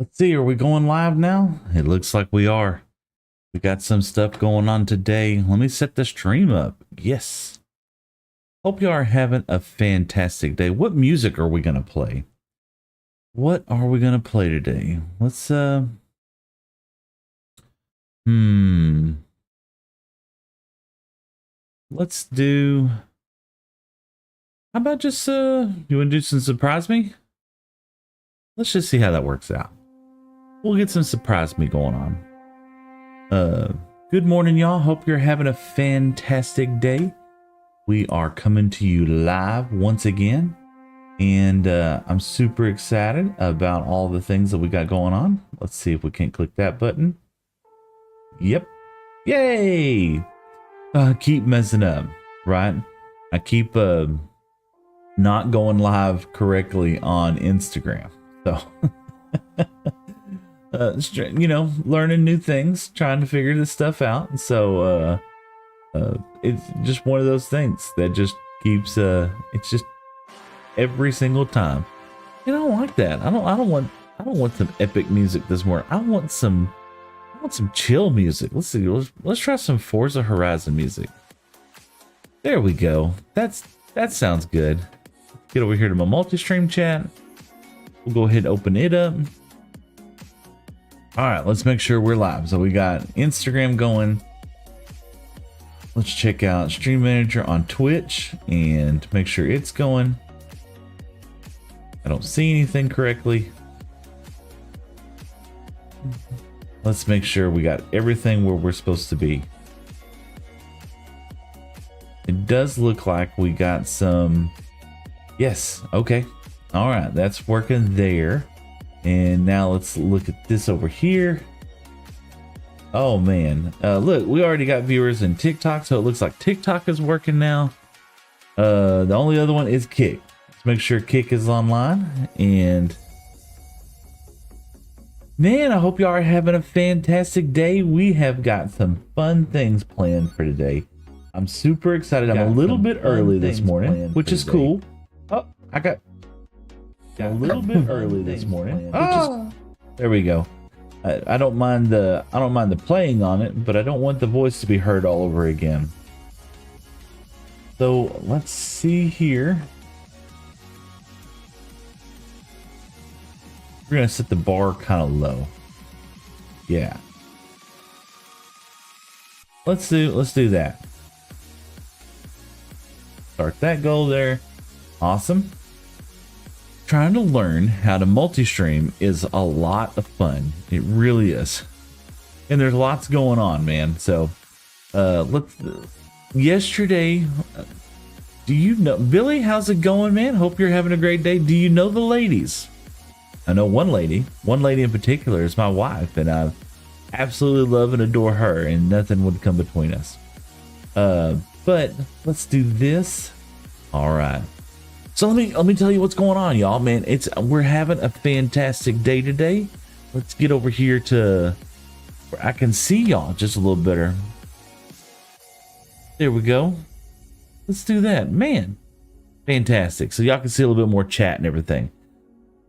Let's see, are we going live now? It looks like we are. We got some stuff going on today. Let me set the stream up. Yes. Hope you are having a fantastic day. What music are we going to play? What are we going to play today? Let's, let's do, how about just, you want to do some Surprise Me? Let's just see how that works out. We'll get some Surprise Me going on. Good morning, y'all. Hope you're having a fantastic day. We are coming to you live once again, and I'm super excited about all the things that we got going on. Let's see if we can click that button. Yep. Yay! I keep messing up, right? I keep not going live correctly on Instagram. So, you know, learning new things, trying to figure this stuff out. So, it's just one of those things that just keeps, it's just every single time. You know, I don't like that. I don't want some epic music this morning. I want some chill music. Let's see. Let's try some Forza Horizon music. There we go. That sounds good. Get over here to my multi-stream chat. We'll go ahead and open it up. All right, let's make sure we're live. So we got Instagram going. Let's check out Stream Manager on Twitch and make sure it's going. I don't see anything correctly. Let's make sure we got everything where we're supposed to be. It does look like we got some. Yes, okay. All right, that's working there. And now let's look at this over here. Oh man, look, we already got viewers in TikTok, so it looks like TikTok is working now. The only other one is Kick. Let's make sure Kick is online. And man, I hope you are having a fantastic day. We have got some fun things planned for today. I'm super excited. I'm a little bit early this morning, which is cool. Oh, I got a little bit early this morning. Oh, there we go. I don't mind the playing on it, but I don't want the voice to be heard all over again. So let's see here. We're gonna set the bar kind of low. Yeah. Let's do that. Start that goal there. Awesome. Trying to learn how to multi-stream is a lot of fun. It really is. And there's lots going on, man. So yesterday, do you know Billy, how's it going, man? Hope you're having a great day. Do you know the ladies? I know one lady in particular is my wife, and I absolutely love and adore her, and nothing would come between us. But let's do this. All right. So let me tell you what's going on, y'all. Man, we're having a fantastic day today. Let's get over here to where I can see y'all just a little better. There we go. Let's do that, man. Fantastic. So y'all can see a little bit more chat and everything.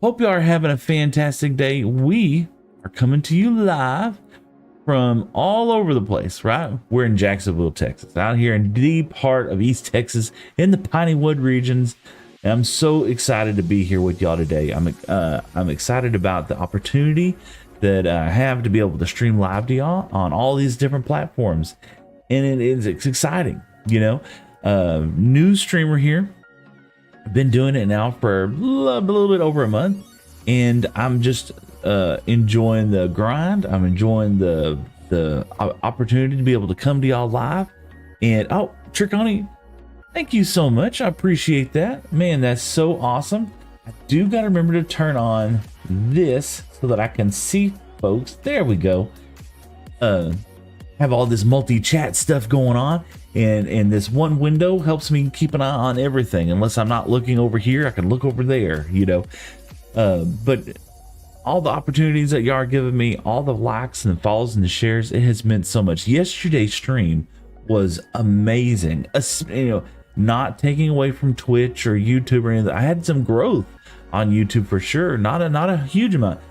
Hope you are having a fantastic day. We are coming to you live from all over the place, right? We're in Jacksonville, Texas, out here in the deep heart of East Texas in the Piney Wood regions. And I'm so excited to be here with y'all today. I'm excited about the opportunity that I have to be able to stream live to y'all on all these different platforms, and it's exciting. You know, new streamer here. I've been doing it now for a little bit over a month, and I'm just enjoying the grind. I'm enjoying the opportunity to be able to come to y'all live. And oh, Triconi, thank you so much. I appreciate that. Man, that's so awesome. I do got to remember to turn on this so that I can see folks. There we go. Have all this multi-chat stuff going on. And this one window helps me keep an eye on everything. Unless I'm not looking over here, I can look over there, you know. But all the opportunities that y'all are giving me, all the likes and the follows and the shares, it has meant so much. Yesterday's stream was amazing. You know, not taking away from Twitch or YouTube or anything. I had some growth on YouTube for sure. Not a huge amount,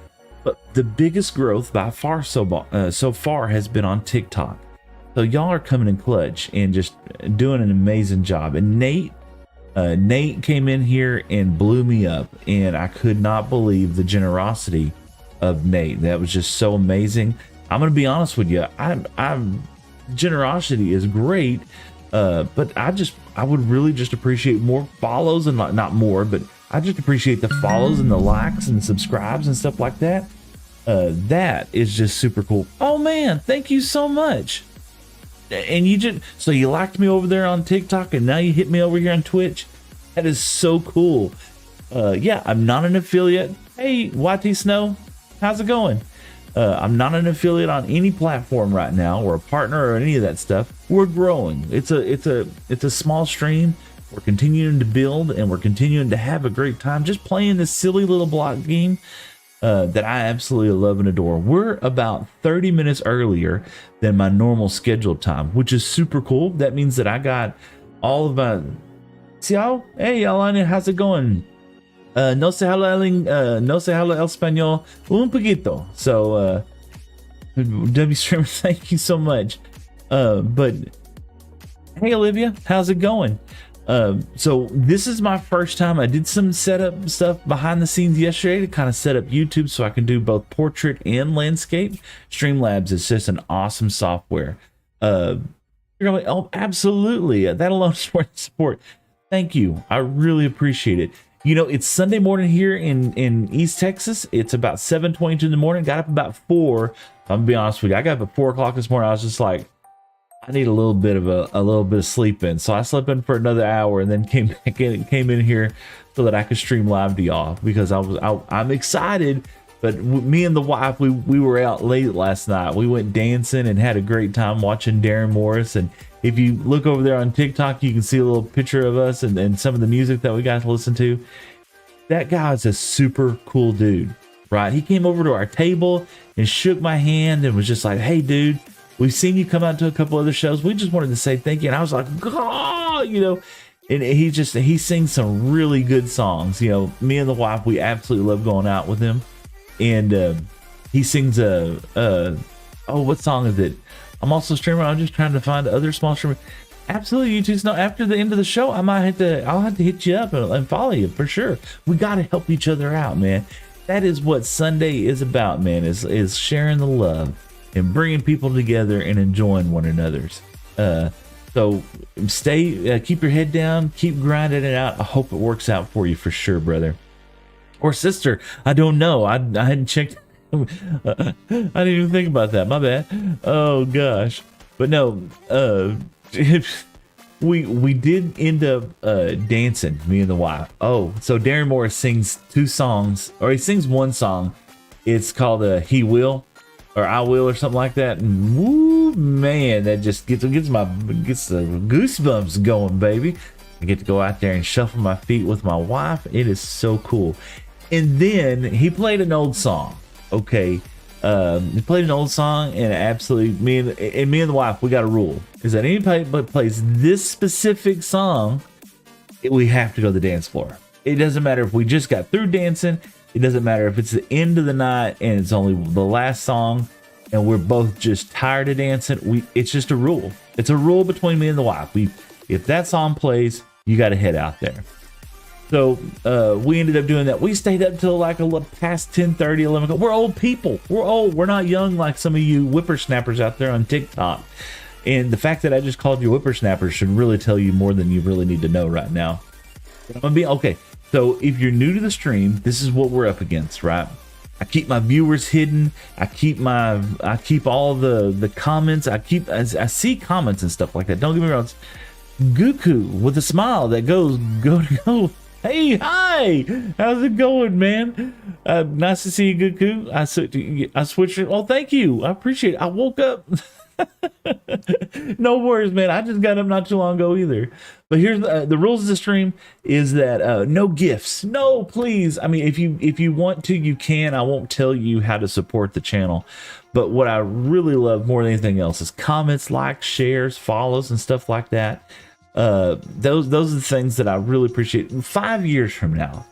But the biggest growth by far so far has been on TikTok. So y'all are coming in clutch and just doing an amazing job. And Nate came in here and blew me up, and I could not believe the generosity of Nate. That was just so amazing. I'm gonna be honest with you. I'm generosity is great, but I would really just appreciate more follows, and not more, but I just appreciate the follows and the likes and subscribes and stuff like that. That is just super cool. Oh man, thank you so much. And so you liked me over there on TikTok, and now you hit me over here on Twitch. That is so cool. Yeah, I'm not an affiliate. Hey, YT Snow, how's it going? I'm not an affiliate on any platform right now, or a partner or any of that stuff. We're growing. It's a small stream. We're continuing to build, and we're continuing to have a great time just playing this silly little block game that I absolutely love and adore. We're about 30 minutes earlier than my normal scheduled time, which is super cool. That means that I got all of my... Hey, Alana, how's it going? No se habla el español un poquito. So, W Streamer, thank you so much. But hey, Olivia, how's it going? So this is my first time. I did some setup stuff behind the scenes yesterday to kind of set up YouTube so I can do both portrait and landscape. Streamlabs is just an awesome software. You're going, oh, absolutely. That alone is worth support. Thank you. I really appreciate it. You know, it's Sunday morning here in East Texas. It's about 7:22 in the morning. Got up about 4. I'm gonna be honest with you. I got up at 4 o'clock this morning. I was just like, I need a little bit of sleep in. So I slept in for another hour and then came in here so that I could stream live to y'all, because I'm excited. But me and the wife, we were out late last night. We went dancing and had a great time watching Darren Morris. And if you look over there on TikTok, you can see a little picture of us and some of the music that we got to listen to. That guy is a super cool dude, right? He came over to our table and shook my hand and was just like, hey, dude, we've seen you come out to a couple other shows. We just wanted to say thank you. And I was like, oh, you know, and he sings some really good songs. You know, me and the wife, we absolutely love going out with him. And he sings what song is it? I'm also a streamer. I'm just trying to find other small streamers. Absolutely, you two. Now, after the end of the show, I'll have to hit you up and follow you for sure. We got to help each other out, man. That is what Sunday is about, man. Is sharing the love and bringing people together and enjoying one another's. So keep your head down, keep grinding it out. I hope it works out for you for sure, brother or sister. I don't know. I hadn't checked. I didn't even think about that. My bad. Oh gosh. But no, we did end up dancing, me and the wife. Oh, so Darren Morris sings 2 songs, or he sings one song. It's called He Will, or I Will, or something like that. And woo, man, that just gets the goosebumps going, baby. I get to go out there and shuffle my feet with my wife. It is so cool. And then he played an old song. Okay, he played an old song, and absolutely, me and the wife, we got a rule: is that anybody but plays this specific song, we have to go to the dance floor. It doesn't matter if we just got through dancing. It doesn't matter if it's the end of the night and it's only the last song, and we're both just tired of dancing. It's just a rule. It's a rule between me and the wife. If that song plays, you got to head out there. So we ended up doing that. We stayed up till like past 10:30, 11 o'clock. We're old people. We're old. We're not young like some of you whippersnappers out there on TikTok. And the fact that I just called you whippersnappers should really tell you more than you really need to know right now. But I'm gonna be okay. So if you're new to the stream, this is what we're up against, right? I keep my viewers hidden. I keep all the comments. I see comments and stuff like that. Don't get me wrong. It's Goku with a smile that goes go. Hey, hi! How's it going, man? Nice to see you, Goku. I switched it. Oh, thank you. I appreciate it. I woke up. No worries, man. I just got up not too long ago either. But here's the rules of the stream is that no gifts. No, please. I mean, if you want to, you can. I won't tell you how to support the channel. But what I really love more than anything else is comments, likes, shares, follows, and stuff like that. Those are the things that I really appreciate. 5 years from now,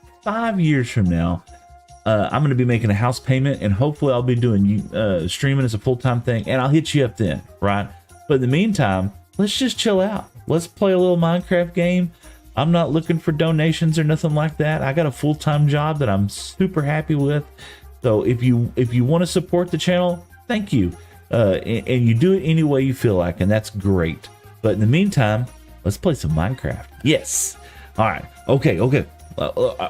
I'm going to be making a house payment, and hopefully I'll be doing streaming as a full-time thing, and I'll hit you up then, right? But in the meantime, let's just chill out. Let's play a little Minecraft game. I'm not looking for donations or nothing like that. I got a full-time job that I'm super happy with. So if you want to support the channel, thank you. And you do it any way you feel like, and that's great. But in the meantime, let's play some Minecraft. Yes. All right. Okay.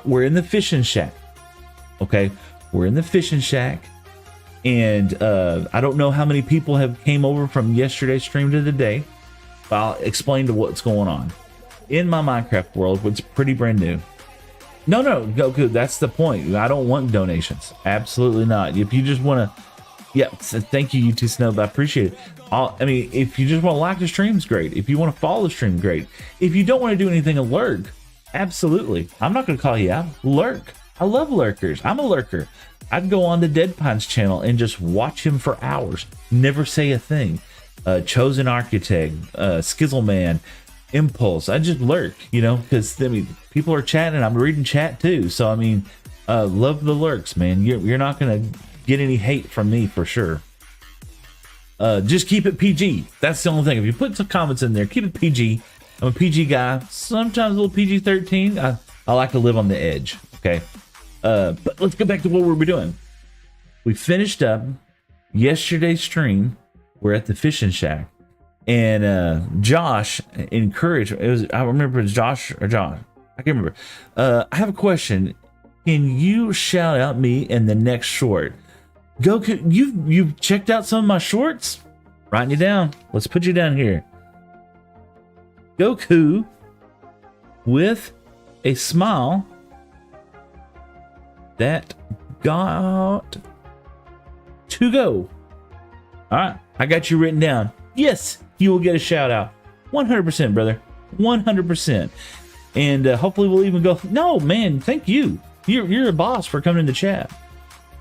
We're in the fishing shack. Okay. We're in the fishing shack. And I don't know how many people have came over from yesterday's stream to today. But I'll explain to what's going on. In my Minecraft world, it's pretty brand new. No, Goku, that's the point. I don't want donations. Absolutely not. If you just want to, yeah, thank you, UT Snow. I appreciate it. I mean, if you just want to like the stream, great. If you want to follow the stream, great. If you don't want to do anything, a lurk, absolutely. I'm not going to call you out. Lurk. I love lurkers. I'm a lurker. I'd go on to Deadpine's channel and just watch him for hours. Never say a thing. Chosen Architect, Skizzleman, Impulse. I just lurk, you know, because I mean, people are chatting and I'm reading chat too. So I mean, love the lurks, man. You're not gonna get any hate from me for sure. Just keep it PG. That's the only thing. If you put some comments in there, keep it PG. I'm a PG guy. Sometimes a little PG-13. I like to live on the edge. Okay. But let's go back to what we were doing. We finished up yesterday's stream. We're at the fishing shack. And Josh encouraged, I remember it was Josh or John. I can't remember. I have a question. Can you shout out me in the next short? Goku, you've checked out some of my shorts? Writing you down. Let's put you down here. Goku with a smile that got to go. All right, I got you written down. Yes, you will get a shout out. 100%, brother. 100%. And hopefully we'll even go. No, man, thank you. You're a boss for coming in the chat.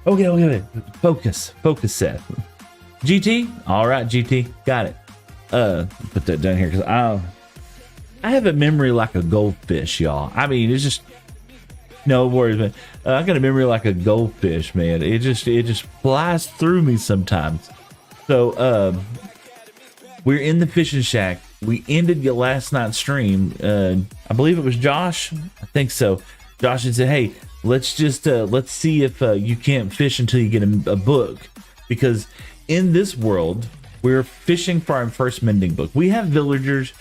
Okay. Focus, Seth. GT? All right, GT. Got it. Put that down here because I have a memory like a goldfish, y'all. I mean, it's just no worries, man. I got a memory like a goldfish, man. It just flies through me sometimes. So, we're in the fishing shack. We ended your last night's stream. I believe it was Josh. I think so. Josh had said, "Hey, let's see if you can't fish until you get a book, because in this world we're fishing for our first mending book. We have villagers,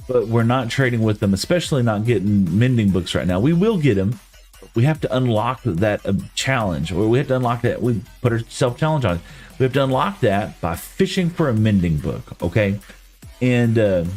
but we're not trading with them, especially not getting mending books right now. We will get them. We have to unlock that challenge, or we have to unlock that. We put a self-challenge on it. We have to unlock that by fishing for a mending book, okay? And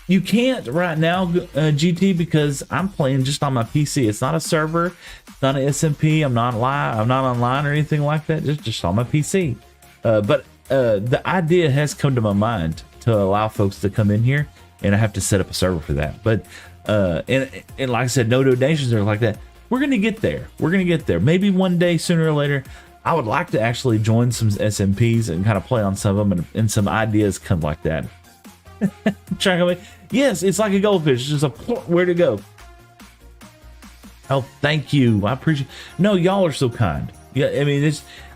you can't right now, GT, because I'm playing just on my PC. It's not a server. It's not an SMP. I'm not live. I'm not online or anything like that. Just on my PC. But the idea has come to my mind to allow folks to come in here, and I have to set up a server for that. But and like I said, no donations or like that. We're gonna get there. We're gonna get there. Maybe one day, sooner or later. I would like to actually join some SMPs and kind of play on some of them, and some ideas come like that. Yes, it's like a goldfish. It's just where to go. Oh, thank you. I appreciate. No, y'all are so kind. Yeah, I mean,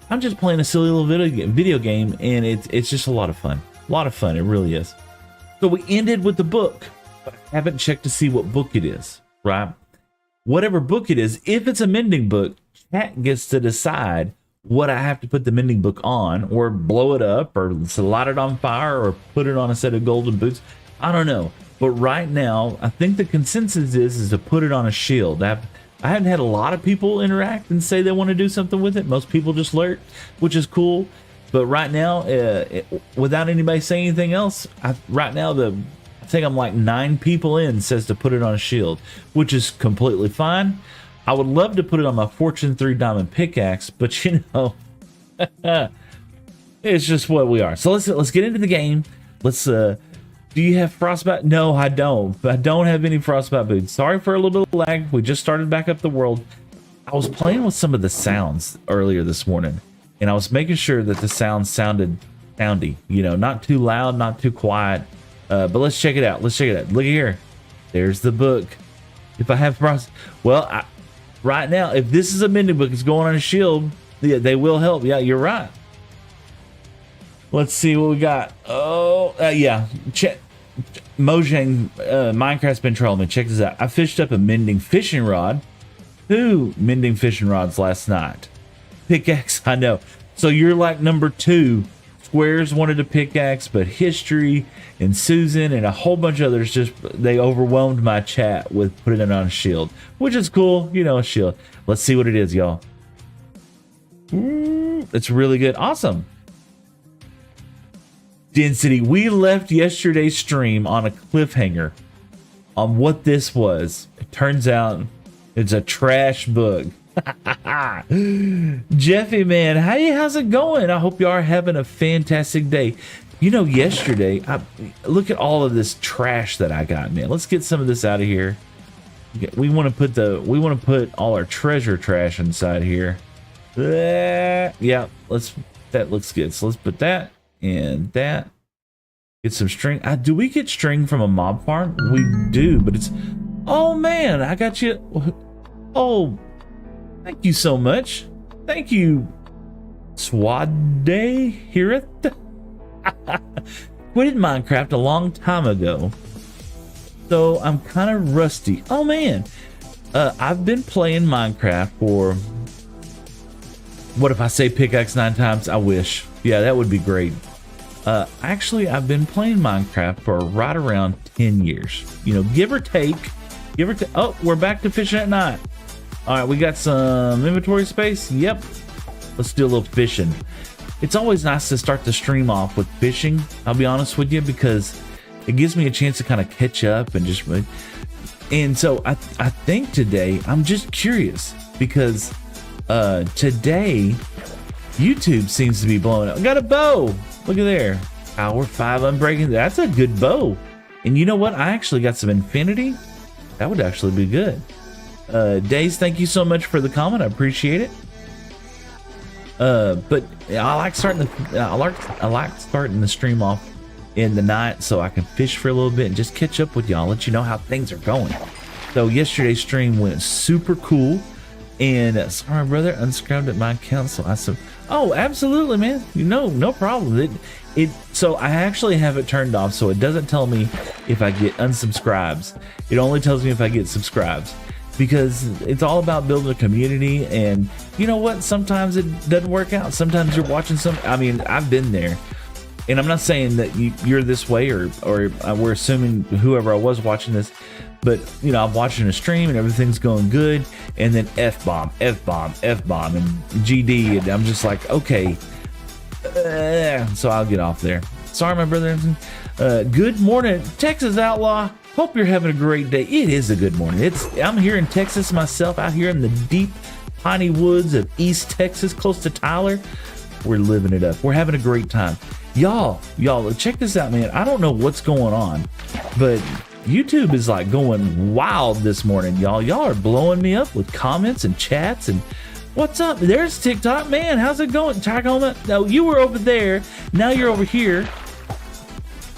I'm just playing a silly little video game, and it's just a lot of fun. A lot of fun. It really is. So we ended with the book, but I haven't checked to see what book it is. Right? Whatever book it is, if it's a mending book, chat gets to decide what I have to put the mending book on, or blow it up, or light it on fire, or put it on a set of golden boots. I don't know. But right now, I think the consensus is to put it on a shield. I haven't had a lot of people interact and say they want to do something with it. Most people just lurk, which is cool. But right now, without anybody saying anything else, I think I'm like 9 people in says to put it on a shield, which is completely fine. I would love to put it on my Fortune 3 diamond pickaxe, but you know, it's just what we are. So let's get into the game. Do you have frostbite? No, I don't. I don't have any frostbite boots. Sorry for a little bit of lag. We just started back up the world. I was playing with some of the sounds earlier this morning, and I was making sure that the sound sounded soundy. You know, not too loud, not too quiet. But let's check it out. Look at here. There's the book. If I have frost, well, right now, if this is a mending book, it's going on a shield. Yeah, they will help. Yeah, you're right. Let's see what we got. Oh, yeah. Mojang Minecraft's been trolling me. Check this out. I fished up a mending fishing rod. 2 mending fishing rods last night. Pickaxe, I know. So you're like number 2. Squares wanted a pickaxe, but History and Susan and a whole bunch of others they overwhelmed my chat with putting it on a shield, which is cool, you know, a shield. Let's see what it is, y'all. It's really good. Awesome. Density. We left yesterday's stream on a cliffhanger on what this was. It turns out it's a trash book. Jeffy, man, how's it going? I hope you are having a fantastic day. You know, yesterday, look at all of this trash that I got, man. Let's get some of this out of here. We want to put all our treasure trash inside here. Yeah, that looks good. So let's put that and that. Get some string. Do we get string from a mob farm? We do, but it's, oh man, I got you. Oh, thank you so much. Thank you, Swade Heareth. Quitted Minecraft a long time ago, so I'm kind of rusty. Oh man, I've been playing Minecraft for, what if I say pickaxe 9 times? I wish. Yeah, that would be great. Actually, I've been playing Minecraft for right around 10 years. You know, give or take. Oh, we're back to fishing at night. All right, we got some inventory space. Yep. Let's do a little fishing. It's always nice to start the stream off with fishing, I'll be honest with you, because it gives me a chance to kind of catch up and just... And so I think today, I'm just curious, because today, YouTube seems to be blowing up. I got a bow. Look at there. Power 5 unbreaking. That's a good bow. And you know what? I actually got some infinity. That would actually be good. Days, thank you so much for the comment. I appreciate it. But I like starting the stream off in the night so I can fish for a little bit and just catch up with y'all, let you know how things are going. So yesterday's stream went super cool. And sorry, brother, unsubscribed at my account. So I said, oh, absolutely, man. You know, no problem. So I actually have it turned off, so it doesn't tell me if I get unsubscribes. It only tells me if I get subscribes, because it's all about building a community. And you know what? Sometimes it doesn't work out. Sometimes you're watching I mean, I've been there. And I'm not saying that you're this way, or we're assuming whoever I was watching this, but you know, I'm watching a stream and everything's going good, and then F-bomb, F-bomb, F-bomb, and GD, and I'm just like, okay, so I'll get off there. Sorry, my brother. Good morning, Texas Outlaw. Hope you're having a great day. It is a good morning. I'm here in Texas myself, out here in the deep piney woods of East Texas, close to Tyler. We're living it up. We're having a great time. Y'all, check this out, man. I don't know what's going on, but YouTube is like going wild this morning, y'all. Y'all are blowing me up with comments and chats. And what's up? There's TikTok, man. How's it going? Tacoma? No, you were over there. Now you're over here.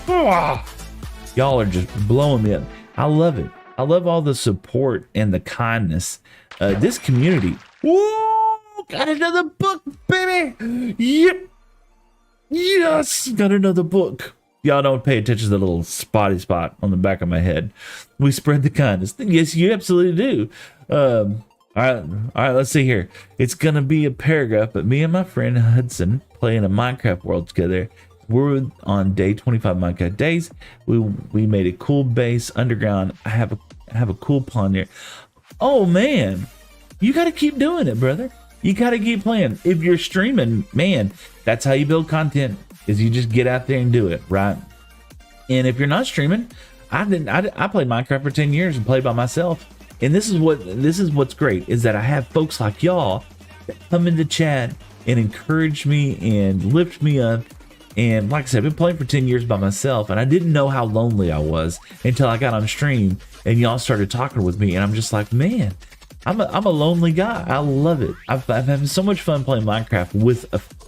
Y'all are just blowing me up. I love it. I love all the support and the kindness. This community. Whoa! Got another book, baby. Yep. Yes, got another book. Y'all don't pay attention to the little spotty spot on the back of my head. We spread the kindness. Yes, you absolutely do. All right, let's see here. It's gonna be a paragraph, but me and my friend Hudson play in a Minecraft world together. We're on day 25 Minecraft days. We made a cool base underground. I have a cool pond here. Oh man, you got to keep doing it, brother. You got to keep playing. If you're streaming, man, that's how you build content, is you just get out there and do it, right? And if you're not streaming, I played Minecraft for 10 years and played by myself. And this is what's great, is that I have folks like y'all that come into chat and encourage me and lift me up. And like I said, I've been playing for 10 years by myself, and I didn't know how lonely I was until I got on stream and y'all started talking with me. And I'm just like, man, I'm a lonely guy. I love it. I've having so much fun playing Minecraft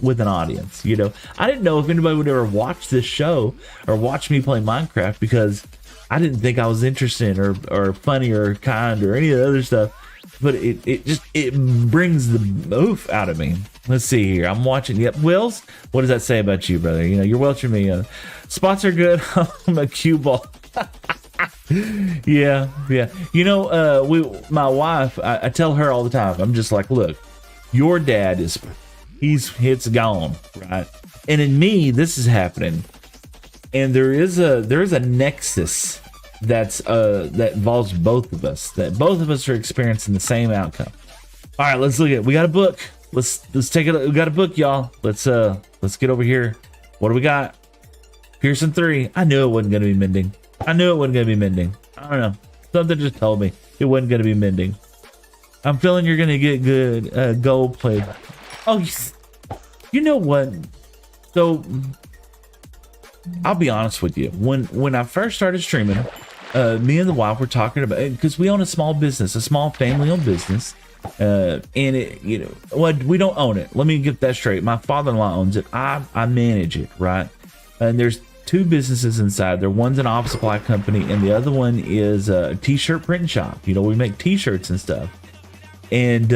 with an audience. You know, I didn't know if anybody would ever watch this show or watch me play Minecraft, because I didn't think I was interesting or funny or kind or any of the other stuff. but it brings the oof out of me. Let's see here. I'm watching. Yep, Wills. What does that say about you, brother? You know, you're welching me. Spots are good. I'm a cue ball. yeah. You know, my wife. I tell her all the time. I'm just like, look, your dad it's gone, right? And in me, this is happening, and there is a nexus that involves both of us. That both of us are experiencing the same outcome. All right, let's look at it. We got a book. Let's take it. We got a book, y'all. Let's get over here. What do we got? Pearson 3. I knew it wasn't gonna be mending. I don't know. Something just told me it wasn't gonna be mending. I'm feeling you're gonna get good gold plate. Oh, you know what? So I'll be honest with you. When I first started streaming, me and the wife were talking about it because we own a small business, a small family-owned business, and it, you know, well, we don't own it. Let me get that straight. My father-in-law owns it. I manage it, right? And there's two businesses inside there. One's an office supply company, and the other one is a t-shirt print shop. You know, we make t-shirts and stuff. And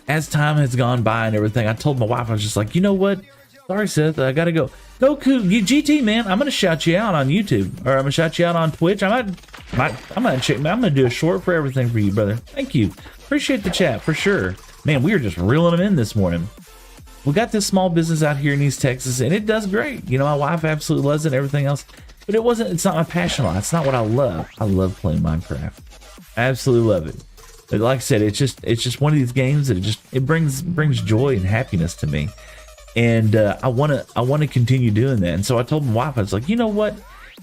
as time has gone by and everything, I told my wife, I was just like, you know what? Sorry, Seth, I gotta go. GT, man, I'm gonna shout you out on YouTube, or I'm gonna shout you out on Twitch. I'm gonna do a short for everything for you, brother. Thank you. Appreciate the chat for sure. Man, we are just reeling them in this morning. We got this small business out here in East Texas, and it does great. You know, my wife absolutely loves it and everything else, but it's not my passion line. It's not what I love. I love playing Minecraft. I absolutely love it. But like I said, it's just one of these games that it brings joy and happiness to me. And I want to continue doing that. And so I told my wife, I was like, you know what?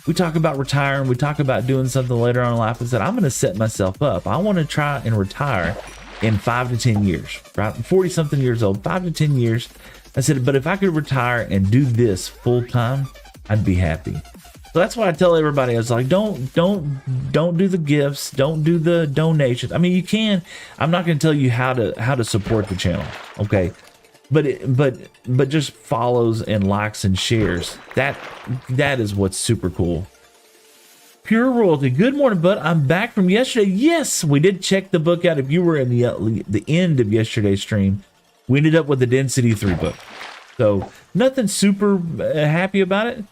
We talk about retiring. We talk about doing something later on in life. I said, I'm going to set myself up. I want to try and retire in 5 to 10 years, right? 40 something years old, 5 to 10 years. I said, but if I could retire and do this full time, I'd be happy. So that's why I tell everybody, I was like, don't do the gifts. Don't do the donations. I mean, you can, I'm not going to tell you how to support the channel. Okay. But just follows and likes and shares. That is what's super cool. Pure Royalty. Good morning, bud. I'm back from yesterday. Yes, we did check the book out. If you were in the end of yesterday's stream, we ended up with the Density 3 book. So nothing super happy about it.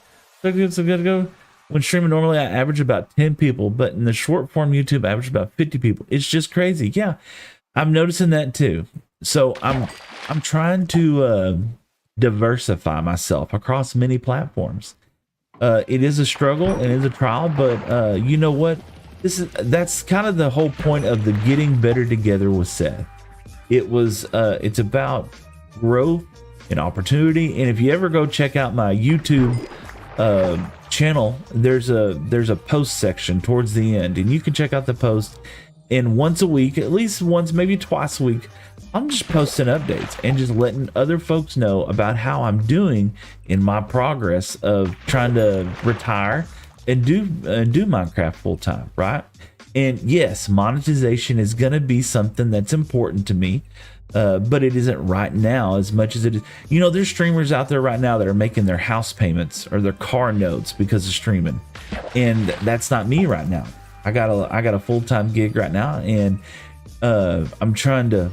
So good to go. When streaming normally, I average about 10 people, but in the short form YouTube, I average about 50 people. It's just crazy. Yeah, I'm noticing that too. So I'm trying to diversify myself across many platforms. It is a struggle and it is a trial, but you know what? That's kind of the whole point of the Getting Better Together with Seth. It's about growth and opportunity. And if you ever go check out my YouTube channel, there's a post section towards the end, and you can check out the post. And once a week, at least once, maybe twice a week, I'm just posting updates and just letting other folks know about how I'm doing in my progress of trying to retire and do Minecraft full time, right? And yes, monetization is going to be something that's important to me, but it isn't right now as much as it is. You know, there's streamers out there right now that are making their house payments or their car notes because of streaming, and that's not me right now. I got a full-time gig right now, and I'm trying to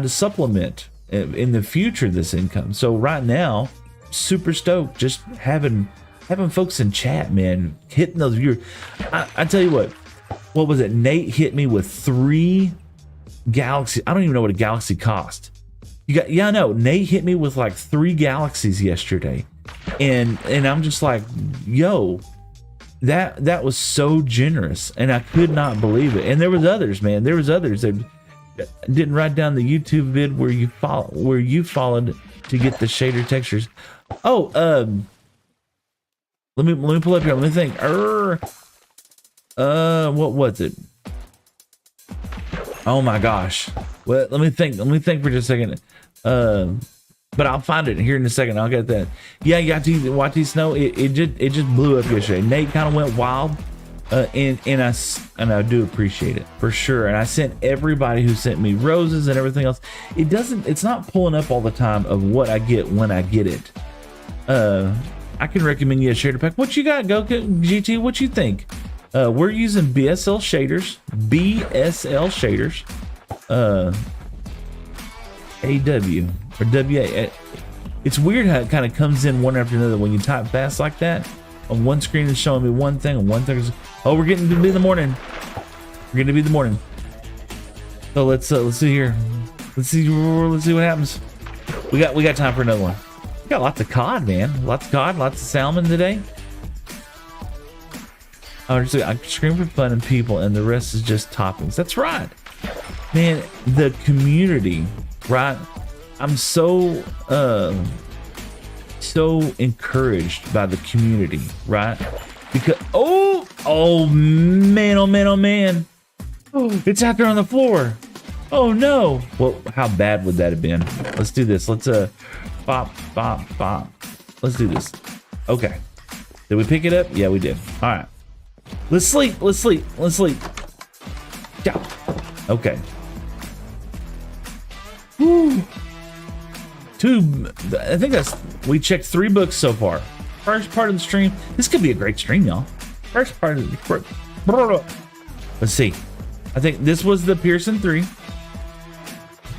supplement in the future this income. So right now, super stoked just having folks in chat, man, hitting those viewers. I tell you what was it? Nate hit me with 3 galaxy. I don't even know what a galaxy cost. Nate hit me with like 3 galaxies yesterday, and I'm just like, yo. That was so generous, and I could not believe it. And there was others, man. There was others that didn't write down the YouTube vid where you followed to get the shader textures. Oh, let me pull up here. Let me think. What was it? Oh my gosh. Well, let me think for just a second. But I'll find it here in a second. I'll get that. Yeah, YT Snow. It just blew up yesterday. Nate kind of went wild, and I do appreciate it for sure. And I sent everybody who sent me roses and everything else. It's not pulling up all the time of what I get when I get it. I can recommend you a shader pack. What you got, Goku GT? What you think? We're using BSL shaders. BSL shaders. AW or WA. It's weird how it kind of comes in one after another when you type fast like that. On one screen is showing me one thing, and one thing is, oh, we're getting to be the morning. We're getting to be the morning. So let's see here. Let's see what happens. We got time for another one. We got lots of cod, man. Lots of cod, lots of salmon today. I scream for fun and people, and the rest is just toppings. That's right, man. The community, right? I'm so encouraged by the community, right? Because oh man, it's out there on the floor. Oh no. Well, how bad would that have been? Let's do this. Let's bop. Let's do this. Okay. Did we pick it up? Yeah, we did. All right. Let's sleep. Yeah. Okay. Woo. I think we checked 3 books so far. First part of the stream. This could be a great stream, y'all. First part of the, let's see. I think this was the Pearson 3.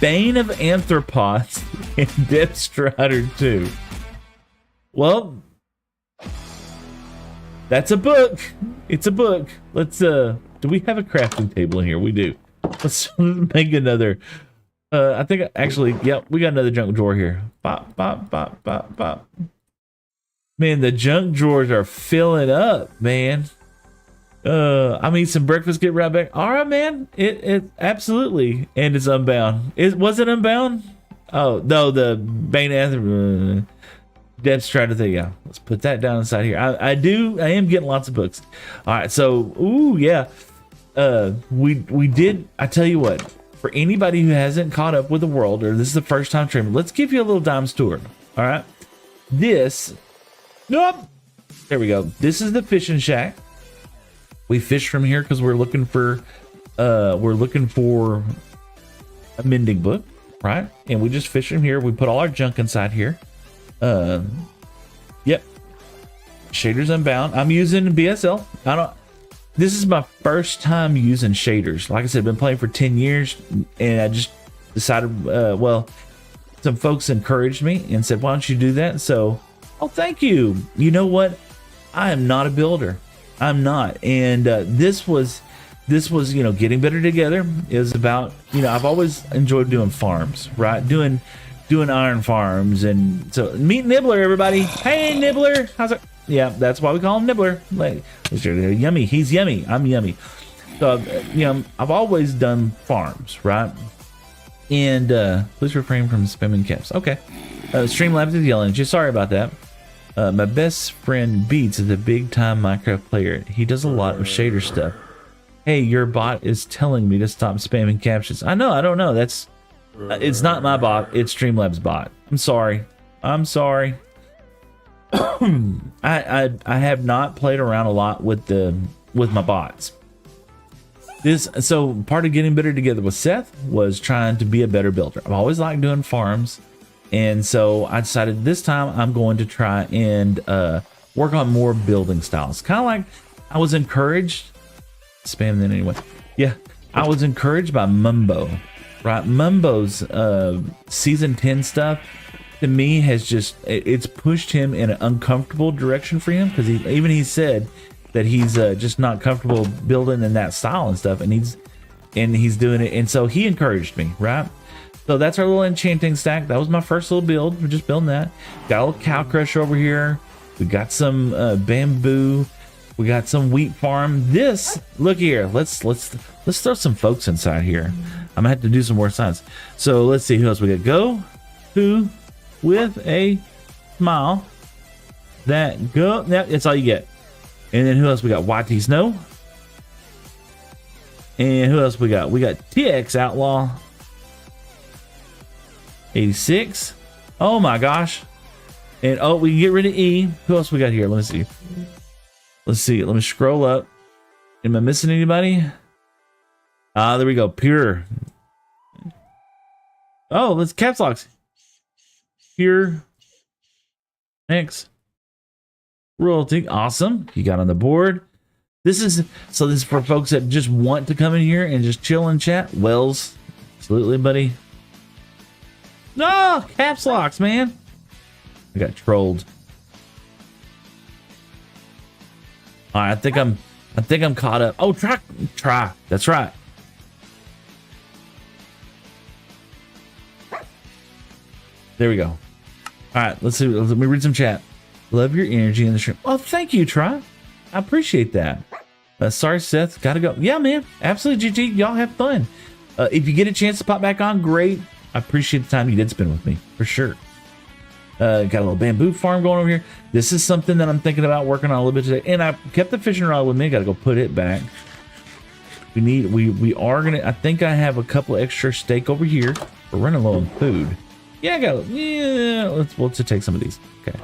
Bane of Anthropods and Death Strider 2. Well, that's a book. It's a book. Let's do we have a crafting table in here? We do. Let's make another. I think actually, yep, we got another junk drawer here. Bop. Man, the junk drawers are filling up, man. I'm gonna eat some breakfast, get right back. All right, man. It absolutely, and it's Unbound. Was it Unbound? Oh no, the Bane Anthem. Dead Strider thing. Yeah, let's put that down inside here. I am getting lots of books. All right, so yeah. We did. I tell you what. For anybody who hasn't caught up with the world, or this is the first time streaming, let's give you a little Dimes tour. All right, nope. There we go. This is the fishing shack. We fish from here because we're looking for a mending book, right? And we just fish from here. We put all our junk inside here. Yep. Shaders Unbound. I'm using BSL. This is my first time using shaders. Like I said, I've been playing for 10 years, and I just decided, well, some folks encouraged me and said, why don't you do that? So, oh, thank you. You know what? I am not a builder. I'm not. And this was, getting better together. It was about, I've always enjoyed doing farms, right? Doing iron farms. And so meet Nibbler, everybody. Hey, Nibbler. How's it? Yeah, that's why we call him Nibbler. Like, yummy. He's yummy. I'm yummy. So, I've always done farms, right? And please refrain from spamming caps. Okay. Streamlabs is yelling at you. Sorry about that. My best friend Beats is a big time Minecraft player. He does a lot of shader stuff. Hey, your bot is telling me to stop spamming captions. I don't know. It's not my bot. It's Streamlabs bot. I'm sorry. I have not played around a lot with my bots. So part of getting better together with Seth was trying to be a better builder. I've always liked doing farms, and so I decided this time I'm going to try and work on more building styles. Kind of like I was encouraged. Spam then anyway. Yeah, I was encouraged by Mumbo. Right, Mumbo's season 10 stuff, to me, has it's pushed him in an uncomfortable direction for him, because he said that he's just not comfortable building in that style and stuff, and he's doing it, and so he encouraged me, right? So that's our little enchanting stack. That was my first little build. We're just building that. Got a little cow crusher over here. We got some bamboo. We got some wheat farm. Look here. Let's throw some folks inside here. I'm gonna have to do some more signs. So let's see who else we got. Go who with a smile. That's all you get. And then who else we got? YT Snow. And who else we got? We got TX Outlaw 86. Oh my gosh. And we can get rid of E. Who else we got here? Let me see. Let me scroll up. Am I missing anybody? There we go. Pure. Oh, let's caps locks. Pure. Next. Royalty. Awesome. You got on the board. This is for folks that just want to come in here and just chill and chat. Wells, absolutely, buddy. No, caps locks, man. I got trolled. All right, I think I'm caught up. Oh, try. That's right. There we go. All right, let's see. Let me read some chat. Love your energy in the stream. Oh, thank you, Try. I appreciate that. Sorry, Seth. Gotta go. Yeah, man. Absolutely, GG. Y'all have fun. If you get a chance to pop back on, great. I appreciate the time you did spend with me, for sure. Got a little bamboo farm going over here. This is something that I'm thinking about working on a little bit today. And I kept the fishing rod with me. Got to go put it back. We are gonna. I think I have a couple extra steak over here. We're running low on food. Yeah, let's take some of these. Okay,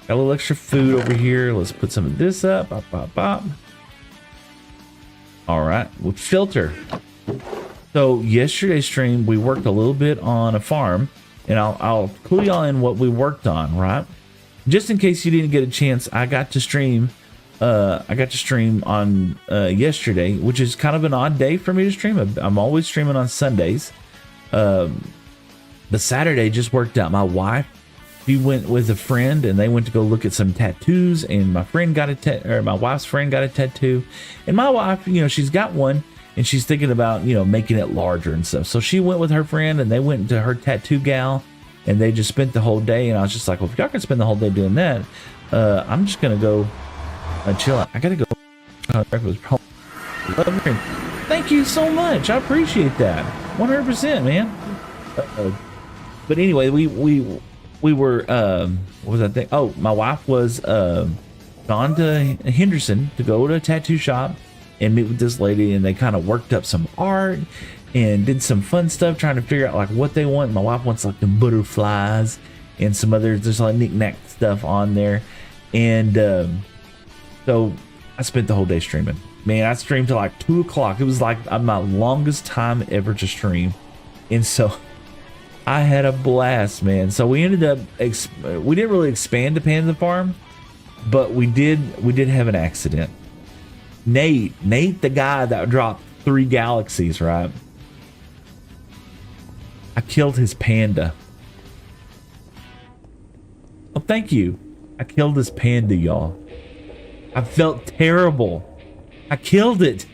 got a little extra food over here. Let's put some of this up. Bop, bop, bop. All right, we'll filter. So yesterday's stream, we worked a little bit on a farm, and I'll clue y'all in what we worked on, right? Just in case you didn't get a chance, I got to stream on yesterday, which is kind of an odd day for me to stream. I'm always streaming on Sundays. The Saturday just worked out. My wife, she went with a friend, and they went to go look at some tattoos. And my wife's friend got a tattoo, and my wife, she's got one, and she's thinking about making it larger and stuff. So she went with her friend, and they went to her tattoo gal, and they just spent the whole day. And I was just like, well, if y'all can spend the whole day doing that, I'm just gonna go chill out. I gotta go. Thank you so much. I appreciate that. 100%, man. But anyway, we were what was that thing? Oh, my wife was gone to Henderson to go to a tattoo shop and meet with this lady, and they kind of worked up some art and did some fun stuff trying to figure out like what they want. My wife wants like the butterflies and some other just like knick-knack stuff on there. And so I spent the whole day streaming. Man, I streamed till like 2 o'clock. It was like my longest time ever to stream. And so I had a blast, man. So we ended up, we didn't really expand the Panda Farm, but we did have an accident. Nate, the guy that dropped 3 galaxies, right? I killed his panda. Oh, thank you. I killed his panda, y'all. I felt terrible. I killed it.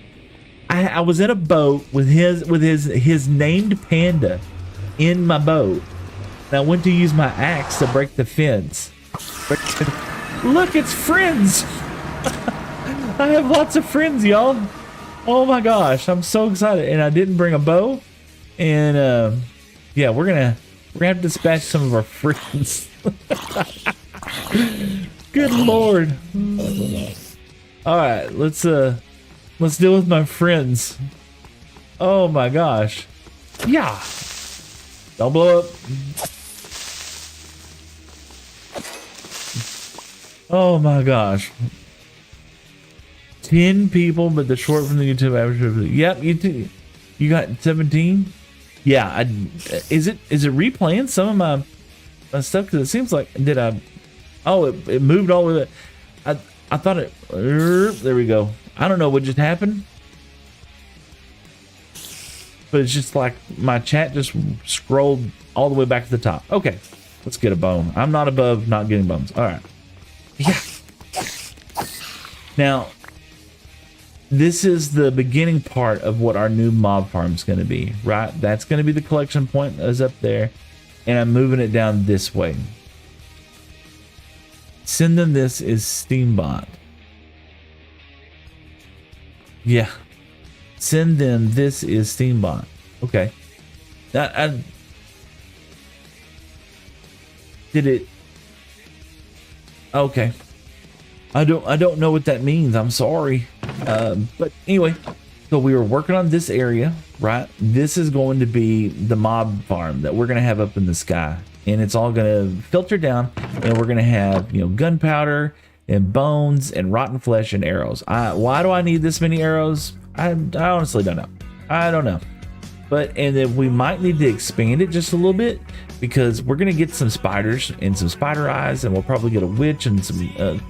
I was in a boat with his named panda in my boat, and I went to use my axe to break the fence. Look, it's friends. I have lots of friends, y'all. Oh my gosh, I'm so excited. And I didn't bring a bow, and yeah, we're gonna have to dispatch some of our friends. Good Lord. All right, let's deal with my friends. Oh my gosh. Yeah. Don't blow up. Oh my gosh. 10 people, but the short from the YouTube average. Yep, you got 17. Yeah, is it replaying some of my stuff? Because it seems like it moved all the way. I thought it. There we go. I don't know what just happened, but it's just like my chat just scrolled all the way back to the top. Okay, let's get a bone. I'm not above not getting bones. All right. Yeah. Now, this is the beginning part of what our new mob farm is going to be, right? That's going to be the collection point is up there, and I'm moving it down this way. Send them this is Steambot. Yeah. Send them this is Steambot. Okay. Did it? Okay. I don't know what that means. I'm sorry. But anyway, so we were working on this area, right? This is going to be the mob farm that we're going to have up in the sky. And it's all going to filter down, and we're going to have, gunpowder and bones and rotten flesh and arrows. Why do I need this many arrows? I honestly don't know. I don't know. And then we might need to expand it just a little bit, because we're going to get some spiders and some spider eyes, and we'll probably get a witch and some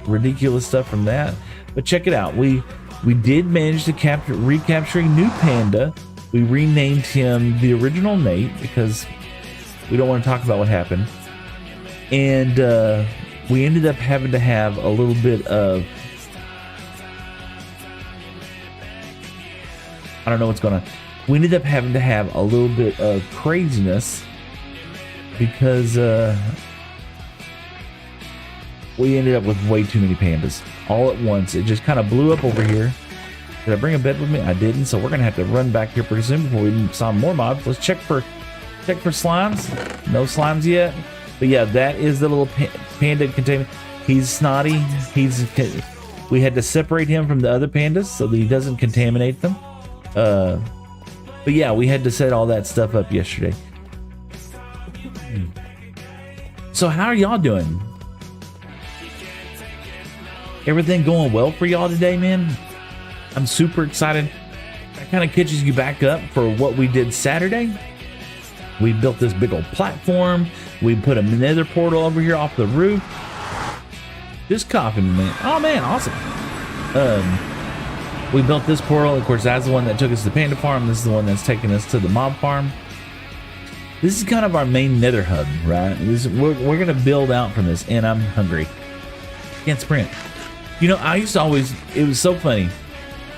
ridiculous stuff from that. But check it out. We did manage to recapture a new panda. We renamed him the original Nate because we don't want to talk about what happened. And we ended up having to have a little bit of, I don't know what's going on. We ended up having to have a little bit of craziness because we ended up with way too many pandas all at once. It just kind of blew up over here. Did I bring a bed with me? I didn't, so we're gonna have to run back here pretty soon before we saw more mobs. Let's check for slimes. No slimes yet, but yeah, that is the little panda containment. He's snotty. We had to separate him from the other pandas so that he doesn't contaminate them. But yeah, we had to set all that stuff up yesterday. So how are y'all doing? Everything going well for y'all today, man? I'm super excited. That kind of catches you back up for what we did Saturday. We built this big old platform. We put a nether portal over here off the roof. Just coughing, man. Oh man, awesome. We built this portal. Of course, that's the one that took us to the panda farm. This is the one that's taking us to the mob farm. This is kind of our main nether hub, right? We're gonna build out from this, and I'm hungry. Can't sprint. You know, I used to always, it was so funny.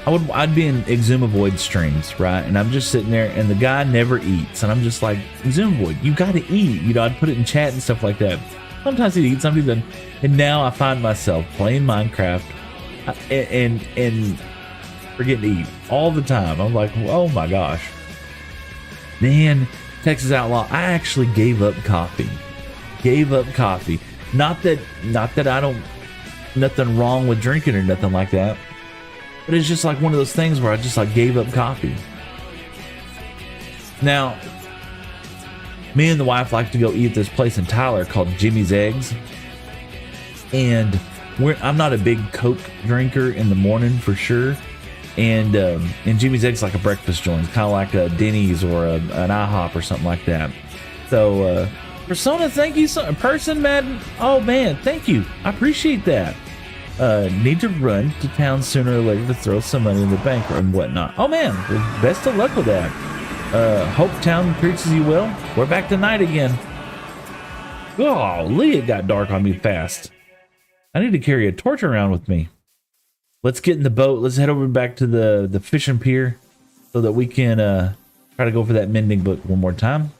I'd be in Exumavoid streams, right? And I'm just sitting there and the guy never eats. And I'm just like, Exumavoid, you gotta eat. You know, I'd put it in chat and stuff like that. Sometimes he'd eat, sometimes he doesn't. And now I find myself playing Minecraft and forgetting to eat all the time. I'm like, oh my gosh. Man, Texas Outlaw, I actually gave up coffee. Not that I don't, nothing wrong with drinking or nothing like that. But it's just like one of those things where I just like gave up coffee. Now, me and the wife like to go eat at this place in Tyler called Jimmy's Eggs. And I'm not a big Coke drinker in the morning for sure. And Jimmy's Eggs like a breakfast joint. It's kind of like a Denny's or an IHOP or something like that. So, Persona, thank you. Person, Madden, oh man, thank you. I appreciate that. Need to run to town sooner or later to throw some money in the bank and whatnot. Oh man, well, best of luck with that. Hope town treats you well. We're back tonight again. Golly, it got dark on me fast. I need to carry a torch around with me. Let's get in the boat. Let's head over back to the fishing pier so that we can try to go for that mending book one more time.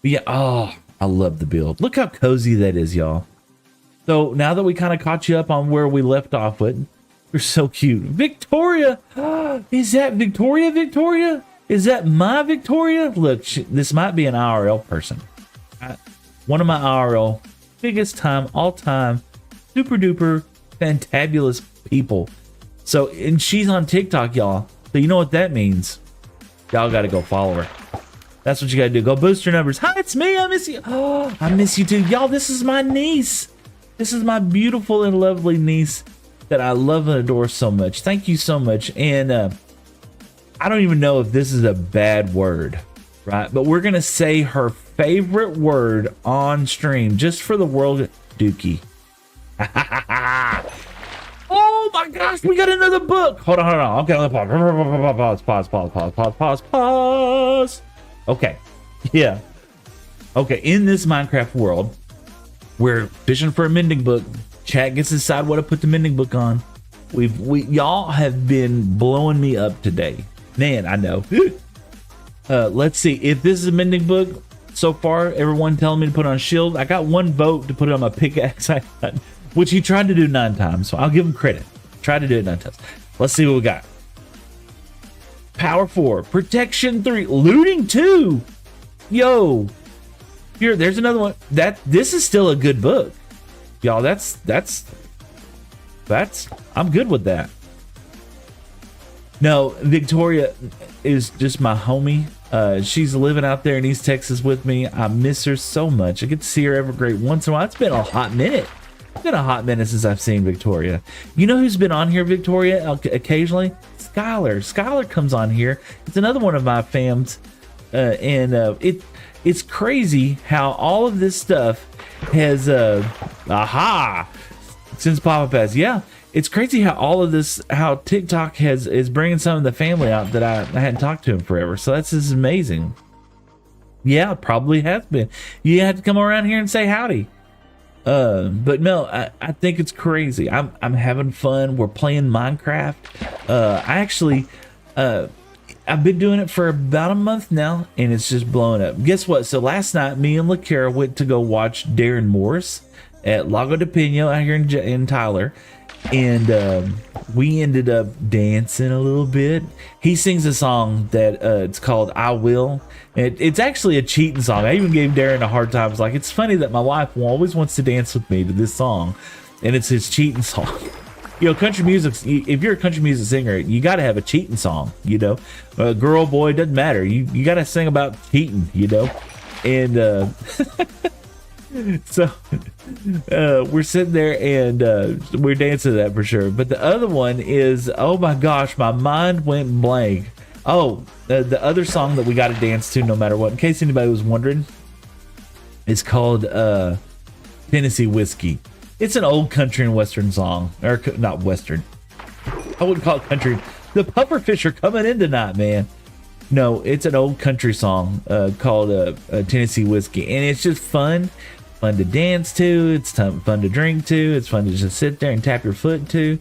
But yeah, oh, I love the build. Look how cozy that is, y'all. So now that we kind of caught you up on where we left off with, you're so cute. Victoria! Is that Victoria? Is that my Victoria? Look, this might be an IRL person. One of my IRL, biggest time, all time, super duper, fantabulous people. So, and she's on TikTok, y'all. So you know what that means. Y'all got to go follow her. That's what you got to do. Go boost your numbers. Hi, it's me. I miss you. Oh, I miss you too. Y'all, this is my niece. This is my beautiful and lovely niece that I love and adore so much. Thank you so much. And I don't even know if this is a bad word, right? But we're going to say her favorite word on stream just for the world. Dookie. Oh my gosh, we got another book. Hold on. Okay, pause. Okay. Yeah. Okay, in this Minecraft world, we're fishing for a mending book. Chat gets to decide what to put the mending book on. Y'all have been blowing me up today. Man, I know. Let's see if this is a mending book. So far, everyone telling me to put on shield. I got one vote to put it on my pickaxe, which he tried to do 9 times. So I'll give him credit. Tried to do it 9 times. Let's see what we got. Power 4, protection 3, looting 2. Yo. Here, there's another one. This is still a good book, y'all. That's I'm good with that. No, Victoria is just my homie. She's living out there in East Texas with me. I miss her so much. I get to see her every great once in a while. It's been a hot minute. It's been a hot minute since I've seen Victoria. You know who's been on here, Victoria, occasionally? Skylar. Skylar comes on here. It's another one of my fams, it's crazy how all of this stuff has Since Papa passed, yeah, it's crazy how all of this, how TikTok is bringing some of the family out that I hadn't talked to him forever. So that's just amazing. Yeah, it probably has been. You had to come around here and say howdy. But no, I think it's crazy. I'm having fun. We're playing Minecraft. I actually, I've been doing it for about a month now, and it's just blowing up. Guess what? So last night, me and LaCara went to go watch Darren Morris at Lago de Pino out here in Tyler, and we ended up dancing a little bit. He sings a song that it's called "I Will." It's actually a cheating song. I even gave Darren a hard time. I was like, it's funny that my wife always wants to dance with me to this song, and it's his cheating song. You know, country music, if you're a country music singer, you got to have a cheating song, you know. Girl, boy, doesn't matter. You got to sing about cheating, you know. And so we're sitting there and we're dancing to that for sure. But the other one is, oh my gosh, my mind went blank. Oh, the other song that we got to dance to no matter what, in case anybody was wondering, is called Tennessee Whiskey. It's an old country and western song, or not western. I wouldn't call it country. The pufferfish are coming in tonight, man. No, it's an old country song called Tennessee Whiskey, and it's just fun to dance to. It's fun to drink to. It's fun to just sit there and tap your foot to.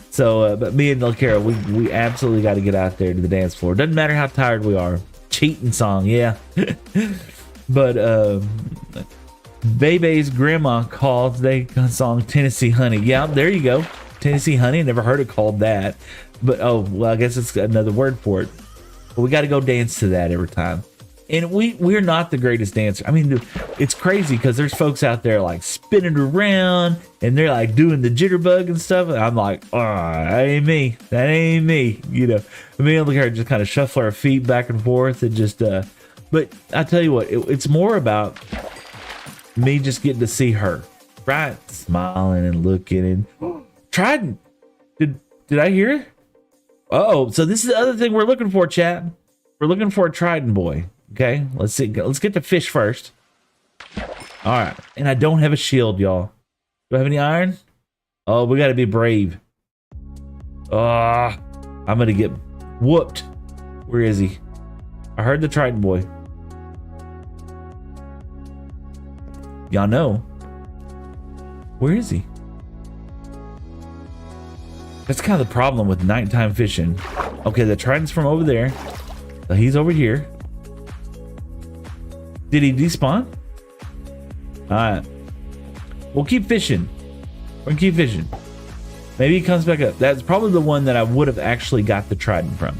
So, but me and LaCara, we absolutely got to get out there to the dance floor. Doesn't matter how tired we are. Cheating song, yeah. But Bebe's grandma called the song Tennessee Honey. Yeah, there you go. Tennessee Honey. Never heard it called that. But, oh, well, I guess it's another word for it. But we got to go dance to that every time. And we're not the greatest dancer. I mean, it's crazy because there's folks out there like spinning around and they're like doing the jitterbug and stuff. And I'm like, oh, that ain't me. That ain't me. You know, me and her just kind of shuffle our feet back and forth and just, but I tell you what, it's more about me just getting to see her, right? Smiling and looking and Trident. Did I hear it? Oh, so this is the other thing we're looking for, chat. We're looking for a Trident boy. Okay, let's see. Let's get the fish first. All right, and I don't have a shield, y'all. Do I have any iron? Oh, we got to be brave. I'm gonna get whooped. Where is he? I heard the Trident boy. Y'all know. Where is he? That's kind of the problem with nighttime fishing. Okay, the Trident's from over there. So he's over here. Did he despawn? Alright. We'll keep fishing. We're gonna keep fishing. Maybe he comes back up. That's probably the one that I would have actually got the Trident from.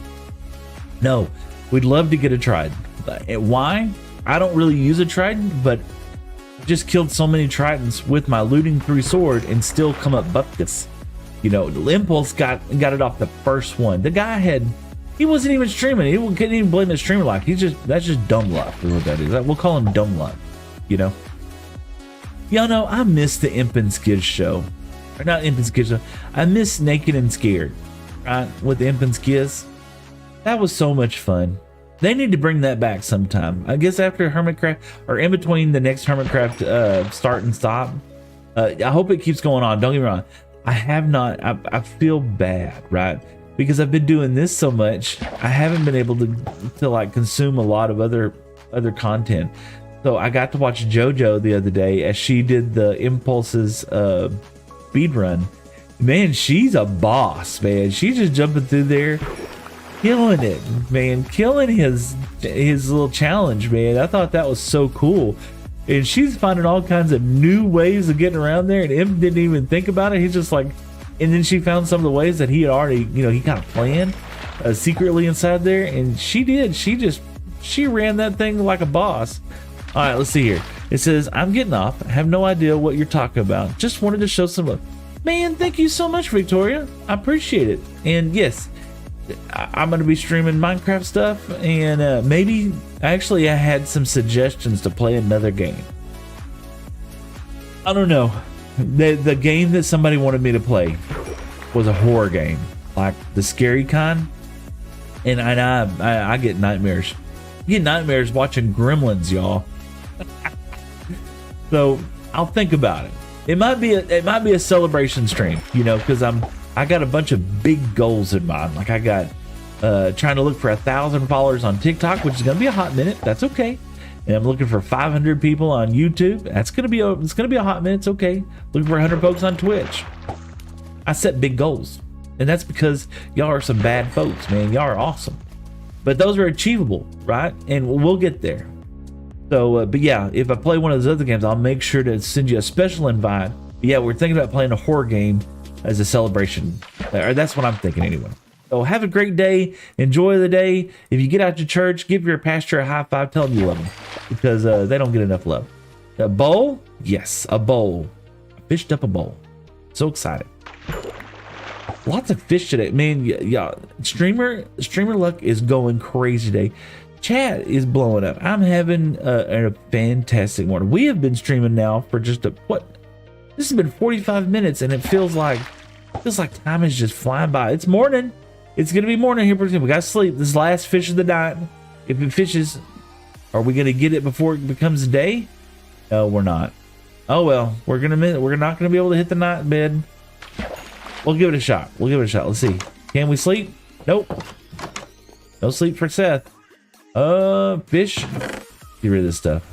No, we'd love to get a Trident. Why? I don't really use a Trident, but I just killed so many Tridents with my looting 3 sword and still come up bupkis. You know, Impulse got it off the first one. The guy he wasn't even streaming. He couldn't even blame his streamer luck. That's just dumb luck is what that is. We'll call him dumb luck, you know. Y'all know I miss the Imp and Skid show. Or not Imp and Skid show. I miss Naked and Scared, right? With Imp and Skiz. That was so much fun. They need to bring that back sometime. I guess after Hermitcraft, or in between the next Hermitcraft start and stop. I hope it keeps going on. Don't get me wrong. I have not. I feel bad, right? Because I've been doing this so much, I haven't been able to like consume a lot of other content. So I got to watch JoJo the other day as she did the Impulse's speed run. Man, she's a boss, man. She's just jumping through there, killing it, man, killing his little challenge, man. I thought that was so cool. And she's finding all kinds of new ways of getting around there, and Imp didn't even think about it. He's just like, and then she found some of the ways that he had already, you know, he kind of planned secretly inside there, and she did. She ran that thing like a boss. All right, let's see here. It says, I'm getting off. I have no idea what you're talking about. Just wanted to show some love. Man, thank you so much, Victoria. I appreciate it. And yes, I'm going to be streaming Minecraft stuff, and maybe actually I had some suggestions to play another game. I don't know. The game that somebody wanted me to play was a horror game, like the scary kind, and I get nightmares. I get nightmares watching Gremlins, y'all. So I'll think about it. It might be a celebration stream, you know, because I got a bunch of big goals in mind. Like I got trying to look for 1,000 followers on TikTok, which is gonna be a hot minute. That's okay. And I'm looking for 500 people on YouTube. That's gonna be a hot minute. It's okay. Looking for 100 folks on Twitch. I set big goals, and that's because y'all are some bad folks, man. Y'all are awesome, but those are achievable, right? And we'll get there. So, but yeah, if I play one of those other games, I'll make sure to send you a special invite. But yeah, we're thinking about playing a horror game as a celebration, or that's what I'm thinking anyway. So have a great day. Enjoy the day. If you get out to church, give your pastor a high five. Tell them you love them, because they don't get enough love. A bowl? Yes, a bowl. I fished up a bowl. So excited. Lots of fish today, man. Yeah, streamer luck is going crazy today. Chat is blowing up. I'm having a fantastic morning. We have been streaming now for just this has been 45 minutes, and it feels like time is just flying by. It's morning. It's gonna be morning here pretty soon. We gotta sleep. This last fish of the night. If it fishes, are we gonna get it before it becomes day? No, we're not. Oh well, we're not gonna be able to hit the night in bed. We'll give it a shot. Let's see. Can we sleep? Nope. No sleep for Seth. Fish. Get rid of this stuff.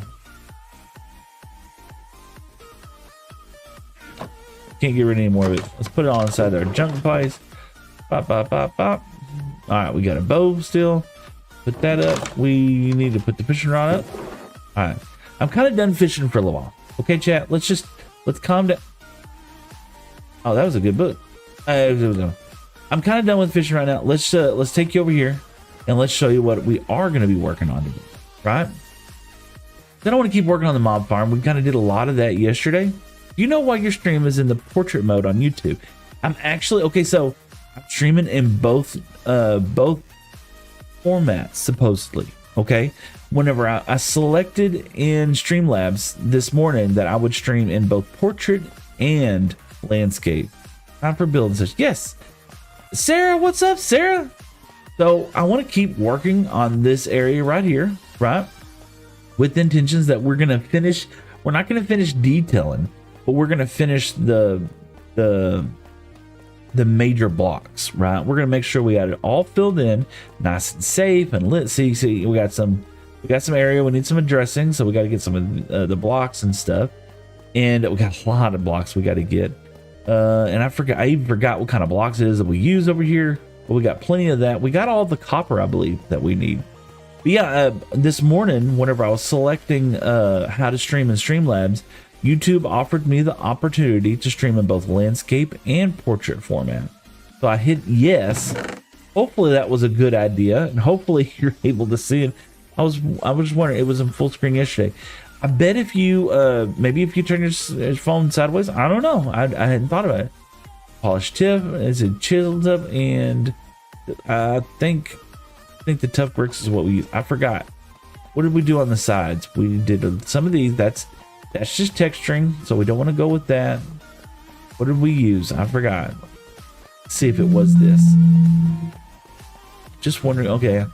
Can't get rid of any more of it. Let's put it on inside our junk place. Bop, bop, bop, bop. All right, we got a bow still. Put that up. We need to put the fishing rod up. All right. I'm kind of done fishing for a little while. Okay, chat. Let's calm down. Oh, that was a good book. I'm kind of done with fishing right now. Let's take you over here and let's show you what we are going to be working on today, right? I don't want to keep working on the mob farm. We kind of did a lot of that yesterday. You know why your stream is in the portrait mode on YouTube? I'm actually okay. So I'm streaming in both formats supposedly. Okay, whenever I selected in Streamlabs this morning that I would stream in both portrait and landscape. Time for building session. Yes, Sarah, what's up, Sarah? So I want to keep working on this area right here, right? With intentions that we're gonna finish. We're not gonna finish detailing, but we're gonna finish the major blocks, right? We're gonna make sure we got it all filled in, nice and safe and lit. See, we got some area we need some addressing, so we got to get some of the blocks and stuff. And we got a lot of blocks we got to get. And I even forgot what kind of blocks it is that we use over here, but we got plenty of that. We got all the copper, I believe, that we need. But yeah, this morning, whenever I was selecting how to stream in Streamlabs, YouTube offered me the opportunity to stream in both landscape and portrait format. So I hit yes. Hopefully that was a good idea, and hopefully you're able to see it. I was just wondering, it was in full screen yesterday. I bet if you maybe if you turn your phone sideways, I don't know. I hadn't thought about it. Polished tip, is it chiseled up, and I think the tough bricks is what we use. I forgot. What did we do on the sides? We did some of these. That's just texturing, so we don't want to go with that. What did we use? I forgot. Let's see if it was this. Just wondering. Okay.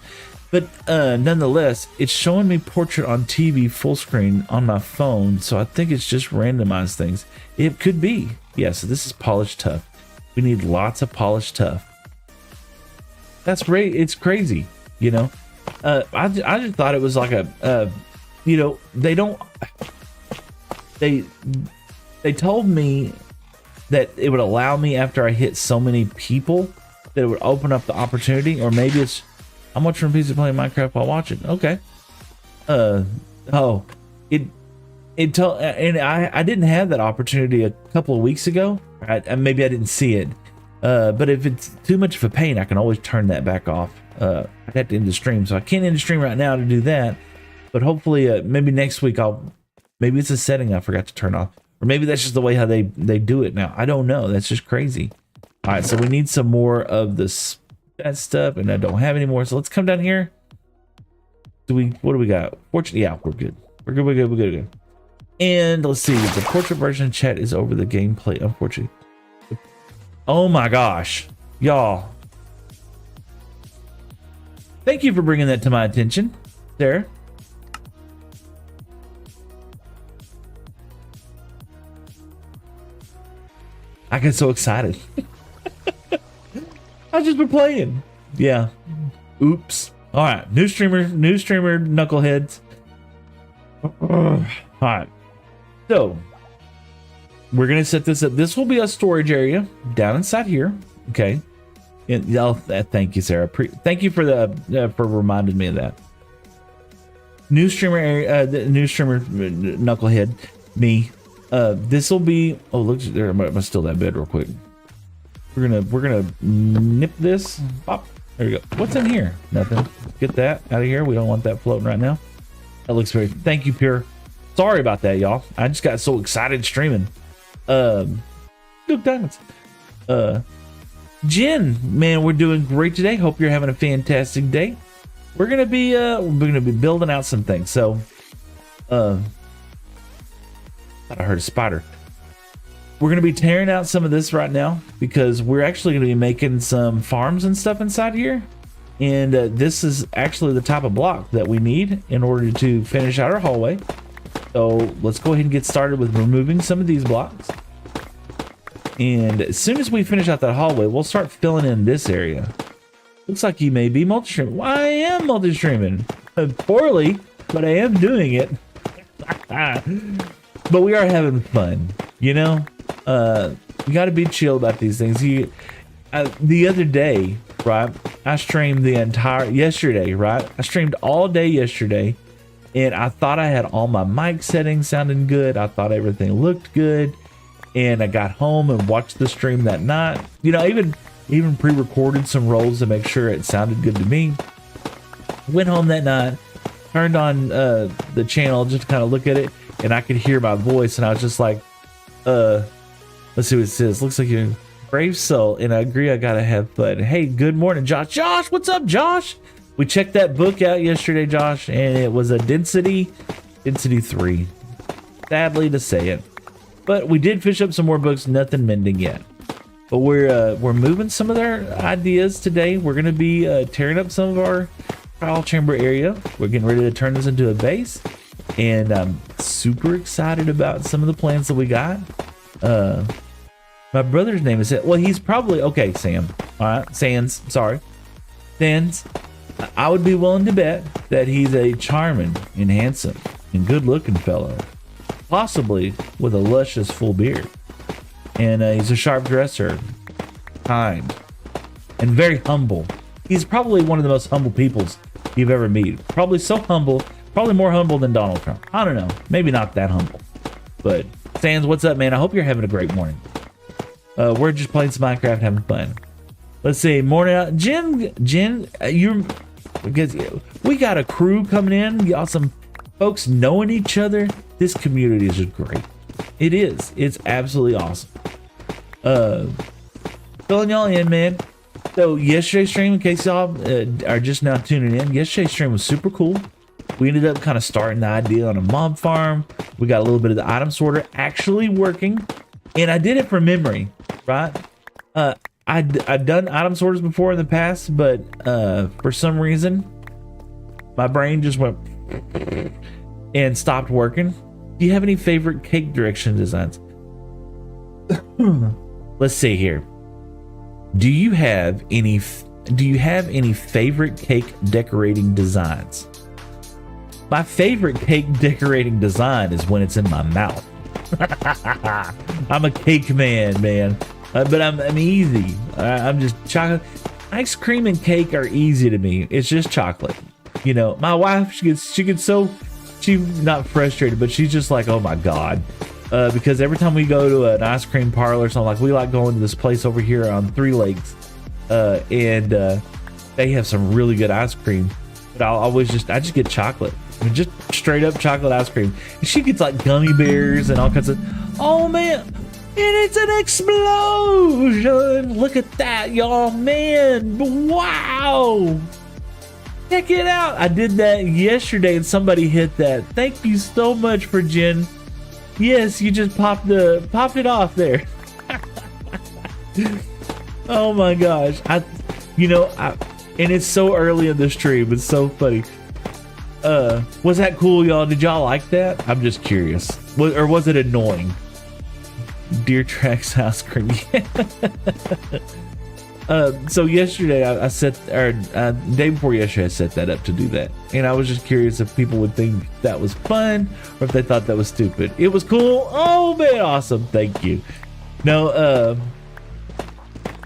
But nonetheless, it's showing me portrait on TV full screen on my phone, so I think it's just randomized things. It could be. Yeah, so this is polished tough. We need lots of polished tough. That's great. It's crazy, you know. I just thought it was like a, you know, they told me that it would allow me after I hit so many people that it would open up the opportunity, or maybe it's I'm watching a piece of playing Minecraft while watching. Okay. Oh, it told, and I didn't have that opportunity a couple of weeks ago. Right? And maybe I didn't see it. But if it's too much of a pain, I can always turn that back off. I'd have to end the stream, so I can't end the stream right now to do that. But hopefully, maybe next week maybe it's a setting I forgot to turn off, or maybe that's just the way how they do it now. I don't know. That's just crazy. All right, so we need some more of that stuff, and I don't have any more. So let's come down here. What do we got? Fortunately, yeah, we're good. We're good. And let's see. The portrait version chat is over the gameplay, unfortunately. Oh my gosh, y'all. Thank you for bringing that to my attention, there. I get so excited. I just been playing. Yeah. Oops. All right. New streamer, knuckleheads. All right. So we're going to set this up. This will be a storage area down inside here. Okay. And thank you, Sarah. Thank you for for reminding me of that. New streamer area, the new streamer knucklehead, me. This will be. Oh, look there! I'm gonna steal that bed real quick. We're gonna nip this. Pop. There we go. What's in here? Nothing. Get that out of here. We don't want that floating right now. That looks very. Thank you, Pure. Sorry about that, y'all. I just got so excited streaming. Good diamonds. Jen, man, we're doing great today. Hope you're having a fantastic day. We're gonna be building out some things. So, thought I heard a spider. We're gonna be tearing out some of this right now because we're actually gonna be making some farms and stuff inside here. And this is actually the type of block that we need in order to finish out our hallway. So let's go ahead and get started with removing some of these blocks. And as soon as we finish out that hallway, we'll start filling in this area. Looks like you may be multi-streaming. Well, I am multi-streaming. Poorly, but I am doing it. But we are having fun, you know? You gotta be chill about these things. The other day, right? I streamed yesterday, right? I streamed all day yesterday, and I thought I had all my mic settings sounding good. I thought everything looked good. And I got home and watched the stream that night. You know, even pre-recorded some rolls to make sure it sounded good to me. Went home that night, turned on the channel just to kind of look at it, and I could hear my voice, and I was just like, let's see what it says. Looks like you're a brave soul, and I agree, I gotta have fun. Hey, good morning, Josh. Josh, what's up, Josh? We checked that book out yesterday, Josh, and it was a density 3. Sadly to say it. But we did fish up some more books, nothing mending yet. But we're moving some of their ideas today. We're gonna be tearing up some of our trial chamber area. We're getting ready to turn this into a base. And I'm super excited about some of the plans that we got. My brother's name is, well, he's probably, okay, Sam. All right, Sans, sorry. Sans, I would be willing to bet that he's a charming and handsome and good looking fellow. Possibly with a luscious full beard. And he's a sharp dresser, kind, and very humble. He's probably one of the most humble peoples you've ever met. Probably so humble, probably more humble than Donald Trump. I don't know, maybe not that humble. But Sans, what's up, man? I hope you're having a great morning. We're just playing some Minecraft, having fun. Let's see, morning out. Jen, because we got a crew coming in. Y'all some folks knowing each other. This community is just great. It is. It's absolutely awesome. Filling y'all in, man. So yesterday's stream, in case y'all are just now tuning in, yesterday's stream was super cool. We ended up kind of starting the idea on a mob farm. We got a little bit of the item sorter actually working, and I did it from memory, right? I've done item sorters before in the past, but for some reason, my brain just went and stopped working. Do you have any favorite cake direction designs? Let's see here. Do you have any favorite cake decorating designs? My favorite cake decorating design is when it's in my mouth. I'm a cake man. But I'm easy. I'm just chocolate. Ice cream and cake are easy to me. It's just chocolate. You know, my wife, she gets so, she's not frustrated, but she's just like, oh my God. Because every time we go to an ice cream parlor or something, like we like going to this place over here on 3 Lakes, and they have some really good ice cream. But I just get chocolate. I mean, just straight up chocolate ice cream. And she gets like gummy bears and all kinds of, oh man, and it's an explosion. Look at that, y'all, man. Wow. Check it out. I did that yesterday and somebody hit that. Thank you so much for Jen. Yes, you just popped it off there. Oh my gosh. And it's so early in the stream. It's so funny. Was that cool, y'all? Did y'all like that? I'm just curious. Or was it annoying? Deer Tracks ice cream. So yesterday I set, or day before yesterday, I set that up to do that, and I was just curious if people would think that was fun or if they thought that was stupid. It was cool. Oh man, awesome! Thank you. No,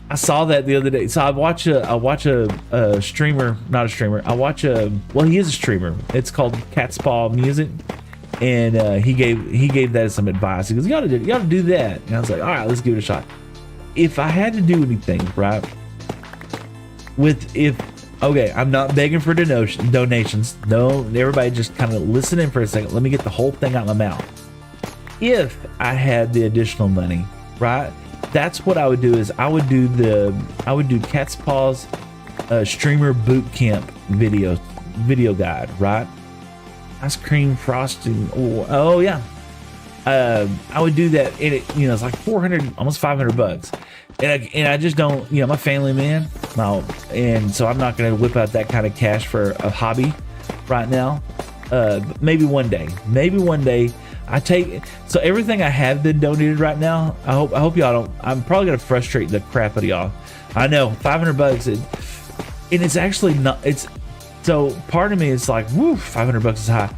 I saw that the other day. So I watch a streamer, not a streamer. I watch well, he is a streamer. It's called Cat's Paw Music, and he gave that some advice. He goes, you gotta do that, and I was like, all right, let's give it a shot. If I had to do anything, right, okay, I'm not begging for donations. No, everybody just kind of listen in for a second. Let me get the whole thing out of my mouth. If I had the additional money, right, that's what I would do. Is I would do Cat's Paws streamer boot camp video guide, right? Ice cream frosting. Oh yeah. I would do that, and it's like 400, almost 500 bucks, and I just don't, I'm a family man now, and so I'm not going to whip out that kind of cash for a hobby right now. Maybe one day I take, so everything I have been donated right now. I hope y'all don't. I'm probably going to frustrate the crap out of y'all. I know, 500 bucks, and it's actually not. It's so part of me is like, woo, 500 bucks is high.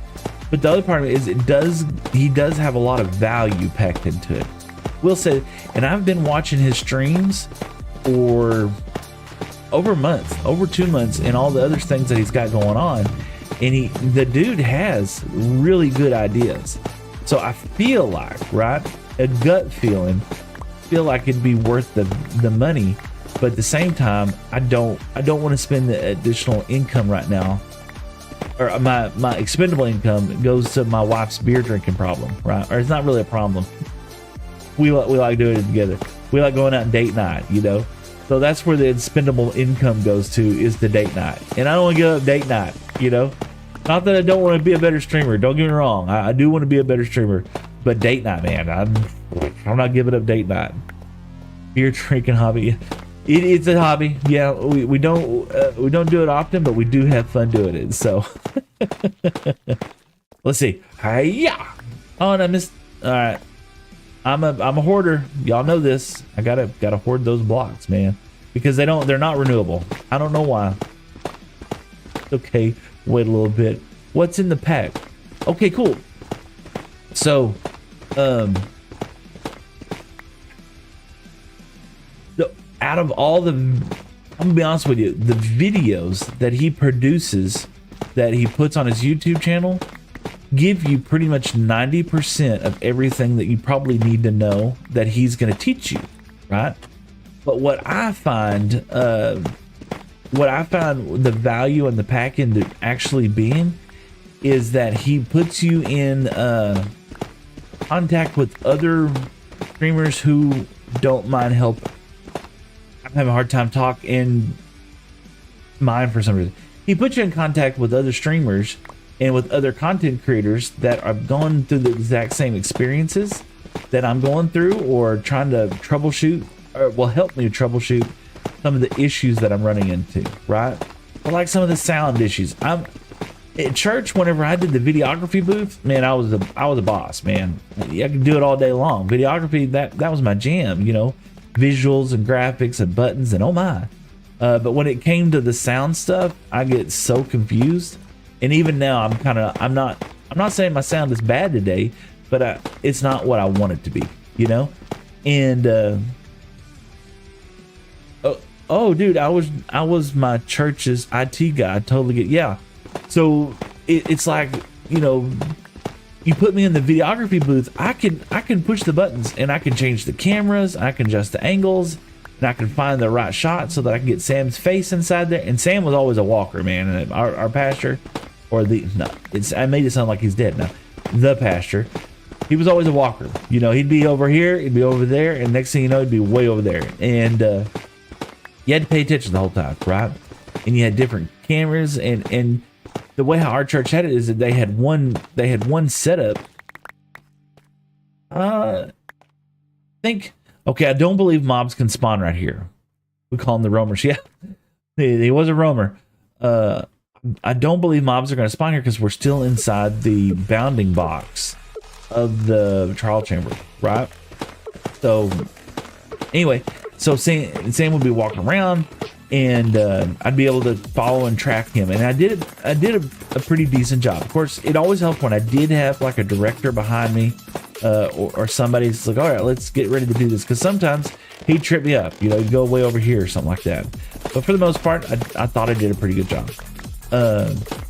But the other part of it is he does have a lot of value packed into it. Will say, and I've been watching his streams for over a month, over 2 months, and all the other things that he's got going on. And the dude has really good ideas. So I feel like, right, a gut feeling, feel like it'd be worth the money. But at the same time, I don't want to spend the additional income right now. Or my expendable income goes to my wife's beer drinking problem, right? Or it's not really a problem. We like doing it together. We like going out and date night, So that's where the expendable income goes to, is the date night. And I don't want to give up date night, Not that I don't want to be a better streamer. Don't get me wrong. I do want to be a better streamer. But date night, man, I'm not giving up date night. Beer drinking hobby. It's a hobby. Yeah, we don't do it often, but we do have fun doing it. So let's see. Hiya! Oh, and I missed. All right, I'm a hoarder. Y'all know this. I gotta hoard those blocks, man, because they're not renewable. I don't know why. Okay, wait a little bit. What's in the pack? Okay, cool. So, out of all I'm gonna be honest with you, the videos that he produces, that he puts on his YouTube channel, give you pretty much 90% of everything that you probably need to know that he's going to teach you, right? But what I find the value in the pack into actually being is that he puts you in contact with other streamers who don't mind help. I'm having a hard time talking mine for some reason. He puts you in contact with other streamers and with other content creators that are going through the exact same experiences that I'm going through, or trying to troubleshoot, or will help me troubleshoot some of the issues that I'm running into, right? Or like some of the sound issues. I'm at church, whenever I did the videography booth, man, I was a boss, man. I could do it all day long. Videography, that was my jam, visuals and graphics and buttons and oh my. But when it came to the sound stuff, I get so confused. And even now, I'm not saying my sound is bad today, but it's not what I want it to be, And oh dude, I was my church's IT guy. I totally get, yeah. So it's like, you put me in the videography booth, I can push the buttons and I can change the cameras, I can adjust the angles, and I can find the right shot so that I can get Sam's face inside there. And Sam was always a walker, man. And our pastor, I made it sound like he's dead now. The pastor, he was always a walker. He'd be over here, he'd be over there, and next thing you know, he'd be way over there. And you had to pay attention the whole time, right? And you had different cameras, and the way how our church had it is that they had one setup. I don't believe mobs can spawn right here. We call them the roamers. Yeah, he was a roamer. I don't believe mobs are going to spawn here because we're still inside the bounding box of the trial chamber, right? So anyway, so Sam would be walking around, and I'd be able to follow and track him, and I did a pretty decent job. Of course, it always helped when I did have like a director behind me, or somebody's like, all right, let's get ready to do this, because sometimes he'd trip me up, you know, he'd go way over here or something like that. But for the most part, I thought I did a pretty good job.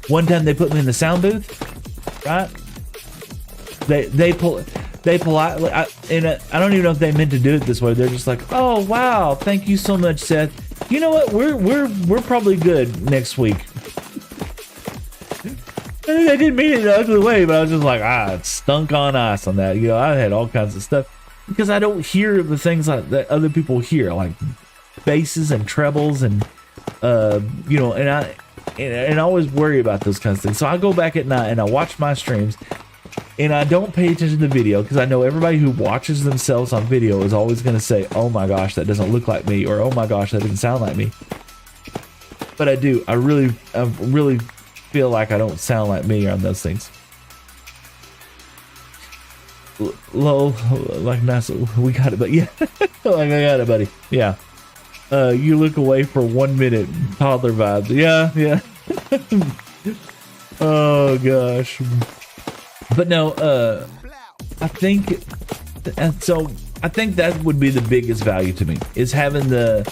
One time they put me in the sound booth, right? They politely, I don't even know if they meant to do it this way. They're just like, oh wow, thank you so much, Seth. You know what? We're probably good next week. And they didn't mean it in an ugly way, but I was just like, it stunk on ice on that. You know, I had all kinds of stuff because I don't hear the things like that other people hear, like basses and trebles, and you know, and I always worry about those kinds of things. So I go back at night and I watch my streams, and I don't pay attention to the video because I know everybody who watches themselves on video is always going to say, oh my gosh, that doesn't look like me, or oh my gosh, that doesn't sound like me. But I do. I really feel like I don't sound like me on those things. Lol, like nice. We got it, but yeah, like I got it, buddy. Yeah. You look away for 1 minute. Toddler vibes. Yeah. Oh gosh. But no, I think that would be the biggest value to me, is having the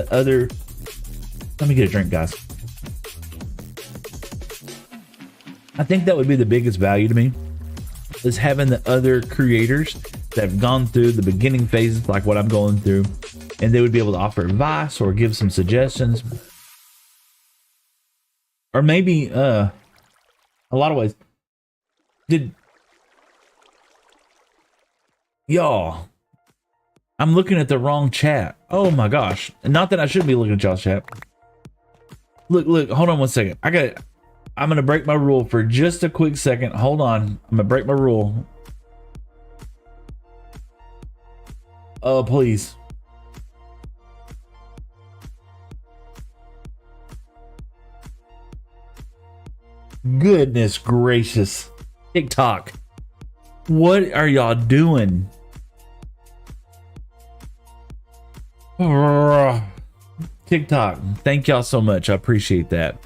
other. Let me get a drink, guys. I think that would be the biggest value to me, is having the other creators that have gone through the beginning phases like what I'm going through, and they would be able to offer advice or give some suggestions, or maybe a lot of ways. Y'all, I'm looking at the wrong chat. Oh my gosh. Not that I shouldn't be looking at y'all's chat. Look, hold on 1 second. I'm gonna break my rule for just a quick second. Hold on. I'm gonna break my rule. Oh, please. Goodness gracious. TikTok. What are y'all doing? TikTok. Thank y'all so much. I appreciate that.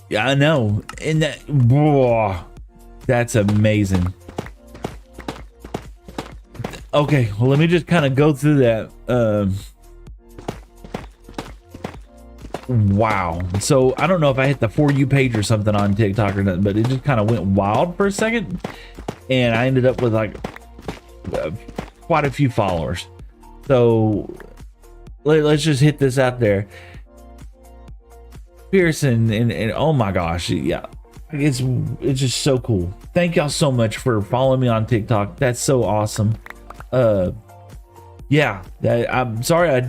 Yeah, I know. And that's amazing. Okay, well, let me just kind of go through that. Wow. So I don't know if I hit the For You page or something on TikTok or nothing, but it just kind of went wild for a second, and I ended up with like quite a few followers. So let's just hit this out there. Pearson and oh my gosh, yeah, it's just so cool. Thank y'all so much for following me on TikTok. That's so awesome. Yeah, I'm sorry I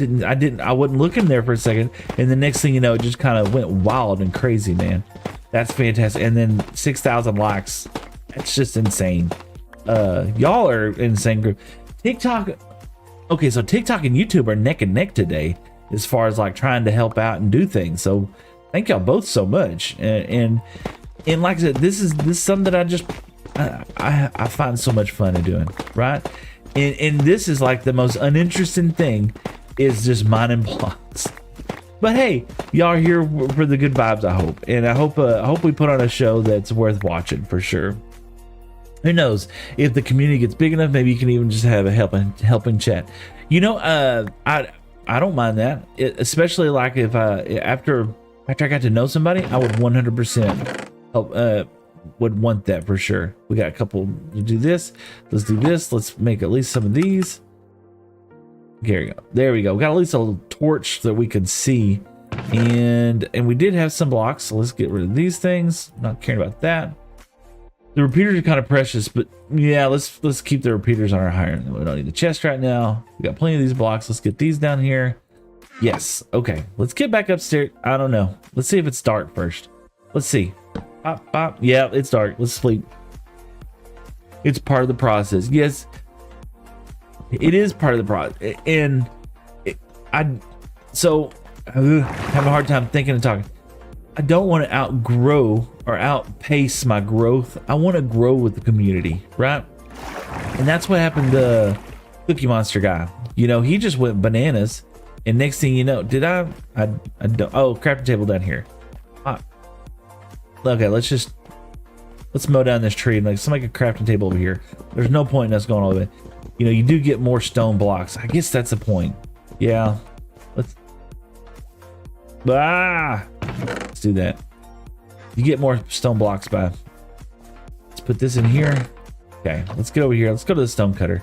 wasn't looking there for a second, and the next thing you know, it just kind of went wild and crazy, man. That's fantastic. And then 6,000 likes. That's just insane. Y'all are an insane group. TikTok. Okay, so TikTok and YouTube are neck and neck today as far as like trying to help out and do things. So thank y'all both so much. And like I said, this is something that I find so much fun in doing, right? And this is like the most uninteresting thing, is just mining blocks. But hey, y'all are here for the good vibes, I hope. And I hope we put on a show that's worth watching for sure. Who knows, if the community gets big enough, maybe you can even just have a helping chat. You know, I don't mind that, especially like if after I got to know somebody, I would 100% help. Would want that for sure. We got a couple to do this. Let's do this. Let's make at least some of these. There we go. We got at least a little torch that we could see, and we did have some blocks. So let's get rid of these things. Not caring about that. The repeaters are kind of precious, but yeah, let's keep the repeaters on our higher. We don't need the chest right now. We got plenty of these blocks. Let's get these down here. Yes. Okay. Let's get back upstairs. I don't know. Let's see if it's dark first. Let's see. Pop, pop. Yeah, it's dark. Let's sleep. It's part of the process. Yes, it is part of the process. And I have a hard time thinking and talking. I don't want to outgrow or outpace my growth. I want to grow with the community, right? And that's what happened to Cookie Monster guy. You know, he just went bananas, and next thing you know, did I don't, oh, crafting table down here. Okay, let's mow down this tree and like somebody a crafting table over here. There's no point in us going all the way. You know, you do get more stone blocks. I guess that's the point. Yeah. Let's do that. You get more stone blocks by. Let's put this in here. Okay, let's get over here. Let's go to the stone cutter.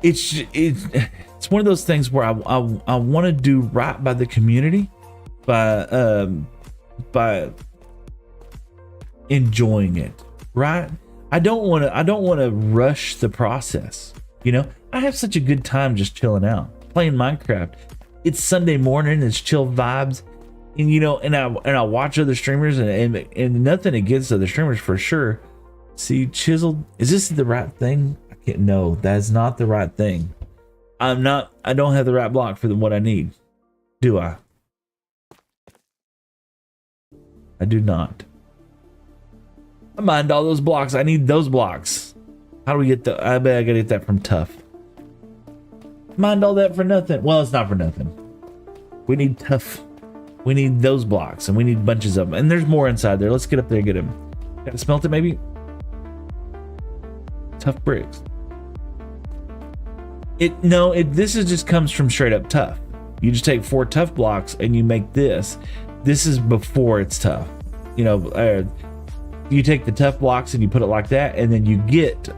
It's one of those things where I want to do right by the community by enjoying it, right? I don't want to rush the process. You know, I have such a good time just chilling out, playing Minecraft. It's Sunday morning, it's chill vibes, and you know, and I watch other streamers and nothing against other streamers for sure. See, chiseled, is this the right thing? I can't, no, that is not the right thing. I don't have the right block for what I need. Do I? I do not. I mined all those blocks. I need those blocks. How do we get the, I bet I gotta get that from Tough. Mined all that for nothing. Well, it's not for nothing. We need Tough. We need those blocks, and we need bunches of them. And there's more inside there. Let's get up there and get them. Gotta smelt it maybe? Tough bricks. This is just comes from straight up Tough. You just take 4 Tough blocks and you make this. This is before it's Tough. You know, you take the Tough blocks and you put it like that, and then you get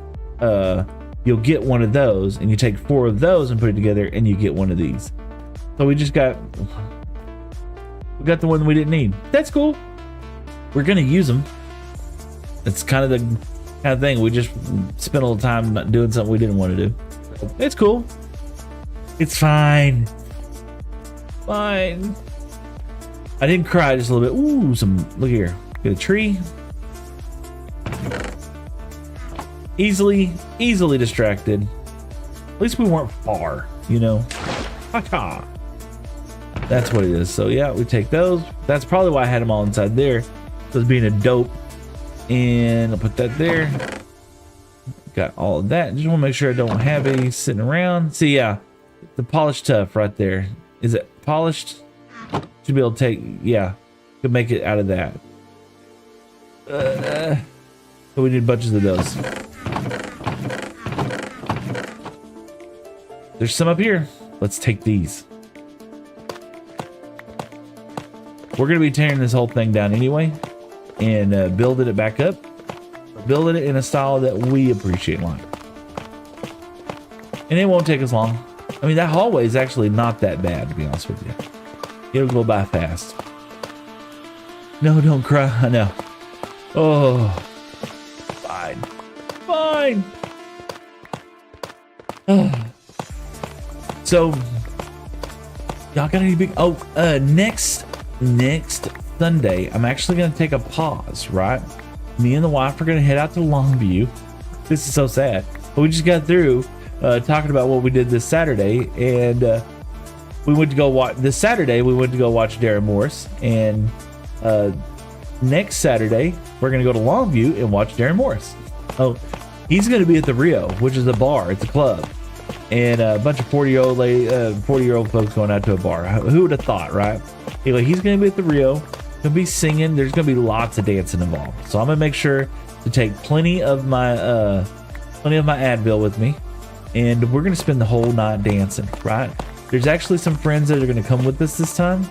you'll get one of those, and you take 4 of those and put it together, and you get one of these. So we got the one we didn't need. That's cool. We're gonna use them. It's kind of the kind of thing. We just spent a little time not doing something we didn't want to do. It's cool. It's fine. Fine. I didn't cry, just a little bit. Ooh, look here. Get a tree. Easily distracted. At least we weren't far, you know. Ha-ha. That's what it is. So yeah, we take those. That's probably why I had them all inside there. So it's being a dope. And I'll put that there. Got all of that. Just want to make sure I don't have any sitting around. See, yeah, the polished Tough right there. Is it polished? Should be able to take, yeah, could make it out of that. So we need bunches of those. There's some up here. Let's take these. We're gonna be tearing this whole thing down anyway, and building it back up. Building it in a style that we appreciate, like. And it won't take us long. I mean, that hallway is actually not that bad, to be honest with you. It'll go by fast. No, don't cry. I know. Oh, fine. Fine. So, y'all got any big... Oh, next Sunday, I'm actually going to take a pause, right? Me and the wife are going to head out to Longview. This is so sad. But we just got through talking about what we did this Saturday, and we went to go watch... This Saturday, we went to go watch Darren Morris, and next Saturday, we're going to go to Longview and watch Darren Morris. Oh, he's going to be at the Rio, which is a bar. It's a club. And a bunch of 40-year-old folks going out to a bar. Who would have thought, right? Anyway, he's going to be at the Rio. Gonna be singing. There's gonna be lots of dancing involved. So I'm gonna make sure to take plenty of my Advil with me, and we're gonna spend the whole night dancing. Right? There's actually some friends that are gonna come with us this time,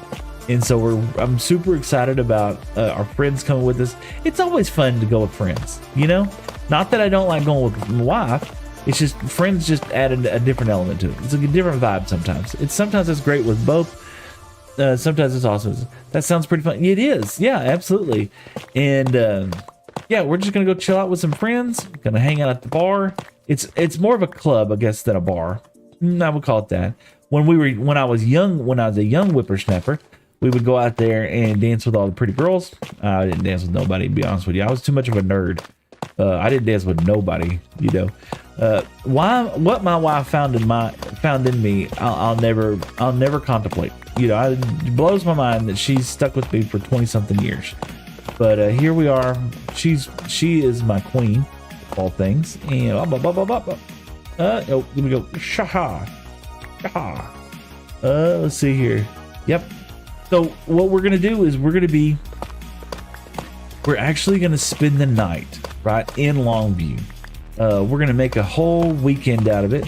and so I'm super excited about our friends coming with us. It's always fun to go with friends, you know. Not that I don't like going with my wife. It's just friends just add a different element to it. It's like a different vibe sometimes. Sometimes it's great with both. Sometimes it's awesome. That sounds pretty fun. It is. Yeah, absolutely. And yeah, we're just gonna go chill out with some friends. Gonna hang out at the bar. It's more of a club, I guess, than a bar. I would call it that. When I was a young whippersnapper, we would go out there and dance with all the pretty girls. I didn't dance with nobody, to be honest with you. I was too much of a nerd. I didn't dance with nobody, you know. What my wife found in me, I'll never contemplate. you know, it blows my mind that she's stuck with me for 20 something years. But here we are. She is my queen of all things. And oh, let me go. Shaha. Let's see here. Yep. So what we're gonna do is we're actually gonna spend the night right in Longview. We're gonna make a whole weekend out of it.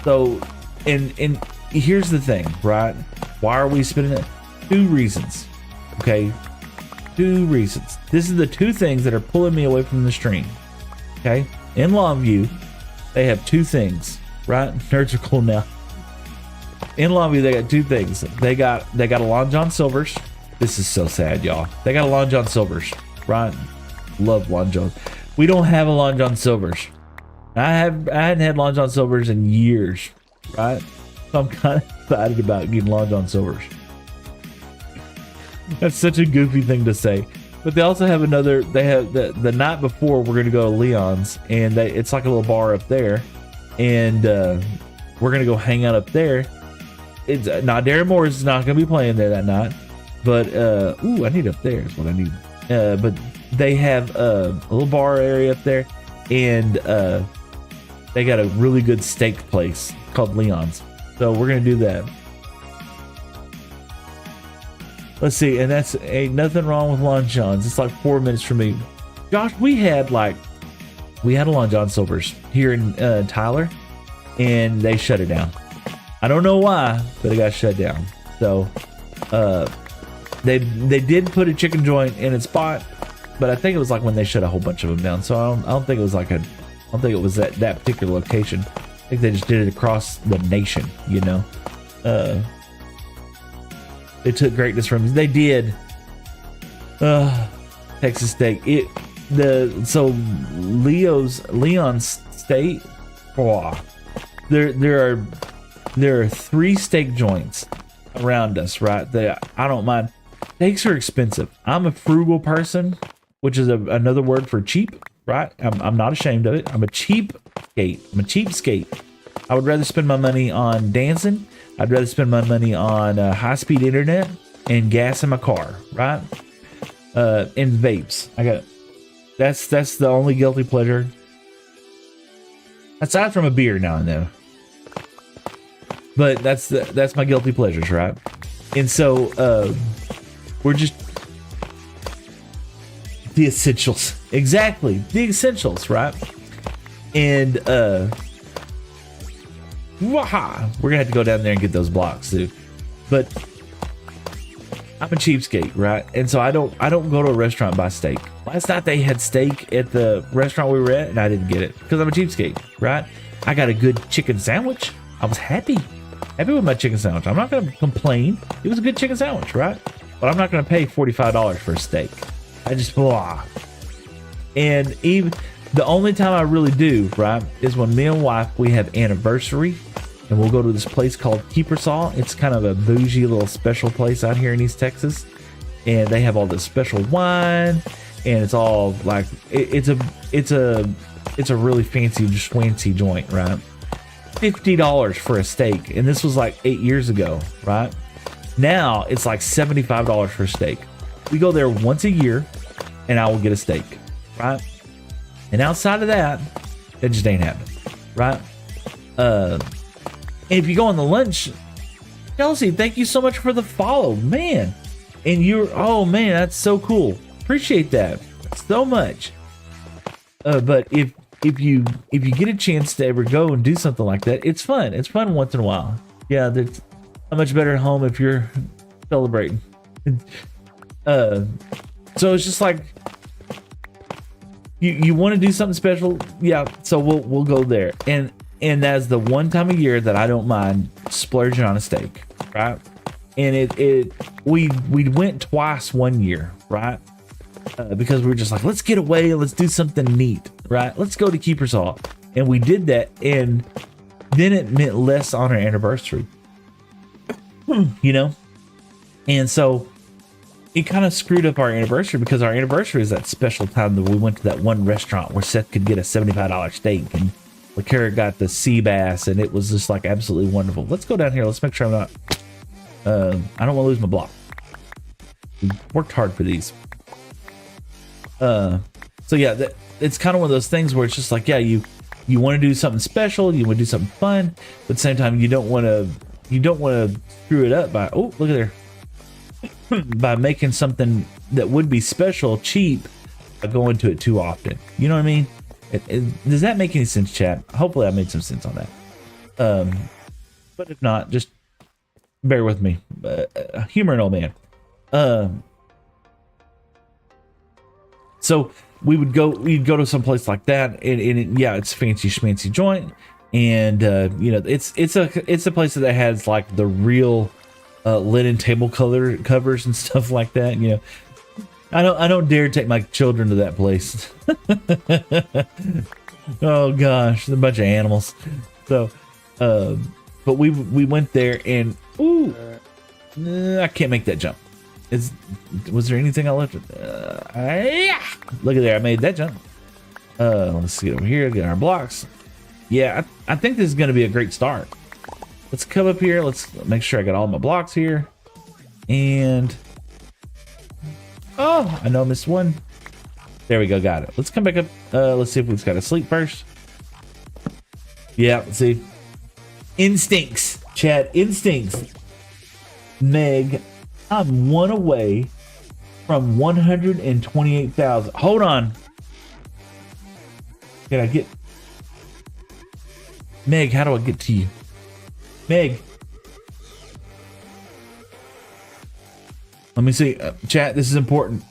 So, and here's the thing, right? Why are we spending it? 2 reasons. Okay, 2 reasons. This is the 2 things that are pulling me away from the stream. Okay, in Longview, they have 2 things, right? Nerds are cool now. In Longview, they got 2 things. They got a Long John Silver's. This is so sad, y'all. They got a Long John Silver's, right? Love Long John. We don't have a Long John Silver's. I hadn't had Long John Silver's in years, right? So I'm kind of excited about getting Long John Silver's. That's such a goofy thing to say. But they also have another. They have the night before we're gonna go to Leon's, and it's like a little bar up there, and we're gonna go hang out up there. It's now Darren Moore is not gonna be playing there that night, but ooh, I need up there is what I need. But they have a little bar area up there, and they got a really good steak place called Leon's. So we're gonna do that. Let's see, and that's ain't nothing wrong with Long John's. It's like 4 minutes from me. Josh, we had a Long John Silver's here in Tyler, and they shut it down. I don't know why, but it got shut down. So they did put a chicken joint in its spot, but I think it was like when they shut a whole bunch of them down. So I don't think it was like I don't think it was that particular location. I think they just did it across the nation, you know. They took greatness from. They did. Texas Steak. Leon's Steak. Oh, there are 3 steak joints around us, right? I don't mind. Steaks are expensive. I'm a frugal person, which is another word for cheap, right? I'm not ashamed of it. I'm a cheapskate. I would rather spend my money on dancing. I'd rather spend my money on high-speed internet and gas in my car, right? And vapes. That's the only guilty pleasure. Aside from a beer now and then. But that's my guilty pleasures, right? And so we're just the essentials. Exactly. The essentials, right? And we're gonna have to go down there and get those blocks too. But I'm a cheapskate, right? And so I don't go to a restaurant and buy steak. Last night they had steak at the restaurant we were at, and I didn't get it because I'm a cheapskate, right? I got a good chicken sandwich. I was happy with my chicken sandwich. I'm not gonna complain. It was a good chicken sandwich, right? But I'm not gonna pay $45 for a steak. I just blah. And even the only time I really do, right, is when me and wife, we have anniversary, and we'll go to this place called Keepersaw. It's kind of a bougie little special place out here in East Texas, and they have all this special wine, and it's all like it's a really fancy schwancy joint, right? $50 for a steak, and this was like 8 years ago, right? Now it's like $75 for a steak. We go there once a year, and I will get a steak, right? And outside of that, it just ain't happening, right? And if you go on the lunch, Chelsea, thank you so much for the follow, man. And oh man, that's so cool. Appreciate that so much. But if you get a chance to ever go and do something like that, it's fun. It's fun once in a while. Yeah, it's not much better at home if you're celebrating. So it's just like you want to do something special, yeah. So we'll go there, and that's the one time a year that I don't mind splurging on a steak, right? And we went twice one year, right? Because we were just like, let's get away, let's do something neat, right? Let's go to Keepersaw, and we did that, and then it meant less on our anniversary, you know. And so it kind of screwed up our anniversary, because our anniversary is that special time that we went to that one restaurant where Seth could get a $75 steak, and LaCara got the sea bass, and it was just like absolutely wonderful. Let's go down here. Let's make sure I'm not I don't want to lose my block. We worked hard for these. So yeah, it's kind of one of those things where it's just like, yeah, you want to do something special, you want to do something fun, but at the same time you don't want to screw it up by, oh, look at there, by making something that would be special cheap by going to it too often. You know what I mean? Does that make any sense, chat? Hopefully I made some sense on that. But if not, just bear with me. Humor an old man. So we'd go to some place like that, and yeah, it's a fancy schmancy joint, and you know, it's a place that has like the real linen table color covers and stuff like that. You know, I don't dare take my children to that place. Oh gosh, they're a bunch of animals. So but we went there, and ooh, I can't make that jump. Was there anything I left? Yeah. Look at there, I made that jump. Let's get over here, get our blocks. Yeah, I think this is going to be a great start. Let's come up here. Let's make sure I got all my blocks here. And oh, I know I missed one. There we go, got it. Let's come back up. Let's see if we've got to sleep first. Yeah, let's see. Instincts, chat, instincts. Meg, I'm one away from 128,000. Hold on. Can I get Meg? How do I get to you, Meg? Let me see. Chat, this is important.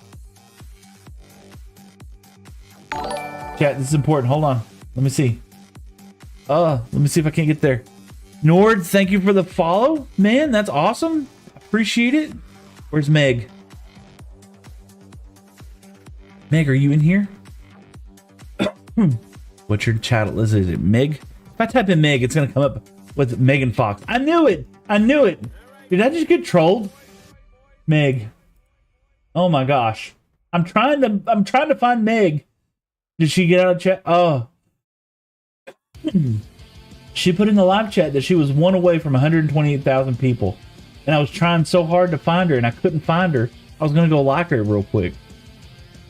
Chat, this is important. Hold on. Let me see. Let me see if I can't get there. Nord, thank you for the follow. Man, that's awesome. Appreciate it. Where's Meg? Meg, are you in here? What's your chat? Is it Meg? If I type in Meg, it's gonna come up with Megan Fox. I knew it. I knew it. Did I just get trolled? Meg. Oh my gosh. I'm trying to find Meg. Did she get out of chat? Oh. She put in the live chat that she was one away from 128,000 people. And I was trying so hard to find her, and I couldn't find her. I was going to go like her real quick.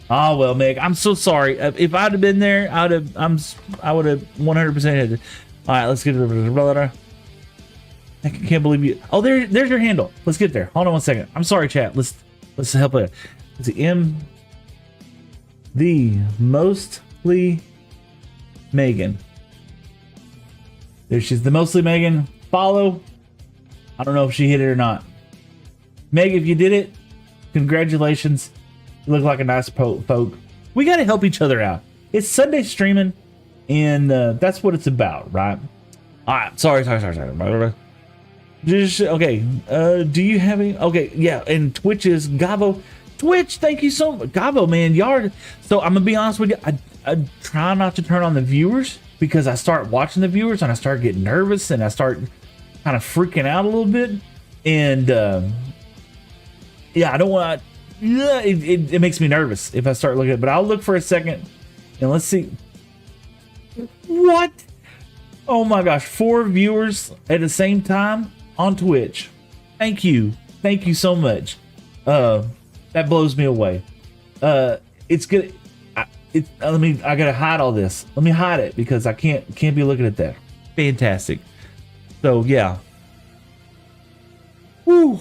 Oh, well, Meg, I'm so sorry. If I'd have been there, I would have 100% hit it. All right, let's get it. I can't believe you. Oh, there's your handle. Let's get there. Hold on one second. I'm sorry, chat. Let's help it. Let's see. The mostly Megan. There she's, the mostly Megan. Follow. I don't know if she hit it or not. Meg, if you did it, congratulations. You look like a nice folk. We got to help each other out. It's Sunday streaming, and that's what it's about, right? All right. Sorry. Just, okay. Do you have any? Okay. Yeah. And Twitch is Gavo. Twitch, thank you so much. Gavo, man. Y'all. So I'm going to be honest with you. I try not to turn on the viewers because I start watching the viewers and I start getting nervous and I start kind of freaking out a little bit, and yeah, I don't want. Yeah, it makes me nervous if I start looking at it. But I'll look for a second, and let's see. What? Oh my gosh, 4 viewers at the same time on Twitch. Thank you so much. That blows me away. It's good. I gotta hide all this. Let me hide it because I can't be looking at that. Fantastic. So yeah. Woo.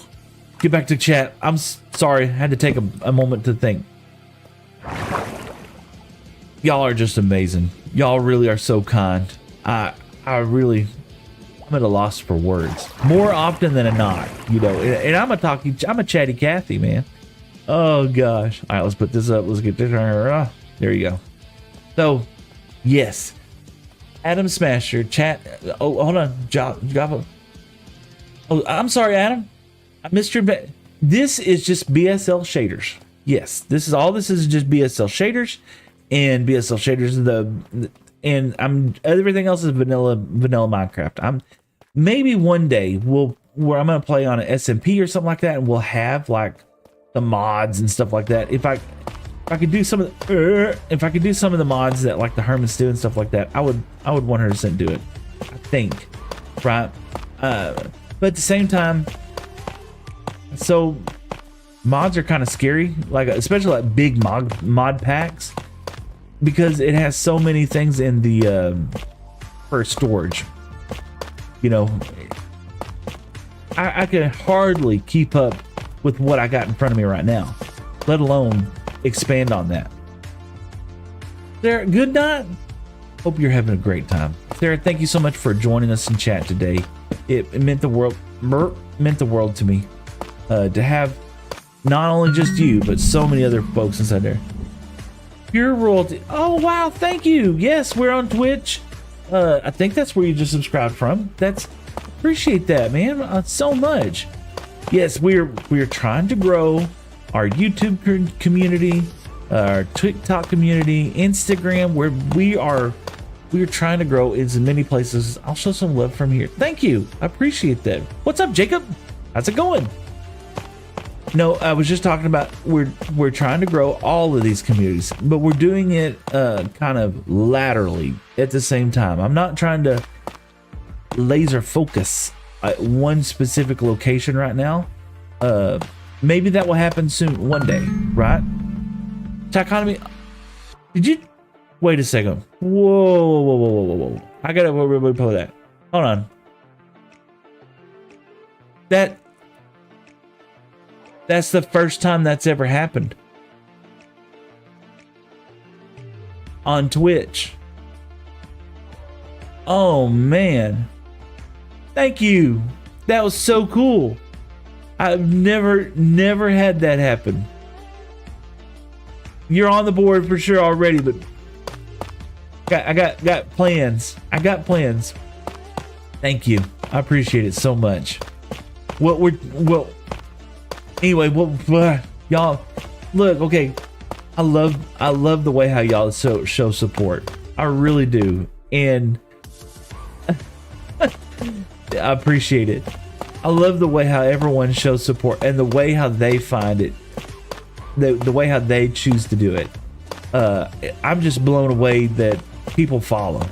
Get back to chat. I'm sorry. I had to take a moment to think. Y'all are just amazing. Y'all really are so kind. I'm at a loss for words. More often than not, you know. And I'm a chatty Cathy, man. Oh gosh. All right, let's put this up. Let's get this. There you go. So, yes. Adam Smasher, chat. Oh, hold on. Java. Oh, I'm sorry, Adam. I missed your bet. This is just BSL shaders. Yes, this is just BSL shaders, and BSL shaders and everything else is vanilla Minecraft. Maybe one day where I'm gonna play on an SMP or something like that, and we'll have like the mods and stuff like that. If I could do some of the mods that like the Hermits do and stuff like that, I would 100% do it. I think, right? But at the same time, So mods are kind of scary, like especially like big mod packs, because it has so many things in the for storage. You know, I can hardly keep up with what I got in front of me right now, let alone expand on that. Sarah, good night. Hope you're having a great time. Sarah, thank you so much for joining us in chat today. It meant the world to me to have not only just you, but so many other folks inside there. Pure royalty. Oh wow, thank you. Yes, we're on Twitch. I think that's where you just subscribed from. Appreciate that, man, so much. Yes, we're trying to grow our YouTube community, our TikTok community, Instagram, where we're trying to grow in many places. I'll show some love from here. Thank you. I appreciate that. What's up, Jacob? How's it going? No, I was just talking about we're trying to grow all of these communities, but we're doing it kind of laterally at the same time. I'm not trying to laser focus at one specific location right now. Maybe that will happen soon, one day, right? Taconomy, did you wait a second? Whoa. I gotta pull that. Hold on. That's the first time that's ever happened on Twitch. Oh man, thank you. That was so cool. I've never had that happen. You're on the board for sure already, but I got plans. I got plans. Thank you. I appreciate it so much. Anyway, y'all look, okay. I love the way how y'all show support. I really do. And I appreciate it. I love the way how everyone shows support and the way how they find it, the way how they choose to do it. I'm just blown away that people follow.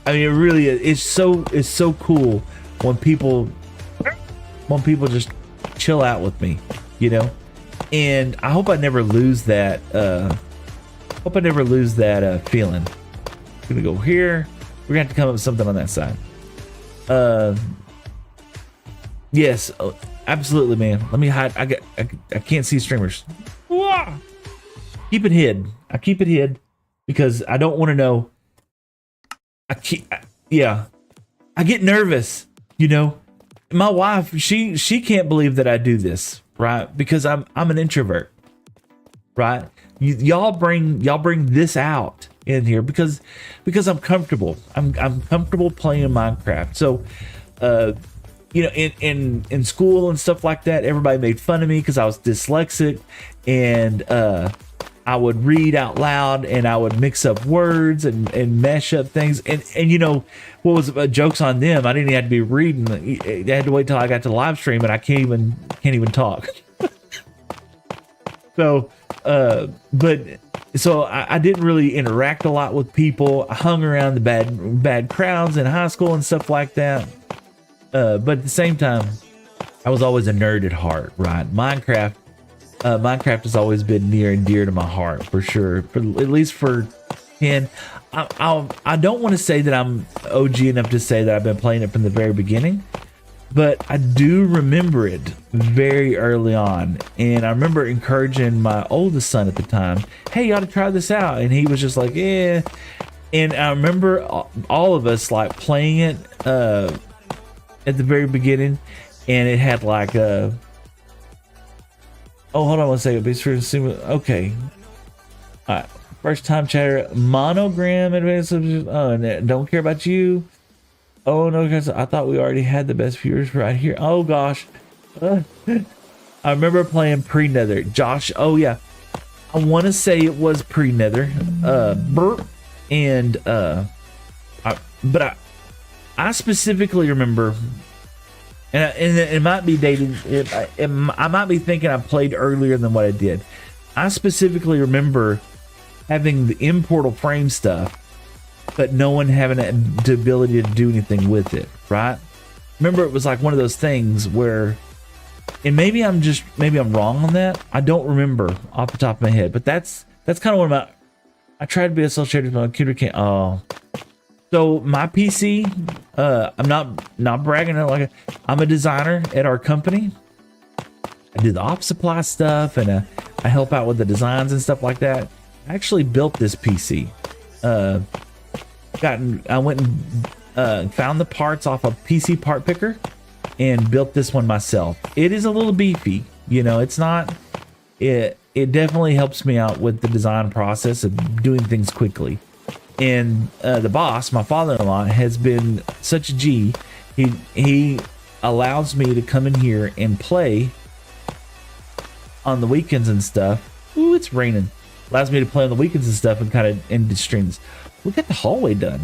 I mean, it really is. It's so cool when people just chill out with me, you know. And I hope I never lose that. Feeling. I'm gonna go here. We're gonna have to come up with something on that side. Yes, absolutely, man. Let me hide. I can't see streamers. Keep it hid. I keep it hid because I don't want to know. I get nervous, you know. My wife, she can't believe that I do this, right? Because I'm an introvert, right? Y'all bring this out in here because I'm comfortable. I'm comfortable playing Minecraft. So, you know, in school and stuff like that, everybody made fun of me because I was dyslexic, and I would read out loud and I would mix up words and mesh up things. And you know, what was jokes on them? I didn't even have to be reading. They had to wait till I got to the live stream, and I can't even talk. So, so I didn't really interact a lot with people. I hung around the bad crowds in high school and stuff like that. But at the same time, I was always a nerd at heart, right? Minecraft has always been near and dear to my heart, for sure. At least for 10. I don't want to say that I'm OG enough to say that I've been playing it from the very beginning, but I do remember it very early on. And I remember encouraging my oldest son at the time, hey, you ought to try this out. And he was just like, yeah. And I remember all of us like playing it at the very beginning, and it had like oh, hold on one second. Be sure to see. Okay. All right. First time chatter. Monogram advanced. Oh, don't care about you. Oh no, because I thought we already had the best viewers right here. Oh gosh. I remember playing pre-nether. Josh. Oh yeah. I want to say it was pre-nether. And I specifically remember. And it might be dated. I might be thinking I played earlier than what I did. I specifically remember having the Immortal Frame stuff, but no one having the ability to do anything with it, right? Remember, it was like one of those things where And maybe I'm wrong on that. I don't remember off the top of my head, but that's kind of what I tried to be associated with my computer. Oh, so my PC, I'm not bragging like I'm a designer at our company. I do the office supply stuff, and I help out with the designs and stuff like that. I actually built this PC. I went and found the parts off a PC part picker and built this one myself. It is a little beefy, you know. It's not. It definitely helps me out with the design process of doing things quickly. And the boss, my father-in-law, has been such a G. He allows me to come in here and play on the weekends and stuff. Ooh, it's raining. Allows me to play on the weekends and stuff and kind of end the streams. We got the hallway done.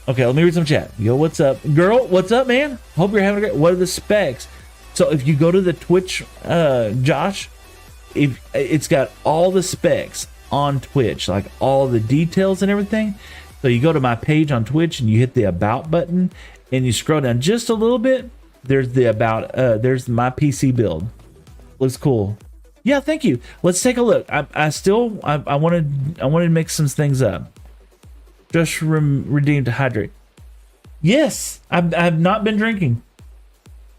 Okay, let me read some chat. Yo, what's up? Girl, what's up, man? Hope you're having a great... What are the specs? So if you go to the Twitch, Josh, if it's got all the specs on Twitch, like all the details and everything. So you go to my page on Twitch and you hit the About button and you scroll down just a little bit. There's the About, there's my PC build. Looks cool. Yeah, thank you. Let's take a look. I wanted to mix some things up. Just redeemed to hydrate. Yes, I've not been drinking.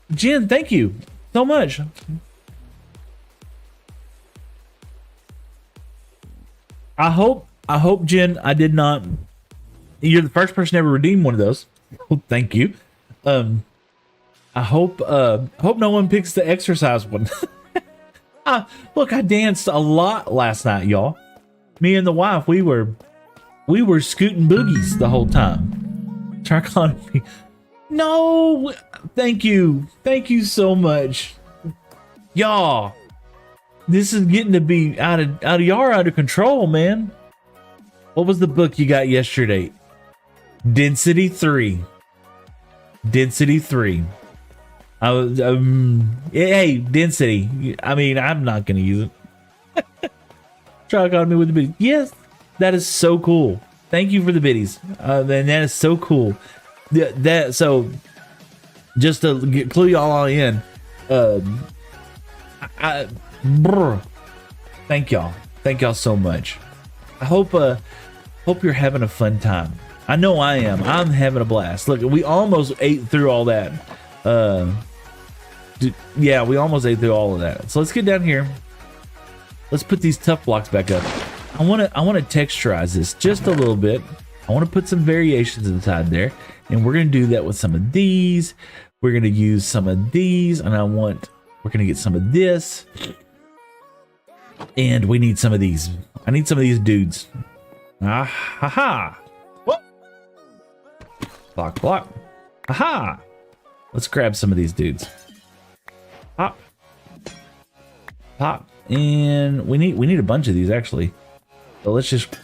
Jen, thank you so much. I hope Jen, I did not. You're the first person to ever redeem one of those. Well, thank you. I hope no one picks the exercise one. Look, I danced a lot last night, y'all. Me and the wife, we were scooting boogies the whole time. Tarkon, no, thank you so much, y'all. This is getting to be out of control, man. What was the book you got yesterday? Density 3. Density 3. I was hey, density. I mean, I'm not gonna use it. Try on me with the biddies. Yes, that is so cool. Thank you for the biddies. And that is so cool. So just to clue y'all in, thank y'all so much. I hope you're having a fun time. I know I am. I'm having a blast. Look, we almost ate through all that. Yeah, we almost ate through all of that. So let's get down here. Let's put these tough blocks back up. I want to texturize this just a little bit. I want to put some variations inside there, and we're going to do that with some of these. We're going to use some of these, and we're going to get some of this, and we need some of these. I need some of these dudes. Ah, ha ha. Whoop. Block. Aha. Let's grab some of these dudes. Pop. And we need a bunch of these actually. So let's just,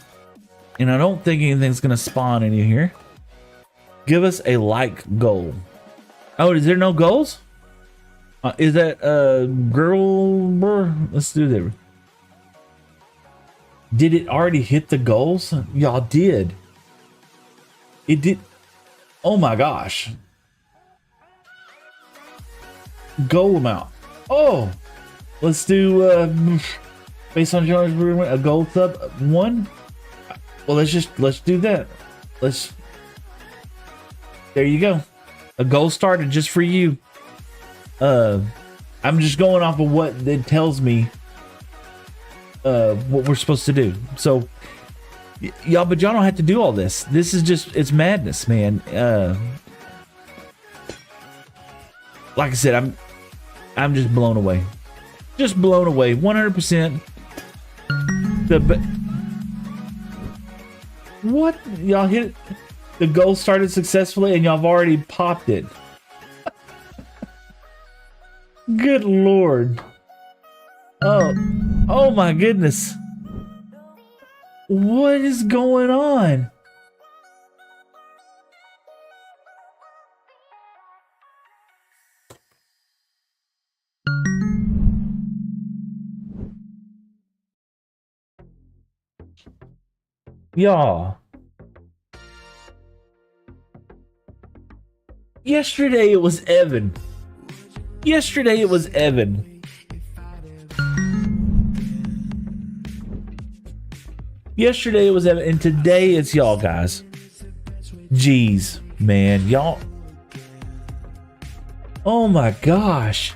and I don't think anything's gonna spawn in here. Give us a like goal. Oh, is there no goals? Is that girl? Let's do that. Did it already hit the goals? Y'all did. It did. Oh my gosh. Goal amount. Oh, let's do based on a gold sub 1. Well, let's do that. There you go. A goal started just for you. I'm just going off of what it tells me what we're supposed to do. So y'all, but y'all don't have to do all this. This is just, it's madness, man. Like I said, I'm just blown away. Just blown away, 100%. What? Y'all hit it? The goal started successfully and y'all have already popped it. Good Lord. Oh my goodness. What is going on? Y'all. Yesterday it was Evan. Yesterday it was Evan. Yesterday it was Evan, and today it's y'all guys. Jeez, man, y'all. Oh my gosh.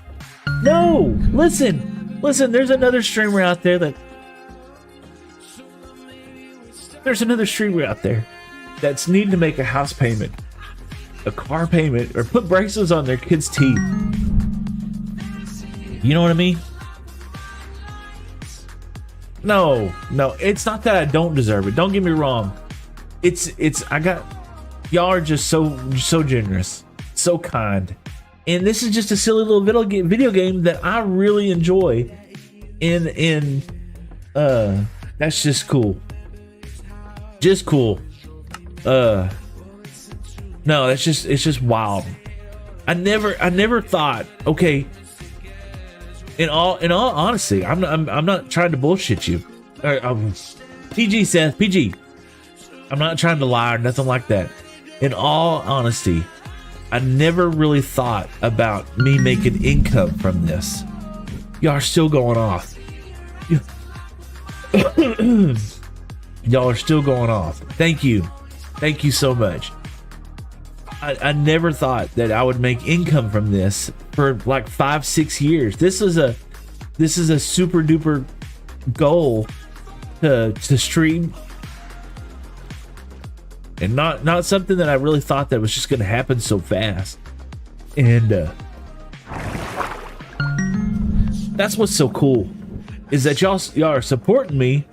No, listen, there's another streamer out there that's needing to make a house payment, a car payment, or put braces on their kids' teeth. You know what I mean? No, it's not that I don't deserve it. Don't get me wrong. Y'all are just so generous, so kind. And this is just a silly little video game that I really enjoy. And that's just cool. Just cool. No, it's just wild. I never thought, okay, in all honesty, I'm not trying to bullshit you. PG, Seth, PG. I'm not trying to lie or nothing like that. In all honesty, I never really thought about me making income from this. Y'all are still going off. Y'all are still going off. Thank you so much. I never thought that I would make income from this for like 5-6 years. This is a super duper goal to stream, and not something that I really thought that was just going to happen so fast. And that's what's so cool, is that y'all are supporting me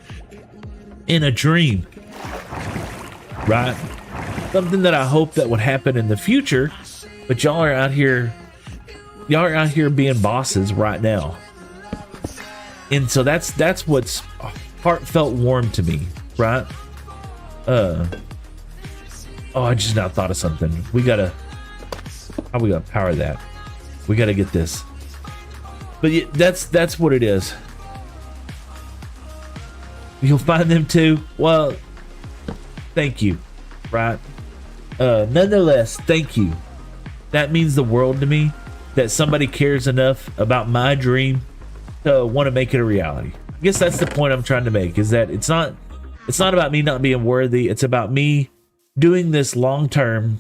in a dream, right? Something that I hope that would happen in the future, but y'all are out here being bosses right now. And so that's what's heartfelt warm to me, right? I just now thought of something. How we gotta power that? We gotta get this. But yeah, that's what it is. You'll find them too. Well, thank you, right? Nonetheless, thank you. That means the world to me, that somebody cares enough about my dream to want to make it a reality. I guess that's the point I'm trying to make, is that it's not about me not being worthy. It's about me doing this long term,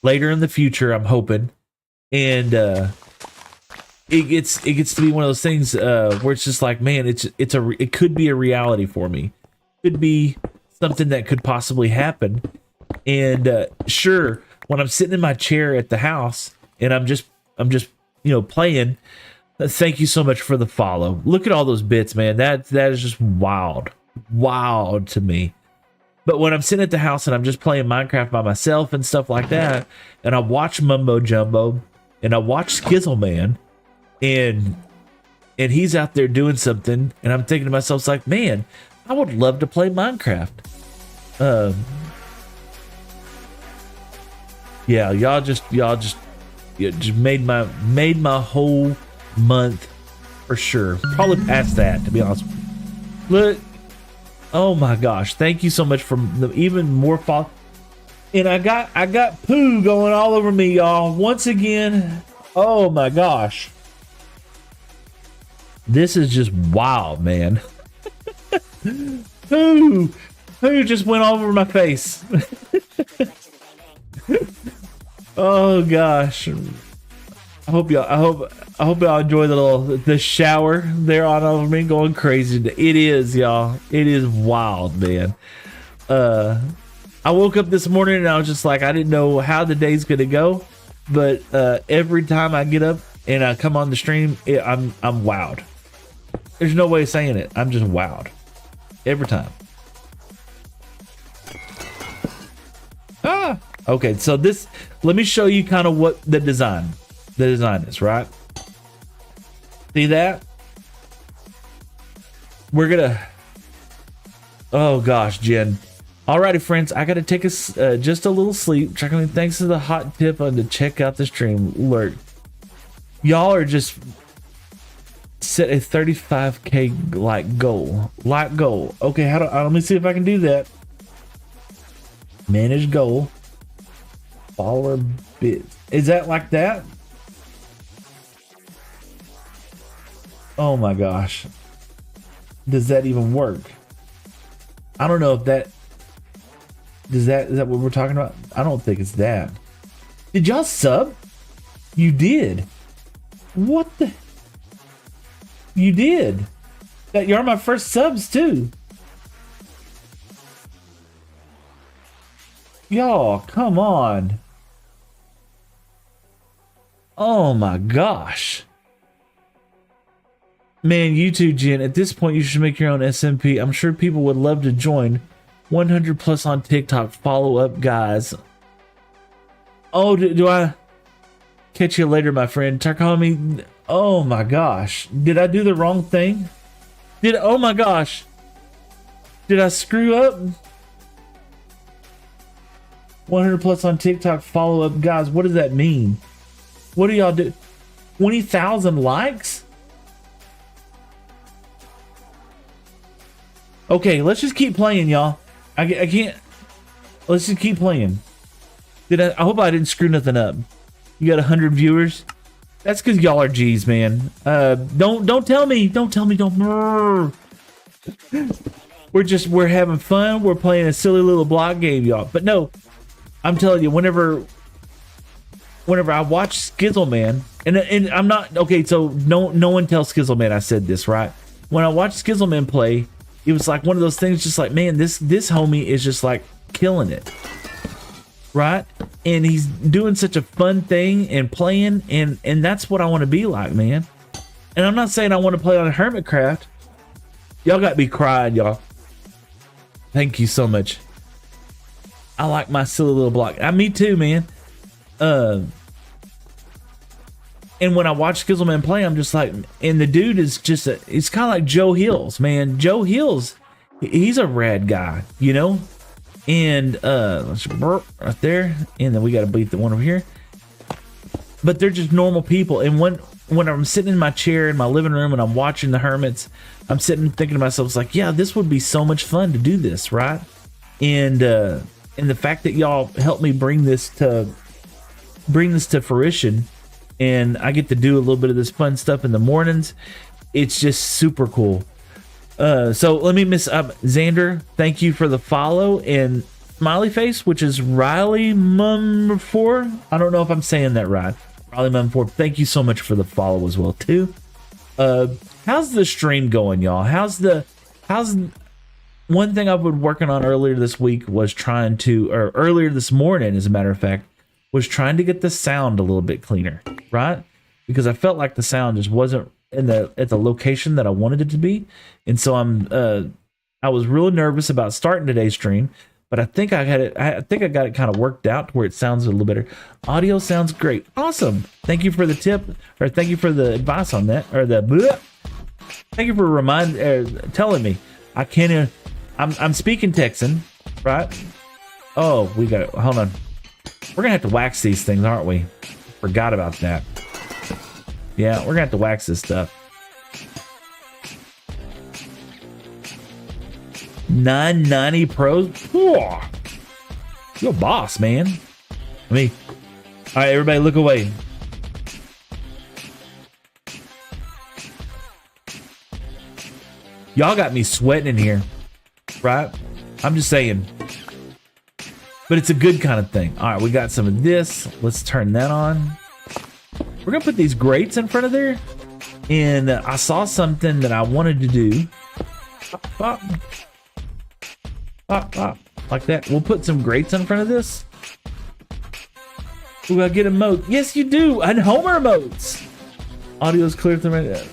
later in the future, I'm hoping. And it gets to be one of those things where it's just like, man, it could be a reality for me. It could be something that could possibly happen. And sure, when I'm sitting in my chair at the house and I'm just playing. Thank you so much for the follow. Look at all those bits, man. That is just wild to me. But when I'm sitting at the house and I'm just playing Minecraft by myself and stuff like that, and I watch Mumbo Jumbo and I watch Skizzle Man, and he's out there doing something, and I'm thinking to myself, it's like, man, I would love to play Minecraft. Yeah, y'all just made my whole month for sure. Probably past that, to be honest. Look, oh my gosh, thank you so much for the even more follow. And I got poo going all over me, y'all. Once again, oh my gosh, this is just wild, man. Poo just went all over my face. Oh gosh, I hope y'all enjoy the shower there on over me, going crazy. It is, y'all. It is wild, man. I woke up this morning and I was just like, I didn't know how the day's gonna go, but every time I get up and I come on the stream, I'm wowed. There's no way of saying it. I'm just wowed every time. Okay, so let me show you kind of what the design is, right? See that? We're gonna, oh gosh, Jen. Alrighty, friends, I gotta take us just a little sleep. Thanks to the hot tip on to check out the stream alert. Y'all are just set a 35k like goal. Okay, let me see if I can do that. Manage goal. Follower bits. Is that like that? Oh my gosh. Does that even work? I don't know if that is that what we're talking about? I don't think it's that. Did y'all sub? You did. What the? You did. That you're my first subs too. Y'all, come on. Oh my gosh. Man, you too, Jen. At this point, you should make your own SMP. I'm sure people would love to join. 100 plus on TikTok. Follow up, guys. Oh, do I catch you later, my friend? Tarkami. Oh my gosh. Did I do the wrong thing? Oh my gosh. Did I screw up? 100 plus on TikTok. Follow up, guys. What does that mean? What do y'all do? 20,000 likes? Okay, let's just keep playing, y'all. I can't. Let's just keep playing. I hope I didn't screw nothing up. You got 100 viewers. That's because y'all are G's, man. Don't tell me. Don't tell me. Don't. We're having fun. We're playing a silly little block game, y'all. But no, I'm telling you, whenever I watch Skizzleman, and I'm not okay. So no one tells Skizzleman I said this, right? When I watch Skizzleman play, it was like one of those things, just like, man, this homie is just like killing it, right? And he's doing such a fun thing and playing, and that's what I want to be like, man. And I'm not saying I want to play on Hermitcraft. Y'all got me crying, y'all. Thank you so much. I like my silly little block. Me too, man. And when I watch Skizzleman play, I'm just like, and the dude is just it's kind of like Joe Hills, man. Joe Hills, he's a rad guy, you know? And let's burp right there. And then we got to beat the one over here. But they're just normal people. And when I'm sitting in my chair in my living room and I'm watching the Hermits, I'm sitting thinking to myself, it's like, yeah, this would be so much fun to do this, right? And the fact that y'all helped me bring this to fruition, and I get to do a little bit of this fun stuff in the mornings, it's just super cool. So let me Xander, thank you for the follow, and Smiley Face, which is Riley Mum 4. I don't know if I'm saying that right. Riley Mum 4, thank you so much for the follow as well too. How's the stream going, y'all? How's one thing I've been working on earlier this week was earlier this morning, as a matter of fact, was trying to get the sound a little bit cleaner, right? Because I felt like the sound just wasn't at the location that I wanted it to be. And so I was really nervous about starting today's stream, but I think I got it kind of worked out to where it sounds a little better. Audio sounds great. Awesome. Thank you for the tip, or thank you for the advice on that, or thank you for telling me. I'm speaking Texan, right? Oh, we got it. Hold on. We're gonna have to wax these things, aren't we? Forgot about that. Yeah, we're gonna have to wax this stuff. 990 pros. Whoa. You're a boss, man. All right, everybody look away. Y'all got me sweating in here, right? I'm just saying. But it's a good kind of thing. All right, we got some of this. Let's turn that on. We're gonna put these grates in front of there. And I saw something that I wanted to do. Pop, pop. Pop, pop. Like that. We'll put some grates in front of this. Ooh, I get emote. Yes, you do. And Homer emotes. Audio's clear through my...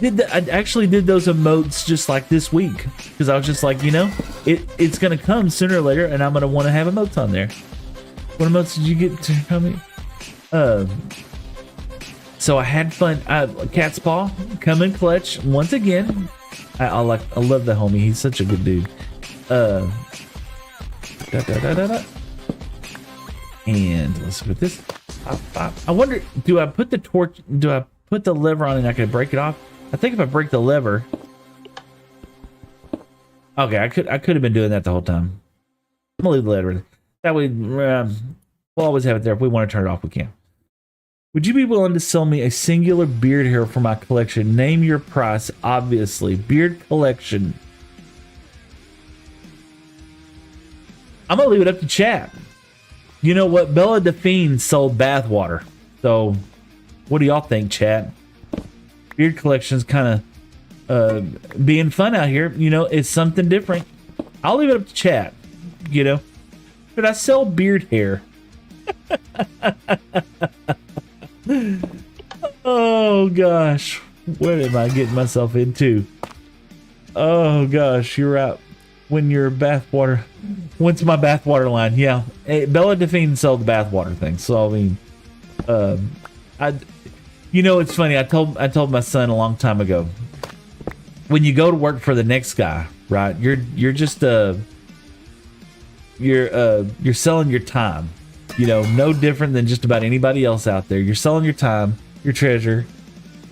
I actually did those emotes just like this week, because I was just like, you know, it's gonna come sooner or later, and I'm gonna want to have emotes on there. What emotes did you get to tell me? So I had fun. Cat's Paw coming clutch once again. I love the homie. He's such a good dude. And let's put this. I wonder, do I put the lever on and I can break it off? I think if I break the lever. Okay, I could have been doing that the whole time. I'm gonna leave the lever. That way, we'll always have it there. If we want to turn it off, we can. Would you be willing to sell me a singular beard hair for my collection? Name your price, obviously. Beard collection. I'm going to leave it up to chat. You know what? Bella Delphine sold bathwater. So, what do y'all think, chat? Beard collection's kind of being fun out here. You know, it's something different. I'll leave it up to chat. You know, should I sell beard hair? Oh gosh, what am I getting myself into? Oh gosh, you're right. When your bathwater, when's my bathwater line? Yeah, hey, Bella Delphine sold the bathwater thing. So I mean, you know, it's funny. I told my son a long time ago. When you go to work for the next guy, right? You're just you're selling your time. You know, no different than just about anybody else out there. You're selling your time, your treasure,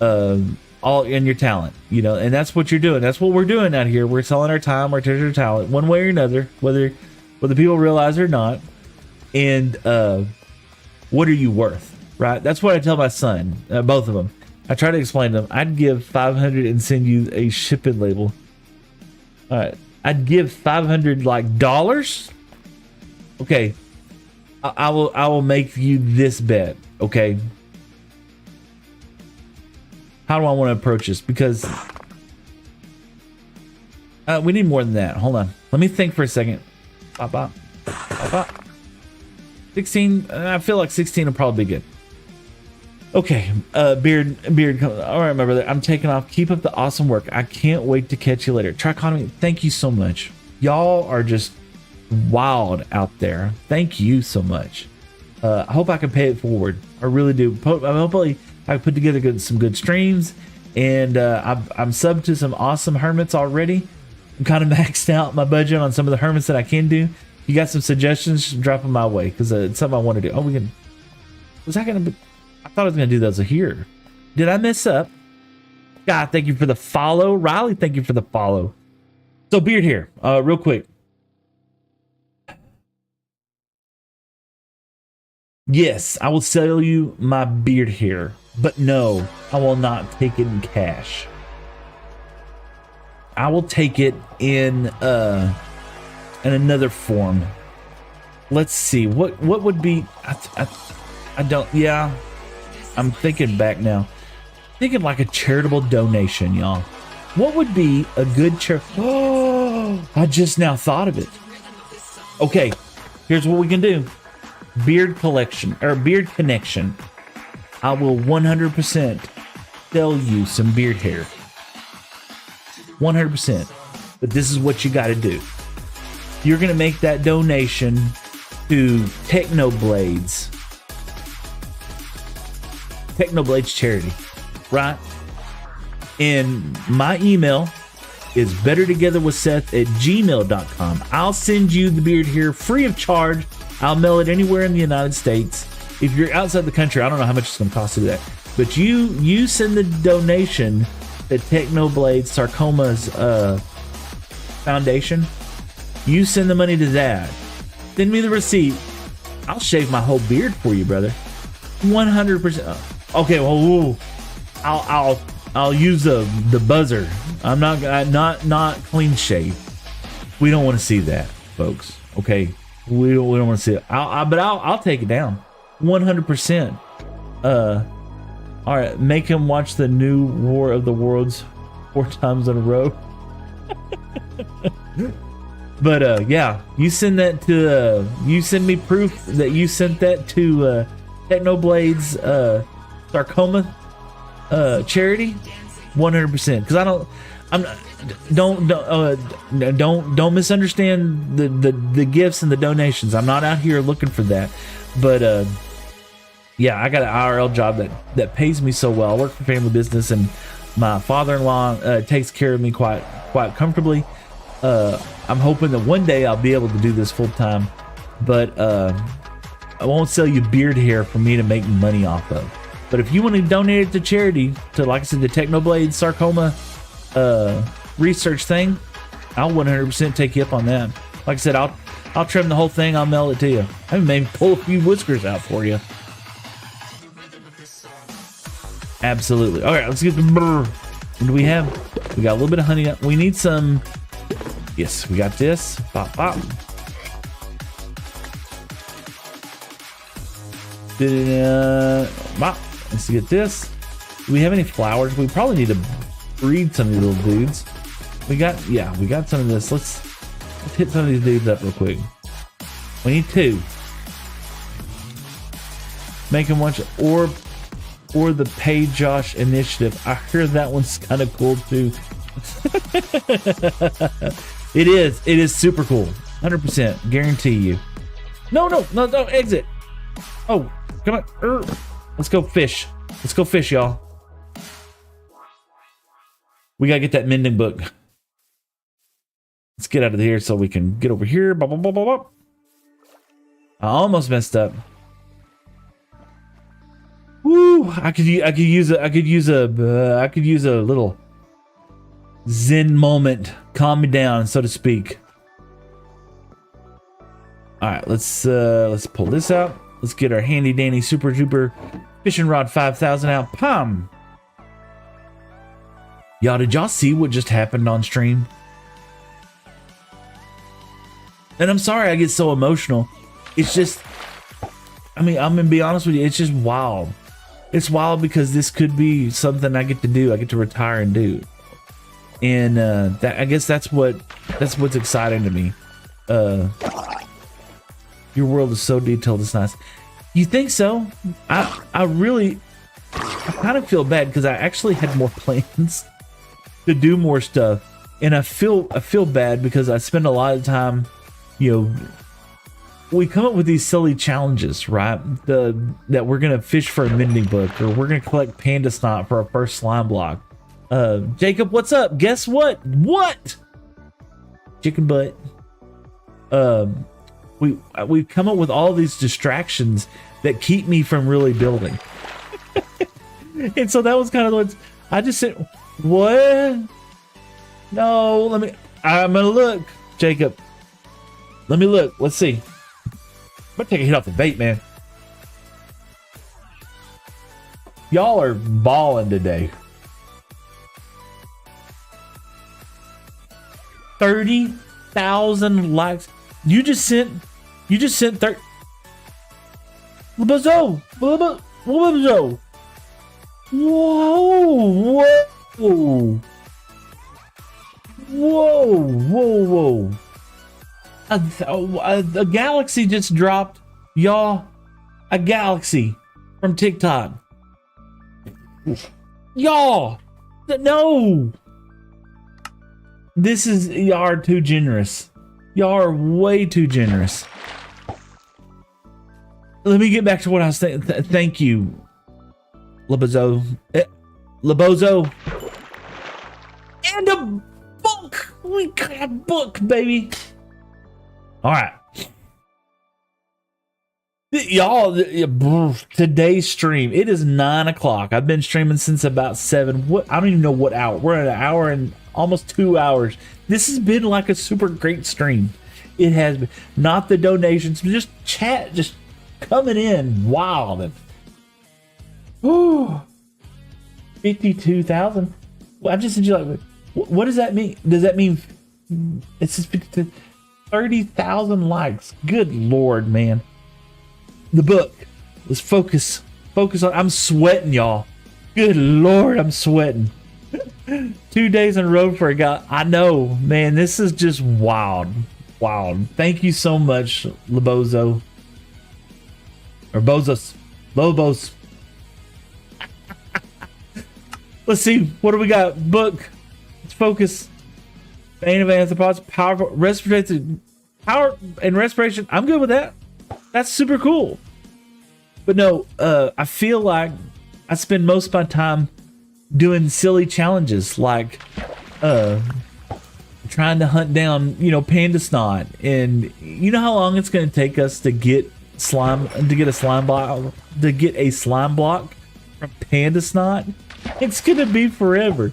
all in your talent. You know, and that's what you're doing. That's what we're doing out here. We're selling our time, our treasure, talent, one way or another, whether people realize it or not. And what are you worth, right? That's what I tell my son, both of them. I try to explain to them. I'd give 500 and send you a shipping label. All right, I'd give 500 like dollars. Okay. I will make you this bet, okay? How do I want to approach this? Because we need more than that. Hold on. Let me think for a second. 16. I feel like 16 will probably be good. Okay. Beard. All right, my brother. I'm taking off. Keep up the awesome work. I can't wait to catch you later. Trichotomy, thank you so much. Y'all are just wild out there. Thank you so much. I hope I can pay it forward. I really do. Hopefully I put together some good streams, and I'm subbed to some awesome hermits already. I'm kind of maxed out my budget on some of the hermits that I can do. You got some suggestions? Drop them my way, because it's something I want to do. Oh, we can. Was I gonna? I thought I was gonna do those here. Did I mess up? God, thank you for the follow, Riley. Thank you for the follow. So beard here, real quick. Yes, I will sell you my beard hair, but no, I will not take it in cash. I will take it in another form. Let's see, what would be, I don't, yeah, I'm thinking back now. Thinking like a charitable donation, y'all. What would be a good Oh, I just now thought of it. Okay, here's what we can do. Beard collection or beard connection. I will 100% sell you some beard hair. 100%. But this is what you got to do. You're going to make that donation to Technoblades charity, right? And my email is bettertogetherwithseth@gmail.com. I'll send you the beard hair free of charge. I'll mail it anywhere in the United States. If you're outside the country, I don't know how much it's going to cost to do that. But you send the donation to Technoblade Sarcoma's foundation. You send the money to that. Send me the receipt. I'll shave my whole beard for you, brother. 100%. Okay, well, I'll use the buzzer. I'm not clean shave. We don't want to see that, folks. Okay. We don't want to see it. I'll take it down, 100%. All right, make him watch the new War of the Worlds 4 times in a row. But yeah, you send that to you send me proof that you sent that to Technoblade's sarcoma charity, 100%. Because don't misunderstand the gifts and the donations. I'm not out here looking for that, but yeah, I got an IRL job that pays me so well. I work for family business, and my father-in-law takes care of me quite comfortably. I'm hoping that one day I'll be able to do this full time, but I won't sell you beard hair for me to make money off of. But if you want to donate it to charity, to, like I said, the Technoblade sarcoma research thing, I'll 100% take you up on that. Like I said, I'll trim the whole thing. I'll mail it to you. I may pull a few whiskers out for you. Absolutely. All right, let's get the brr. What do we have? We got a little bit of honey. We need some. Yes, we got this. Pop, pop. Let's get this. Do we have any flowers? We probably need to breed some of these little dudes. We got some of this. Let's hit some of these dudes up real quick. We need 2. Make them watch or the Pay Josh initiative. I heard that one's kind of cool too. It is super cool. 100% guarantee you. No, exit. Oh, come on. Let's go fish. Let's go fish, y'all. We gotta get that mending book. Let's get out of here so we can get over here. Blah, blah, blah, blah, blah. I almost messed up. Woo! I could use a little Zen moment, calm me down, so to speak. All right, let's pull this out. Let's get our handy dandy super duper fishing rod 5000 out. Pam! Y'all, did y'all see what just happened on stream? And I'm sorry I get so emotional. It's just, I mean, I'm gonna be honest with you, it's just wild. It's wild because this could be something I get to do. I get to retire and do. And I guess that's what's exciting to me. Your world is so detailed, it's nice. You think so? I kind of feel bad because I actually had more plans to do more stuff, and I feel bad because I spend a lot of time, you know, we come up with these silly challenges, right? That we're gonna fish for a mending book, or we're gonna collect panda snot for our first slime block. Jacob, what's up? Guess what? What? Chicken butt. We've come up with all these distractions that keep me from really building. And so that was kind of what I just said. What? No, I'm gonna look, Jacob. Let me look. Let's see. I'm gonna take a hit off the bait, man. Y'all are balling today. 30,000 likes. You just sent 30. Labozo. Whoa. A galaxy just dropped, y'all. A galaxy from TikTok. Y'all, no. Y'all are too generous. Y'all are way too generous. Let me get back to what I was saying. Thank you, Labozo. Labozo. And a book. We got a book, baby. All right. Y'all, today's stream, it is 9 o'clock. I've been streaming since about 7. I don't even know what hour. We're at an hour and almost 2 hours. This has been like a super great stream. It has been. Not the donations, but just chat, just coming in wild. And 52,000. Well, I just said you like, what does that mean? Does that mean it's just 30,000 likes? Good Lord, man. The book. Let's focus on. I'm sweating, y'all. Good Lord, I'm sweating. 2 days in a row for a guy. I know, man. This is just wild. Thank you so much, Labozo. Or Bozos. Lobos. Let's see. What do we got? Book. Let's focus. Bane of anthropos. Powerful. Respiration. Power and respiration. I'm good with that. That's super cool. But no, I feel like I spend most of my time doing silly challenges like trying to hunt down, panda snot. And you know how long it's going to take us to get a slime block from panda snot? It's going to be forever.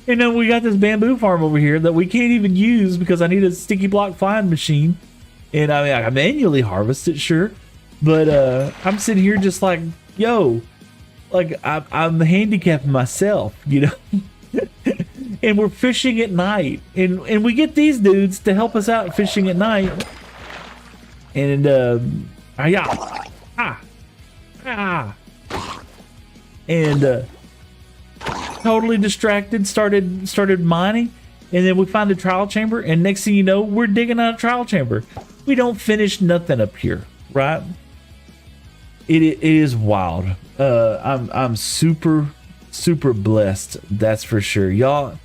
And then we got this bamboo farm over here that we can't even use because I need a sticky block flying machine. And I mean, I manually harvest it, sure. But I'm sitting here just like, yo, like I'm handicapping myself, you know. And we're fishing at night, and we get these dudes to help us out fishing at night. And and totally distracted, started mining, and then we find a trial chamber, and next thing you know, we're digging out a trial chamber. We don't finish nothing up here, right? It is wild. I'm super blessed, that's for sure, y'all.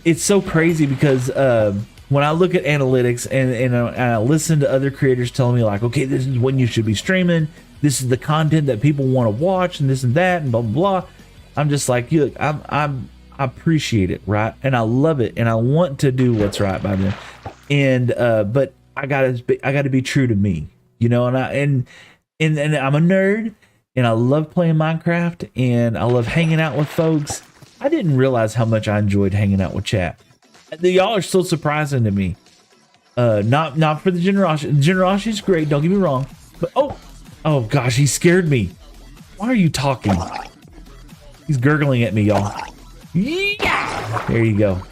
It's so crazy because when I look at analytics and I listen to other creators telling me like, okay, this is when you should be streaming, this is the content that people want to watch, and this and that, and blah blah blah. I'm just like, look, I appreciate it, right? And I love it, and I want to do what's right by them. And but I gotta be true to me, you know. And I'm a nerd, and I love playing Minecraft, and I love hanging out with folks. I didn't realize how much I enjoyed hanging out with chat. Y'all are still surprising to me. Not for the generosity. The generosity is great, don't get me wrong. But oh gosh, he scared me. Why are you talking? He's gurgling at me, y'all. Yeah! There you go.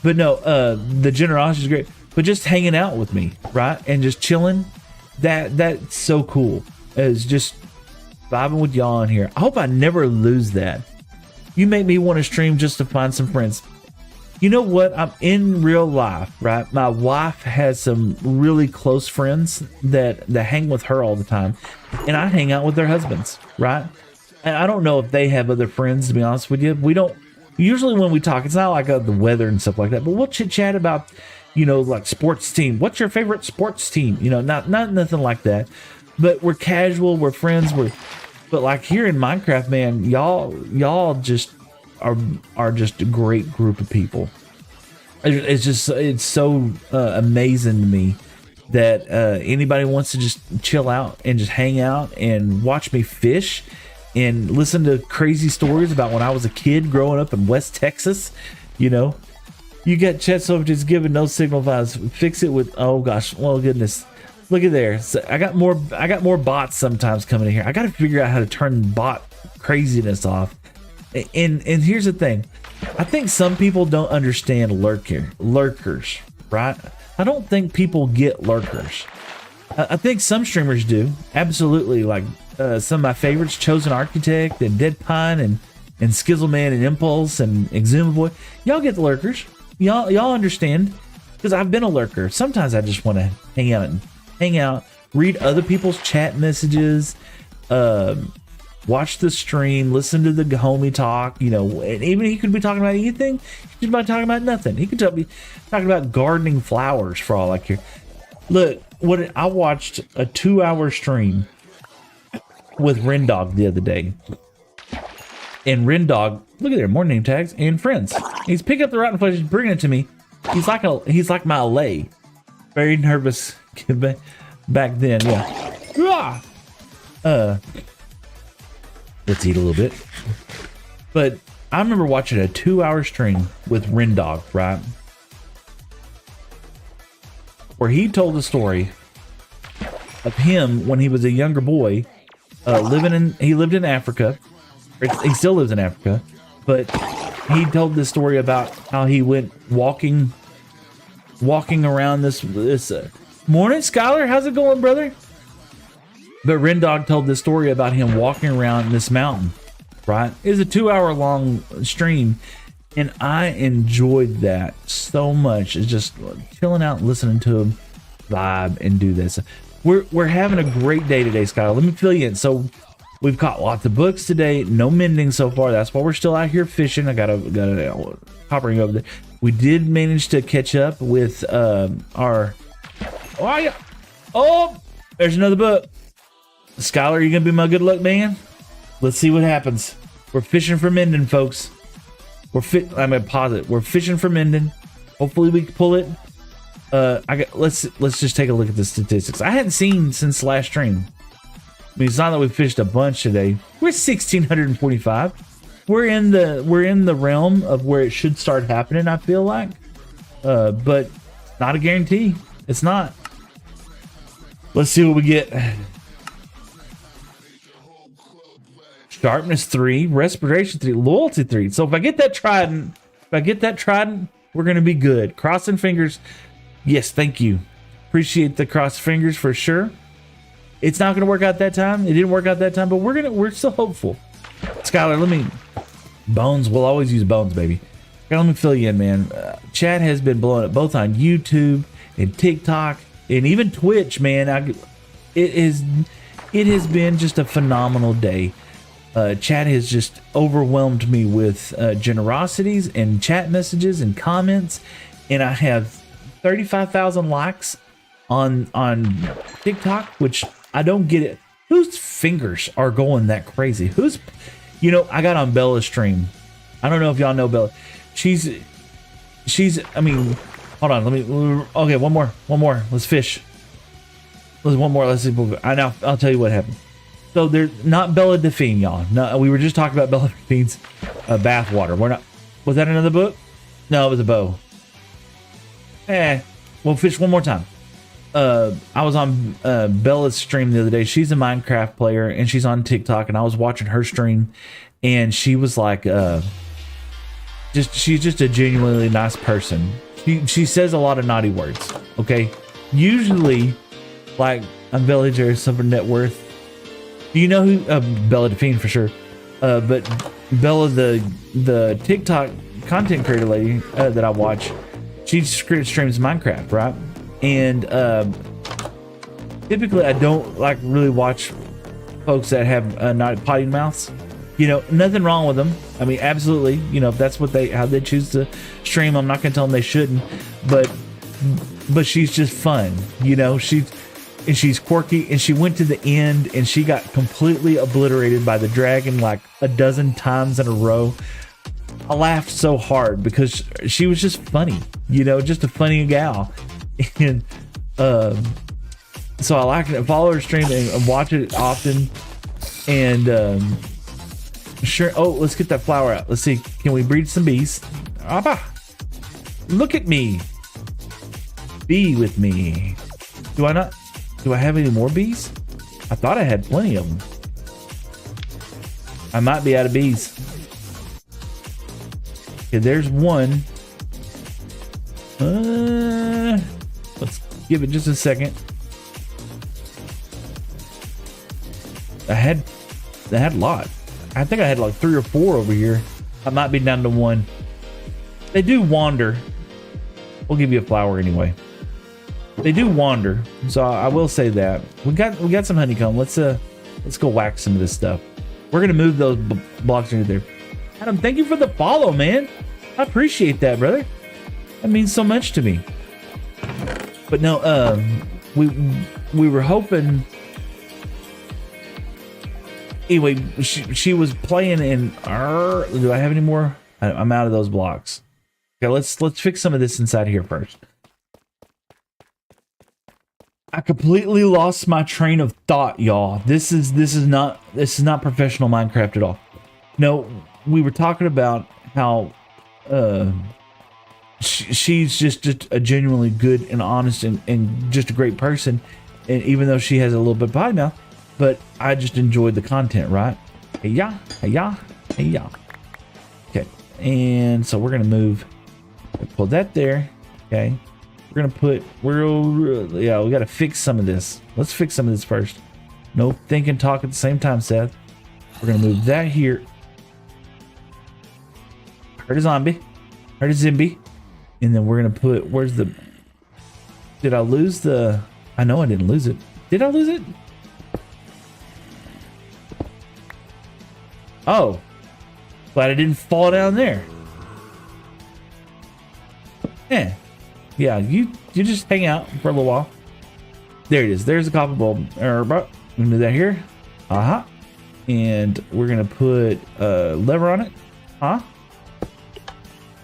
But no, the generosity is great. But just hanging out with me, right? And just chilling, that's so cool. It's just vibing with y'all in here. I hope I never lose that. You make me want to stream just to find some friends. You know what? I'm in real life, right? My wife has some really close friends that hang with her all the time. And I hang out with their husbands, right? And I don't know if they have other friends, to be honest with you. We don't, usually when we talk, it's not like the weather and stuff like that, but we'll chit chat about, you know, like sports team. What's your favorite sports team? You know, not nothing like that, but we're casual, we're friends, but like here in Minecraft, man, y'all just are just a great group of people. It's so amazing to me that anybody wants to just chill out and just hang out and watch me fish and listen to crazy stories about when I was a kid growing up in West Texas. You know, you got chat just giving no signal vibes. Fix it with, oh gosh, well goodness. Look at there. So I got more bots sometimes coming in here. I got to figure out how to turn bot craziness off. And here's the thing. I think some people don't understand lurkers, right? I don't think people get lurkers. I think some streamers do. Absolutely. Like some of my favorites, Chosen Architect and Dead Pine and Skizzleman and Impulse and Exuma Boy. Y'all get the lurkers. Y'all understand. Because I've been a lurker. Sometimes I just want to hang out, read other people's chat messages, watch the stream, listen to the homie talk, you know, and even he could be talking about anything, he could be talking about nothing. He could be talking about gardening flowers for all I care. Look, I watched a 2-hour stream with Rendog the other day. And Rendog, look at there, more name tags and friends. He's picking up the rotten flesh, bringing it to me. He's like my LA. Very nervous kid back then, yeah. Let's eat a little bit. But I remember watching a 2-hour stream with Rendog, right? Where he told the story of him when he was a younger boy, he lived in Africa. He still lives in Africa, but he told this story about how he went walking around this morning, Skylar, how's it going, brother? But Rendog told this story about him walking around this mountain, right? It was a 2-hour long stream, and I enjoyed that so much. It's just chilling out and listening to him vibe and do this. We're having a great day today, Skylar. Let me fill you in. So we've caught lots of books today. No mending so far. That's why we're still out here fishing. I got a hovering over there. We did manage to catch up with our. Oh, there's another book. Skylar, you gonna be my good luck man? Let's see what happens. We're fishing for mending, folks. I'm gonna pause it. We're fishing for mending. Hopefully we can pull it. Let's just take a look at the statistics. I hadn't seen since last stream. I mean, it's not that we fished a bunch today. We're 1,645. We're in the realm of where it should start happening, I feel like. But not a guarantee. It's not. Let's see what we get. sharpness 3, respiration 3, loyalty 3. So if I get that trident, we're gonna be good. Crossing fingers. Yes, thank you. Appreciate the cross fingers for sure. It's not gonna work out that time. It didn't work out that time, but we're still hopeful. Skylar, let me bones. We'll always use bones, baby. Let me fill you in, man. Chat has been blowing up both on YouTube and TikTok and even Twitch, man. It has been just a phenomenal day. Chat has just overwhelmed me with generosities and chat messages and comments, and I have 35,000 likes on TikTok, which I don't get it. Whose fingers are going that crazy? I got on Bella's stream. I don't know if y'all know Bella. She's I mean, hold on, okay, one more, let's fish. One more, let's see. I'll tell you what happened. So they're not Bella Delphine, y'all. No, we were just talking about Bella Delphine's bath water. Was that another book? No, it was a bow. We'll fish one more time. I was on Bella's stream the other day. She's a Minecraft player and she's on TikTok, and I was watching her stream, and she was like, she's just a genuinely nice person. She says a lot of naughty words. Okay, usually, like, I'm Bella Jerry, Super Net Worth. Do you know who Bella Delphine for sure? But Bella, the TikTok content creator lady that I watch, she streams Minecraft, right? And typically I don't like really watch folks that have not potty mouths. Nothing wrong with them. I mean, absolutely. If that's how they choose to stream, I'm not gonna tell them they shouldn't. But she's just fun. She's quirky, and she went to the end and she got completely obliterated by the dragon like a dozen times in a row. I laughed so hard because she was just funny, just a funny gal. And so I like to follow her stream and watch it often. And sure. Oh, let's get that flower out. Let's see. Can we breed some bees? Abba, look at me. Be with me. Do I have any more bees? I thought I had plenty of them. I might be out of bees. Okay, there's one. Let's give it just a second. I had a lot. I think I had like 3 or 4 over here. I might be down to 1. They do wander. We'll give you a flower anyway. They do wander, so I will say that. We got some honeycomb. Let's go whack some of this stuff. We're gonna move those blocks into there. Adam, thank you for the follow, man. I appreciate that, brother. That means so much to me. But no, we were hoping. Anyway, she was playing in. Do I have any more? I'm out of those blocks. Okay, let's fix some of this inside here first. I completely lost my train of thought, y'all. This is not professional Minecraft at all. No, we were talking about how she's just a genuinely good and honest and just a great person, and even though she has a little bit of potty mouth, but I just enjoyed the content, right? Hey ya, hey ya, hey ya. Okay, and so we're gonna move. Pull that there. Okay. We're gonna put, we gotta fix some of this. Let's fix some of this first. No think and talk at the same time, Seth. We're gonna move that here. Heard a zombie. Heard a zimby. And then we're gonna put, did I lose the, I know I didn't lose it. Did I lose it? Oh. Glad I didn't fall down there. Yeah, you just hang out for a little while. There it is. There's a copper bulb. We're gonna do that here. And we're gonna put a lever on it.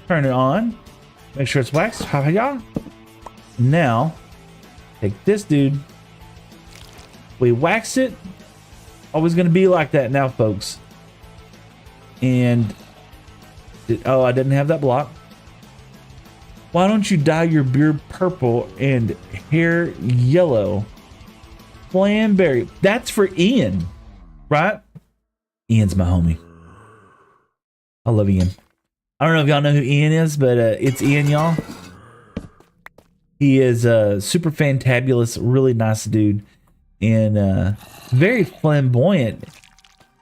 Turn it on. Make sure it's waxed. Now, take this dude. We wax it. Always gonna be like that now, folks. And I didn't have that block. Why don't you dye your beard purple and hair yellow? Flamberry. That's for Ian, right? Ian's my homie. I love Ian. I don't know if y'all know who Ian is, but it's Ian, y'all. He is super fantabulous, really nice dude, and very flamboyant.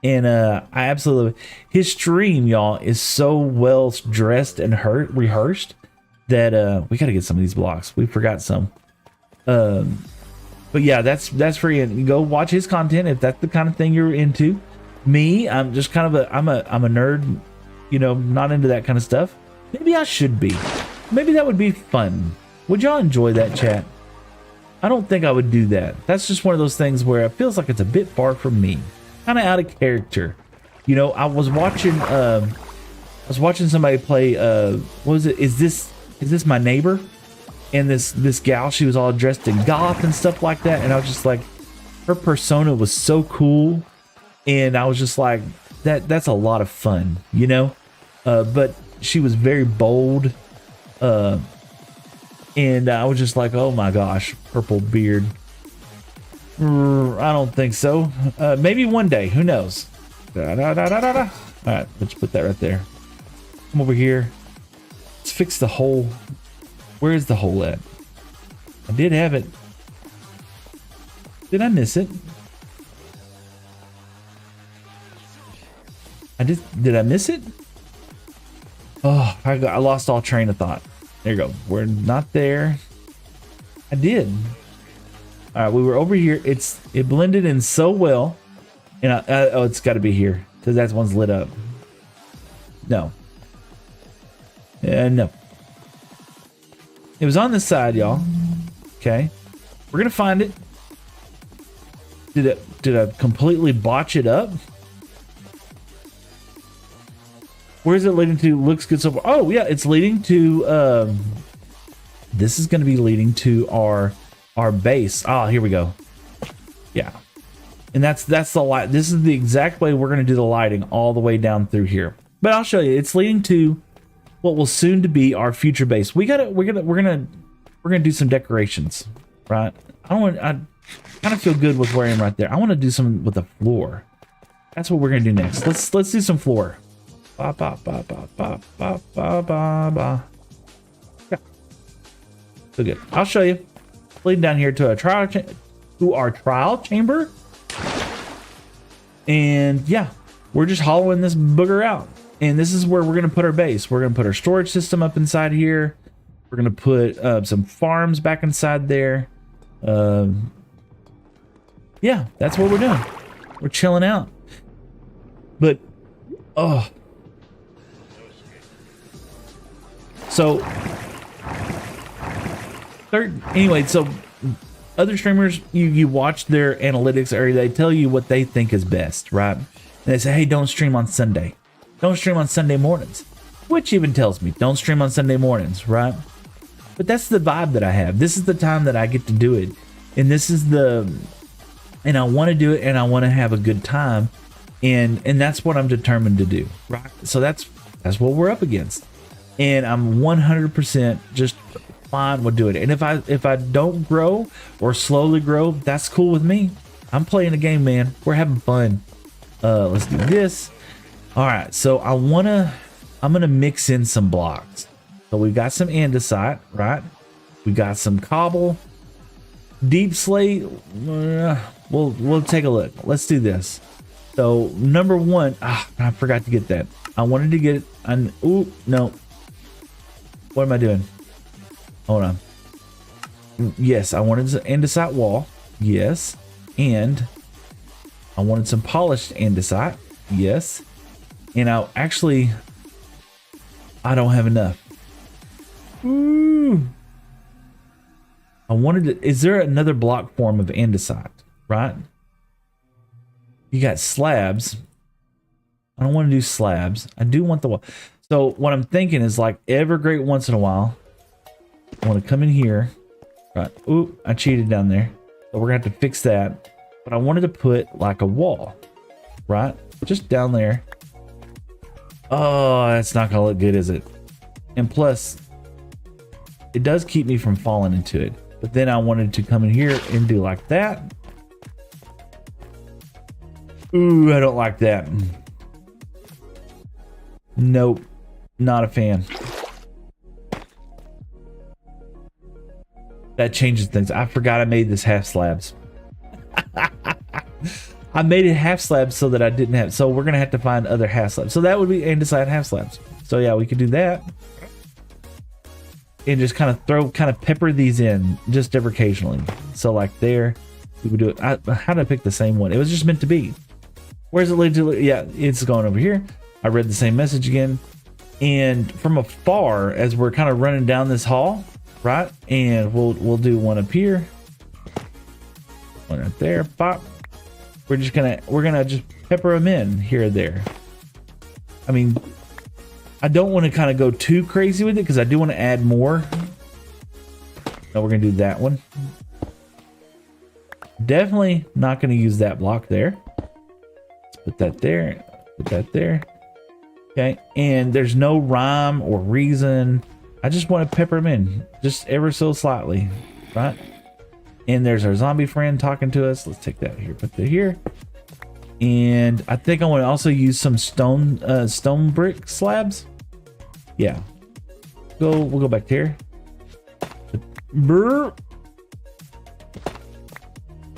And I absolutely love it. His stream, y'all, is so well dressed and rehearsed that we got to get some of these blocks. We forgot some. But yeah, that's free. And go watch his content if that's the kind of thing you're into. Me, I'm just kind of I'm a nerd, you know, not into that kind of stuff. Maybe I should be. Maybe that would be fun. Would y'all enjoy that, chat? I don't think I would do that. That's just one of those things where it feels like it's a bit far from me. Kind of out of character. You know, I was watching somebody play what was it? Is this my neighbor? And this gal, she was all dressed in goth and stuff like that, and I was just like, her persona was so cool, and I was just like, that's a lot of fun, you know. But she was very bold, and I was just like, oh my gosh, purple beard. I don't think so. Maybe one day, who knows. All right, let's put that right there. Come over here. Let's fix the hole. Where is the hole at? I did have it. Did I miss it? Did I miss it? Oh, I lost all train of thought. There you go. We're not there. I did. All right, we were over here. It blended in so well. And oh, it's got to be here because that one's lit up. No. No. It was on this side, y'all. Okay. We're going to find it. Did I completely botch it up? Where is it leading to? Looks good so far. Oh, yeah. It's leading to... this is going to be leading to our base. Oh, here we go. Yeah. And that's the light. This is the exact way we're going to do the lighting all the way down through here. But I'll show you. It's leading to what will soon to be our future base. We're gonna do some decorations, right? I kind of feel good with where I am right there. I want to do some with the floor. That's what we're gonna do next. Let's do some floor. Ba ba ba ba ba ba ba ba ba. Yeah. So good. I'll show you. Leading down here to our trial chamber. And yeah, we're just hollowing this booger out. And this is where we're going to put our base. We're going to put our storage system up inside here. We're going to put some farms back inside there. Yeah, that's what we're doing. We're chilling out. But, oh. So, anyway, so other streamers, you watch their analytics area. They tell you what they think is best, right? And they say, hey, don't stream on Sunday. Don't stream on Sunday mornings, which even tells me don't stream on Sunday mornings, right? But that's the vibe that I have. This is the time that I get to do it. And this is and I want to do it and I want to have a good time. And that's what I'm determined to do, right? So that's what we're up against. And I'm 100% just fine with doing it. And if I don't grow or slowly grow, that's cool with me. I'm playing a game, man. We're having fun. Let's do this. All right, so I'm gonna mix in some blocks. So we got some andesite, right? We got some cobble, deep slate. We'll take a look. Let's do this. So number one, I forgot to get that. I wanted to get an. Ooh, no. What am I doing? Hold on. Yes, I wanted an andesite wall. Yes, and I wanted some polished andesite. Yes. And I don't have enough. Ooh. I wanted to, is there another block form of andesite, right? You got slabs. I don't want to do slabs. I do want the wall. So what I'm thinking is like every great once in a while, I want to come in here. Right. Ooh, I cheated down there. So we're going to have to fix that. But I wanted to put like a wall, right? Just down there. Oh, that's not gonna look good, is it? And plus, it does keep me from falling into it. But then I wanted to come in here and do like that. Ooh, I don't like that. Nope. Not a fan. That changes things. I forgot I made this half slabs. I made it half slabs so that I didn't have. So we're going to have to find other half slabs. So that would be andesite half slabs. So yeah, we could do that. And just kind of pepper these in just ever occasionally. So like there, we would do it. How did I pick the same one? It was just meant to be. Where's it lead to? Yeah, it's going over here. I read the same message again. And from afar, as we're kind of running down this hall, right? And we'll do one up here. One right there. Pop. We're gonna just pepper them in here and there. I mean, I don't want to kind of go too crazy with it because I do want to add more. No, we're gonna do that one. Definitely not gonna use that block there. Let's put that there. Put that there. Okay, and there's no rhyme or reason. I just want to pepper them in just ever so slightly, right? And there's our zombie friend talking to us. Let's take that here, put that here. And I think I want to also use some stone brick slabs. Yeah. We'll go back here. Brr.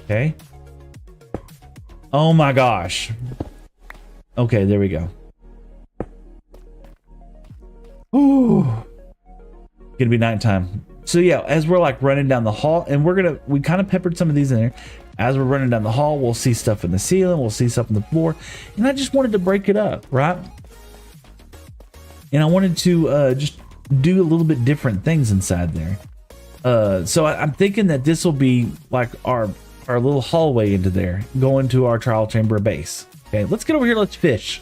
Okay. Oh my gosh. Okay, there we go. Ooh. Gonna be nighttime. So yeah, as we're like running down the hall, and we kind of peppered some of these in there. As we're running down the hall, we'll see stuff in the ceiling, we'll see stuff on the floor, and I just wanted to break it up, right? And I wanted to just do a little bit different things inside there. So I'm thinking that this will be like our little hallway into there, going to our trial chamber base. Okay, let's get over here. Let's fish.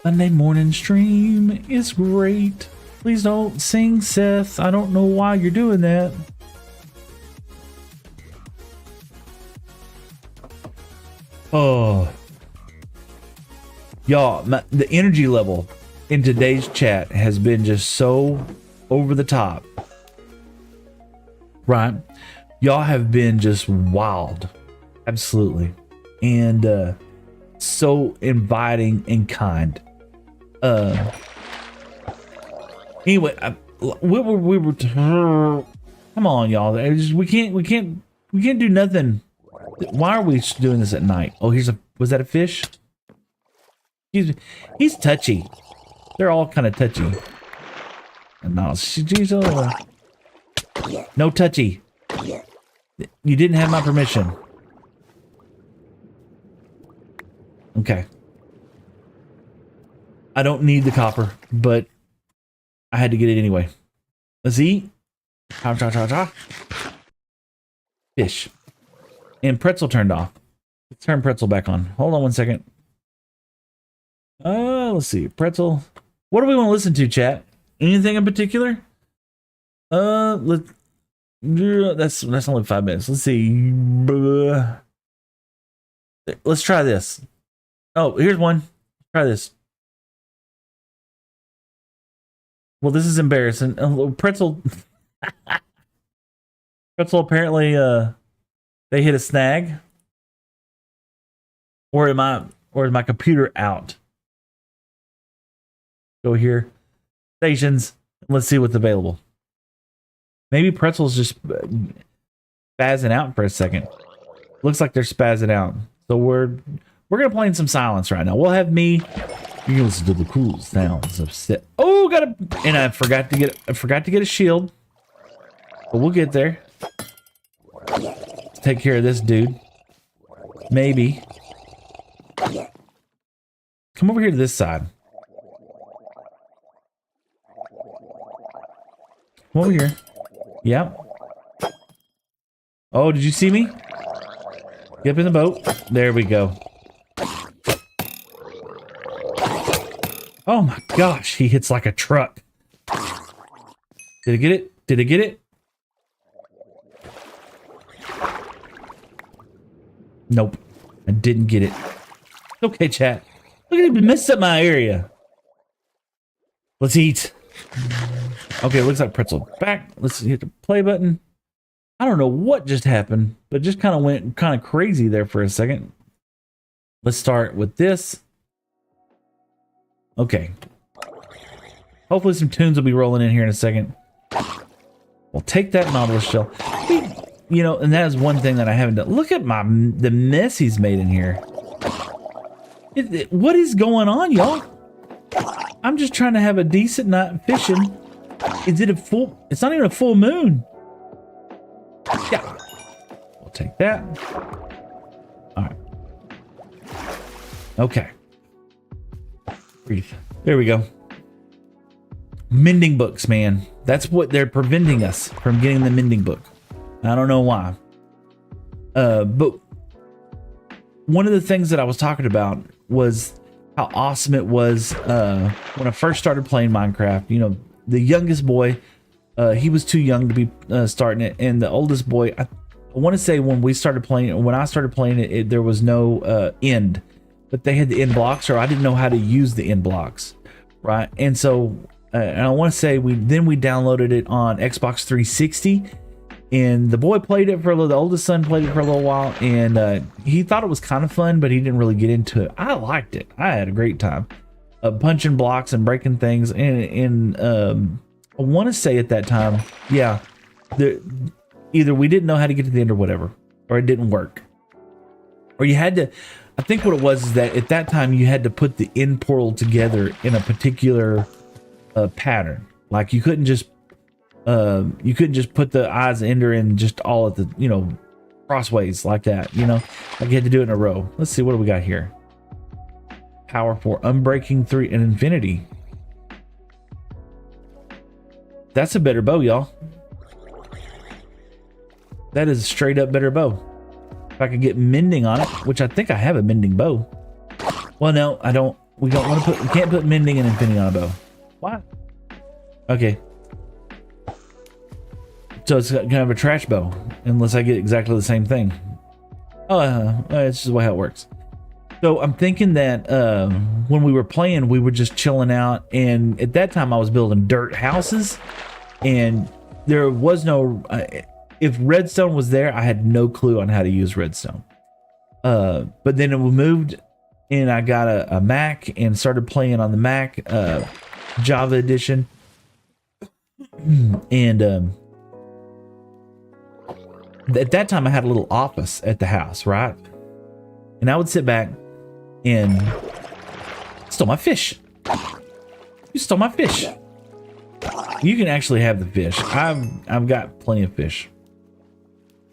Monday morning stream is great. Please don't sing, Seth. I don't know why you're doing that. Oh. Y'all, the energy level in today's chat has been just so over the top. Right? Y'all have been just wild. Absolutely. And so inviting and kind. Anyway, we were come on, y'all. We can't do nothing. Why are we doing this at night? Oh, was that a fish? He's touchy. They're all kind of touchy. No, no touchy. You didn't have my permission. Okay. I don't need the copper, but I had to get it anyway. Let's eat. Cha cha cha cha. Fish. And pretzel turned off. Let's turn pretzel back on. Hold on one second. Let's see. Pretzel. What do we want to listen to, chat? Anything in particular? That's only 5 minutes. Let's see. Let's try this. Oh, here's one. Try this. Well, this is embarrassing. Pretzel. Pretzel apparently they hit a snag. Or is my computer out? Go here. Stations. Let's see what's available. Maybe Pretzel's just spazzing out for a second. Looks like they're spazzing out. So we're gonna play in some silence right now. We'll have me. You can listen to the cool sounds of Seth. Oh, and I forgot to get a shield. But we'll get there. Let's take care of this dude. Maybe. Come over here to this side. Come over here. Yeah. Oh, did you see me? Get up in the boat. There we go. Oh my gosh, he hits like a truck. Did I get it? Did I get it? Nope. I didn't get it. Okay, chat. Look at him mess up my area. Let's eat. Okay, looks like Pretzel back. Let's hit the play button. I don't know what just happened, but just kind of went kind of crazy there for a second. Let's start with this. Okay. Hopefully some tunes will be rolling in here in a second. We'll take that Nautilus shell. You know, and that is one thing that I haven't done. Look at the mess he's made in here. What is going on, y'all? I'm just trying to have a decent night fishing. Is it a full? It's not even a full moon. Yeah. We'll take that. All right. Okay. Breathe. There we go. Mending books, man. That's what they're preventing us from getting the mending book. I don't know why. But one of the things that I was talking about was how awesome it was when I first started playing Minecraft. You know, the youngest boy, he was too young to be starting it, and the oldest boy, I want to say when I started playing it, there was no end, but they had the end blocks, or I didn't know how to use the end blocks, right? And so, and I want to say we downloaded it on Xbox 360. And the boy played it for the oldest son played it for a little while, and he thought it was kind of fun, but he didn't really get into it. I liked it. I had a great time punching blocks and breaking things. And I want to say at that time, yeah, either we didn't know how to get to the end or whatever, or it didn't work, or you had to. I think what it was is that at that time you had to put the end portal together in a particular pattern. Like you couldn't just put the eyes ender in just all at the, you know, crossways like that, you know, like you had to do it in a row. Let's see, what do we got here? Power 4, Unbreaking 3, and Infinity. That's a better bow, y'all. That is a straight up better bow. If I could get mending on it, which I think I have a mending bow. Well, no, I don't. We can't put mending and infinity on a bow. Why? Okay. So it's kind of a trash bow, unless I get exactly the same thing. Oh, it's just how it works. So I'm thinking that when we were playing, we were just chilling out, and at that time I was building dirt houses, and there was no. If redstone was there, I had no clue on how to use redstone. But then we moved, and I got a Mac and started playing on the Mac, Java edition, and. At that time, I had a little office at the house, right? And I would sit back and stole my fish. You stole my fish. You can actually have the fish. I've got plenty of fish.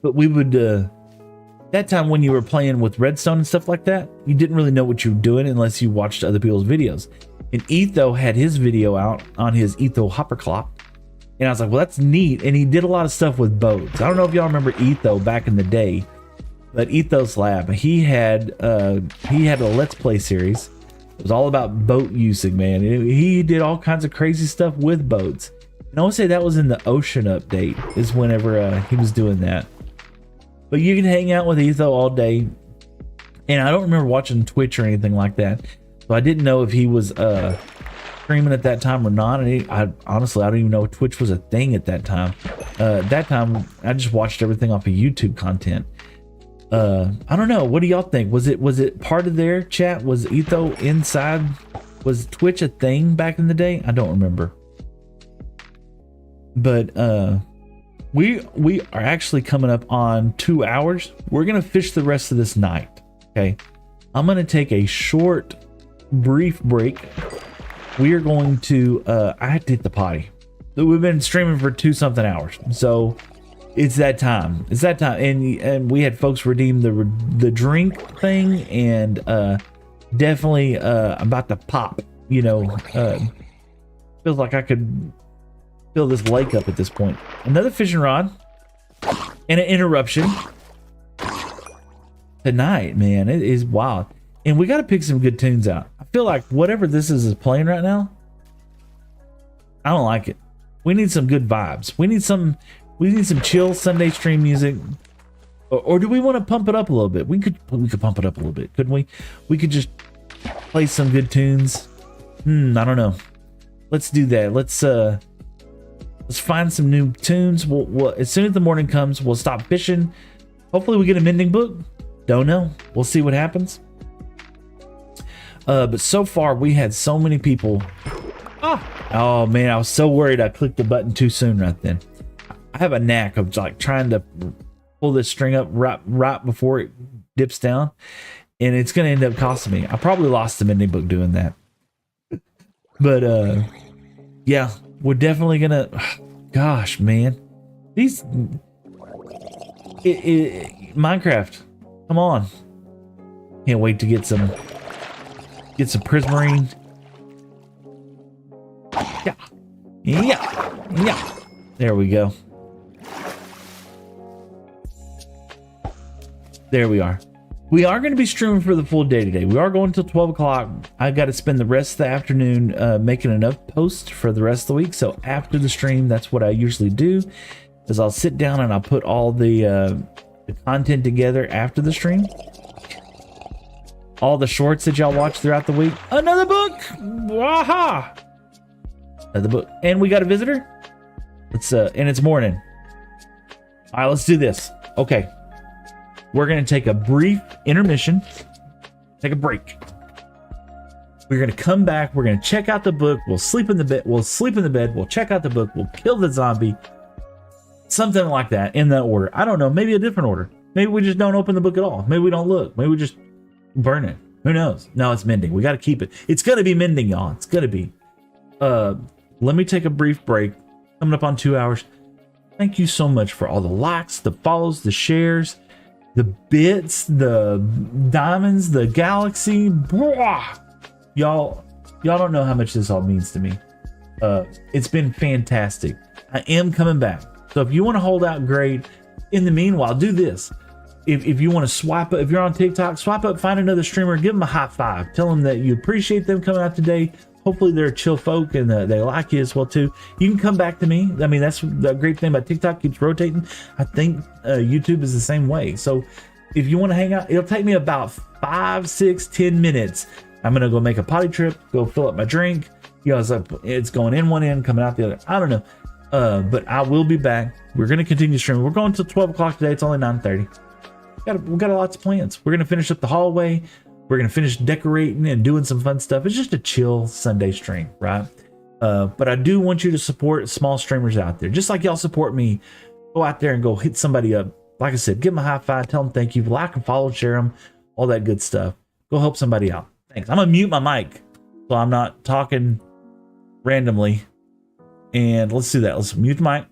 But we would that time when you were playing with redstone and stuff like that, you didn't really know what you were doing unless you watched other people's videos. And Etho had his video out on his Etho Hopper Clock. And I was like, well, that's neat. And he did a lot of stuff with boats. I don't know if y'all remember Etho back in the day, but Ethos Lab, he had a Let's Play series. It was all about boat using, man. He did all kinds of crazy stuff with boats. And I would say that was in the ocean update is whenever he was doing that. But you can hang out with Etho all day. And I don't remember watching Twitch or anything like that. So I didn't know if he was streaming at that time or not. And I honestly, I don't even know if Twitch was a thing at that time. That time I just watched everything off of YouTube content. I don't know, what do y'all think? Was it part of their chat? Was Etho inside? Was Twitch a thing back in the day? I don't remember. But we are actually coming up on 2 hours. We're gonna fish the rest of this night. Okay, I'm gonna take a short brief break. We are going to I had to hit the potty. We've been streaming for 2-something hours, so it's that time. And we had folks redeem the drink thing, and definitely I'm about to pop, you know. Feels like I could fill this lake up at this point. Another fishing rod and an interruption tonight, man. It is wild. And we got to pick some good tunes out. I feel like whatever this is playing right now, I don't like it. We need some good vibes. We need some chill Sunday stream music. Or do we want to pump it up a little bit? We could pump it up a little bit, couldn't we? We could just play some good tunes. I don't know. Let's do that. Let's find some new tunes. We'll as soon as the morning comes, we'll stop fishing. Hopefully we get a mending book. Don't know. We'll see what happens. But so far we had so many people. Oh man, I was so worried I clicked the button too soon right then. I have a knack of like trying to pull this string up right before it dips down, and it's gonna end up costing me. I probably lost the mending book doing that. But yeah, we're definitely gonna. Gosh, man, these Minecraft, come on! Can't wait to get some prismarine. Yeah. There we go. There we are. We are going to be streaming for the full day today. We are going until 12 o'clock. I got to spend the rest of the afternoon making enough posts for the rest of the week. So after the stream, that's what I usually do, is I'll sit down and I'll put all the content together after the stream. All the shorts that y'all watch throughout the week. Another book! Aha! Another book. And we got a visitor. And it's morning. All right, let's do this. Okay. We're going to take a brief intermission. Take a break. We're going to come back. We're going to check out the book. We'll sleep in the bed. We'll check out the book. We'll kill the zombie. Something like that in that order. I don't know. Maybe a different order. Maybe we just don't open the book at all. Maybe we don't look. Maybe we just burn it. Who knows? No, it's mending. We got to keep it. It's going to be mending, y'all. It's going to be. Let me take a brief break. Coming up on 2 hours. Thank you so much for all the likes, the follows, the shares, the bits, the diamonds, the galaxy. Y'all don't know how much this all means to me. It's been fantastic. I am coming back. So if you want to hold out, great. In the meanwhile, do this. If you want to swipe up, if you're on TikTok, swipe up, find another streamer, give them a high five. Tell them that you appreciate them coming out today. Hopefully they're chill folk and they like you as well too. You can come back to me. I mean, that's the great thing about TikTok, keeps rotating. I think YouTube is the same way. So if you want to hang out, it'll take me about 5, 6, 10 minutes. I'm going to go make a potty trip, go fill up my drink. You know, it's going in one end, coming out the other. I don't know. But I will be back. We're going to continue streaming. We're going till 12 o'clock today. It's only 9:30. We've got lots of plans. We're going to finish up the hallway. We're going to finish decorating and doing some fun stuff. It's just a chill Sunday stream, right? But I do want you to support small streamers out there. Just like y'all support me, go out there and go hit somebody up. Like I said, give them a high five, tell them thank you, like and follow, share them, all that good stuff. Go help somebody out. Thanks. I'm going to mute my mic so I'm not talking randomly. And let's do that. Let's mute the mic.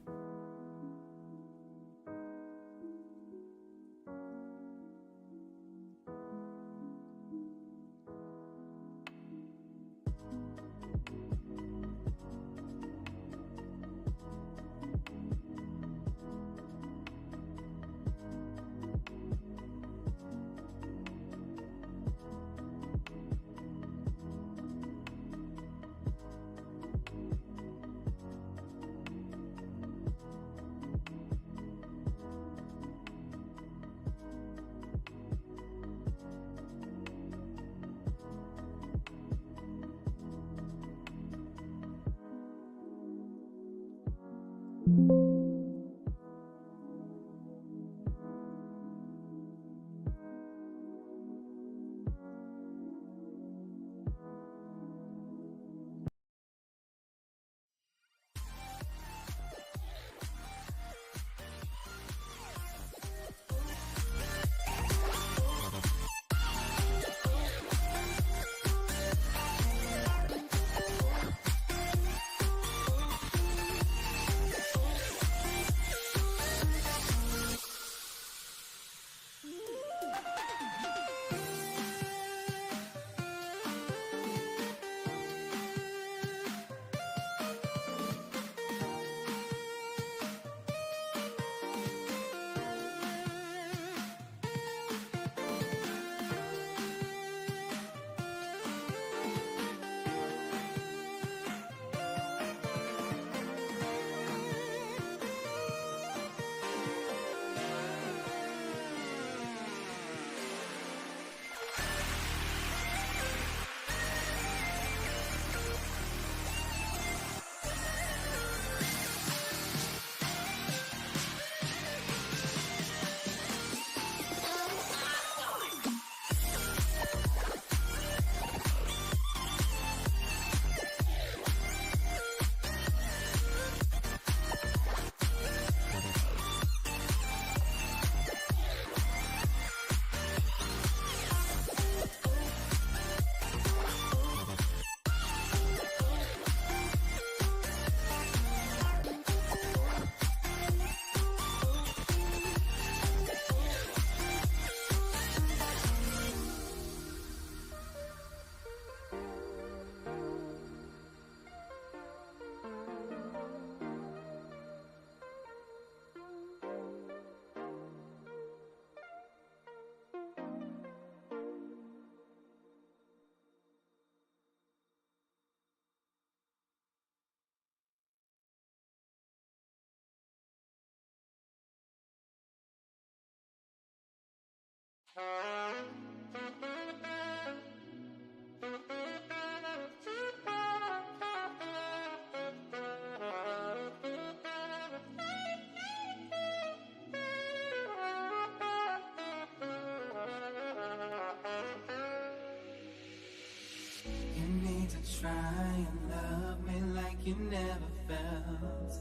Try and love me like you never felt.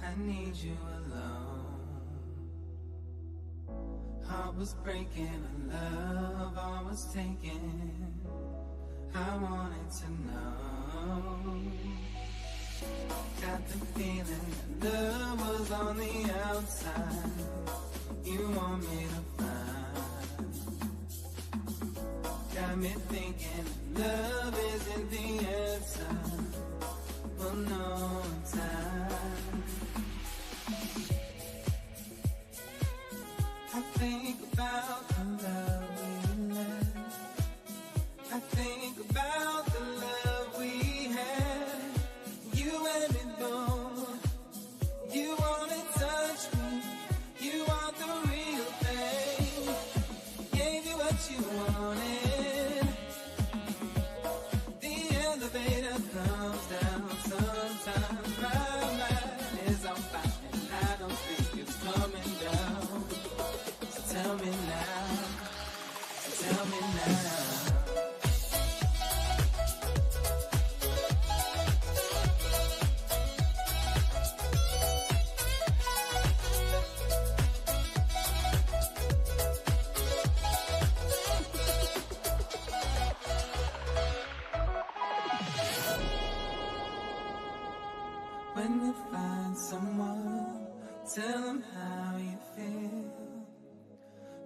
I need you alone. Heart was breaking and love all was taken. I wanted to know. Got the feeling that love was on the outside. You want me to find. Got me thinking love isn't the answer. Well, no time. I think about the love we left. I think about the love we had. You and me both. You wanna touch me. You want the real thing. Gave you what you wanted. The elevator comes down sometimes. My mind is on fire and I don't think it's coming down. So tell me now. Tell me now. When you find someone, tell them how you feel.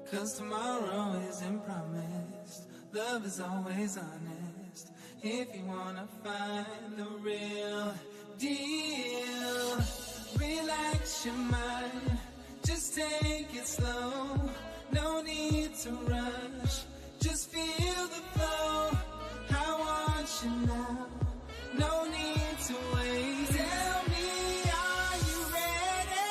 'Cause tomorrow isn't promised. Love is always honest. If you wanna find the real deal, relax your mind. Just take it slow. No need to rush. Just feel the flow. I want you now. No need to wait. Tell me, are you ready?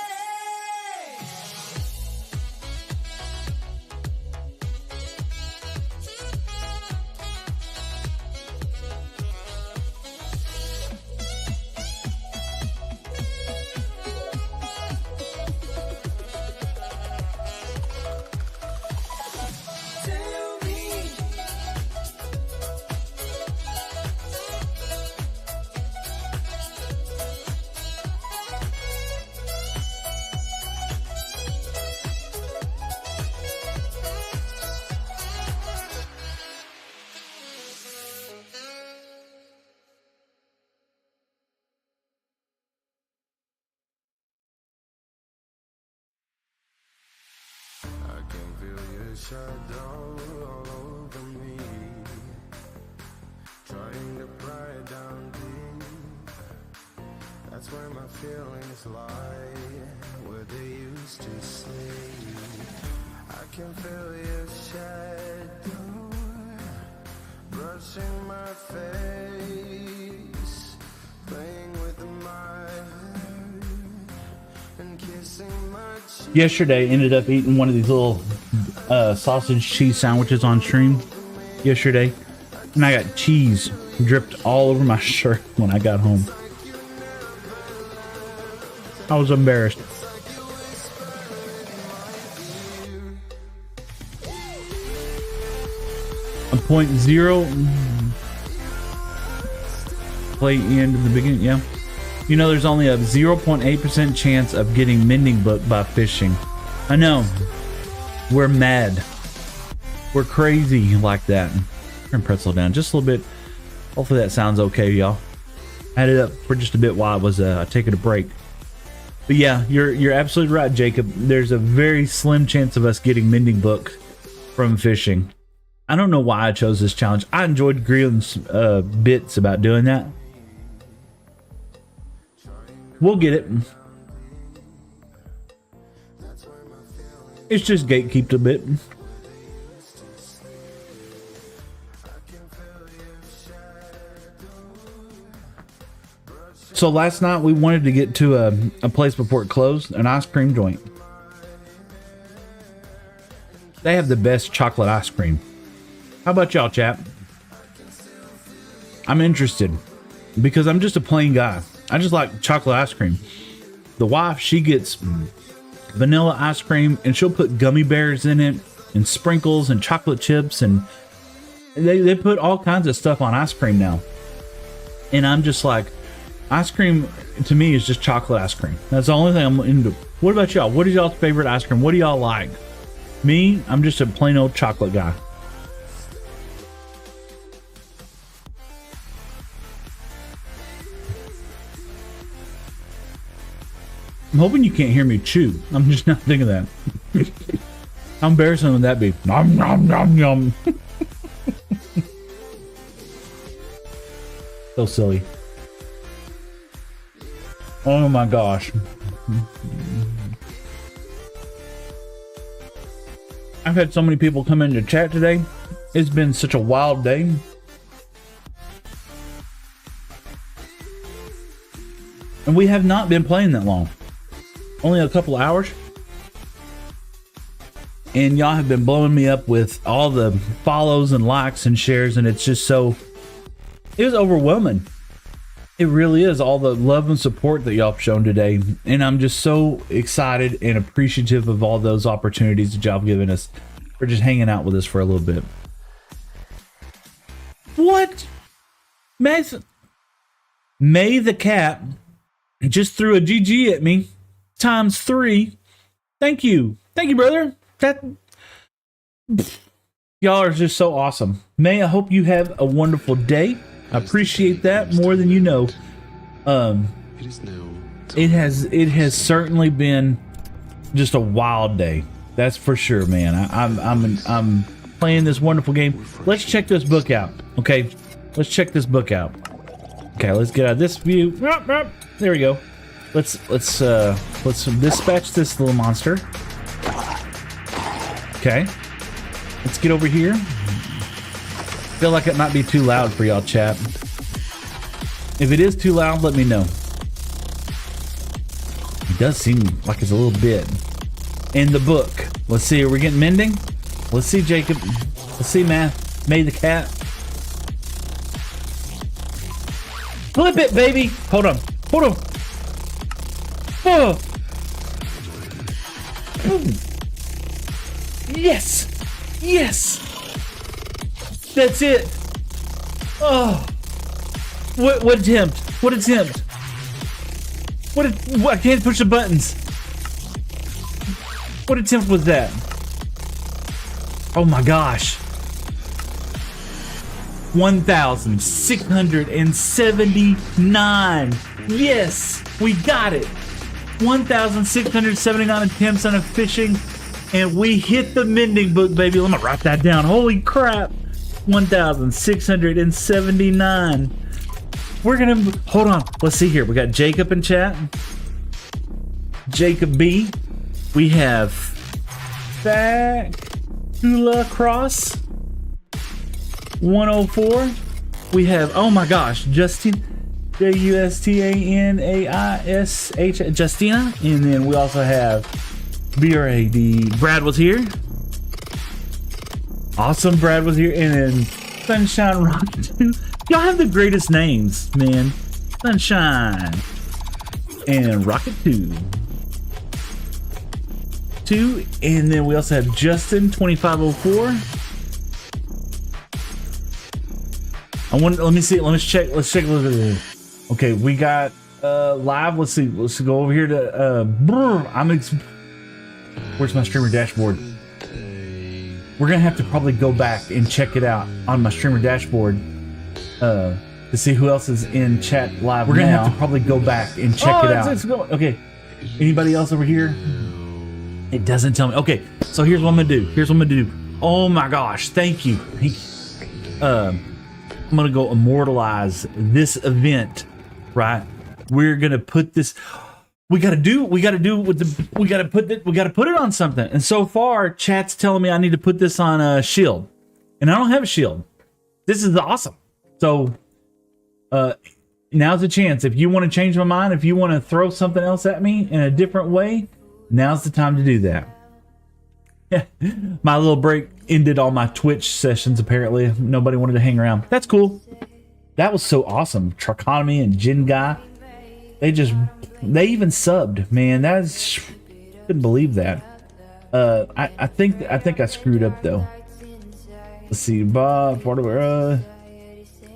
Tell me. I can feel your shadow all over me, trying to pry it down deep. That's where my feelings lie, where they used to sleep. I can feel your shadow brushing my face, playing with my hair and kissing my cheek. Yesterday, ended up eating one of these little sausage cheese sandwiches on stream yesterday, and I got cheese dripped all over my shirt when I got home. I was embarrassed. A .0 play end in the beginning, yeah. You know, there's only a 0.8% chance of getting mending book by fishing. I know. We're mad. We're crazy like that. Turn pretzel down just a little bit. Hopefully that sounds okay, y'all. I had it up for just a bit while I was taking a break. But yeah, you're absolutely right, Jacob. There's a very slim chance of us getting mending book from fishing. I don't know why I chose this challenge. I enjoyed Greeland's bits about doing that. We'll get it. It's just gatekeeped a bit. So last night we wanted to get to a place before it closed, an ice cream joint. They have the best chocolate ice cream. How about y'all, chap? I'm interested because I'm just a plain guy. I just like chocolate ice cream. The wife, she gets vanilla ice cream and she'll put gummy bears in it and sprinkles and chocolate chips, and they put all kinds of stuff on ice cream now. And I'm just like, ice cream to me is just chocolate ice cream. That's the only thing I'm into. What about y'all? What is y'all's favorite ice cream? What do y'all like? Me, I'm just a plain old chocolate guy. I'm hoping you can't hear me chew. I'm just not thinking that. How embarrassing would that be? Nom, nom, nom, nom. So silly. Oh my gosh. I've had so many people come into chat today. It's been such a wild day. And we have not been playing that long. Only a couple hours. And y'all have been blowing me up with all the follows and likes and shares, and it's just so, it was overwhelming. It really is, all the love and support that y'all have shown today. And I'm just so excited and appreciative of all those opportunities that y'all have given us for just hanging out with us for a little bit. What? May the cat just threw a GG at me times 3. Thank you. Thank you, brother. That, y'all are just so awesome. May, I hope you have a wonderful day. I appreciate that more than you know. It has certainly been just a wild day. That's for sure, man. I'm playing this wonderful game. Let's check this book out. Okay, let's check this book out. Okay, let's get out of this view. There we go. Let's dispatch this little monster. Okay, let's get over here. Feel like it might be too loud for y'all, chat. If it is too loud, let me know. It does seem like it's a little bit. In the book, let's see, are we getting mending? Let's see, Jacob. Let's see, May the cat. Flip it, baby. Hold on. Oh. Yes. That's it. Oh. What attempt? What I can't push the buttons. What attempt was that? Oh my gosh. 1,679. Yes, we got it. 1,679 attempts on a fishing, and we hit the mending book, baby. Let me write that down. Holy crap. 1,679. We're gonna hold on. Let's see here. We got Jacob in chat. Jacob B. We have Facula Cross 104. We have, oh my gosh, Justin, Justanish, Justina. And then we also have BRAD. Brad was here. Awesome, Brad was here. And then Sunshine Rocket 2. Y'all have the greatest names, man. Sunshine and Rocket 2. And then we also have Justin 2504. Let me see. Let's check. Okay, we got live. Let's see. Let's go over here to where's my streamer dashboard? We're gonna have to probably go back and check it out on my streamer dashboard to see who else is in chat live. We're gonna have to probably go back and check it out. It's going. Okay. Anybody else over here? It doesn't tell me. Okay, so here's what I'm gonna do. Oh my gosh, thank you. I'm gonna go immortalize this event, right? We're gonna put this. We gotta put it on something. And so far, chat's telling me I need to put this on a shield, and I don't have a shield. This is awesome. So, now's the chance. If you want to change my mind, if you want to throw something else at me in a different way, now's the time to do that. My little break ended all my Twitch sessions. Apparently, nobody wanted to hang around. That's cool. That was so awesome. Trichotomy and Jin Guy. They even subbed. Man, couldn't believe that. I think I screwed up though. Let's see, Bob. Oh,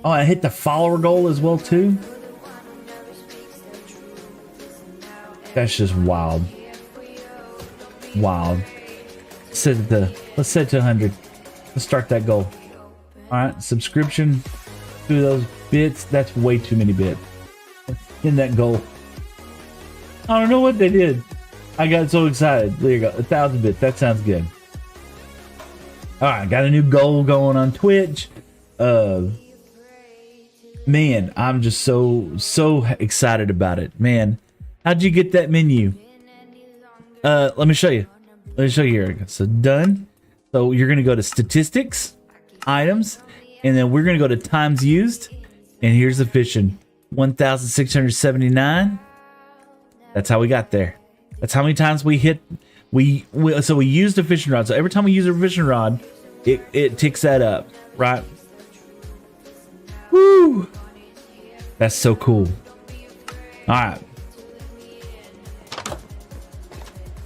I hit the follower goal as well too. That's just wild. Wild. Let's set it to 100. Let's start that goal. All right, subscription to those bits. That's way too many bits in that goal. I don't know what they did. I got so excited. There you go, 1,000 bits. That sounds good. All right, got a new goal going on Twitch. Man, I'm just so excited about it. Man, how'd you get that menu? Let me show you. Let me show you here. So done. So you're gonna go to statistics, items, and then we're gonna go to times used. And here's the fishing. 1,679. That's how we got there. That's how many times we hit. So we used a fishing rod. So every time we use a fishing rod, it ticks that up, right? Woo! That's so cool. All right.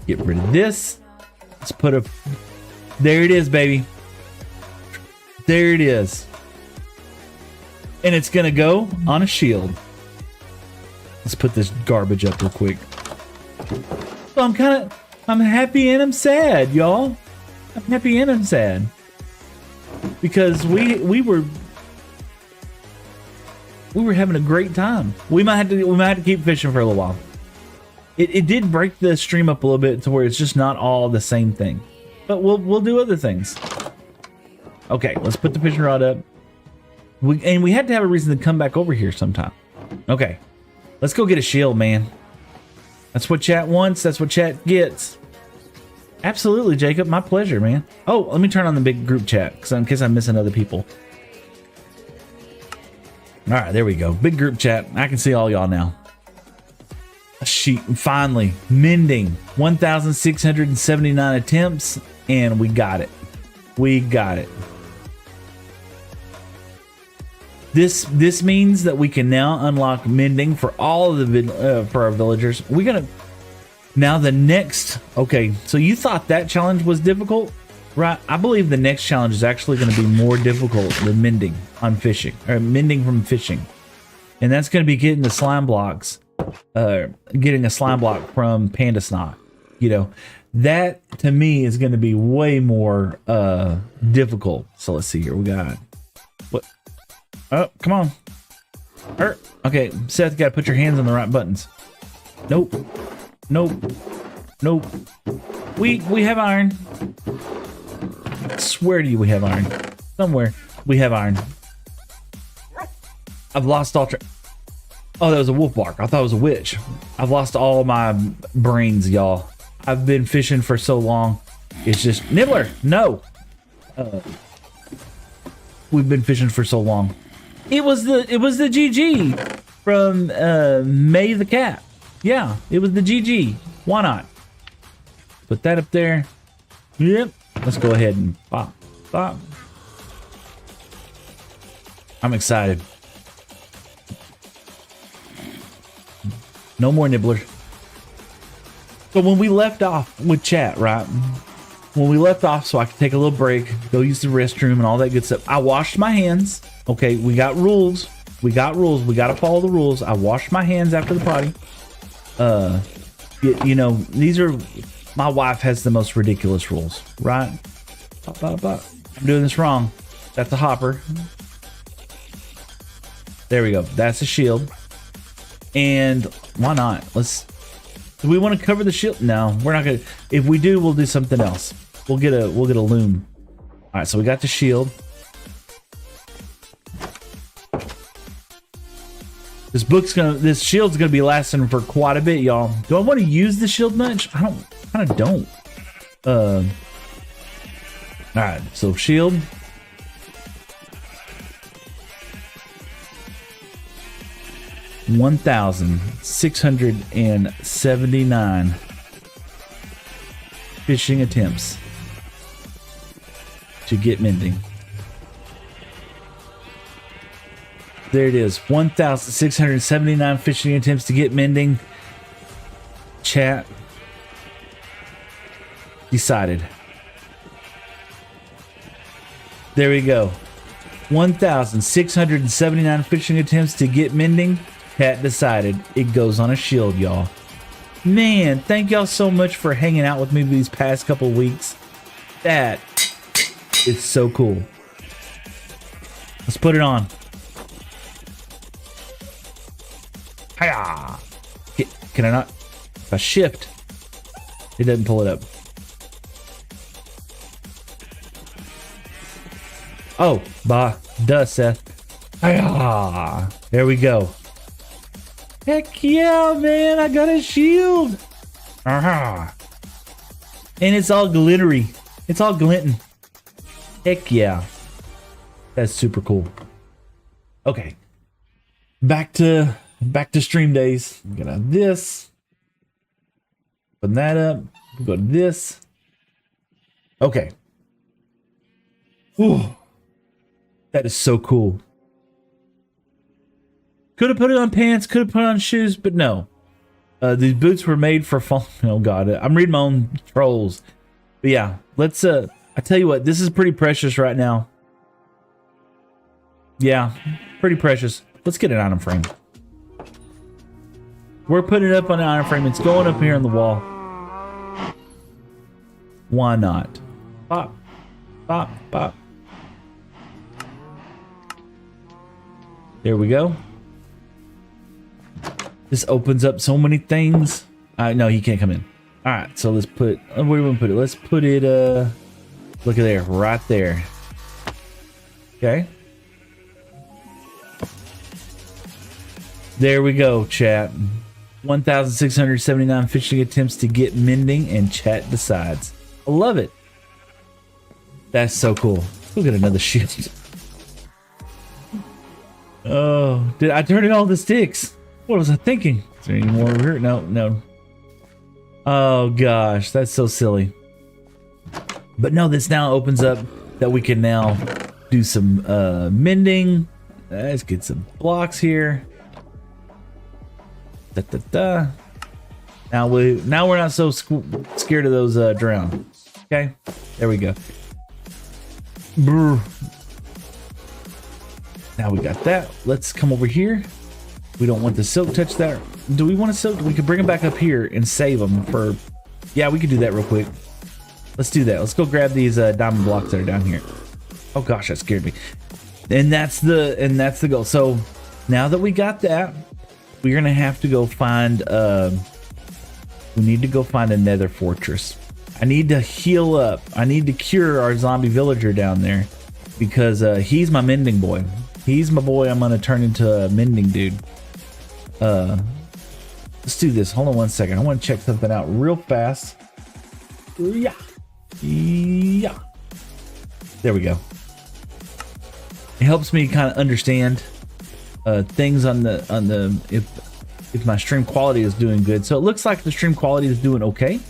Get rid of this. Let's put a. There it is, baby. There it is. And it's gonna go on a shield. Let's put this garbage up real quick. So I'm happy and I'm sad, y'all. I'm happy and I'm sad. Because we were having a great time. We might have to keep fishing for a little while. It did break the stream up a little bit to where it's just not all the same thing. But we'll do other things. Okay, let's put the fishing rod up. We had to have a reason to come back over here sometime. Okay. Let's go get a shield, man. That's what chat wants. That's what chat gets. Absolutely, Jacob. My pleasure, man. Oh, let me turn on the big group chat in case I'm missing other people. All right, there we go. Big group chat. I can see all y'all now. A sheet. Finally, mending. 1,679 attempts, and we got it. We got it. This means that we can now unlock mending for all of the for our villagers. We're gonna now the next. Okay, so you thought that challenge was difficult, right? I believe the next challenge is actually going to be more difficult than mending on fishing or mending from fishing, and that's going to be getting the slime blocks, getting a slime block from Panda Snot. You know, that to me is going to be way more difficult. So let's see here. We got what? Oh, come on. Okay, Seth, got to put your hands on the right buttons. Nope. Nope. Nope. We have iron. I swear to you, we have iron. Somewhere we have iron. I've lost all Oh, that was a wolf bark. I thought it was a witch. I've lost all my brains, y'all. I've been fishing for so long. It's just Nibbler. No. We've been fishing for so long. It was the GG from May the Cat. Yeah, it was the GG. Why not? Put that up there. Yep. Let's go ahead and pop. I'm excited. No more Nibbler. So when we left off with chat, right? When we left off, so I could take a little break, go use the restroom and all that good stuff. I washed my hands. Okay, we got rules. We got to follow the rules. I washed my hands after the potty. You know, these are, my wife has the most ridiculous rules, right? I'm doing this wrong. That's a hopper. There we go. That's a shield. And why not? Do we want to cover the shield? No, we're not gonna. If we do, we'll do something else. We'll get a loom. All right, so we got the shield. This shield's gonna be lasting for quite a bit, y'all. Do I want to use the shield much? I kind of don't. All right, so shield. $1,679 fishing attempts. to get mending. There it is. 1,679 fishing attempts to get mending. Chat decided. There we go. 1,679 fishing attempts to get mending. Chat decided. It goes on a shield, y'all. Man, thank y'all so much for hanging out with me these past couple weeks. That is so cool. Let's put it on. Hiya! Can I not? If I shift, it doesn't pull it up. Oh, duh, Seth. Hiya! There we go. Heck yeah, man! I got a shield. Aha! And it's all glittery. It's all glinting. Heck yeah! That's super cool. Okay, back to stream days. I'm gonna have this. Open that up. Go to this. Okay. Ooh, that is so cool. Could have put it on pants, could have put it on shoes, but no. These boots were made for fall. Oh god, I'm reading my own trolls. But yeah, let's I tell you what, this is pretty precious right now. Yeah, pretty precious. Let's get an item frame. We're putting it up on an item frame. It's going up here on the wall. Why not? Pop, pop, pop. There we go. This opens up so many things. No, he can't come in. All right, so let's put. Where do we want to put it? Let's put it. Look at there, right there. Okay. There we go, chat. 1,679 fishing attempts to get mending, and chat decides. I love it. That's so cool. Look at another shield. Oh, did I turn in all the sticks? What was I thinking? Is there any more over here? No, no. Oh gosh, that's so silly. But no, this now opens up that we can now do some mending. Let's get some blocks here. Da, da, da. Now we're not so scared of those drown. Okay, there we go. Brr. Now we got that. Let's come over here. We don't want the silk touch that. Do we want to silk? We could bring them back up here and save them for. Yeah, we could do that real quick. Let's do that. Let's go grab these diamond blocks that are down here. Oh gosh, that scared me. And that's the goal. So now that we got that, we're gonna have to go find. We need to go find a nether fortress. I need to heal up. I need to cure our zombie villager down there because he's my mending boy. He's my boy. I'm gonna turn into a mending dude. Let's do this. Hold on one second. I want to check something out real fast. Yeah. Yeah. There we go. It helps me kind of understand things on the if my stream quality is doing good. So it looks like the stream quality is doing okay.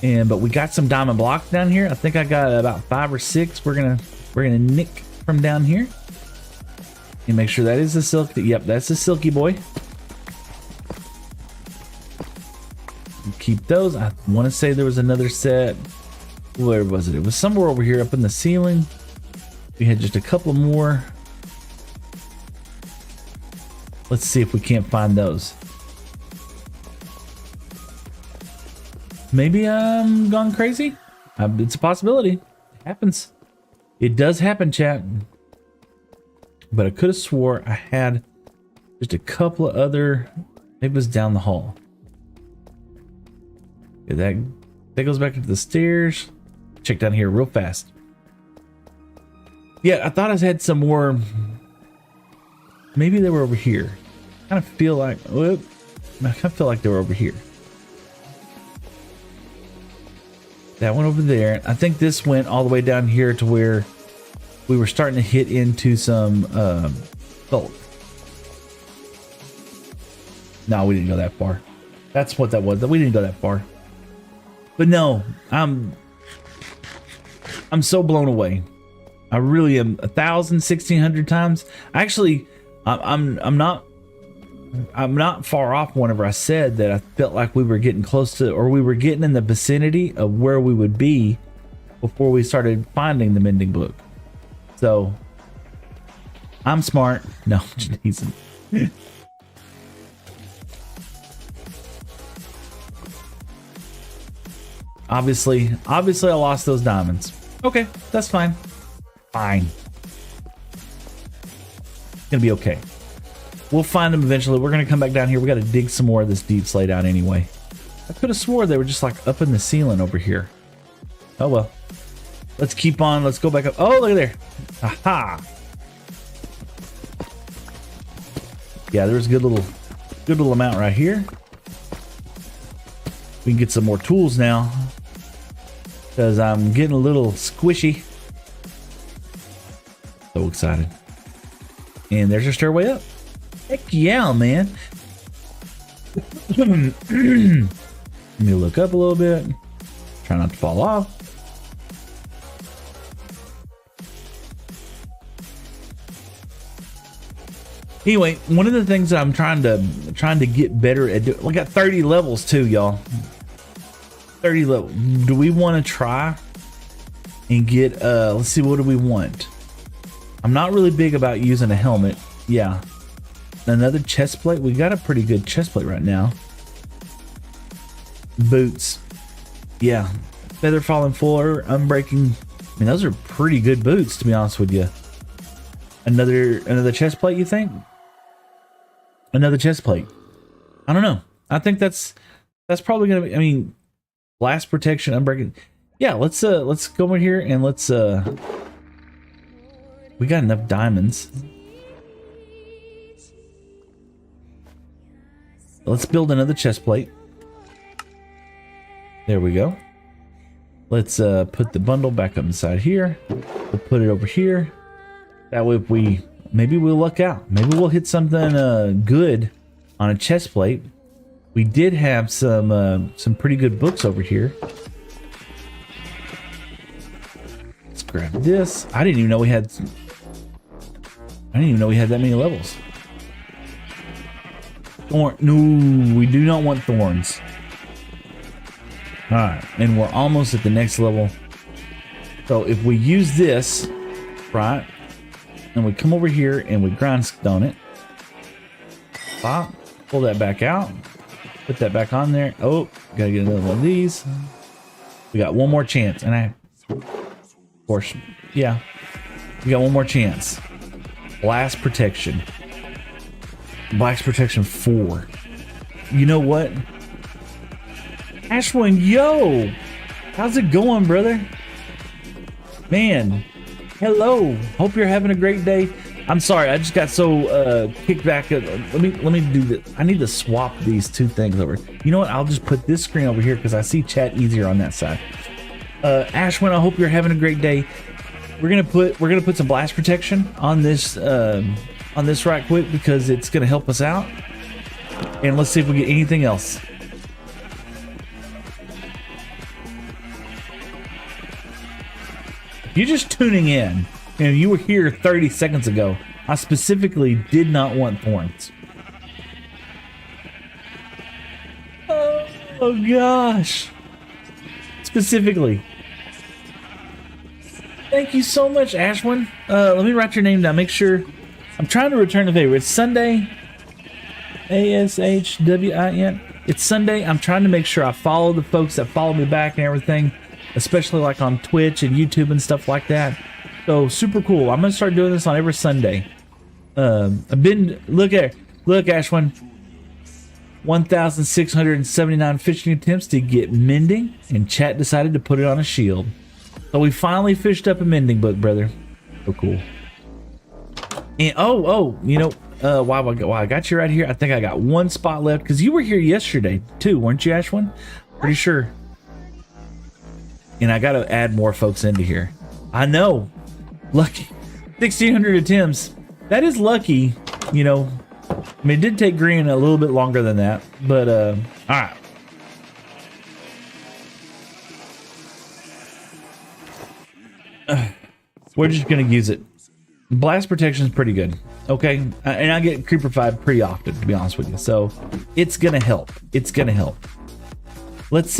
But we got some diamond blocks down here. I think I got about 5 or 6. We're gonna nick from down here. And make sure that is the silk. Yep, that's the silky boy. Keep those. I want to say there was another set. Where was it? It was somewhere over here up in the ceiling. We had just a couple more. Let's see if we can't find those. Maybe I'm gone crazy. It's a possibility. It happens. It does happen, chat. But I could have swore I had just a couple of other. Maybe it was down the hall. Okay, that goes back into the stairs. Check down here real fast. Yeah, I thought I had some more. Maybe they were over here. I kind of feel like. Whoop, I kind of feel like they were over here. That one over there. I think this went all the way down here to where we were starting to hit into some bulk. No, we didn't go that far. That's what that was. We didn't go that far. But no, I'm so blown away. I really am. 1,000, 1,600 times. Actually, I'm not far off whenever I said that I felt like we were getting close to, or we were getting in the vicinity of where we would be before we started finding the mending book. So I'm smart. No, just teasing. Obviously I lost those diamonds. Okay, that's fine. Fine. It's gonna be okay. We'll find them eventually. We're gonna come back down here. We gotta dig some more of this deep slate out anyway. I could have swore they were just like up in the ceiling over here. Oh well. Let's keep on. Let's go back up. Oh, look at there. Aha. Yeah, there's a good little amount right here. We can get some more tools now because I'm getting a little squishy. So excited. And there's your stairway up. Heck yeah, man. Let me look up a little bit. Try not to fall off. Anyway, one of the things that I'm trying to get better at doing, we got 30 levels too, y'all. 30 levels. Do we want to try and get let's see, what do we want? I'm not really big about using a helmet. Yeah. Another chest plate. We got a pretty good chest plate right now. Boots. Yeah. Feather falling floor, unbreaking. I mean, those are pretty good boots, to be honest with you. Another chest plate, you think? Another chest plate. I don't know. I think that's probably gonna be, I mean, blast protection, unbreaking. Yeah, let's go over here and let's we got enough diamonds. Let's build another chest plate. There we go. Let's put the bundle back up inside here. We'll put it over here. That way, if maybe we'll luck out. Maybe we'll hit something good on a chest plate. We did have some pretty good books over here. Let's grab this. I didn't even know we had that many levels. No, we do not want thorns. All right, and we're almost at the next level. So if we use this, right? And we come over here and we grindstone it. Pop, pull that back out. Put that back on there. Oh, gotta get another one of these. We got one more chance. And of course, yeah. We got one more chance. Blast protection. Blast protection 4. You know what? Ashwin, yo! How's it going, brother? Man. Hello. Hope you're having a great day. I'm sorry, I just got so kicked back. Let me do this. I need to swap these two things over. You know what? I'll just put this screen over here because I see chat easier on that side. Ashwin, I hope you're having a great day. We're gonna put some blast protection on this right quick because it's gonna help us out. And let's see if we get anything else. You're just tuning in, and you were here 30 seconds ago. I specifically did not want thorns. Oh gosh. Specifically. Thank you so much, Ashwin. Let me write your name down. Make sure. I'm trying to return the favor. It's Sunday. ASHWIN. It's Sunday. I'm trying to make sure I follow the folks that follow me back and everything, especially like on Twitch and YouTube and stuff like that. So super cool. I'm gonna start doing this on every Sunday. I've been look Ashwin. 1,679 fishing attempts to get mending, and chat decided to put it on a shield. So we finally fished up a mending book, brother. So cool. And you know, while I got you right here, I think I got one spot left because you were here yesterday too, weren't you, Ashwin? Pretty sure. And I got to add more folks into here. I know. Lucky. 1,600 attempts. That is lucky, you know. I mean, it did take Green a little bit longer than that, but all right. We're just gonna use it. Blast protection is pretty good. Okay, and I get creepified pretty often, to be honest with you. So it's gonna help. It's gonna help. Let's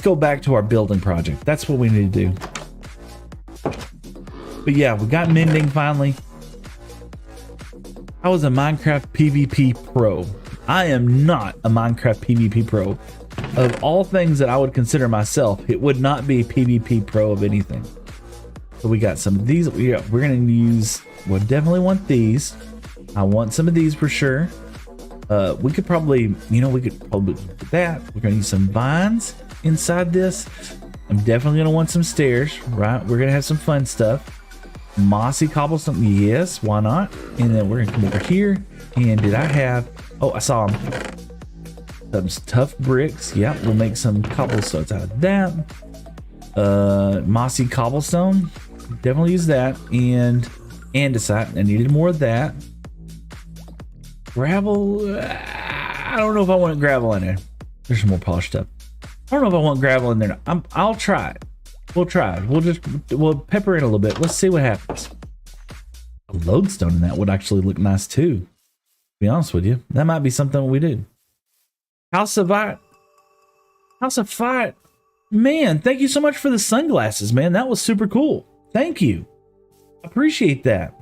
go back to our building project. That's what we need to do. But yeah, we got mending finally. I was a Minecraft PvP pro. I am not a Minecraft PvP pro. Of all things that I would consider myself, it would not be PvP pro of anything. So we got some of these. We're gonna use. We'll definitely want these. I want some of these for sure. We could probably, we could probably do that. We're gonna use some vines inside this. I'm definitely gonna want some stairs, right? We're gonna have some fun stuff. Mossy cobblestone, yes, why not? And then we're gonna come over here. And did I have? Oh, I saw them. Some tough bricks. Yeah, we'll make some cobblestones out of that. Mossy cobblestone. Definitely use that. And andesite. I needed more of that. Gravel. I don't know if I want gravel in there. There's some more polished stuff. I don't know if I want gravel in there. I'll try it. We'll try it. We'll pepper in a little bit. Let's see what happens. A lodestone in that would actually look nice too. To be honest with you, that might be something we do. House of Fight. Man, thank you so much for the sunglasses, man. That was super cool. Thank you. Appreciate that.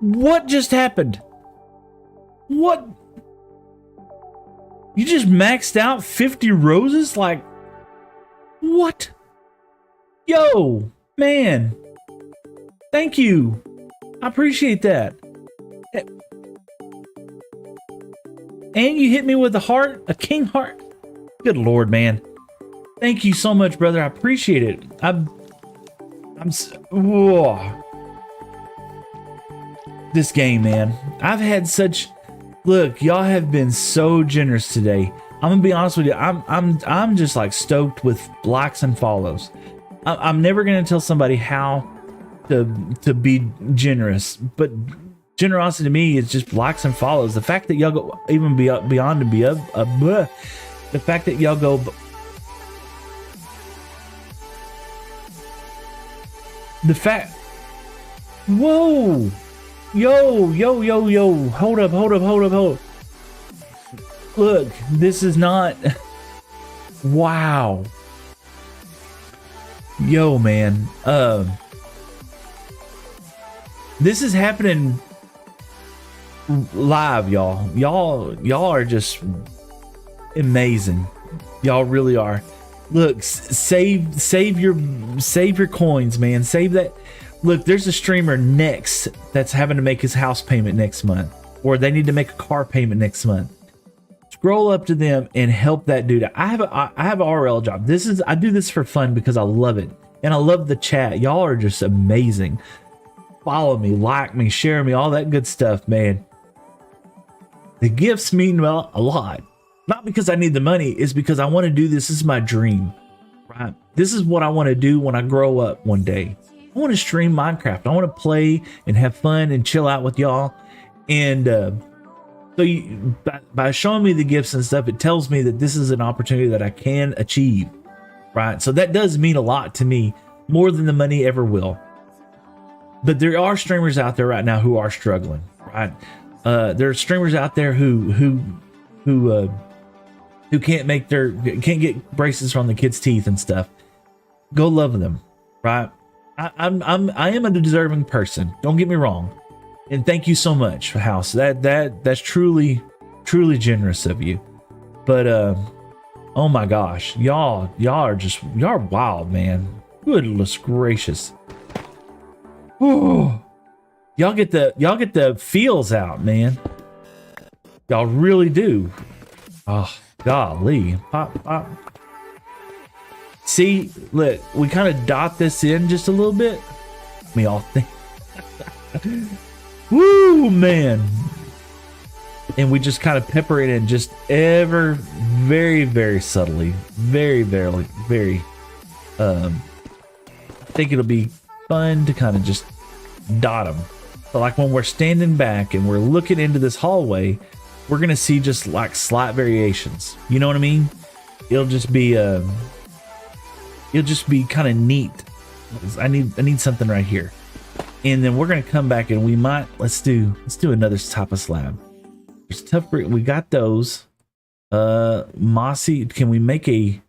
What just happened? What? You just maxed out 50 roses? Like, what? Yo, man. Thank you. I appreciate that. And you hit me with a heart, a king heart. Good Lord, man. Thank you so much, brother. I appreciate it. Whoa. This game, man. I've had such, look, y'all have been so generous today. I'm gonna be honest with you. I'm just like stoked with likes and follows. I'm never gonna tell somebody how to be generous, but generosity to me is just likes and follows. The fact that y'all go even beyond and the fact that y'all go, the fact, whoa, yo, hold up. Look, this is not, wow. Yo, man, this is happening live, y'all. Y'all are just amazing. Y'all really are. Look, save your coins, man. Save that. Look, there's a streamer next that's having to make his house payment next month, or they need to make a car payment next month. Scroll up to them and help that dude. I have an RL job. I do this for fun because I love it, and I love the chat. Y'all are just amazing. Follow me, like me, share me, all that good stuff, man. The gifts mean a lot. Not because I need the money, it's because I want to do this. This is my dream, right? This is what I want to do when I grow up one day. I want to stream Minecraft. I want to play and have fun and chill out with y'all. And so by showing me the gifts and stuff, it tells me that this is an opportunity that I can achieve, right? So that does mean a lot to me, more than the money ever will. But there are streamers out there right now who are struggling, right? There are streamers out there who can't get braces from the kids' teeth and stuff. Go love them, right? I am a deserving person. Don't get me wrong, and thank you so much, House. That's truly generous of you. But oh my gosh, y'all are wild, man. Goodness gracious. Ooh. Y'all get the feels out, man. Y'all really do. Oh, golly. Pop. See, look, we kind of dot this in just a little bit. Me all think. Woo, man. And we just kind of pepper it in just very, very subtly. Very, very. I think it'll be fun to kind of just dot them. So like when we're standing back and we're looking into this hallway, we're gonna see just like slight variations. You know what I mean? It'll just be it'll just be kind of neat. I need something right here. And then we're gonna come back and we might let's do another type of slab. There's tough brick. We got those. Mossy. Can we make a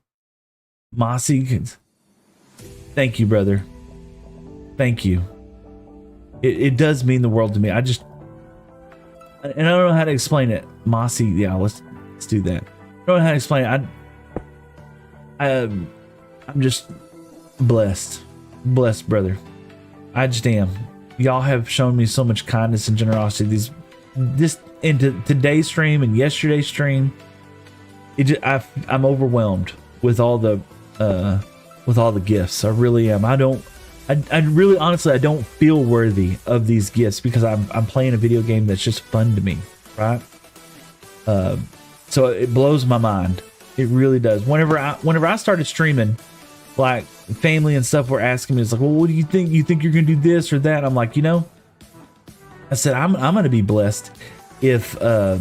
mossy? Thank you, brother. Thank you. It does mean the world to me. And I don't know how to explain it. Mossy. Yeah, let's do that. I don't know how to explain it. I'm just blessed, brother. I just am. Y'all have shown me so much kindness and generosity. This into today's stream and yesterday's stream. I'm overwhelmed with all the gifts. I really am. I really honestly I don't feel worthy of these gifts because I'm playing a video game that's just fun to me, right? So it blows my mind. It really does. Whenever I started streaming, like family and stuff were asking me, it's like, well, what do you think? You think you're gonna do this or that? I'm like, I said I'm gonna be blessed if I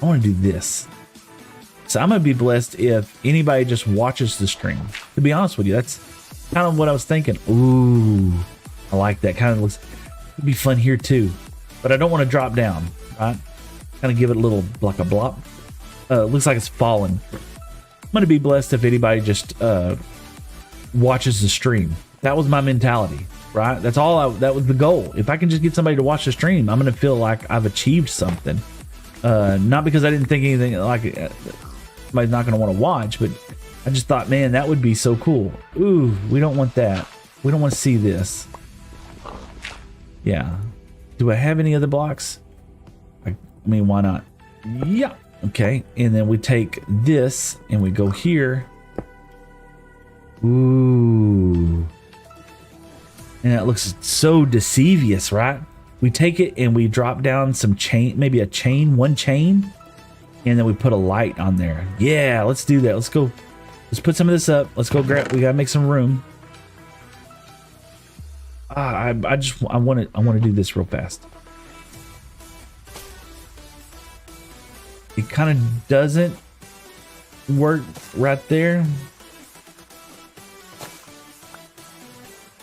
want to do this. So I'm gonna be blessed if anybody just watches the stream. To be honest with you, that's kind of what I was thinking. Ooh, I like that. Kind of looks it'd be fun here too, but I don't want to drop down. Right? Kind of give it a little like a blop. Looks like it's falling. I'm gonna be blessed if anybody just watches the stream. That was my mentality, right? That was the goal. If I can just get somebody to watch the stream, I'm gonna feel like I've achieved something. Not because I didn't think anything like somebody's not gonna want to watch, but I just thought, man, that would be so cool. Ooh, we don't want that. We don't want to see this. Yeah. Do I have any other blocks? I mean, why not? Yeah. Okay. And then we take this and we go here. Ooh. And that looks so deceivious, right? We take it and we drop down some chain, maybe one chain, and then we put a light on there. Yeah, let's do that. Let's go. Let's put some of this up. Let's go grab. We gotta make some room. I want to do this real fast. It kind of doesn't work right there.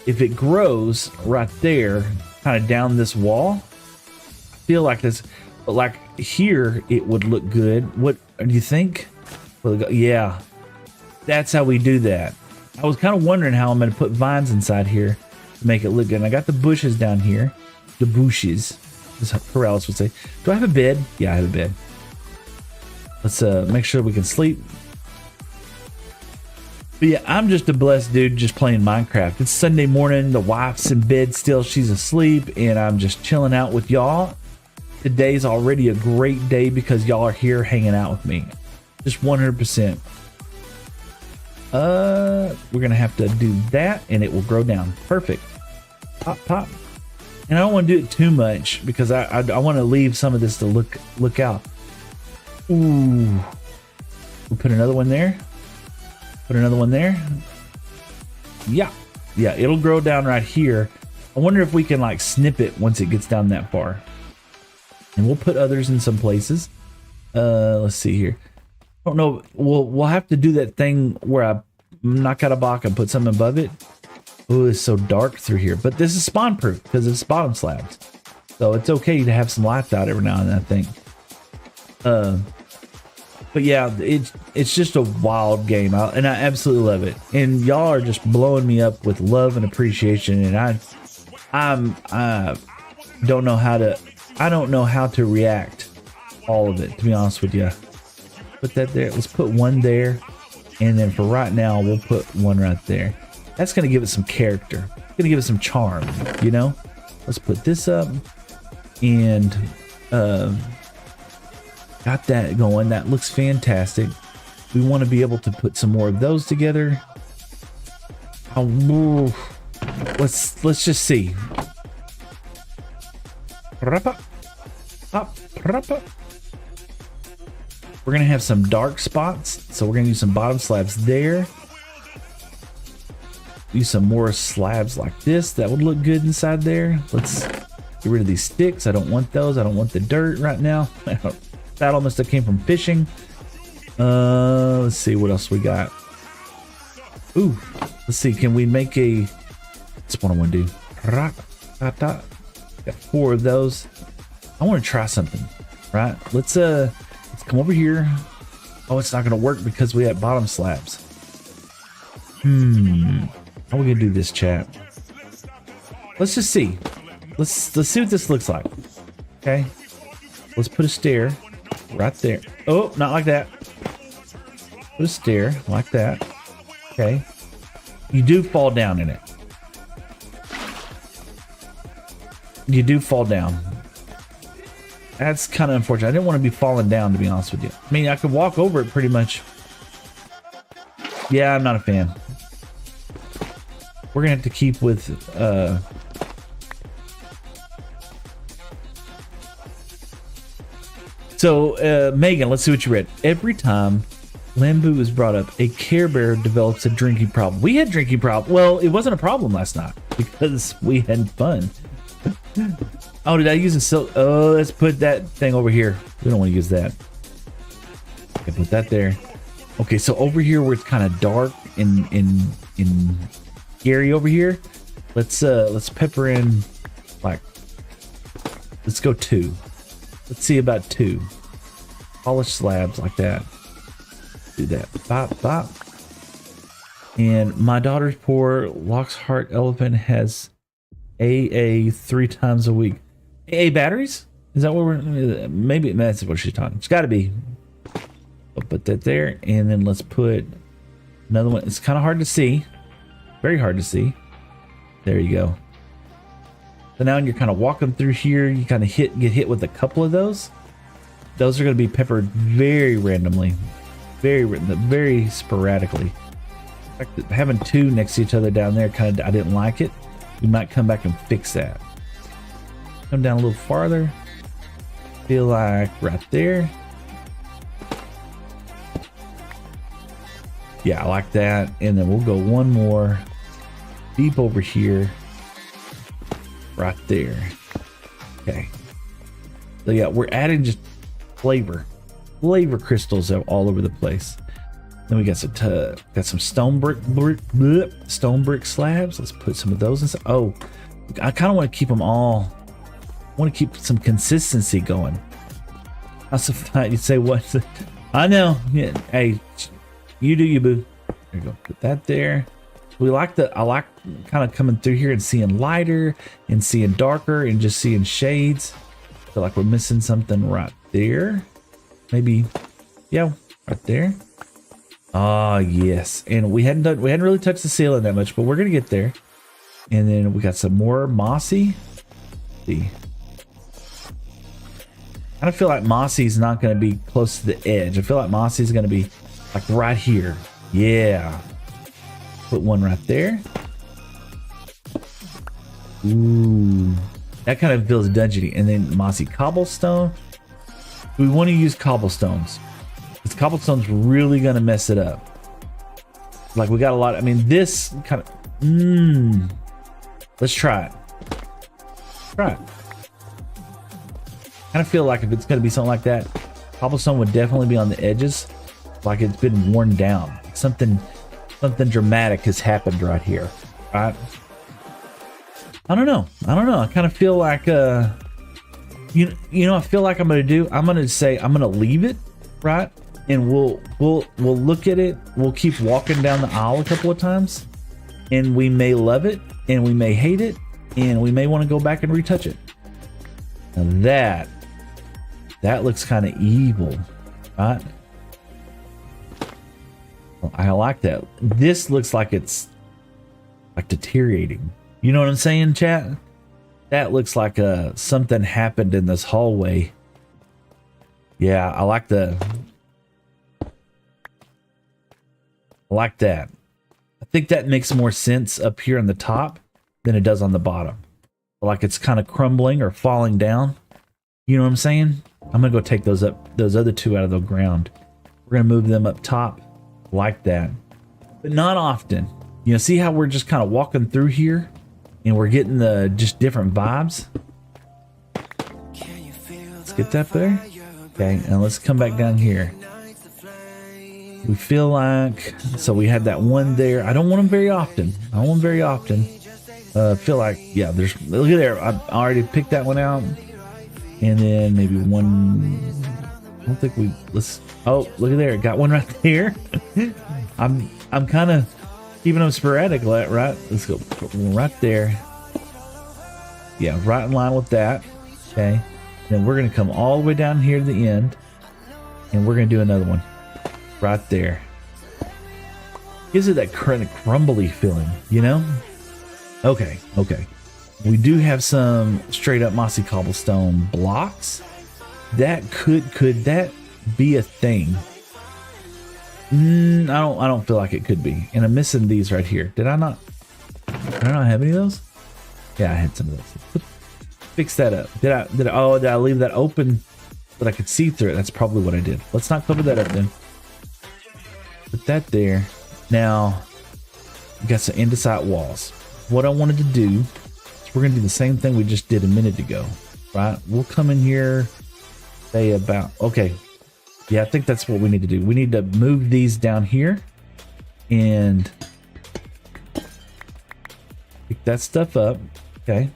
If it grows right there, kind of down this wall, I feel like this, but like here, it would look good. What do you think? Well, yeah, that's how we do that. I was kind of wondering how I'm going to put vines inside here to make it look good. And I got the bushes down here, the bushes, as Corrales would say. Do I have a bed? Yeah, I have a bed. Let's make sure we can sleep. But yeah, I'm just a blessed dude just playing Minecraft. It's Sunday morning. The wife's in bed still. She's asleep. And I'm just chilling out with y'all. Today's already a great day because y'all are here hanging out with me. Just 100%. We're going to have to do that and it will grow down. Perfect. Pop, pop. And I don't want to do it too much because I want to leave some of this to look out. Ooh. We'll put another one there. Put another one there. Yeah. Yeah, it'll grow down right here. I wonder if we can like snip it once it gets down that far. And we'll put others in some places. Let's see here. I don't know. We'll have to do that thing where I knock out a block and put something above it. Oh, it's so dark through here. But this is spawn proof because it's bottom slabs. So it's okay to have some lights out every now and then, I think. But yeah, it's just a wild game, and I absolutely love it. And y'all are just blowing me up with love and appreciation. And I don't know how to react all of it, to be honest with you. Put that there. Let's put one there, and then for right now, we'll put one right there. That's gonna give it some character. It's gonna give it some charm, you know. Let's put this up, and got that going. That looks fantastic. We want to be able to put some more of those together. Let's just see. We're gonna have some dark spots, so we're gonna use some bottom slabs there. Use some more slabs like this. That would look good inside there. Let's get rid of these sticks. I don't want those. I don't want the dirt right now. That almost came from fishing. Let's see what else we got. Ooh, let's see. Can we make a? That's what I want to do. Got 4 of those. I want to try something. Right? Let's come over here. Oh, it's not gonna work because we have bottom slabs. How are we gonna do this, chat? Let's just see. Let's see what this looks like. Okay. Let's put a stair right there. Oh, not like that. Put a stair like that. Okay. You do fall down in it. You do fall down. That's kind of unfortunate. I didn't want to be falling down, to be honest with you. I mean, I could walk over it pretty much. Yeah, I'm not a fan. We're gonna have to keep with So Megan, let's see what you read. Every time Lambu is brought up, a Care Bear develops a drinking problem. We had drinking problem. Well, it wasn't a problem last night because we had fun. Oh, did I use a silk? Oh, let's put that thing over here. We don't want to use that. Okay, put that there. Okay, so over here where it's kind of dark in scary over here, let's pepper in like, let's go 2. Let's see about 2 polished slabs like that. Do that. Bop bop. And my daughter's poor Lockhart elephant has AA 3 times a week. AA batteries? Is that what we're? Maybe that's what she's talking. It's got to be. I'll put that there, and then let's put another one. It's kind of hard to see, very hard to see. There you go. So now you're kind of walking through here. You kind of get hit with a couple of those. Those are going to be peppered very randomly, very sporadically. In fact, having 2 next to each other down there, kind of, I didn't like it. We might come back and fix that. Come down a little farther. Feel like right there. Yeah, I like that. And then we'll go one more deep over here. Right there. Okay. So yeah, we're adding just flavor crystals all over the place. Then we got some stone brick slabs. Let's put some of those inside. Oh, I kind of want to keep them all. I want to keep some consistency going. You'd say what? I know. Yeah. Hey, you do you, boo. There you go. Put that there. I like kind of coming through here and seeing lighter and seeing darker and just seeing shades. Feel like we're missing something right there. Maybe, yeah, right there. Ah, yes. And we hadn't really touched the ceiling that much, but we're gonna get there. And then we got some more mossy. Let's see. I don't feel like mossy's not gonna be close to the edge. I feel like mossy's gonna be like right here. Yeah. Put one right there. Ooh, that kind of feels dungeony. And then mossy cobblestone. We want to use cobblestones. Because cobblestone's really gonna mess it up. Like we got a lot. I mean, this kind of. Let's try it. Try it. Kind of feel like if it's gonna be something like that, cobblestone would definitely be on the edges, like it's been worn down. Something dramatic has happened right here, right? I don't know. I kind of feel like you know, I feel like I'm gonna say I'm gonna leave it, right? And we'll look at it. We'll keep walking down the aisle a couple of times, and we may love it, and we may hate it, and we may want to go back and retouch it. Now that looks kind of evil, right? Well, I like that. This looks like it's like deteriorating. You know what I'm saying, chat? That looks like something happened in this hallway. Yeah, I like that. I think that makes more sense up here on the top than it does on the bottom. Like it's kind of crumbling or falling down. You know what I'm saying? I'm gonna go take those other 2 out of the ground. We're gonna move them up top like that, but not often. You know, see how we're just kind of walking through here and we're getting the just different vibes. Let's get that there. Okay, and let's come back down here. We feel like, so we had that one there. I don't want them very often. I don't want them very often. Feel like, yeah, there's, look at there. I already picked that one out. And then maybe one, I don't think we, let's, oh, look at there. Got one right there. I'm kind of keeping them sporadic, right? Let's go right there. Yeah, right in line with that. Okay. Then we're going to come all the way down here to the end. And we're going to do another one. Right there. Gives it that kind of crumbly feeling, you know? Okay, okay. We do have some straight up mossy cobblestone blocks. That could that be a thing? I don't feel like it could be. And I'm missing these right here. Did I not have any of those? Yeah, I had some of those. Fix that up. Did I leave that open so that I could see through it? That's probably what I did. Let's not cover that up then. Put that there. Now, we got some andesite walls. What I wanted to do is we're going to do the same thing we just did a minute ago, right? We'll come in here, say about, okay. Yeah, I think that's what we need to do. We need to move these down here and pick that stuff up. Okay.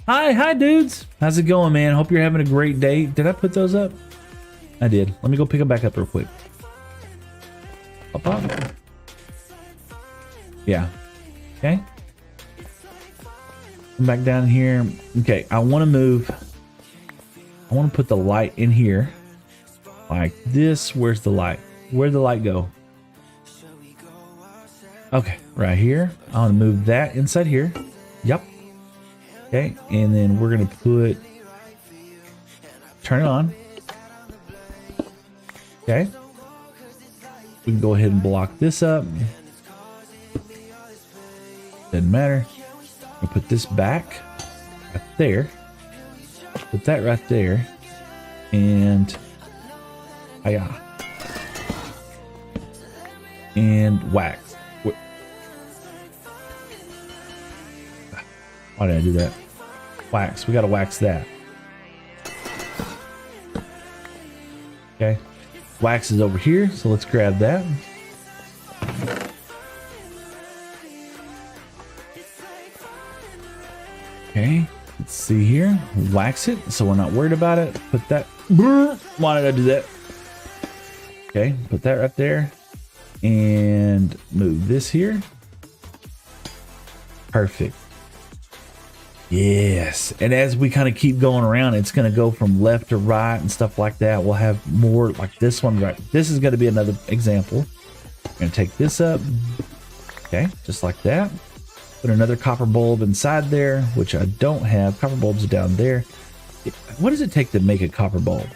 Hi, dudes. How's it going, man? Hope you're having a great day. Did I put those up? I did. Let me go pick them back up real quick. Pop. Yeah. Okay. Come back down here. Okay, I want to move. I want to put the light in here. Like this. Where's the light? Where'd the light go? Okay, right here. I want to move that inside here. Yep. Okay, and then we're going to turn it on. Okay. We can go ahead and block this up. Doesn't matter. We'll put this back right there. Put that right there. And yeah. And wax. Why did I do that? Wax. We gotta wax that. Okay. Wax is over here, so let's grab that. Okay, let's see here. Wax it, so we're not worried about it. Put that. Why did I do that? Okay, put that right there. And move this here. Perfect. Yes, and as we kind of keep going around, it's going to go from left to right and stuff like that. We'll have more like this one right. This is going to be another example. We're going to take this up. Okay, just like that. Put another copper bulb inside there, which I don't have. Copper bulbs are down there. What does it take to make a copper bulb?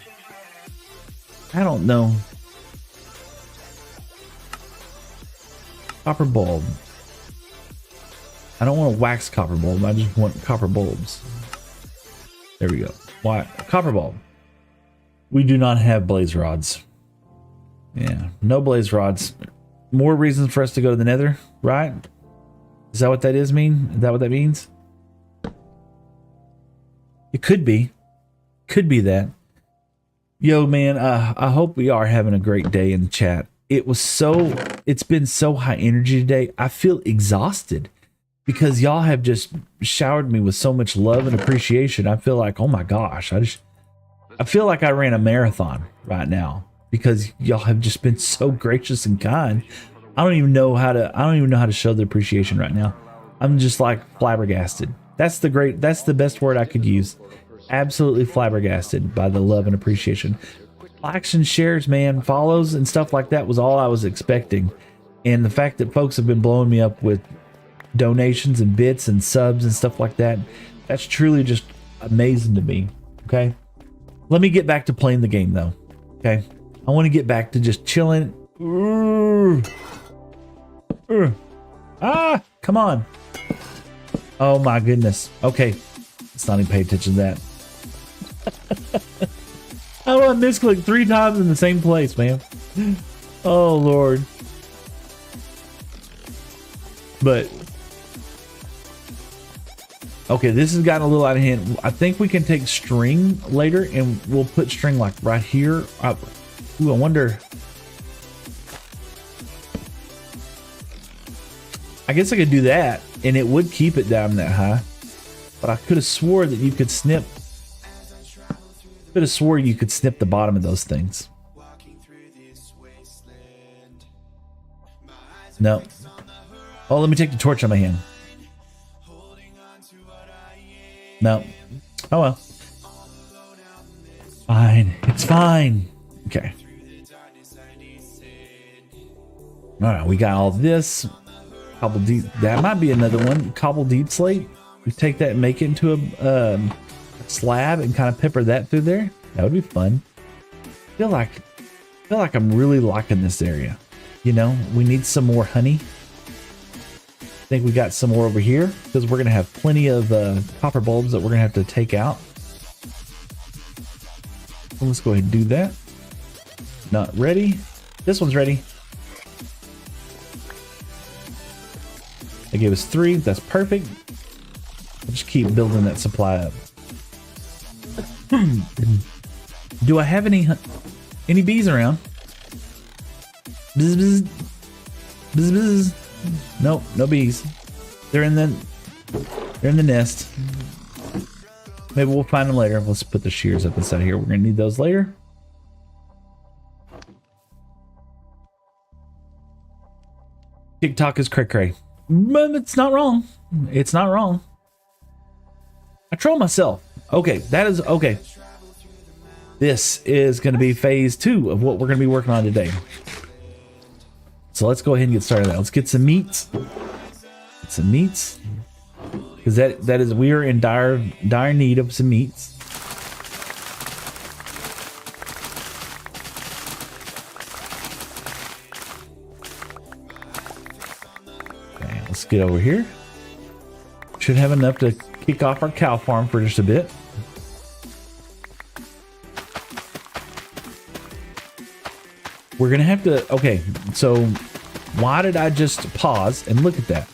I don't know. Copper bulb. I don't want a wax copper bulb. I just want copper bulbs. There we go. Why? Copper bulb. We do not have blaze rods. Yeah, no blaze rods. More reasons for us to go to the nether, right? Is that what that is mean? Is that what that means? It could be. Could be that. Yo, man, I hope we are having a great day in the chat. It's been so high energy today. I feel exhausted. Because y'all have just showered me with so much love and appreciation. I feel like, oh my gosh, I feel like I ran a marathon right now because y'all have just been so gracious and kind. I don't even know how to show the appreciation right now. I'm just like flabbergasted. That's the best word I could use. Absolutely flabbergasted by the love and appreciation. Likes and shares, man, follows and stuff like that was all I was expecting. And the fact that folks have been blowing me up with donations and bits and subs and stuff like that, that's truly just amazing to me. Okay, let me get back to playing the game though. Okay, I want to get back to just chilling. Come on. Oh my goodness. Okay, let's not even pay attention to that. How do I misclick 3 times in the same place, man? Oh Lord. But okay, this has gotten a little out of hand. I think we can take string later and we'll put string like right here. Ooh, I wonder I guess I could do that, and it would keep it down that high. But I could have swore that you could snip. Could have swore you could snip the bottom of those things. No. Oh, let me take the torch on my hand. No. Oh well. Fine. It's fine. Okay. All right, we got all this. Cobble deep. That might be another one. Cobble deep slate. We take that and make it into a slab and kind of pepper that through there. That would be fun. I feel like I'm really liking this area. You know, we need some more honey. I think we got some more over here because we're gonna have plenty of copper bulbs that we're gonna have to take out. So let's go ahead and do that. Not ready. This one's ready. They gave us 3. That's perfect. I'll just keep building that supply up. Do I have any bees around? Bzz, bzz. Bzz, bzz. Nope, no bees. They're in the nest. Maybe we'll find them later. Let's put the shears up inside here. We're gonna need those later. TikTok is cray cray. But it's not wrong. It's not wrong. I troll myself. Okay, that is okay. This is going to be phase 2 of what we're going to be working on today. So let's go ahead and get started on that. Let's get some meats. Get some meats. Because that is, we are in dire need of some meats. Let's get over here. Should have enough to kick off our cow farm for just a bit. We're gonna have to, okay, so why did I just pause and look at that?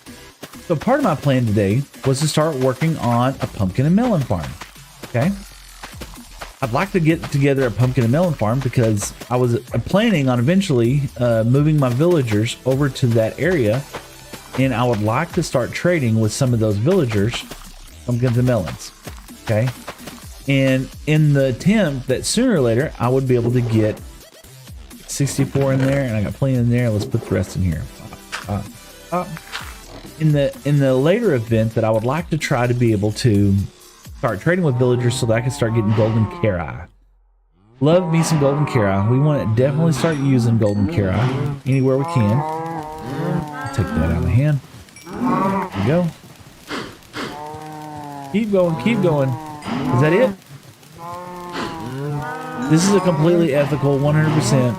So part of my plan today was to start working on a pumpkin and melon farm. Okay. I'd like to get together a pumpkin and melon farm because I was planning on eventually moving my villagers over to that area. And I would like to start trading with some of those villagers pumpkins and melons. Okay. And in the attempt that sooner or later I would be able to get 64 in there, and I got plenty in there. Let's put the rest in here. In the later event that I would like to try to be able to start trading with villagers so that I can start getting golden carrai. Love me some golden carrai. We want to definitely start using golden carrai anywhere we can. Take that out of my hand. There we go. Keep going, keep going. Is that it? This is a completely ethical, 100%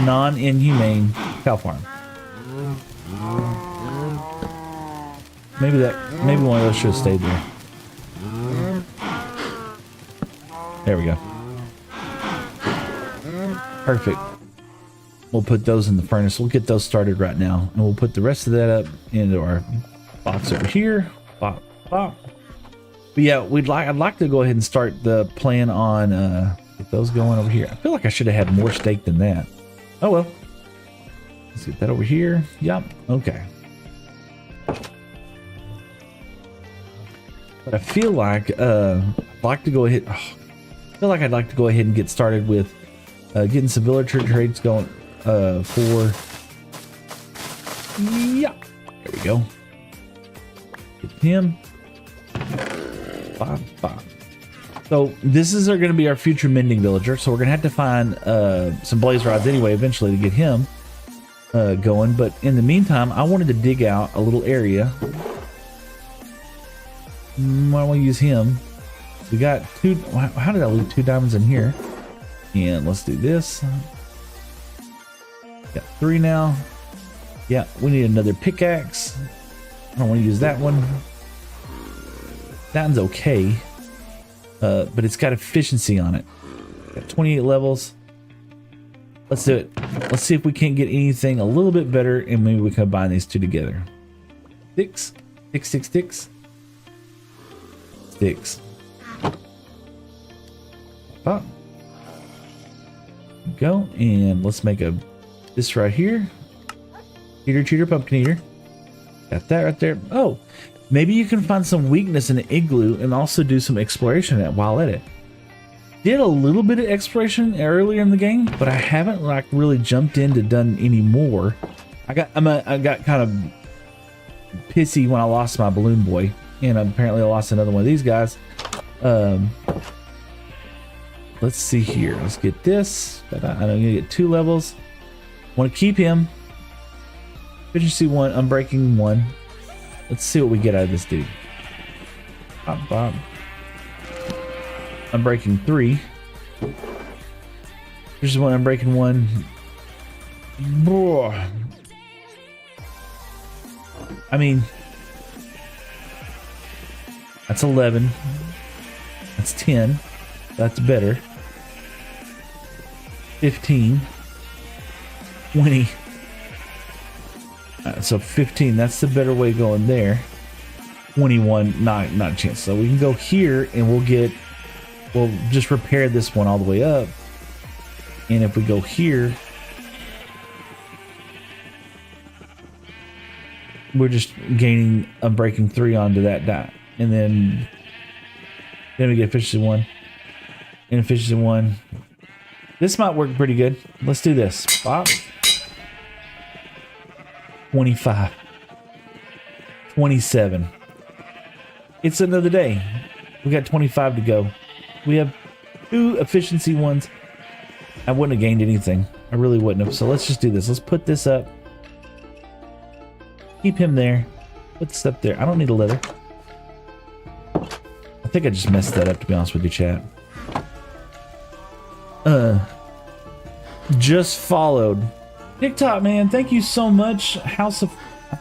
non-inhumane cow farm. Maybe one of those should have stayed there. There we go. Perfect. We'll put those in the furnace. We'll get those started right now, and we'll put the rest of that up into our box over here. Bop, bop. But yeah, I'd like to go ahead and start the plan on get those going over here. I feel like I should have had more steak than that. Oh well. Let's get that over here. Yep. Okay. But I feel like I'd like to go ahead. I feel like I'd like to go ahead and get started with getting some villager trades going for. Yeah. There we go. Get him. Bop, bop. So this is going to be our future mending villager. So we're going to have to find some blaze rods anyway, eventually, to get him going. But in the meantime, I wanted to dig out a little area. I want to use him. We got 2. How did I leave 2 diamonds in here? And let's do this. Got 3 now. Yeah, we need another pickaxe. I don't want to use that one. That one's okay. But it's got efficiency on it. Got 28 levels. Let's do it. Let's see if we can't get anything a little bit better, and maybe we can combine these 2 together. Sticks. Sticks. Pop. Go, and let's make this right here. Cheater, pumpkin eater. Got that right there. Oh, maybe you can find some weakness in the igloo and also do some exploration while at it. Did a little bit of exploration earlier in the game, but I haven't like really jumped in to done any more. I got kind of pissy when I lost my balloon boy, and apparently I lost another one of these guys. Let's see here. Let's get this. I'm gonna get 2 levels. Want to keep him. Efficiency 1, unbreaking 1. Let's see what we get out of this dude. Bop, bop. Unbreaking 3. Here's 1, unbreaking 1. Boy. I mean, that's 11. That's 10. That's better. 15. 20. So 15, that's the better way going there. 21, not a chance. So we can go here and we'll just repair this one all the way up. And if we go here, we're just gaining unbreaking 3 onto that die. And then we get efficiency 1 and efficiency 1. This might work pretty good. Let's do this. Pop. 25. 27. It's another day. We got 25 to go. We have 2 efficiency ones. I wouldn't have gained anything. I really wouldn't have. So let's just do this. Let's put this up. Keep him there. Put this up there. I don't need a leather. I think I just messed that up, to be honest with you, chat. Just followed. TikTok, man, thank you so much. I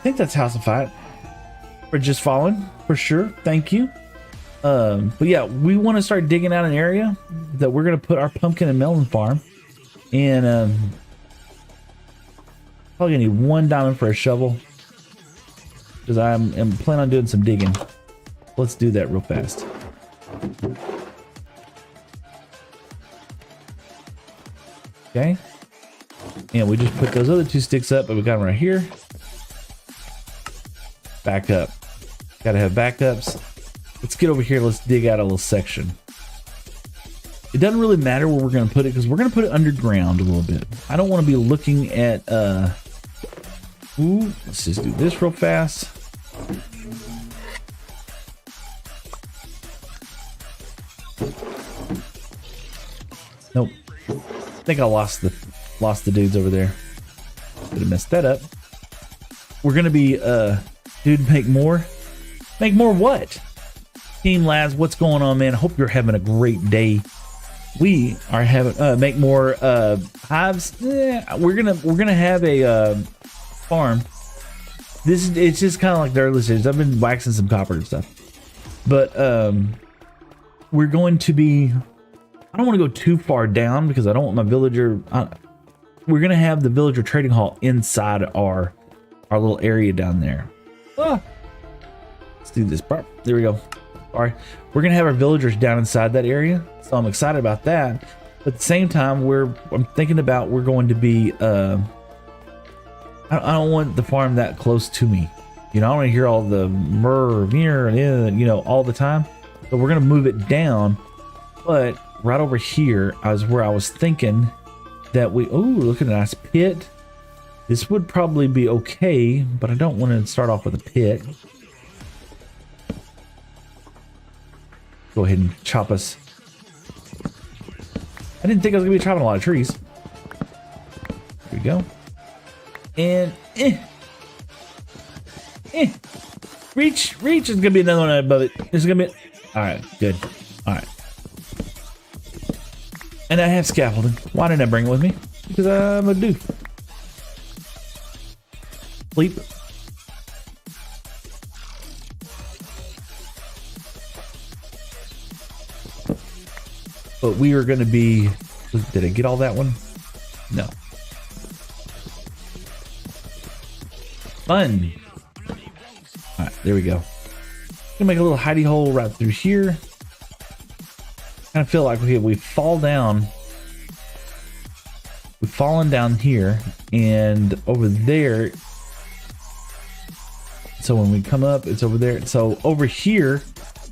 think that's House of Fight. For just following, for sure. Thank you. But yeah, we want to start digging out an area that we're going to put our pumpkin and melon farm. And probably going to need 1 diamond for a shovel. Because I'm planning on doing some digging. Let's do that real fast. Okay. And we just put those other 2 sticks up, but we got them right here. Back up. Gotta have backups. Let's get over here. Let's dig out a little section. It doesn't really matter where we're going to put it because we're going to put it underground a little bit. I don't want to be looking at, ooh, let's just do this real fast. Nope. I think I lost the dudes over there. Could have messed that up. We're gonna be dude, make more what? Team lads, what's going on, man? I hope you're having a great day. We are having make more hives. We're gonna have a farm. It's just kind of like the early stages. I've been waxing some copper and stuff, but we're going to be, I don't want to go too far down because I don't want my villager. We're gonna have the villager trading hall inside our little area down there. Let's do this part. There we go. All right, we're gonna have our villagers down inside that area, so I'm excited about that. But at the same time, I'm thinking about we're going to be. I don't want the farm that close to me. You know, I don't want to hear all the all the time. So we're gonna move it down, but right over here is where I was thinking that look at a nice pit. This would probably be okay, but I don't want to start off with a pit. Go ahead and chop us. I didn't think I was gonna be chopping a lot of trees. Here we go. And reach is gonna be another one above it. There's gonna be all right, good. All right. And I have scaffolding. Why didn't I bring it with me? Because I'm a dude. Sleep. But we are going to be. Did I get all that one? No. Fun. All right, there we go. Gonna make a little hidey hole right through here. Kind of feel like we fall down. We've fallen down here, and over there. So when we come up, it's over there. So over here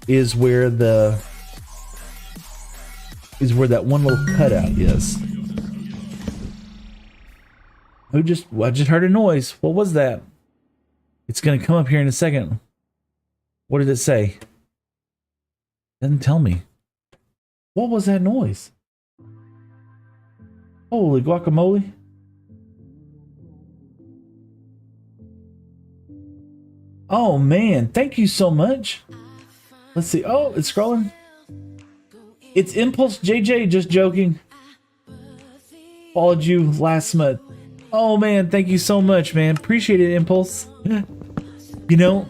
is where that one little cutout is. I just heard a noise. What was that? It's gonna come up here in a second. What did it say? Doesn't tell me. What was that noise? Holy guacamole. Oh man, thank you so much. Let's see. Oh, it's scrolling. It's Impulse JJ, just joking. Followed you last month. Oh man, thank you so much, man. Appreciate it, Impulse. You know,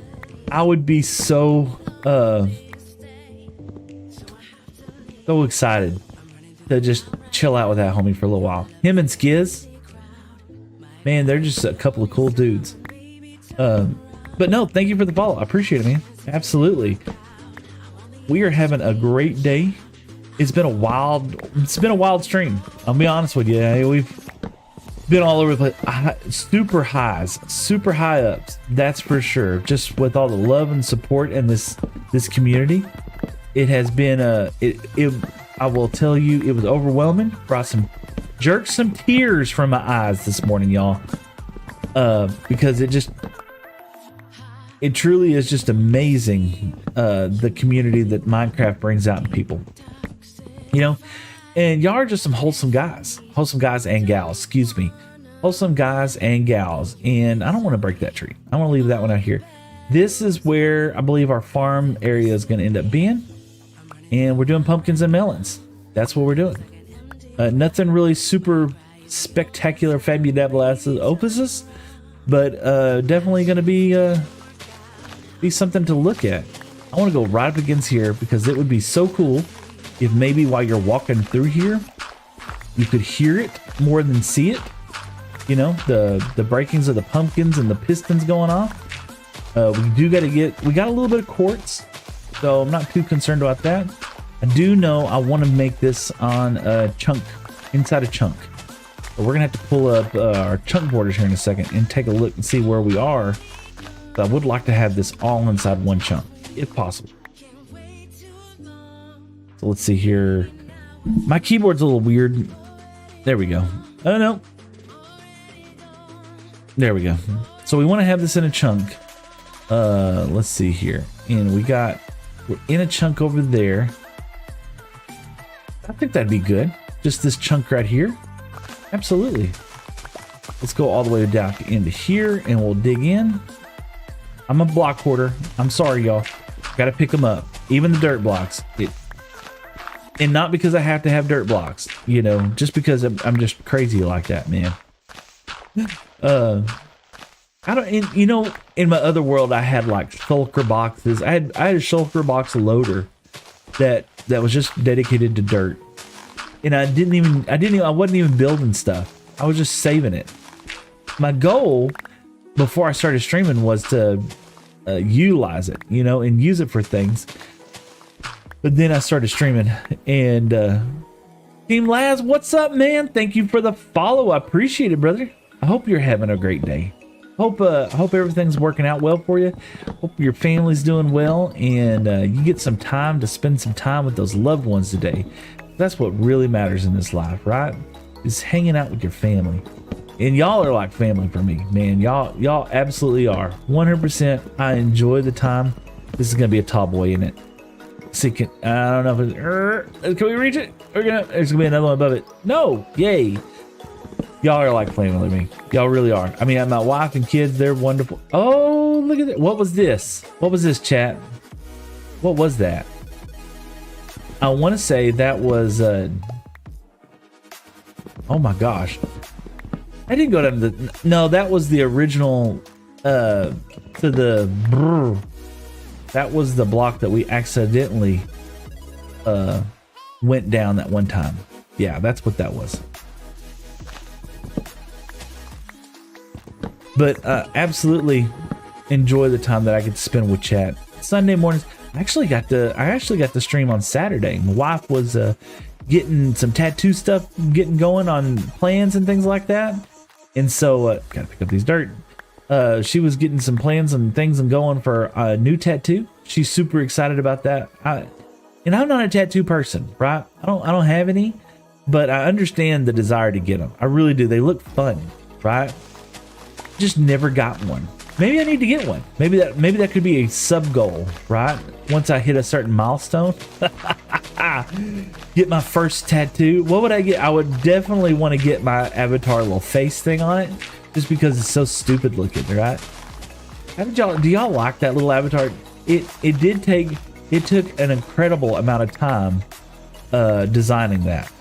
I would be so excited to just chill out with that homie for a little while. Him and Skiz, man, they're just a couple of cool dudes. But no, thank you for the follow. I appreciate it, man. Absolutely. We are having a great day. It's been a wild stream. I'll be honest with you. We've been all over the place. Super highs, super high ups. That's for sure. Just with all the love and support in this community, it has been I will tell you, it was overwhelming. Jerked some tears from my eyes this morning, y'all. Because it truly is just amazing, the community that Minecraft brings out in people. You know, and y'all are just some wholesome guys and gals, excuse me. Wholesome guys and gals. And I don't want to break that tree. I want to leave that one out here. This is where I believe our farm area is going to end up being. And we're doing pumpkins and melons. That's what we're doing. Nothing really super spectacular, fabulous opuses, but definitely going to be something to look at. I want to go right up against here because it would be so cool if maybe while you're walking through here, you could hear it more than see it. You know, the breakings of the pumpkins and the pistons going off. We got a little bit of quartz, so I'm not too concerned about that. I do know I want to make this on a chunk, inside a chunk. But we're gonna have to pull up our chunk borders here in a second and take a look and see where we are. But I would like to have this all inside one chunk, if possible. So let's see here. My keyboard's a little weird. There we go. Oh no. There we go. So we want to have this in a chunk. Let's see here. And we're in a chunk over there. I think that'd be good. Just this chunk right here. Absolutely. Let's go all the way down into here and we'll dig in. I'm a block hoarder. I'm sorry, y'all. Got to pick them up. Even the dirt blocks. And not because I have to have dirt blocks, you know, just because I'm just crazy like that, man. In my other world, I had like shulker boxes. I had a shulker box loader that was just dedicated to dirt. And I wasn't even building stuff. I was just saving it. My goal before I started streaming was to utilize it, you know, and use it for things. But then I started streaming and Team Laz, what's up, man? Thank you for the follow. I appreciate it, brother. I hope you're having a great day. Hope everything's working out well for you. Hope your family's doing well and you get some time to spend some time with those loved ones today. That's what really matters in this life, right? Is hanging out with your family. And y'all are like family for me, man. Y'all absolutely are. 100%. I enjoy the time. This is gonna be a tall boy, isn't it? See, I don't know if it's, can we reach it? There's gonna be another one above it. No, yay. Y'all are like family to me. Y'all really are. I mean, my wife and kids, they're wonderful. Oh, look at that. What was this? What was this, chat? What was that? I want to say that was, oh my gosh. I didn't go down to the, no, that was the original, that was the block that we accidentally, went down that one time. Yeah, that's what that was. But absolutely enjoy the time that I get to spend with chat. Sunday mornings, I actually got to stream on Saturday. My wife was getting some tattoo stuff getting going on plans and things like that. And so gotta pick up these dirt. She was getting some plans and things and going for a new tattoo. She's super excited about that. And I'm not a tattoo person, right? I don't have any, but I understand the desire to get them. I really do. They look fun, right? Just never got one. Maybe I need to get one. Maybe that could be a sub goal, right? Once I hit a certain milestone, get my first tattoo. What would I get? I would definitely want to get my avatar little face thing on it, just because it's so stupid looking, right? Do y'all like that little avatar? It took an incredible amount of time designing that.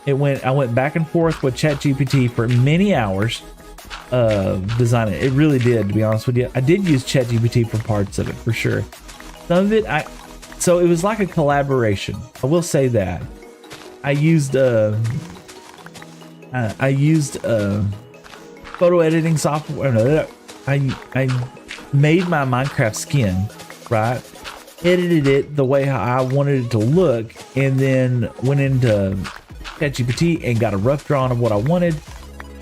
I went back and forth with ChatGPT for many hours designing it. It really did, to be honest with you. I did use ChatGPT for parts of it, for sure. Some of it, so it was like a collaboration. I will say that. I used photo editing software. No, I made my Minecraft skin, right? Edited it the way I wanted it to look, and then went into ChatGPT and got a rough drawing of what I wanted.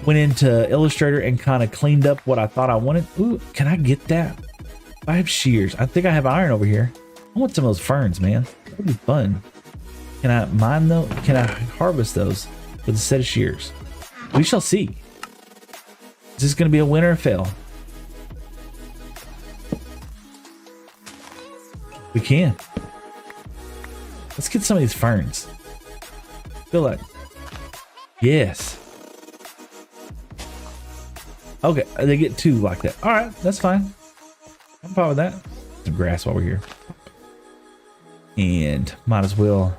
Went into Illustrator and kind of cleaned up what I thought I wanted. Ooh, can I get that? I have shears. I think I have iron over here. I want some of those ferns, man. That would be fun. Can I mine those? Can I harvest those with a set of shears? We shall see. Is this going to be a win or a fail? We can. Let's get some of these ferns. Feel like. Yes. Okay, they get 2 like that. All right, that's fine. I'm fine with that. Some grass while we're here. And might as well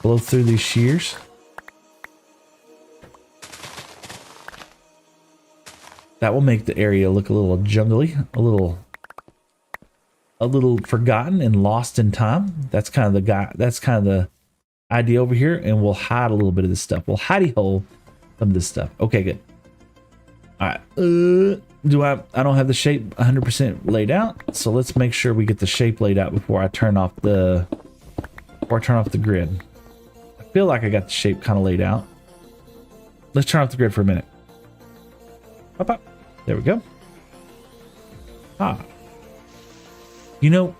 blow through these shears. That will make the area look a little jungly, a little forgotten and lost in time. That's kind of the idea over here, and we'll hide a little bit of this stuff. We'll hidey hole some of this stuff. Okay, good. All right. I don't have the shape 100% laid out, so let's make sure we get the shape laid out before I turn off the grid. I feel like I got the shape kind of laid out. Let's turn off the grid for a minute. Pop, pop. There we go. You know,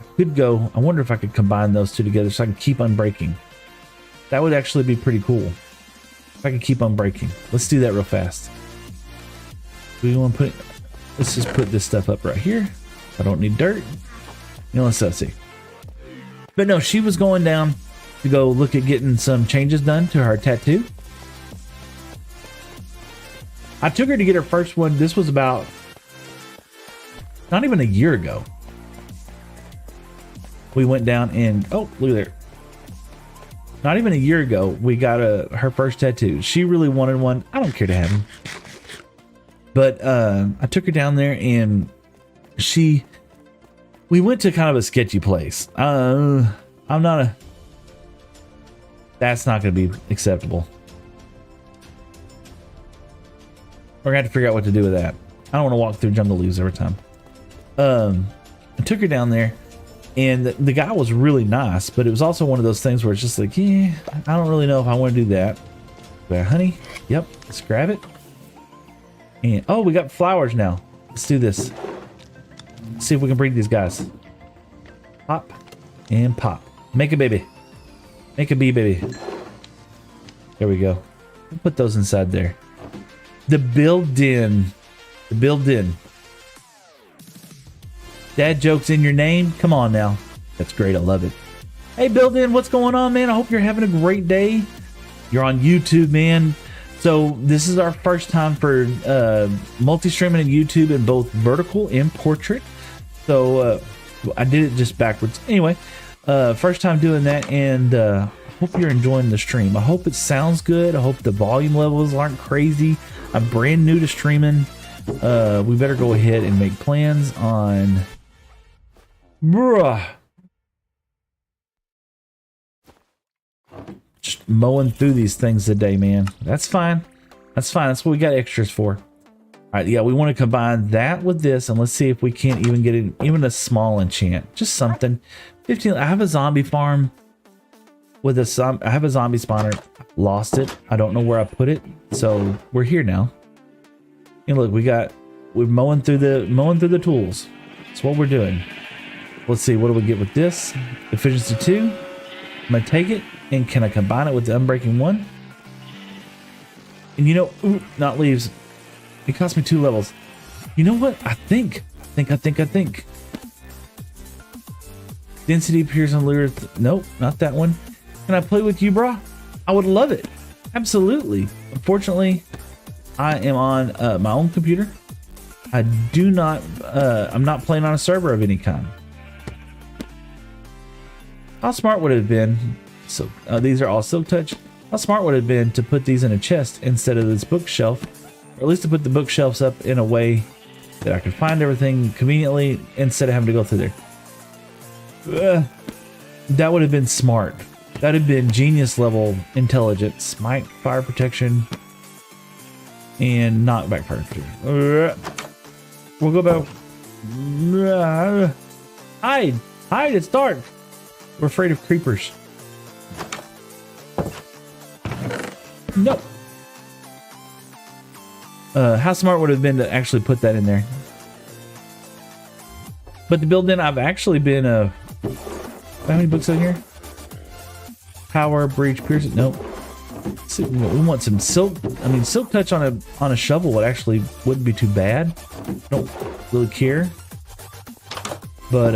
I could go. I wonder if I could combine those two together so I can keep unbreaking. That would actually be pretty cool. If I could keep unbreaking. Let's do that real fast. We want to let's just put this stuff up right here. I don't need dirt. You know, let's see. But no, she was going down to go look at getting some changes done to her tattoo. I took her to get her first one. This was about not even a year ago. We went down and oh, look there. Not even a year ago, we got her first tattoo. She really wanted one. I don't care to have them. But I took her down there and we went to kind of a sketchy place. That's not going to be acceptable. We're going to have to figure out what to do with that. I don't want to walk through jungle leaves every time. I took her down there and the guy was really nice, but it was also one of those things where it's just like, yeah, I don't really know if I want to do that. But honey, yep, let's grab it. And oh, we got flowers now. Let's do this. Let's see if we can breed these guys. Pop and pop. Make a baby. Make a bee baby. There we go. We'll put those inside there. The built-in. The built-in. Dad jokes in your name. Come on now. That's great. I love it. Hey, built-in, what's going on, man? I hope you're having a great day. You're on YouTube, man. So this is our first time for multi-streaming on YouTube in both vertical and portrait. So I did it just backwards. Anyway, first time doing that, and hope you're enjoying the stream. I hope it sounds good. I hope the volume levels aren't crazy. I'm brand new to streaming. We better go ahead and make plans on... Bruh. Just mowing through these things today, man. That's fine. That's fine. That's what we got extras for. All right, yeah, we want to combine that with this, and let's see if we can't even get it, even a small enchant. Just something. 15. I have a zombie farm with I have a zombie spawner. Lost it. I don't know where I put it. So we're here now. And look, we're mowing through the tools. That's what we're doing. Let's see, what do we get with this? Efficiency 2. I'm gonna take it, and can I combine it with the unbreaking 1? And you know, ooh, not leaves. It cost me 2 levels. You know what? I think. Density appears on lure. Nope, not that one. Can I play with you, brah? I would love it. Absolutely. Unfortunately, I am on my own computer. I do not, I'm not playing on a server of any kind. How smart would it have been? So these are all silk touch. How smart would it have been to put these in a chest instead of this bookshelf, or at least to put the bookshelves up in a way that I could find everything conveniently instead of having to go through there. That would have been smart. That would have been genius level intelligence. Smite, fire protection, and knockback fire protection. We'll go back. Hide! Hide! It's dark! We're afraid of creepers. Nope. How smart would it have been to actually put that in there? But the build-in, I've actually been how many books in here? Power, breach, piercing. Nope. We want some silk. I mean, silk touch on a shovel wouldn't be too bad. Don't really care. But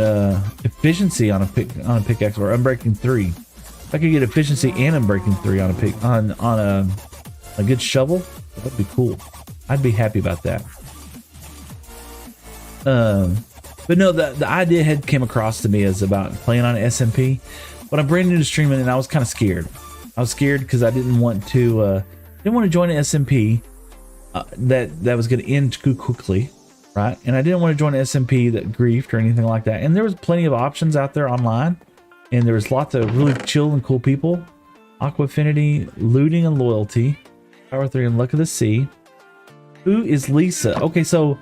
efficiency on a pickaxe, or unbreaking 3. If I could get efficiency and unbreaking 3 on a good shovel, that'd be cool. I'd be happy about that. But no, the idea had came across to me as about playing on SMP. But I'm brand new to streaming, and I was kind of scared. I was scared because I didn't want to join an SMP that was going to end too quickly, right? And I didn't want to join an SMP that griefed or anything like that. And there was plenty of options out there online, and there was lots of really chill and cool people. Aqua Affinity, Looting and Loyalty, Power 3 and Luck of the Sea. Who is Lisa? Okay, so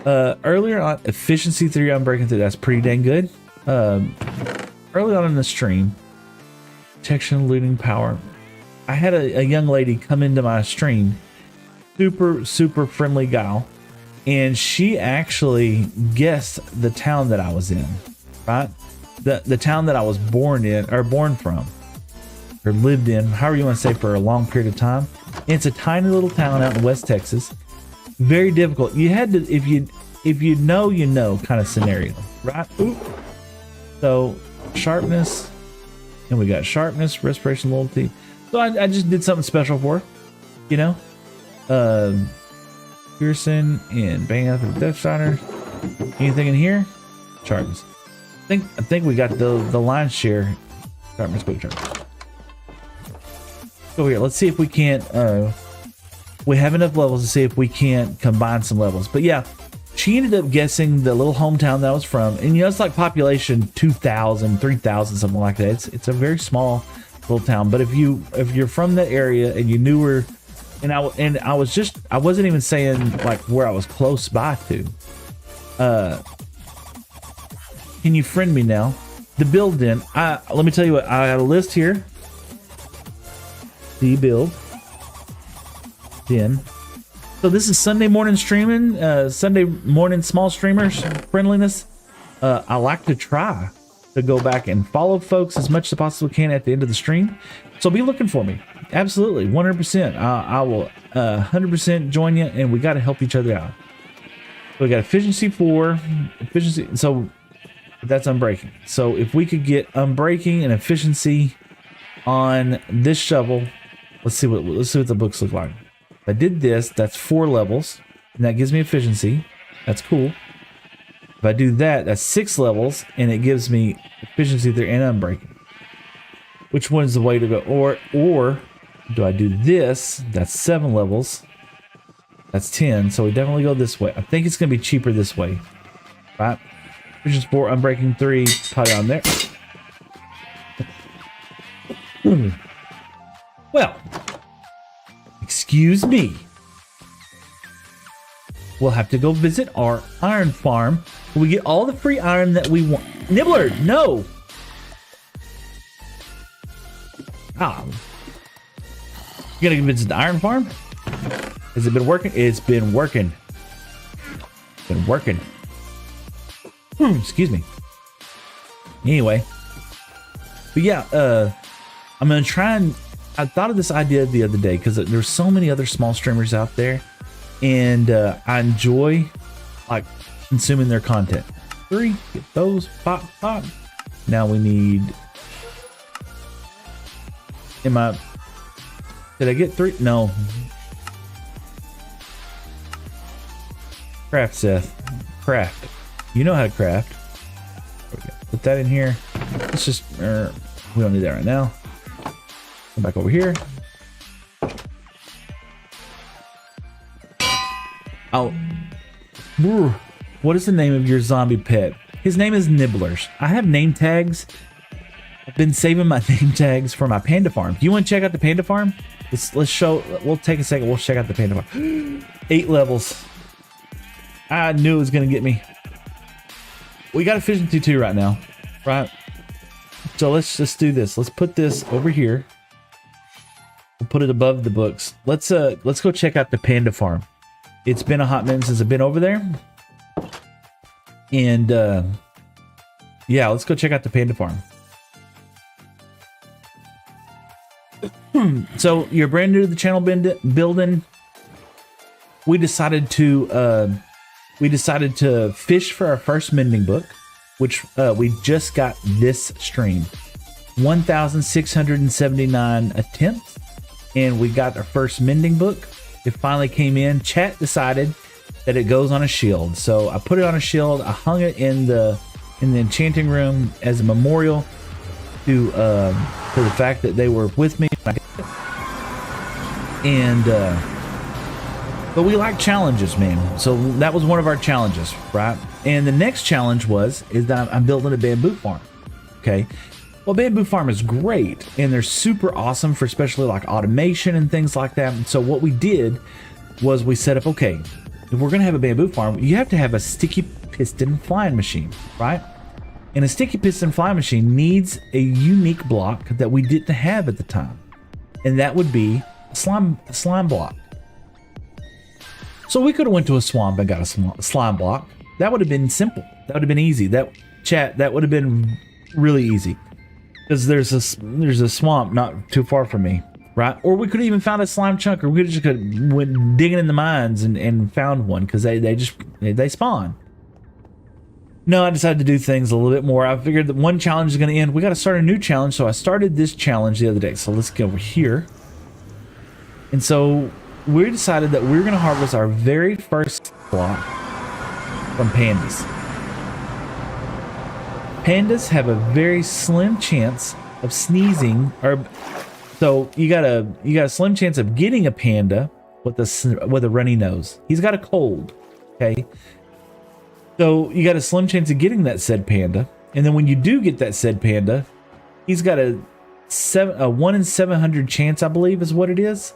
earlier on, Efficiency 3, I'm breaking through. That's pretty dang good. Early on in the stream, Protection, Looting, Power. I had a young lady come into my stream, super friendly gal, and she actually guessed the town that I was in, right? The town that I was born from, or lived in, however you want to say, for a long period of time. And it's a tiny little town out in West Texas. Very difficult. You had to, if you know kind of scenario, right? Ooh. So sharpness, and we got sharpness, respiration, loyalty. So I just did something special for her, you know. Pearson and bang out the Death Shiner. Anything in here? Sharpness. I think we got the lion's share. Sharpness, quick sharpness. Go here. Let's see if we can't. We have enough levels to see if we can't combine some levels. But yeah, she ended up guessing the little hometown that I was from, and you know, it's like population 2,000, 3,000, something like that. It's a very small little town. But if you're from that area and you knew her, and I wasn't even saying like where I was close by to. Can you friend me now? The build in. Let me tell you what. I got a list here. The build. In. So this is Sunday morning streaming. Sunday morning small streamers friendliness. I like to try to go back and follow folks as much as I possibly can at the end of the stream. So be looking for me. Absolutely, 100%. I will 100% join you, and we got to help each other out. So we got efficiency 4, efficiency. So that's unbreaking. So if we could get unbreaking and efficiency on this shovel, let's see what the books look like. If I did this, that's 4 levels, and that gives me efficiency. That's cool. If I do that, that's 6 levels, and it gives me efficiency there and unbreaking. Which one is the way to go? Or do I do this? That's 7 levels. That's 10. So we definitely go this way. I think it's going to be cheaper this way. Right? Efficiency 4, unbreaking 3, probably on there. Well, excuse me. We'll have to go visit our iron farm where we get all the free iron that we want. Nibbler, no! You gotta visit the iron farm? Has it been working? It's been working. Been working. Excuse me. Anyway. But yeah, I'm going to try and... I thought of this idea the other day because there's so many other small streamers out there. And I enjoy like consuming their content. 3, get those, pop. Now we need... Did I get 3? No. Craft, Seth. Craft. You know how to craft. Put that in here. Let's just... we don't need that right now. Come back over here. Oh. What is the name of your zombie pet? His name is Nibblers. I have name tags. I've been saving my name tags for my panda farm. Do you want to check out the panda farm? Let's show. We'll take a second. We'll check out the panda farm. 8 levels. I knew it was gonna get me. We got efficiency 2 right now, right? So let's just do this. Let's put this over here. We'll put it above the books. Let's go check out the panda farm. It's been a hot minute since I've been over there. And yeah, let's go check out the panda farm. So you're brand new to the channel building. We decided to fish for our first mending book, which we just got this stream. 1,679 attempts, and we got our first mending book. It finally came in. Chat decided that it goes on a shield, so I put it on a shield. I hung it in the enchanting room as a memorial to the fact that they were with me. And but we like challenges, man. So that was one of our challenges, right? And the next challenge is that I'm building a bamboo farm. Okay. Well, bamboo farm is great, and they're super awesome for especially like automation and things like that. And so what we did was we set up, okay, if we're gonna have a bamboo farm, you have to have a sticky piston flying machine, right? And a sticky piston flying machine needs a unique block that we didn't have at the time, and that would be a slime block. So we could have went to a swamp and got a slime block. That would have been simple. That would have been easy. That would have been really easy, because there's a swamp not too far from me, right? Or we could have even found a slime chunk, or we could have just went digging in the mines and found one, because they spawn. No, I decided to do things a little bit more. I figured that one challenge is going to end. We got to start a new challenge, so I started this challenge the other day. So let's go over here. And so we decided that we're going to harvest our very first block from pandas. Pandas have a very slim chance of sneezing, so you got a slim chance of getting a panda with a runny nose. He's got a cold, okay? So you got a slim chance of getting that said panda, and then when you do get that said panda, he's got a 1 in 700 chance, I believe is what it is,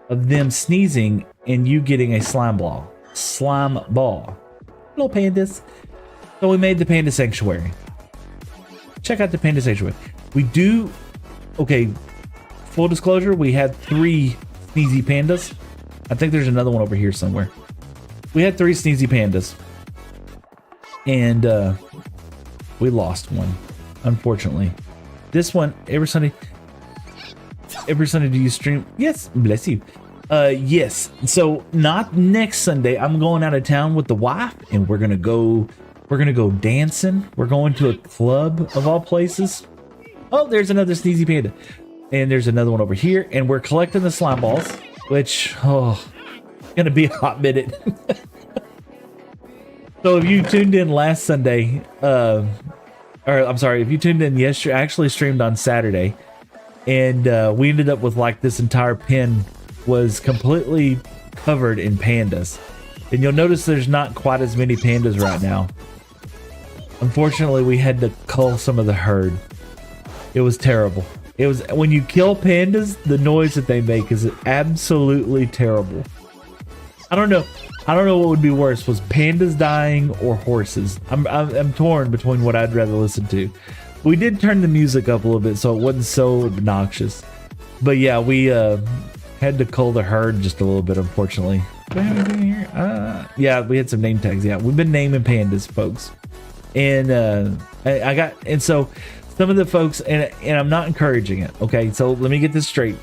of them sneezing and you getting a slime ball. Little pandas. So we made the panda sanctuary. Check out the panda sanctuary. Okay, full disclosure, we had 3 sneezy pandas. I think there's another one over here somewhere. We had 3 sneezy pandas, and we lost one, unfortunately. This one, every Sunday do you stream? Yes, bless you. Yes. So not next Sunday. I'm going out of town with the wife, and we're gonna go dancing. We're going to a club of all places. Oh, there's another sneezy panda, and there's another one over here, and we're collecting the slime balls, which gonna be a hot minute. So if you tuned in last Sunday, or I'm sorry, if you tuned in yesterday, I actually streamed on Saturday, and we ended up with like this entire pen was completely covered in pandas. And you'll notice there's not quite as many pandas right now. Unfortunately, we had to cull some of the herd. It was terrible. It was, when you kill pandas, the noise that they make is absolutely terrible. I don't know what would be worse, was pandas dying or horses. I'm torn between what I'd rather listen to. We did turn the music up a little bit so it wasn't so obnoxious. But yeah, we Had to cull the herd just a little bit, unfortunately. Do I have anything in here? Yeah, we had some name tags. Yeah, we've been naming pandas, folks. And and so some of the folks, and I'm not encouraging it. Okay, so let me get this straight.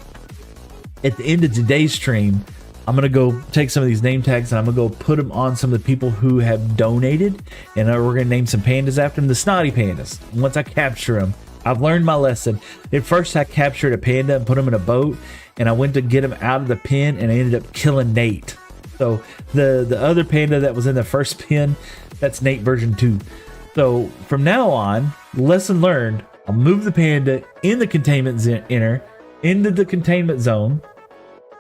At the end of today's stream, I'm gonna go take some of these name tags and I'm gonna go put them on some of the people who have donated, and we're gonna name some pandas after them, the snotty pandas. Once I capture them, I've learned my lesson. At first, I captured a panda and put him in a boat, and I went to get him out of the pen, and I ended up killing Nate. So the other panda that was in the first pen, that's Nate version 2. So from now on, lesson learned. I'll move the panda in the containment into the containment zone,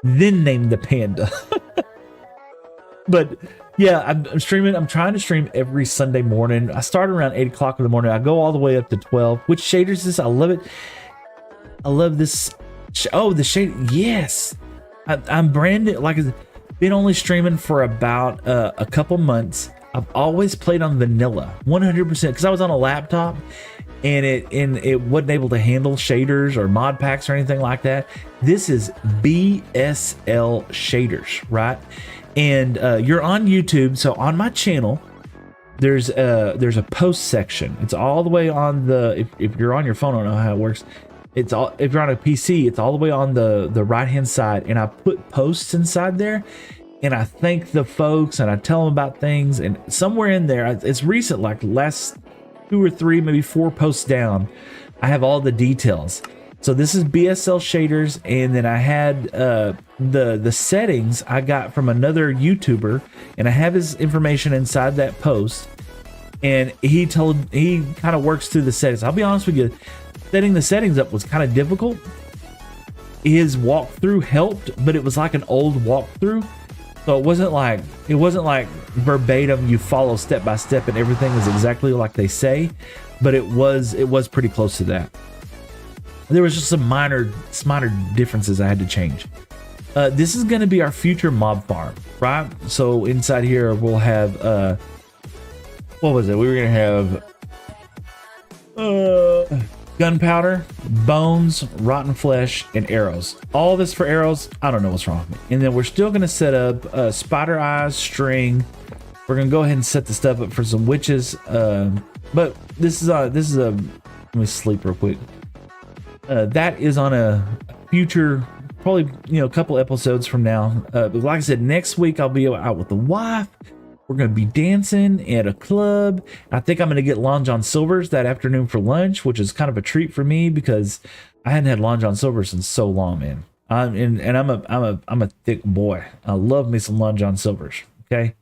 then name the panda. But yeah, I'm streaming. I'm trying to stream every Sunday morning. I start around 8 o'clock in the morning. I go all the way up to 12. Which shader is this? I love it. I love this. Oh, the shade. Yes. I'm branded. Like, been only streaming for about a couple months. I've always played on vanilla, 100%, because I was on a laptop and it wasn't able to handle shaders or mod packs or anything like that. This is BSL shaders, right? And you're on YouTube, so on my channel, there's a post section. It's all the way on the if you're on your phone, I don't know how it works. It's all, if you're on a PC, it's all the way on the right hand side, and I put posts inside there, and I thank the folks and I tell them about things. And somewhere in there, it's recent, like last 2 or 3, maybe 4 posts down, I have all the details. So this is BSL shaders, and then I had the settings I got from another YouTuber, and I have his information inside that post. And he kind of works through the settings. I'll be honest with you, setting the settings up was kind of difficult. His walkthrough helped, but it was like an old walkthrough. So it wasn't like verbatim, you follow step by step and everything is exactly like they say, but it was pretty close to that. There was just some minor differences I had to change. This is going to be our future mob farm, right? So inside here we'll have what was it? We were going to have gunpowder, bones, rotten flesh, and arrows. All this for arrows. I don't know what's wrong with me. And then we're still going to set up spider eyes, string. We're going to go ahead and set the stuff up for some witches. But this is a let me sleep real quick. That is on a future, probably, a couple episodes from now. But like I said, next week I'll be out with the wife. We're going to be dancing at a club. I think I'm going to get Long John Silver's that afternoon for lunch, which is kind of a treat for me because I hadn't had Long John Silver's in so long, man. I'm a thick boy. I love me some Long John Silver's. Okay,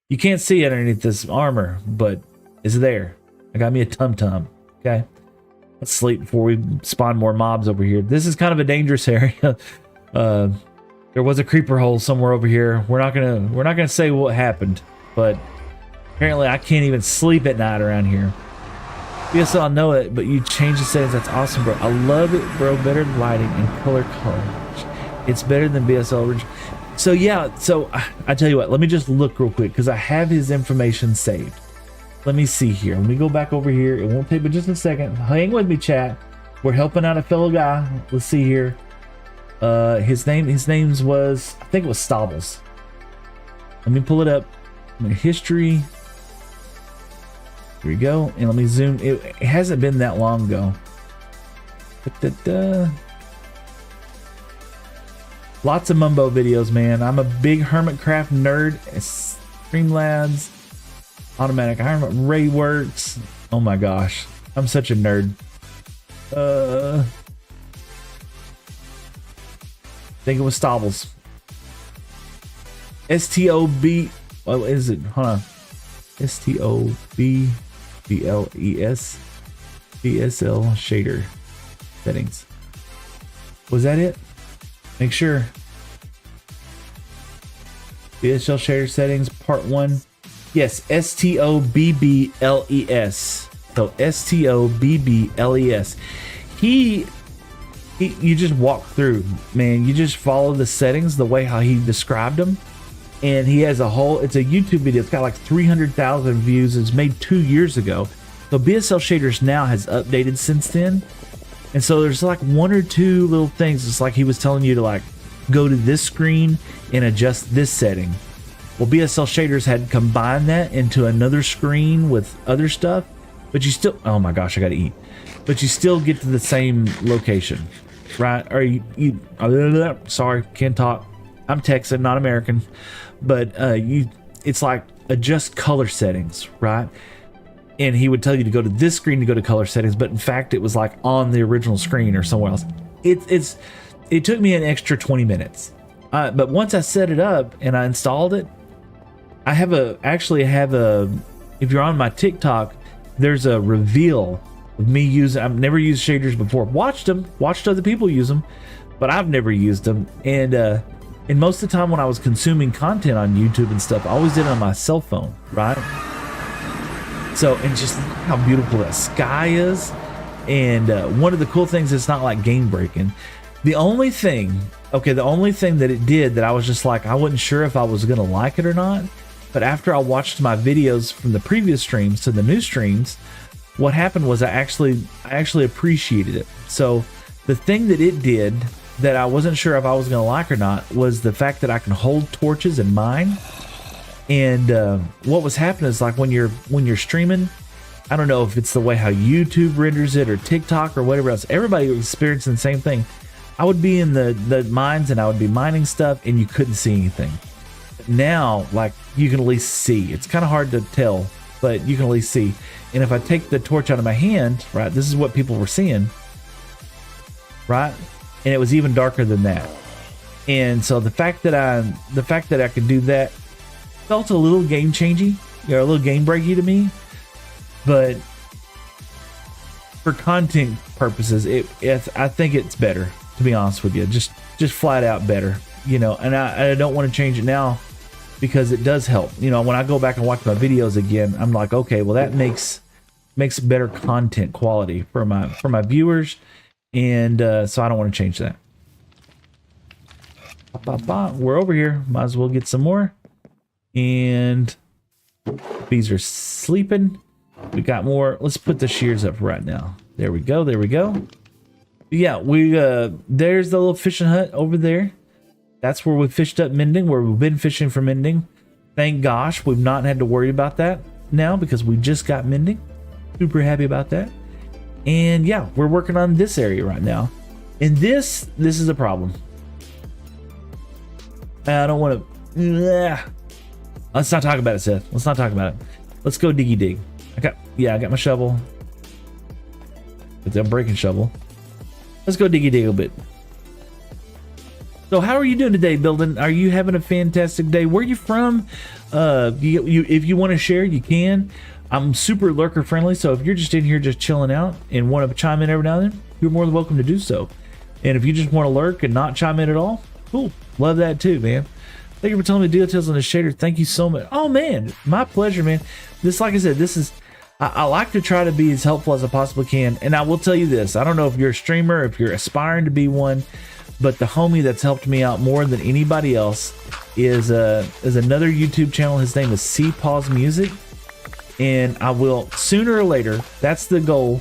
you can't see it underneath this armor, but it's there. I got me a tum tum. Okay, let's sleep before we spawn more mobs over here. This is kind of a dangerous area. There was a creeper hole somewhere over here. We're not gonna say what happened. But apparently I can't even sleep at night around here. Yes, I know it, but you changed the settings. That's awesome, bro. I love it, bro. Better lighting and color coverage. It's better than BSL original. So yeah, so I tell you what, let me just look real quick because I have his information saved. Let me see here. Let me go back over here. It won't take but just a second. Hang with me, chat. We're helping out a fellow guy. Let's see here. His name's was, I think it was Stobbles. Let me pull it up. History. Here we go, and let me zoom. It hasn't been that long ago. Lots of Mumbo videos, man. I'm a big Hermitcraft nerd. Streamlabs, Automatic Iron Ray Works. Oh my gosh, I'm such a nerd. I think it was Stobbles. STOB. What is it? Hold on. STOBBLES BSL shader settings. Was that it? Make sure. BSL shader settings part 1. Yes, STOBBLES. So STOBBLES. He you just walk through, man. You just follow the settings the way how he described them. And he has it's a YouTube video. It's got like 300,000 views. It's made 2 years ago. So BSL Shaders now has updated since then. And so there's like 1 or 2 little things. It's like he was telling you to like go to this screen and adjust this setting. Well, BSL shaders had combined that into another screen with other stuff, but you still, oh my gosh, I gotta eat. But you still get to the same location, right? Or sorry, can't talk. I'm Texan, not American. But it's like adjust color settings, right? And he would tell you to go to this screen to go to color settings, but in fact, it was like on the original screen or somewhere else. It took me an extra 20 minutes. But once I set it up and I installed it, I actually have a, if you're on my TikTok, there's a reveal of me using, I've never used shaders before. Watched other people use them, but I've never used them. And most of the time when I was consuming content on YouTube and stuff, I always did it on my cell phone, right? So, and just look how beautiful that sky is. And one of the cool things, it's not like game breaking. The only thing that it did that I was just like, I wasn't sure if I was going to like it or not. But after I watched my videos from the previous streams to the new streams, what happened was I actually appreciated it. So the thing that it did that I wasn't sure if I was going to like or not was the fact that I can hold torches in mine. And what was happening is, like, when you're streaming, I don't know if it's the way how YouTube renders it or TikTok or whatever else, everybody was experiencing the same thing. I would be in the mines and I would be mining stuff and you couldn't see anything. Now, like, you can at least see. It's kind of hard to tell, but you can at least see. And if I take the torch out of my hand, right, this is what people were seeing, right? And it was even darker than that. And so the fact that I could do that felt a little game changing, a little game breaky to me. But for content purposes, I think it's better, to be honest with you. Just flat out better, And I don't want to change it now because it does help. When I go back and watch my videos again, I'm like, okay, well, that makes better content quality for my viewers, and so I don't want to change that. We're over here. Might as well get some more. And bees are sleeping. We got more. Let's put the shears up right now. There we go. Yeah, there's the little fishing hut over there. That's where we fished up mending, where we've been fishing for mending. Thank gosh, we've not had to worry about that now because we just got mending. Super happy about that. And yeah, we're working on this area right now. And this is a problem. I don't want to. Let's not talk about it, Seth. Let's not talk about it. Let's go diggy dig. I got my shovel. It's a breaking shovel. Let's go diggy dig a bit. So how are you doing today, Building? Are you having a fantastic day? Where are you from? If you want to share, you can. I'm super lurker friendly, so if you're just in here just chilling out and want to chime in every now and then, you're more than welcome to do so. And if you just want to lurk and not chime in at all, cool. Love that too, man. Thank you for telling me details on the shader. Thank you so much. Oh man, my pleasure, man. Like I said, I like to try to be as helpful as I possibly can. And I will tell you this, I don't know if you're a streamer, if you're aspiring to be one, but the homie that's helped me out more than anybody else is another YouTube channel. His name is CPause Music. And I will, sooner or later, that's the goal.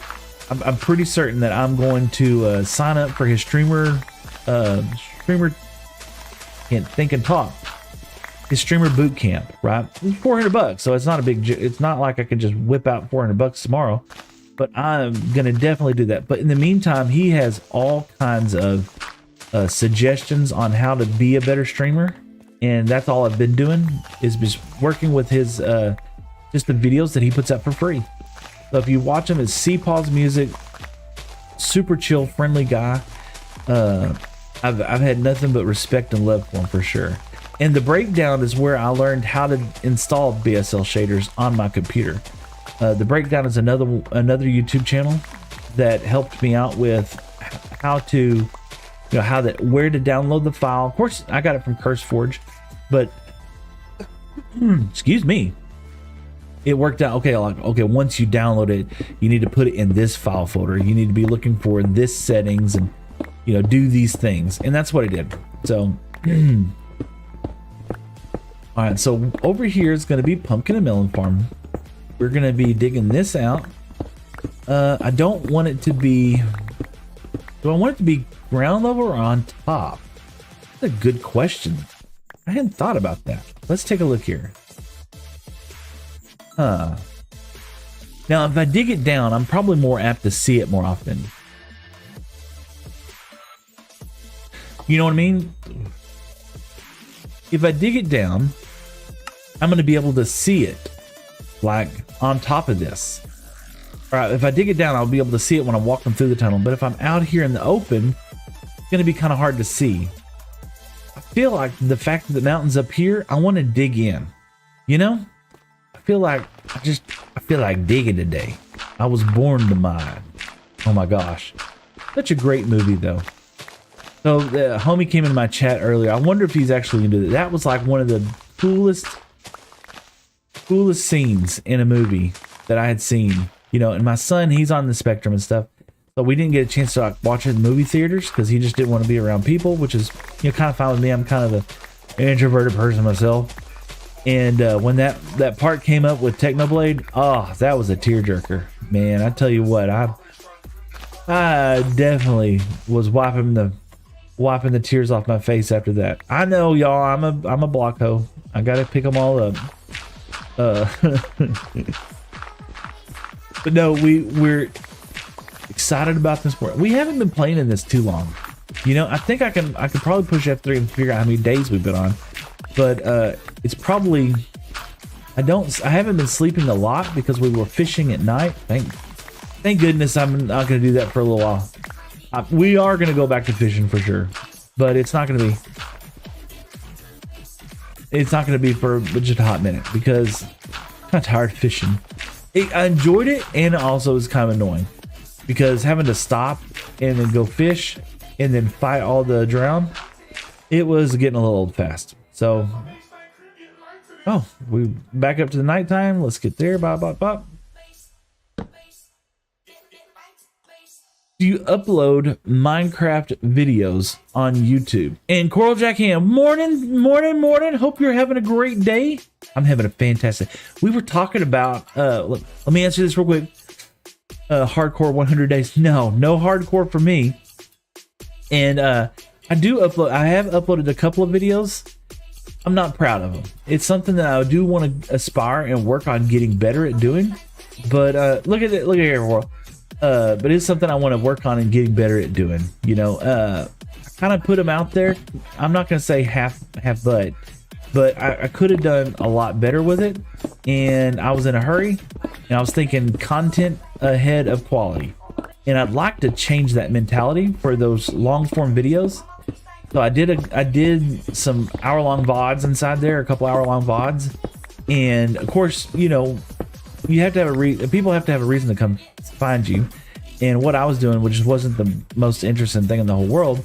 I'm pretty certain that I'm going to sign up for his streamer can't think and talk. His streamer boot camp, right? It's $400, so it's not a big. It's not like I could just whip out $400 tomorrow, but I'm gonna definitely do that. But in the meantime, he has all kinds of suggestions on how to be a better streamer, and that's all I've been doing is just working with his just the videos that he puts out for free. So if you watch him, it's CPause Music, super chill, friendly guy. I've had nothing but respect and love for him for sure. And the breakdown is where I learned how to install BSL shaders on my computer. The breakdown is another YouTube channel that helped me out with how to, where to download the file. Of course, I got it from CurseForge, but excuse me, it worked out okay. Okay, once you download it, you need to put it in this file folder. You need to be looking for this settings and do these things, and that's what I did. So. All right, so over here is going to be pumpkin and melon farm. We're going to be digging this out. I don't want it to be. Do I want it to be ground level or on top? That's a good question. I hadn't thought about that. Let's take a look here. Huh. Now, if I dig it down, I'm probably more apt to see it more often. You know what I mean? If I dig it down, I'm going to be able to see it like on top of this. All right, if I dig it down, I'll be able to see it when I'm walking through the tunnel. But if I'm out here in the open, it's going to be kind of hard to see. I feel like the fact that the mountain's up here, I want to dig in. You know? I feel like digging today. I was born to mine. Oh my gosh. Such a great movie though. So the homie came in my chat earlier. I wonder if he's actually gonna do that. That was like one of the coolest scenes in a movie that I had seen. You know, and my son, he's on the spectrum and stuff. But we didn't get a chance to like watch it in movie theaters because he just didn't want to be around people, which is, you know, kind of fine with me. I'm kind of an introverted person myself. And when that part came up with Technoblade, oh, that was a tearjerker, man. I tell you what, I definitely was wiping the tears off my face after that. I know, y'all, I'm a block hoe. I gotta pick them all up. But no, we're excited about this part. We haven't been playing in this too long. You know, I think I could probably push F3 and figure out how many days we've been on. But it's probably, I haven't been sleeping a lot because we were fishing at night. Thank goodness I'm not going to do that for a little while. We are going to go back to fishing for sure, but it's not going to be for just a hot minute because I'm kind of tired of fishing. I enjoyed it, and also it's kind of annoying because having to stop and then go fish and then fight all the drown, it was getting a little old fast. So, oh, we back up to the nighttime. Let's get there. Bop, bop, bop. Do you upload Minecraft videos on YouTube? And Coral Jack Ham, morning. Hope you're having a great day. I'm having a fantastic. We were talking about, let me answer this real quick. Hardcore 100 days. No hardcore for me. And I have uploaded a couple of videos. I'm not proud of them. It's something that I do want to aspire and work on getting better at doing. But look at here, world. But it's something I want to work on and getting better at doing. You know, I kind of put them out there. I'm not going to say half but I could have done a lot better with it. And I was in a hurry, and I was thinking content ahead of quality. And I'd like to change that mentality for those long form videos. So I did some hour-long VODs inside there, a couple hour-long VODs, and of course, you know, you have to have people have to have a reason to come find you. And what I was doing, which wasn't the most interesting thing in the whole world,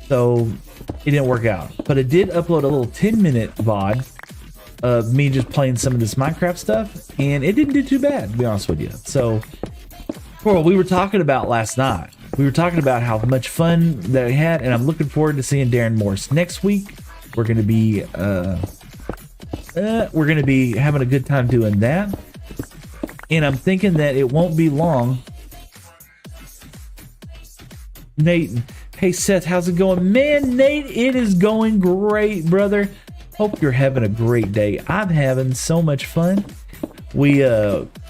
so it didn't work out. But I did upload a little 10-minute VOD of me just playing some of this Minecraft stuff, and it didn't do too bad, to be honest with you. So, Coral, we were talking about last night. We were talking about how much fun that I had, and I'm looking forward to seeing Darren Morse next week. We're gonna be having a good time doing that, and I'm thinking that it won't be long. Nate, hey Seth, how's it going, man? Nate, it is going great, brother. Hope you're having a great day. I'm having so much fun. We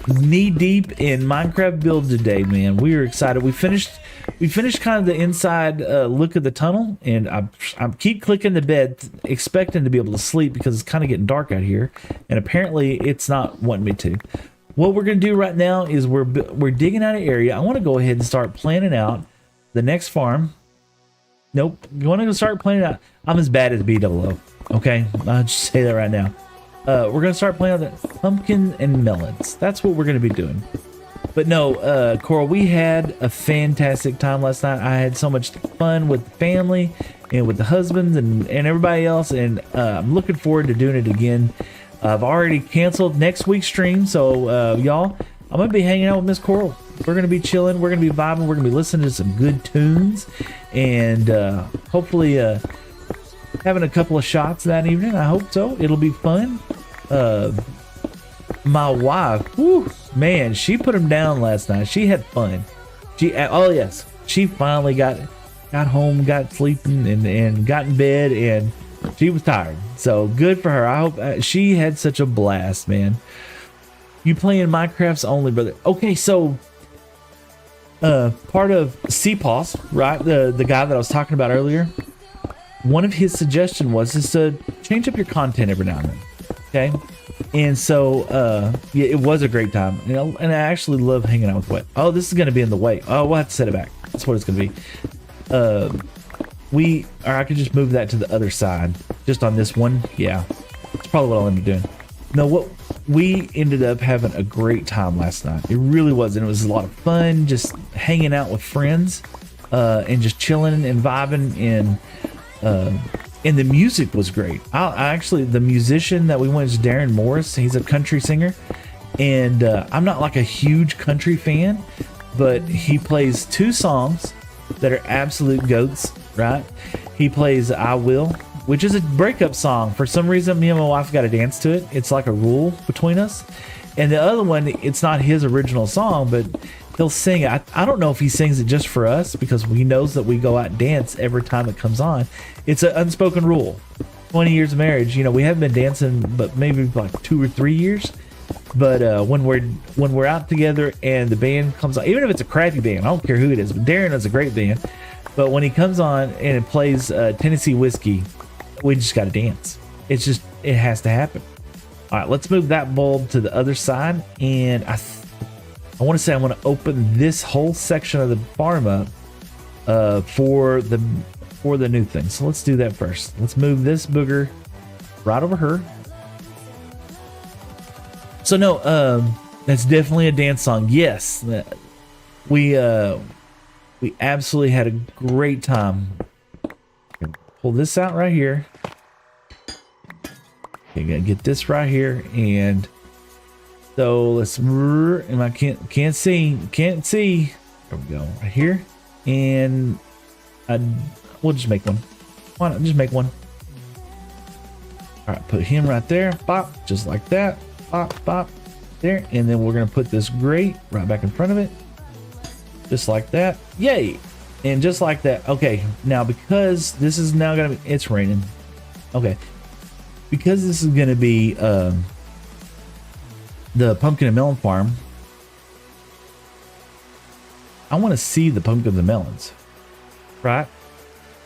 knee deep in Minecraft build today, man. We are excited. We finished kind of the inside look of the tunnel, and I keep clicking the bed expecting to be able to sleep because it's kind of getting dark out here, and apparently it's not wanting me to. What we're gonna do right now is we're digging out an area. I want to go ahead and start planning out the next farm. Nope, you want to start planning out. I'm as bad as BWO. Okay, I'll just say that right now. We're gonna start playing with pumpkin and melons. That's what we're gonna be doing. But no, Coral, we had a fantastic time last night. I had so much fun with the family and with the husbands and everybody else, and I'm looking forward to doing it again. I've already canceled next week's stream, so y'all, I'm gonna be hanging out with Miss Coral. We're gonna be chilling. We're gonna be vibing. We're gonna be listening to some good tunes, and hopefully having a couple of shots that evening. I hope so. It'll be fun. My wife, whew, man, she put him down last night. She had fun. Oh yes, she finally got got home, got sleeping, and got in bed, and she was tired. So good for her. I hope she had such a blast, man. You playing Minecraft's only, brother. Okay, so part of CPOS, right? The guy that I was talking about earlier, one of his suggestion was is to change up your content every now and then. Okay. And so yeah, it was a great time. You know, and I actually love hanging out with Wet. Oh, this is gonna be in the way. Oh, we'll have to set it back. That's what it's gonna be. Or I could just move that to the other side, just on this one. Yeah, that's probably what I'll end up doing. No, what we ended up having a great time last night. It really was, and it was a lot of fun, just hanging out with friends, and just chilling and vibing, and the music was great. I actually, the musician that we went is Darren Morris. He's a country singer, and I'm not like a huge country fan, but he plays 2 songs that are absolute goats, right? He plays I Will, which is a breakup song. For some reason, me and my wife got to dance to it. It's like a rule between us. And the other one, it's not his original song, but he'll sing it. I don't know if he sings it just for us because he knows that we go out and dance every time it comes on. It's an unspoken rule. 20 years of marriage, you know, we haven't been dancing, but maybe like 2 or 3 years. But when we're out together and the band comes on, even if it's a crappy band, I don't care who it is. But Darren is a great band. But when he comes on and it plays Tennessee Whiskey, we just got to dance. It has to happen. All right, let's move that bulb to the other side, and I want to say I want to open this whole section of the farm up for the new thing. So let's do that first. Let's move this booger right over her. So no, that's definitely a dance song. Yes, we absolutely had a great time. Pull this out right here. Okay, gotta get this right here, and so let's. And I can't see. There we go, right here, and we'll just make one. Why not just make one? All right, put him right there. Bop, just like that. Bop, bop, there, and then we're gonna put this grate right back in front of it, just like that. Yay! And just like that. Okay, now because this is now gonna be, it's raining. Okay, because this is gonna be the pumpkin and melon farm. I want to see the pumpkins and melons, right?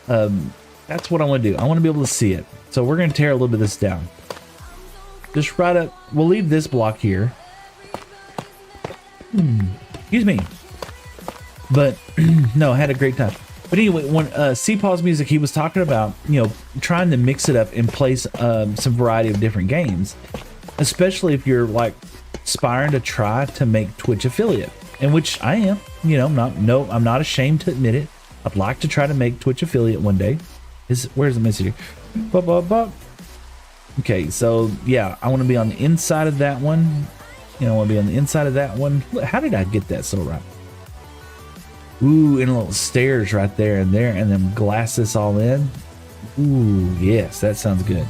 That's what I want to do. I want to be able to see it. So we're gonna tear a little bit of this down. Just right up. We'll leave this block here. Excuse me. But no, I had a great time. But anyway, when CPaw's music, he was talking about, you know, trying to mix it up and play some variety of different games, especially if you're like aspiring to try to make Twitch affiliate, and which I am. You know, I'm not ashamed to admit it. I'd like to try to make Twitch affiliate one day. Where's the message here? Okay, so yeah, I want to be on the inside of that one. You know, I want to be on the inside of that one. How did I get that so right? Ooh, and a little stairs right there and there, and then glass this all in. Ooh, yes, that sounds good.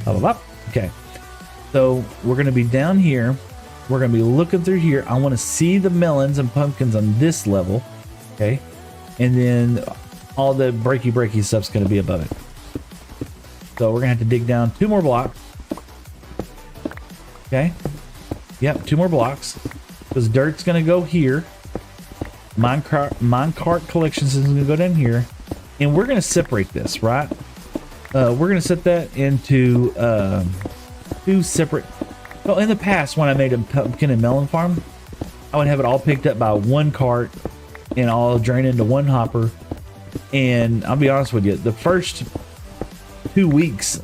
Okay, so we're gonna be down here. We're gonna be looking through here. I want to see the melons and pumpkins on this level. Okay, and then all the breaky stuff's gonna be above it. So we're gonna have to dig down 2 more blocks. Okay. Yep, 2 more blocks. Because dirt's gonna go here. Minecart collections is gonna go down here. And we're gonna separate this, right? We're gonna set that into 2 separate. Well, in the past, when I made a pumpkin and melon farm, I would have it all picked up by 1 cart and all drain into 1 hopper. And I'll be honest with you, the first 2 weeks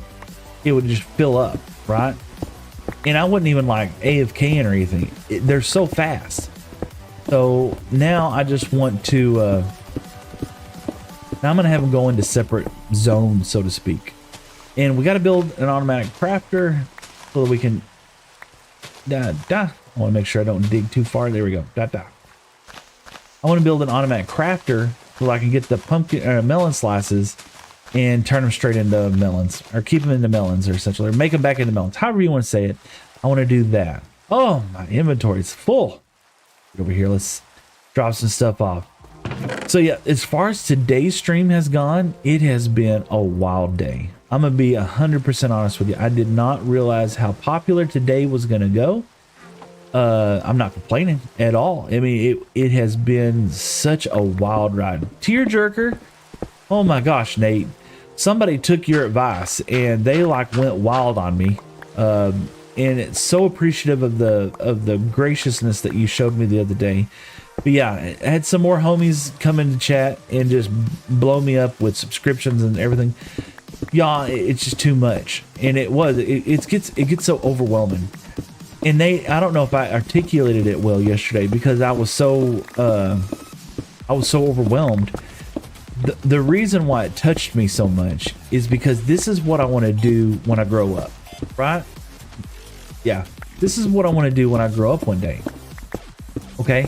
it would just fill up, right? And I wouldn't even like AFKing or anything. They're so fast. So now I just want to now I'm gonna have them go into separate zones, so to speak. And we got to build an automatic crafter so that we can I want to make sure I don't dig too far. There we go. I want to build an automatic crafter so I can get the pumpkin melon slices and turn them straight into melons, or keep them into melons, or essentially, or make them back into melons. However you want to say it. I want to do that. Oh, my inventory is full. Over here, let's drop some stuff off. So yeah, as far as today's stream has gone, it has been a wild day. I'm gonna be 100% honest with you. I did not realize how popular today was gonna go. I'm not complaining at all. I mean, it has been such a wild ride. Tearjerker, oh my gosh, Nate. Somebody took your advice and they like went wild on me. And it's so appreciative of the graciousness that you showed me the other day. But yeah, I had some more homies come into chat and just blow me up with subscriptions and everything. Yeah, it's just too much. And it gets so overwhelming. And I don't know if I articulated it well yesterday because I was so overwhelmed. The reason why it touched me so much is because this is what I want to do when I grow up, right? Yeah, this is what I want to do when I grow up one day. Okay,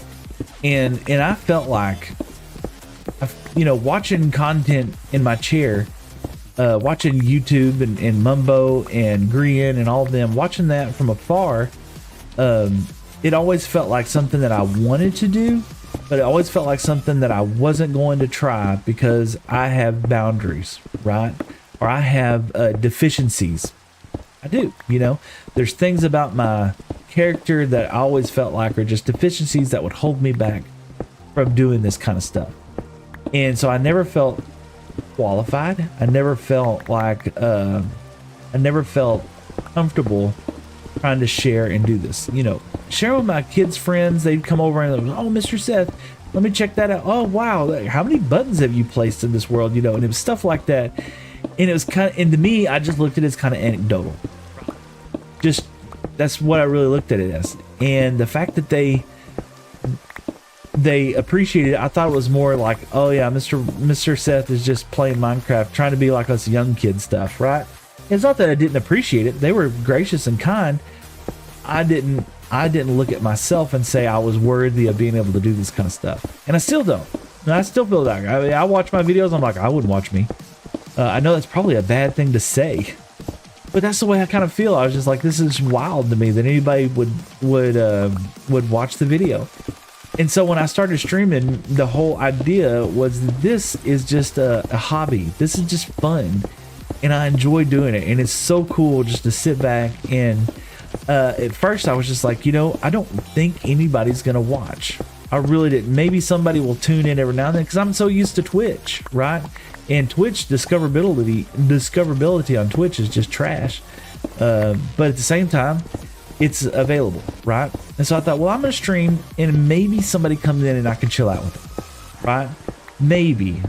and I felt like, watching content in my chair, watching YouTube and Mumbo and Grian and all of them, watching that from afar, it always felt like something that I wanted to do, but it always felt like something that I wasn't going to try because I have boundaries, right? Or I have deficiencies. I do, there's things about my character that I always felt like are just deficiencies that would hold me back from doing this kind of stuff. And so I never felt qualified. I never felt like, I never felt comfortable trying to share and do this. Share with my kids' friends. They'd come over and they'd, oh, Mr. Seth, let me check that out. Oh, wow. How many buttons have you placed in this world? And it was stuff like that. And it was and to me, I just looked at it as kind of anecdotal. Just, that's what I really looked at it as. And the fact that they appreciated it, I thought it was more like, oh yeah, Mr. Seth is just playing Minecraft, trying to be like us young kid stuff, right? It's not that I didn't appreciate it. They were gracious and kind. I didn't look at myself and say I was worthy of being able to do this kind of stuff. And I still don't. And I still feel that. I watch my videos, I'm like, I wouldn't watch me. I know that's probably a bad thing to say, but that's the way I kind of feel. I was just like, this is wild to me that anybody would watch the video. And so when I started streaming, the whole idea was this is just a hobby. This is just fun. And I enjoy doing it. And it's so cool just to sit back and at first I was just like, I don't think anybody's going to watch. I really didn't. Maybe somebody will tune in every now and then because I'm so used to Twitch, right? And Twitch discoverability on Twitch is just trash. But at the same time, it's available, right? And so I thought, well, I'm going to stream and maybe somebody comes in and I can chill out with them, right? Maybe.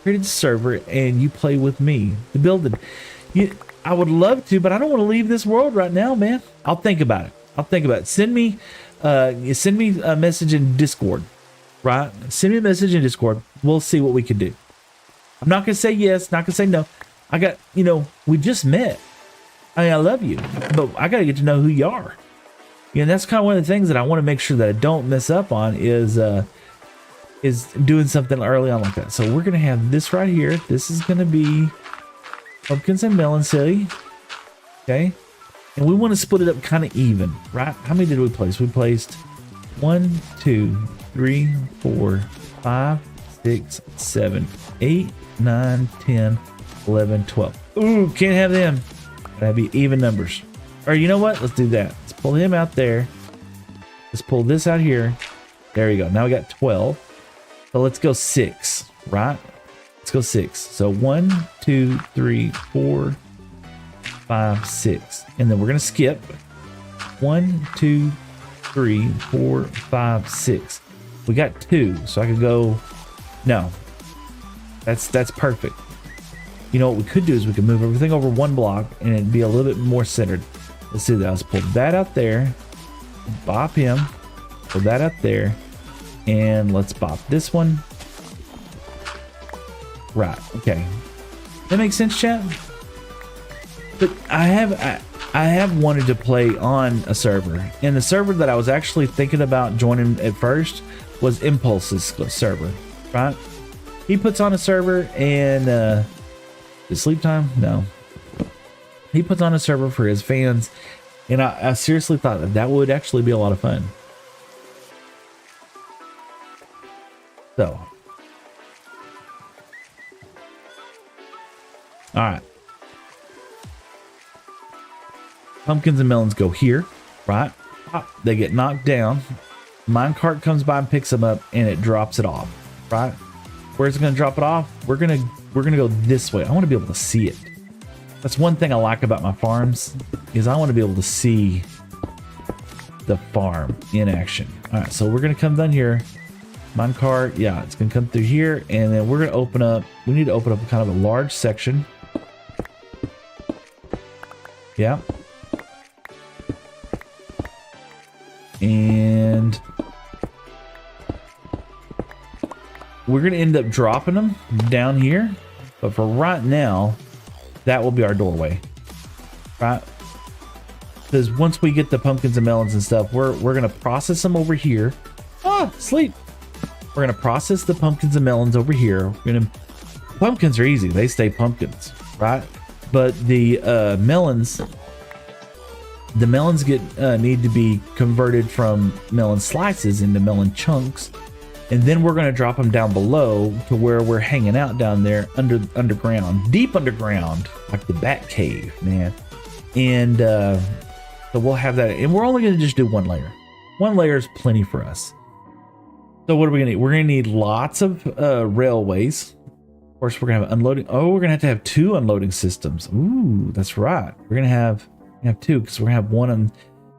Create a server and you play with me. The building. I would love to, but I don't want to leave this world right now, man. I'll think about it. Send me a message in Discord, right? Send me a message in Discord. We'll see what we can do. I'm not going to say yes, not going to say no. I got, we just met. I love you, but I got to get to know who you are. That's kind of one of the things that I want to make sure that I don't mess up on is doing something early on like that. So we're going to have this right here. This is going to be pumpkins and melon silly. Okay. And we want to split it up kind of even, right? How many did we place? We placed 1, 2, 3, 4, 5, 6, 7, 8, 9, 10, 11, 12. Ooh, can't have them. That'd be even numbers. Or you know what? Let's do that. Let's pull him out there. Let's pull this out here. There you go. Now we got 12. So let's go 6, right? Let's go 6. So 1, 2, 3, 4, 5, 6. And then we're going to skip 1, 2, 3, 4, 5, 6. We got 2. So I could go, no, that's perfect. What we could do is we could move everything over one block and it'd be a little bit more centered. Let's do that. Let's pull that out there, bop him, pull that out there, and let's bop this one. Right. Okay. That makes sense, chat? But I have wanted to play on a server, and the server that I was actually thinking about joining at first was Impulse's server, right? He puts on a server and is sleep time? No. He puts on a server for his fans, and I seriously thought that would actually be a lot of fun. So All right. Pumpkins and melons go here, right? Pop. They get knocked down. Minecart comes by and picks them up, and it drops it off, right? Where's it going to drop it off? We're gonna go this way. I want to be able to see it. That's one thing I like about my farms, is I want to be able to see the farm in action. All right, so we're gonna come down here. Minecart, yeah, it's gonna come through here, and then we're gonna open up. We need to open up kind of a large section. Yeah. And we're gonna end up dropping them down here, but for right now, that will be our doorway, right? Because once we get the pumpkins and melons and stuff, we're gonna process them over here. Ah, sleep. We're gonna process the pumpkins and melons over here. Pumpkins are easy; they stay pumpkins, right? But the melons get need to be converted from melon slices into melon chunks, and then we're gonna drop them down below to where we're hanging out down there underground, deep underground, like the Bat Cave, man. And so we'll have that, and we're only going to just do one layer. One layer is plenty for us. So what are we going to need? We're going to need lots of railways. Of course, we're going to have unloading. Oh, we're going to have 2 unloading systems. Ooh, that's right. We're going to have 2, because we're going to have one on.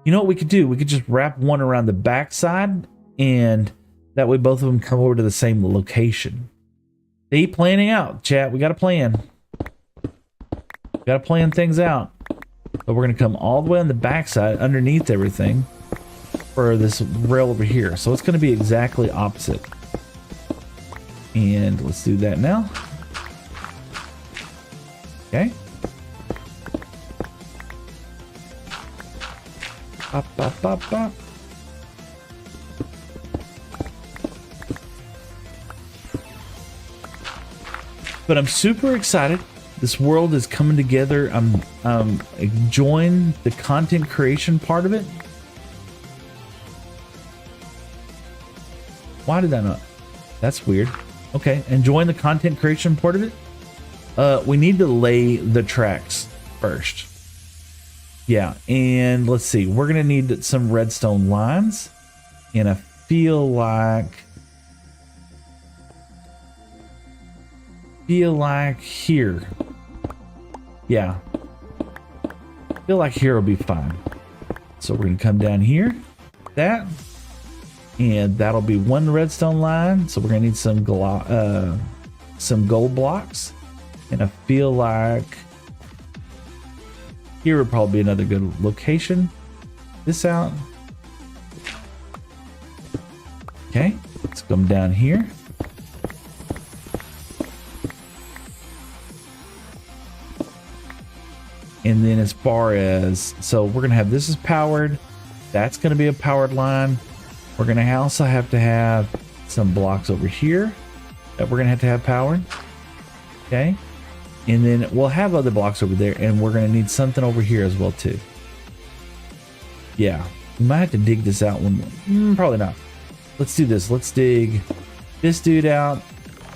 You know what we could do? We could just wrap one around the back side, and that way both of them come over to the same location. See, planning out, chat. We got a plan. Got to plan things out. But we're going to come all the way on the backside underneath everything for this rail over here. So it's going to be exactly opposite. And let's do that now. Okay. Bop, bop, bop, bop. But I'm super excited. This world is coming together. I'm enjoying the content creation part of it. Why did that not? That's weird. Okay, enjoying the content creation part of it. We need to lay the tracks first. Yeah, and let's see. We're gonna need some redstone lines, and I feel like here. Yeah. Feel like here will be fine. So we're gonna come down here. That. And that'll be one redstone line. So we're gonna need some gold blocks. And I feel like here would probably be another good location. This out. Okay, let's come down here. And then as far as, so we're gonna have this is powered. That's gonna be a powered line. We're gonna also have to have some blocks over here that we're gonna have powered. Okay. And then we'll have other blocks over there, and we're gonna need something over here as well too. Yeah, we might have to dig this out one. Probably not. Let's do this. Let's dig this dude out,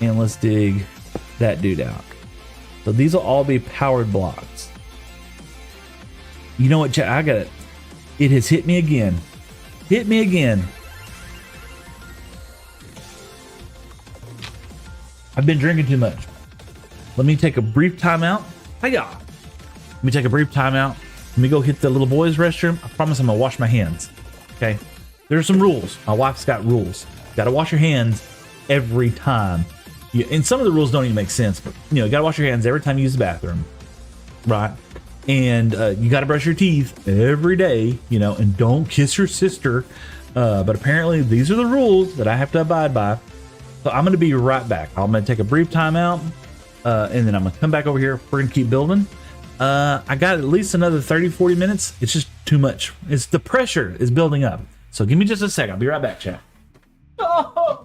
and let's dig that dude out. So these will all be powered blocks. You know what, chat? I got it. It has hit me again. Hit me again. I've been drinking too much. Let me take a brief timeout. Hiya. Let me take a brief timeout. Let me go hit the little boys' restroom. I promise I'm gonna wash my hands. Okay. There's some rules. My wife's got rules. Gotta wash your hands every time. And some of the rules don't even make sense, but you gotta wash your hands every time you use the bathroom. Right? And you got to brush your teeth every day, and don't kiss your sister. But apparently these are the rules that I have to abide by. So I'm going to be right back. I'm going to take a brief time out, and then I'm going to come back over here. We're going to keep building. I got at least another 30-40 minutes. It's just too much. It's the pressure is building up. So give me just a sec. I'll be right back, chat. Oh.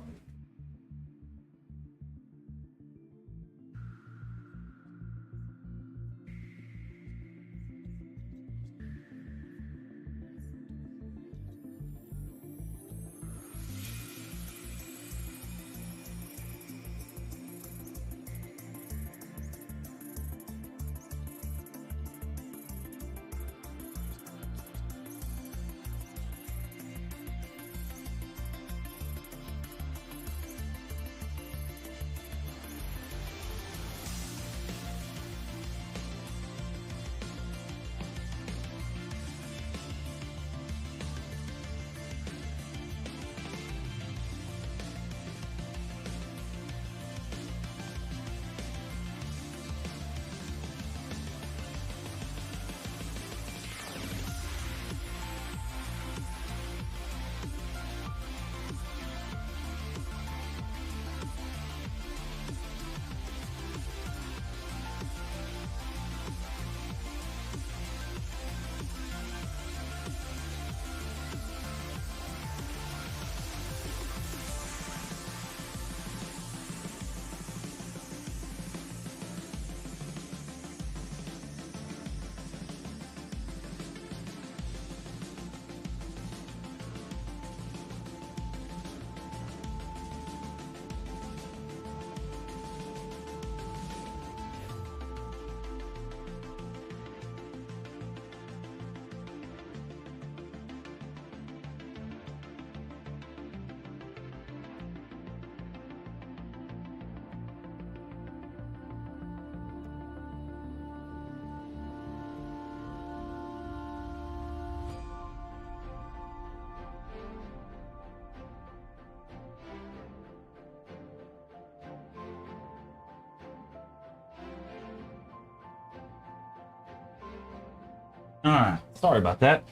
All right. Sorry about that.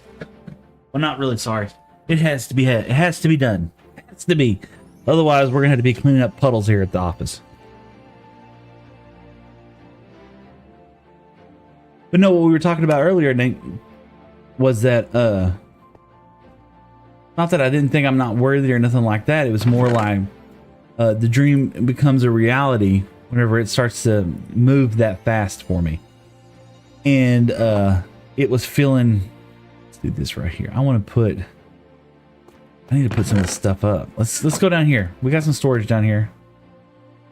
Well, not really sorry. It has to be. It has to be done. It has to be. Otherwise, we're gonna have to be cleaning up puddles here at the office. But no, what we were talking about earlier, Nate, was that not that I didn't think I'm not worthy or nothing like that. It was more like the dream becomes a reality whenever it starts to move that fast for me. And it was feeling, let's do this right here. I need to put some of this stuff up. Let's go down here. We got some storage down here.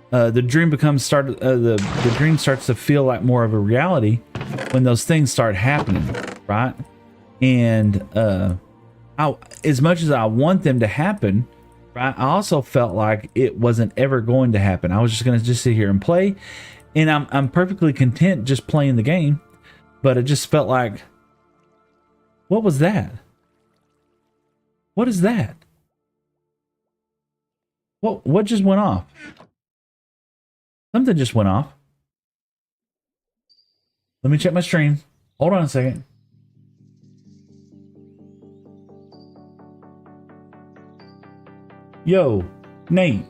The dream the dream starts to feel like more of a reality when those things start happening, right? And as much as I want them to happen, right, I also felt like it wasn't ever going to happen. I was just going to sit here and play, and I'm perfectly content just playing the game. But it just felt like, what was that? What is that? What just went off? Something just went off. Let me check my stream. Hold on a second. Yo, Nate.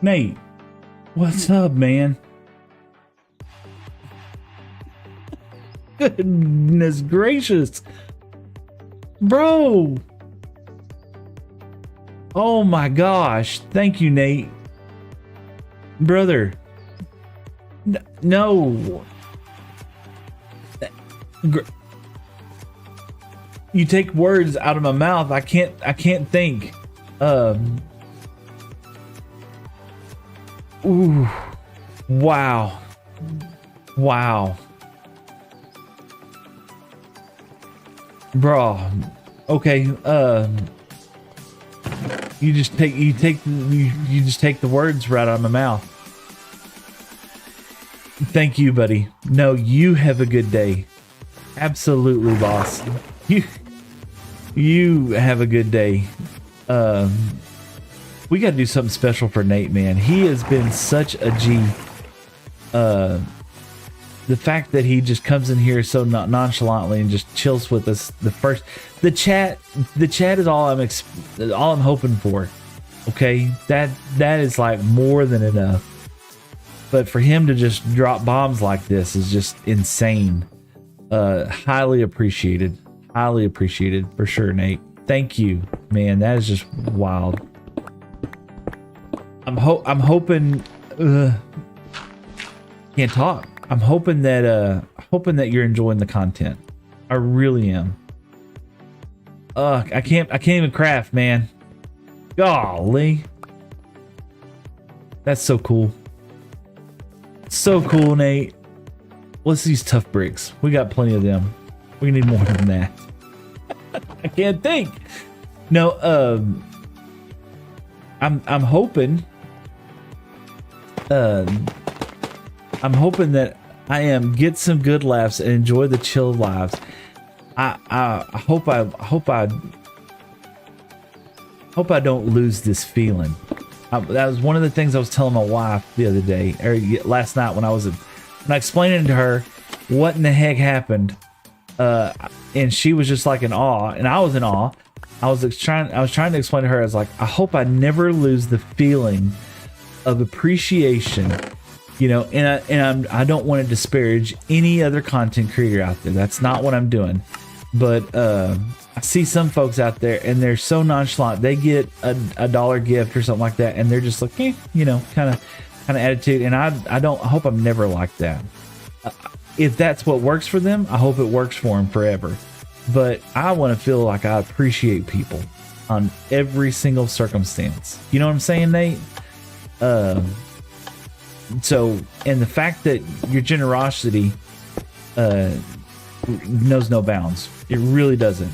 Nate, what's up, man? Goodness gracious. Bro. Oh my gosh. Thank you, Nate. Brother. No. You take words out of my mouth. I can't think. Ooh. Wow. Wow. Bro. Okay. You just take the words right out of my mouth. Thank you, buddy. No, you have a good day. Absolutely, boss. You have a good day. We got to do something special for Nate, man. He has been such a G. The fact that he just comes in here so nonchalantly and just chills with us. The chat is all I'm hoping for. Okay, that is like more than enough. But for him to just drop bombs like this is just insane. Highly appreciated. Highly appreciated for sure, Nate. Thank you, man. That is just wild. I'm hoping. Can't talk. I'm hoping that you're enjoying the content. I really am. I can't even craft, man. Golly. That's so cool. So cool, Nate. Let's use tough bricks. We got plenty of them. We need more than that. I can't think. No, I'm hoping that I get some good laughs and enjoy the chill lives. I hope I don't lose this feeling. That was one of the things I was telling my wife the other day, or last night when I explained to her what in the heck happened, and she was just like in awe, and I was in awe. I was trying to explain to her, I was like, I hope I never lose the feeling of appreciation, you know, and I don't want to disparage any other content creator out there. That's not what I'm doing. But I see some folks out there and they're so nonchalant. They get a dollar gift or something like that, and they're just like, you know, kind of attitude. And I hope I'm never like that. If that's what works for them, I hope it works for them forever. But I want to feel like I appreciate people on every single circumstance. You know what I'm saying, Nate? So, and the fact that your generosity knows no bounds. It really doesn't.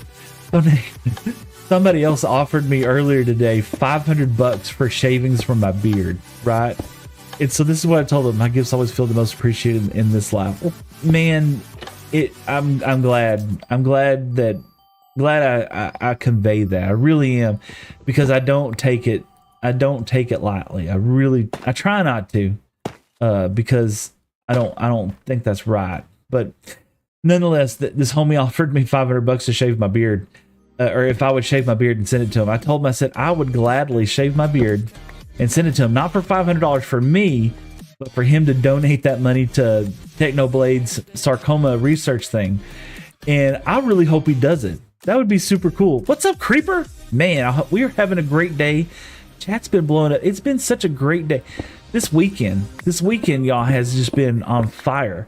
Somebody else offered me earlier today $500 for shavings from my beard, right? And so this is what I told them. My gifts always feel the most appreciated in this life. Well, man, I'm glad. I'm glad I convey that. I really am, because I don't take it lightly. I try not to, because I don't think that's right. But nonetheless, this homie offered me $500 to shave my beard, or if I would shave my beard and send it to him. I told him, I said I would gladly shave my beard and send it to him, not for $500 for me, but for him to donate that money to Technoblade's sarcoma research thing. And I really hope he does it. That would be super cool. What's up, Creeper? Man, we're having a great day. Chat's been blowing up. It's been such a great day. This weekend, y'all, has just been on fire.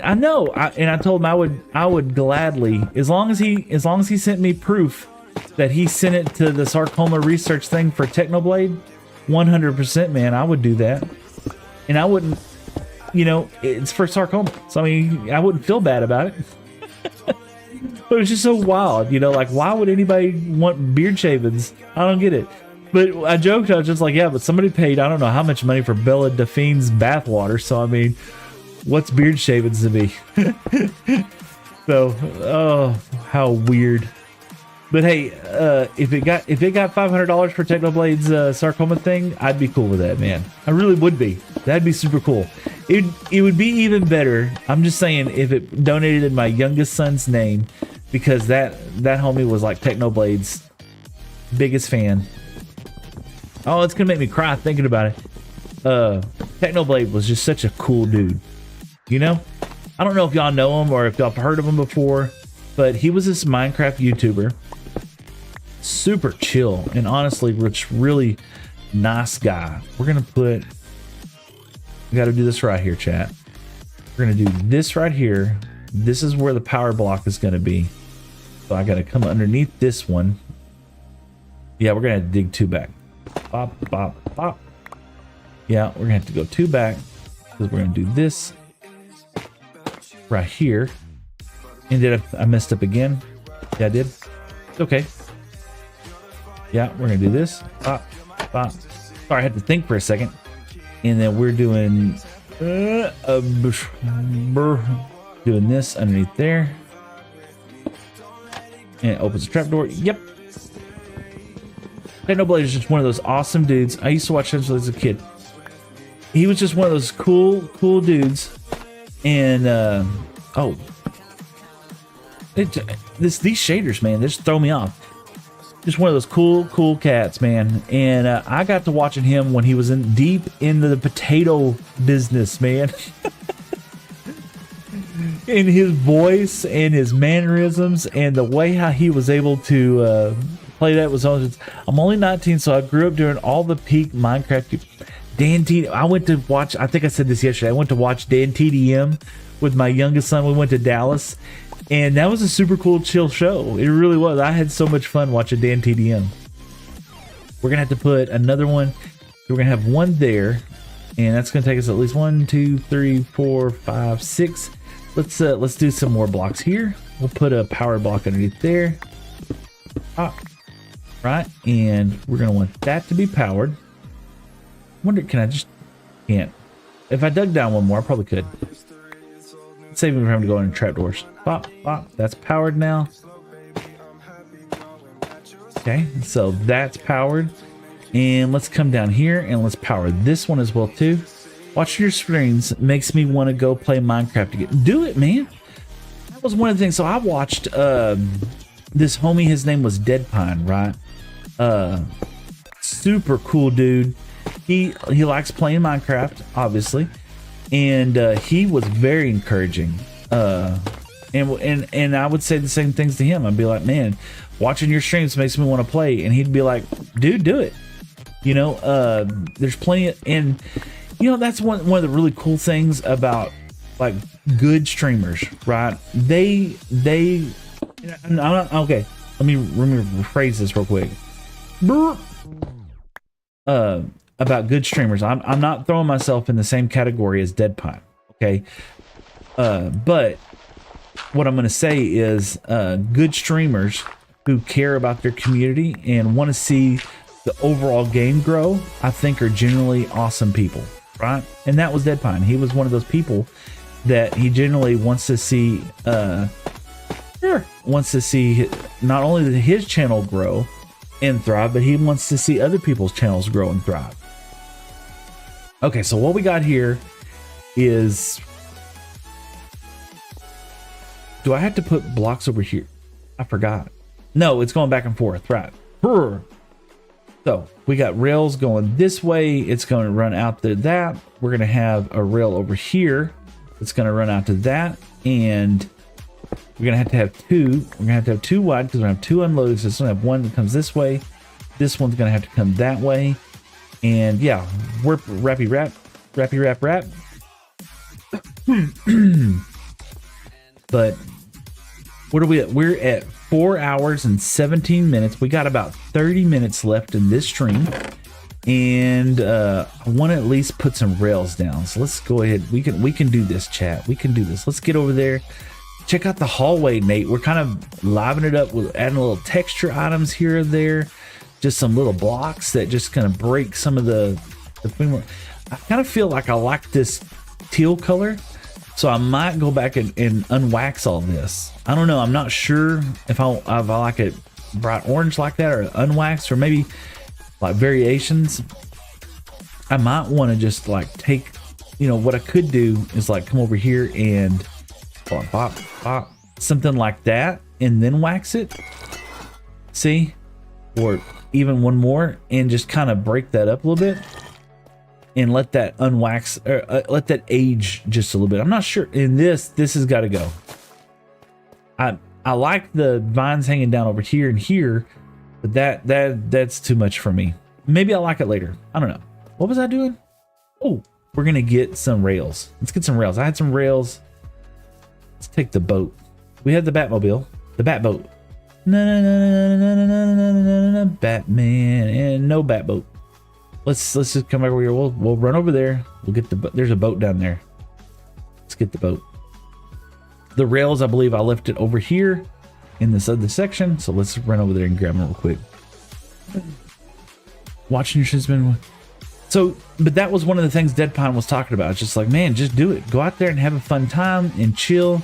I know. And I told him I would gladly, as long as he sent me proof that he sent it to the sarcoma research thing for Technoblade, 100%, man, I would do that. And I wouldn't, it's for sarcoma. So, I mean, I wouldn't feel bad about it. But it's just so wild, like, why would anybody want beard shavings? I don't get it. But I joked, I was just like, yeah, but somebody paid, I don't know how much money for Bella Delphine's bathwater. So, I mean, what's beard shavings to be? So, oh, how weird. But hey, if it got $500 for Technoblade's sarcoma thing, I'd be cool with that, man. I really would be. That'd be super cool. It would be even better. I'm just saying, if it donated in my youngest son's name, because that homie was like Technoblade's biggest fan. Oh, it's gonna make me cry thinking about it. Technoblade was just such a cool dude. I don't know if y'all know him or if y'all have heard of him before, but he was this Minecraft YouTuber. Super chill and honestly, really nice guy. We got to do this right here, chat. We're gonna do this right here. This is where the power block is gonna be. So I gotta come underneath this one. Yeah, we're gonna have to dig 2 back. Bop, bop, bop. Yeah, we're gonna have to go 2 back because we're gonna do this right here. And did I messed up again? Yeah, I did. Okay. Yeah, we're gonna do this. Bop, bop. Sorry, I had to think for a second. And then we're doing doing this underneath there. And it opens the trapdoor. Yep. Technoblade is just one of those awesome dudes. I used to watch him as a kid. He was just one of those cool dudes. And these shaders, man, they just throw me off. Just one of those cool cats, man. And I got to watching him when he was deep into the potato business, man. And his voice and his mannerisms and the way how he was able to play that was on. I'm only 19, so I grew up during all the peak Minecraft. Dan T. I went to watch. I think I said this yesterday. I went to watch Dan TDM with my youngest son. We went to Dallas. And that was a super cool, chill show. It really was. I had so much fun watching Dan TDM. We're going to have to put another one. We're going to have one there. And that's going to take us at least 1, 2, 3, 4, 5, 6. Let's do some more blocks here. We'll put a power block underneath there. Right. And we're going to want that to be powered. Wonder, can I just... Can't. If I dug down one more, I probably could. Save me from having to go into trapdoors. Bop, bop. That's powered now. Okay, so that's powered. And let's come down here and let's power this one as well too. Watching your screens makes me want to go play Minecraft again. Do it, man. That was one of the things. So I watched this homie. His name was Deadpine, right? Super cool dude. He likes playing Minecraft, obviously. And he was very encouraging. And I would say the same things to him. I'd be like, man, watching your streams makes me want to play. And he'd be like, dude, do it. There's plenty of, and that's one of the really cool things about like good streamers, right? They I'm not, okay. Let me rephrase this real quick. About good streamers, I'm not throwing myself in the same category as Deadpine, okay? But what I'm going to say is good streamers who care about their community and want to see the overall game grow, I think are generally awesome people, right? And that was Deadpine. He was one of those people that he generally wants to see not only his channel grow and thrive, but he wants to see other people's channels grow and thrive. Okay, so what we got here is Do I have to put blocks over here? I forgot. No, it's going back and forth, right? Brr. So we got rails going this way. It's going to run out to that. We're going to have a rail over here. It's going to run out to that. And we're going to have two. We're going to have two wide because we're going to have two unloading systems. We're going to have one that comes this way. This one's going to have to come that way. And yeah, we're rappy rap. But what are we at? We're at 4 hours and 17 minutes. We got about 30 minutes left in this stream. And I want to at least put some rails down. So let's go ahead. We can do this, chat. We can do this. Let's get over there. Check out the hallway, Nate. We're kind of livening it up with adding a little texture items here and there. Just some little blocks that just kind of break some of the I kind of feel like I like this teal color. So I might go back and unwax all this. I don't know. I'm not sure if I like it bright orange like that or unwaxed or maybe like variations. I might want to just like take, you know, what I could do is like come over here and pop, something like that and then wax it. See? Or even one more and just kind of break that up a little bit. And let that unwax or let that age just a little bit. I'm not sure in this has got to go. I like the vines hanging down over here and here, but that's too much for me. Maybe I like it later. I don't know. What was I doing? Oh, we're gonna get some rails. Let's get some rails. I had some rails. Let's take the boat. We had the Batmobile, the Batboat. No, Batman and no Batboat. Let's just come over here. We'll run over there. We'll get the there's a boat down there. Let's get the boat. The rails, I believe I left it over here in this other section. So let's run over there and grab them real quick. Watching your shit's been so, but that was one of the things Deadpine was talking about. It's just like, man, just do it. Go out there and have a fun time and chill,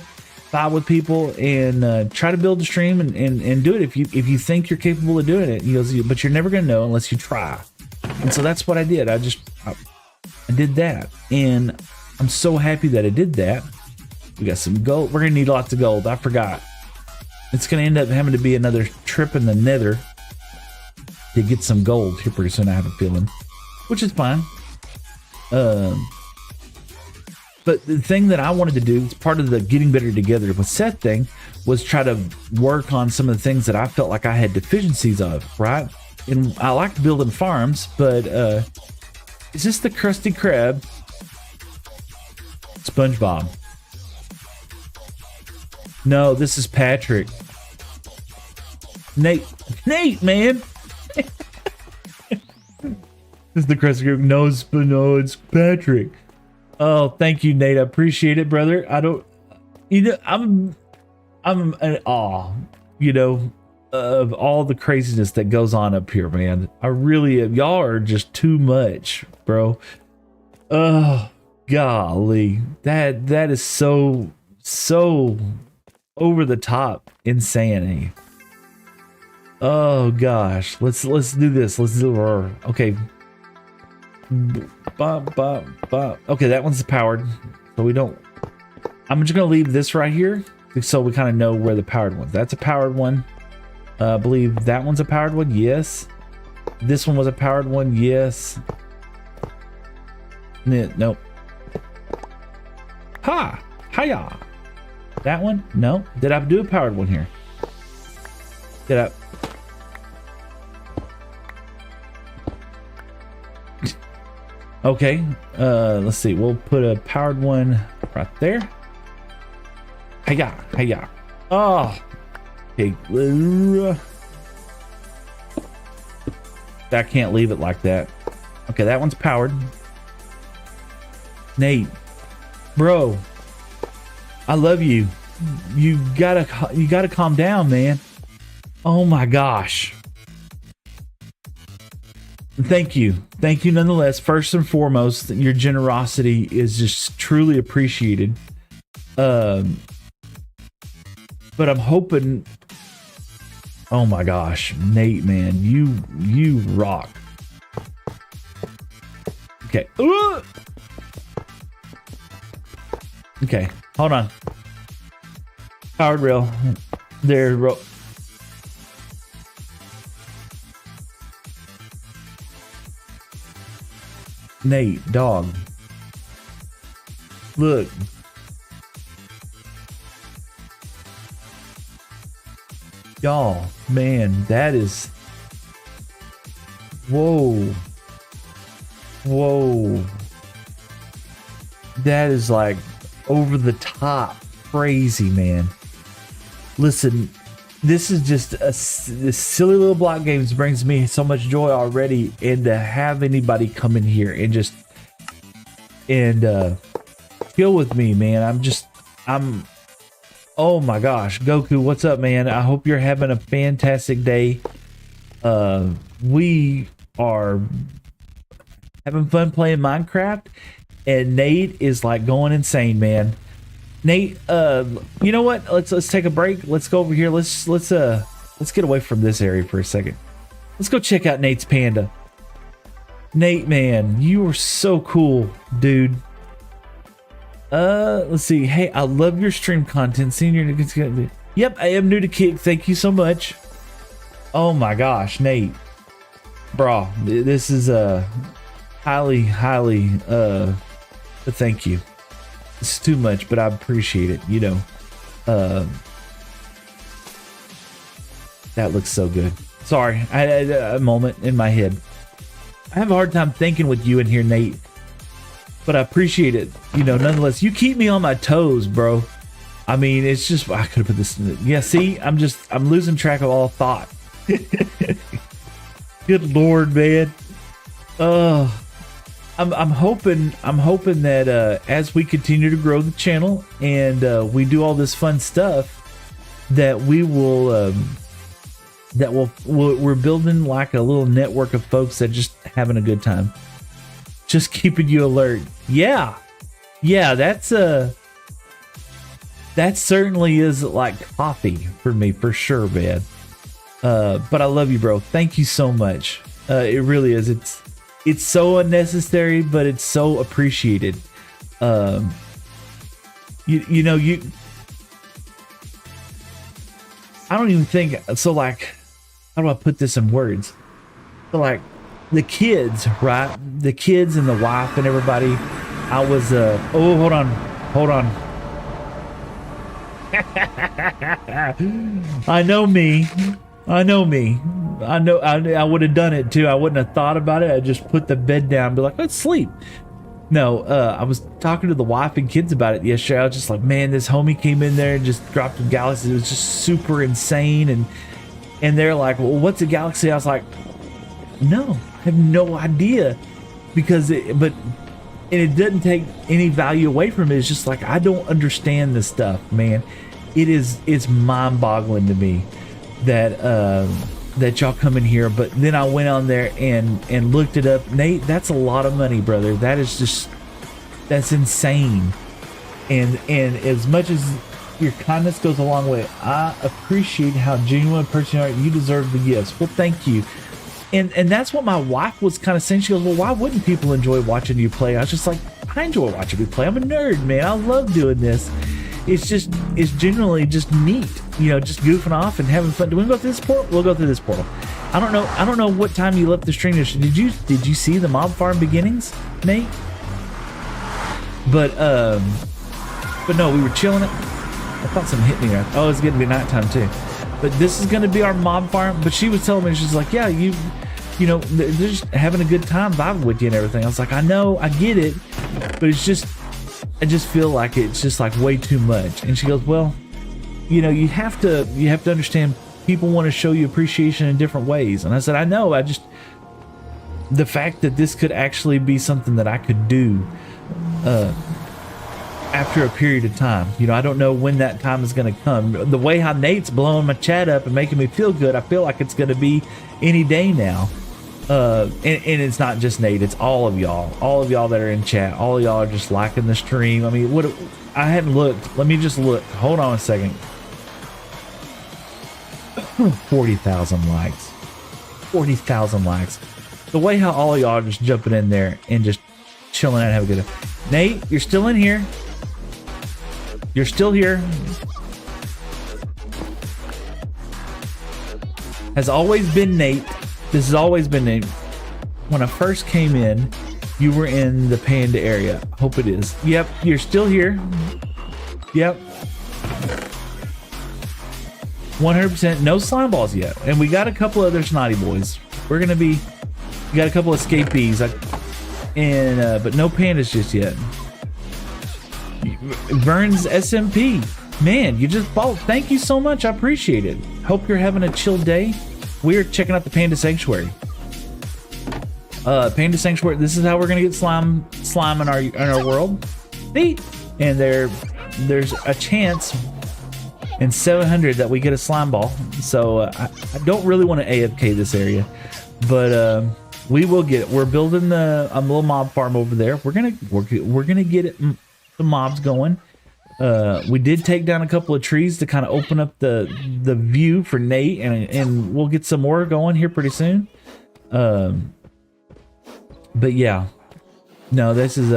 vibe with people, and try to build a stream and do it if you think you're capable of doing it. He goes, but you're never gonna know unless you try. And so that's what I did. I did that, and I'm so happy that I did that. We got some gold. We're gonna need lots of gold. I forgot. It's gonna end up having to be another trip in the nether to get some gold here pretty soon. I have a feeling, which is fine. But the thing that I wanted to do, as part of the getting better together with Seth thing, was try to work on some of the things that I felt like I had deficiencies of, right? And I liked building farms, but is this the Krusty Krab? SpongeBob. No, this is Patrick. Nate, man. This is the Krusty Krab. No, it's Patrick. Oh, thank you, Nate. I appreciate it, brother. I don't, you know, I'm in awe, you know, of all the craziness that goes on up here, man. I really am. Y'all are just too much, bro. Oh, golly. That is so over the top insanity. Oh gosh. Let's do this. Let's do okay. Okay, that one's powered. So we don't. I'm just gonna leave this right here so we kind of know where the powered ones. That's a powered one. I believe that one's a powered one. Yes. This one was a powered one. Yes. Nope. Hiya. That one? No. Did I do a powered one here? Did I? Okay. Let's see. We'll put a powered one right there. Hiya. Oh. Okay. I can't leave it like that. Okay, that one's powered. Nate, bro, I love you. You gotta calm down, man. Oh my gosh. Thank you nonetheless. First and foremost, your generosity is just truly appreciated. But I'm hoping. Oh my gosh, Nate, man, you rock. Okay. Okay, hold on. Powered rail. There, Nate, dog. Look. Y'all, man, that is... Whoa. Whoa. That is like over the top crazy, man. Listen, this is just this silly little block games brings me so much joy already, and to have anybody come in here and just chill with me, man. I'm oh my gosh, Goku, what's up, man? I hope you're having a fantastic day. We are having fun playing Minecraft, and Nate is like going insane, man. Nate, you know what? Let's take a break. Let's go over here. Let's get away from this area for a second. Let's go check out Nate's panda. Nate, man, you are so cool, dude. Let's see. Hey, I love your stream content. Senior, yep, I am new to Kick. Thank you so much. Oh my gosh, Nate, bro, this is highly thank you. It's too much, but I appreciate it. You know, that looks so good. Sorry, I had a moment in my head. I have a hard time thinking with you in here, Nate, but I appreciate it. You know, nonetheless, you keep me on my toes, bro. I mean, it's just, I could have put this in the, yeah, see, I'm losing track of all thought. Good Lord, man. I'm hoping that as we continue to grow the channel and we do all this fun stuff, that we will we're building like a little network of folks that just having a good time, just keeping you alert. Yeah, that certainly is like coffee for me, for sure, man. But I love you, bro. Thank you so much. It really is. It's so unnecessary, but it's so appreciated. You know, I don't even think so. Like, how do I put this in words? So, like, the kids, right? The kids and the wife and everybody. I was oh, hold on. I know me. I know I would have done it too. I wouldn't have thought about it. I just put the bed down and be like, let's sleep. No, I was talking to the wife and kids about it yesterday. I was just like, man, this homie came in there and just dropped a galaxy. It was just super insane. And they're like, well, what's a galaxy? I was like, no, I have no idea. Because it doesn't take any value away from it. It's just like, I don't understand this stuff, man. It's mind boggling to me that y'all come in here. But then I went on there and looked it up. Nate, that's a lot of money, brother. That's insane. And as much as your kindness goes a long way, I appreciate how genuine a person you are. You deserve the gifts. Well, thank you. And that's what my wife was kind of saying. She goes, well, why wouldn't people enjoy watching you play? I was just like, I enjoy watching you play. I'm a nerd, man. I love doing this. It's generally just neat, you know, just goofing off and having fun. Do we go through this portal? We'll go through this portal. I don't know what time you left the stream. Did you see the mob farm beginnings, Nate? But no, we were chilling it. I thought something hit me. Oh, it's gonna be nighttime too. But this is gonna be our mob farm. But she was telling me, she's like, yeah, you know, they're just having a good time vibing with you and everything. I was like, I know, I get it, but I just feel like it's just like way too much. And she goes, well, you know, you have to understand, people want to show you appreciation in different ways. And I said, I know, the fact that this could actually be something that I could do after a period of time, you know, I don't know when that time is going to come. The way how Nate's blowing my chat up and making me feel good, I feel like it's going to be any day now. And it's not just Nate, it's all of y'all that are in chat. All of y'all are just liking the stream. I mean, I hadn't looked. Let me just look. Hold on a second. 40,000 likes. 40,000 likes. The way how all of y'all are just jumping in there and just chilling out and having a good time. Nate, you're still in here. You're still here. has always been Nate. This has always been Nate. When I first came in, you were in the panda area. Hope it is. Yep, you're still here. Yep. 100%. No slime balls yet. And we got a couple other snotty boys. We got a couple escapees. But no pandas just yet. Vern's SMP. Man, you just bought. Thank you so much. I appreciate it. Hope you're having a chill day. We're checking out the Panda Sanctuary. Panda Sanctuary. This is how we're gonna get slime in our world. Neat. And there's a chance in 700 that we get a slime ball. So I don't really want to AFK this area, but we will get it. We're building a little mob farm over there. We're gonna get it, the mobs going. We did take down a couple of trees to kind of open up the view for Nate, and we'll get some more going here pretty soon. But yeah, no, this is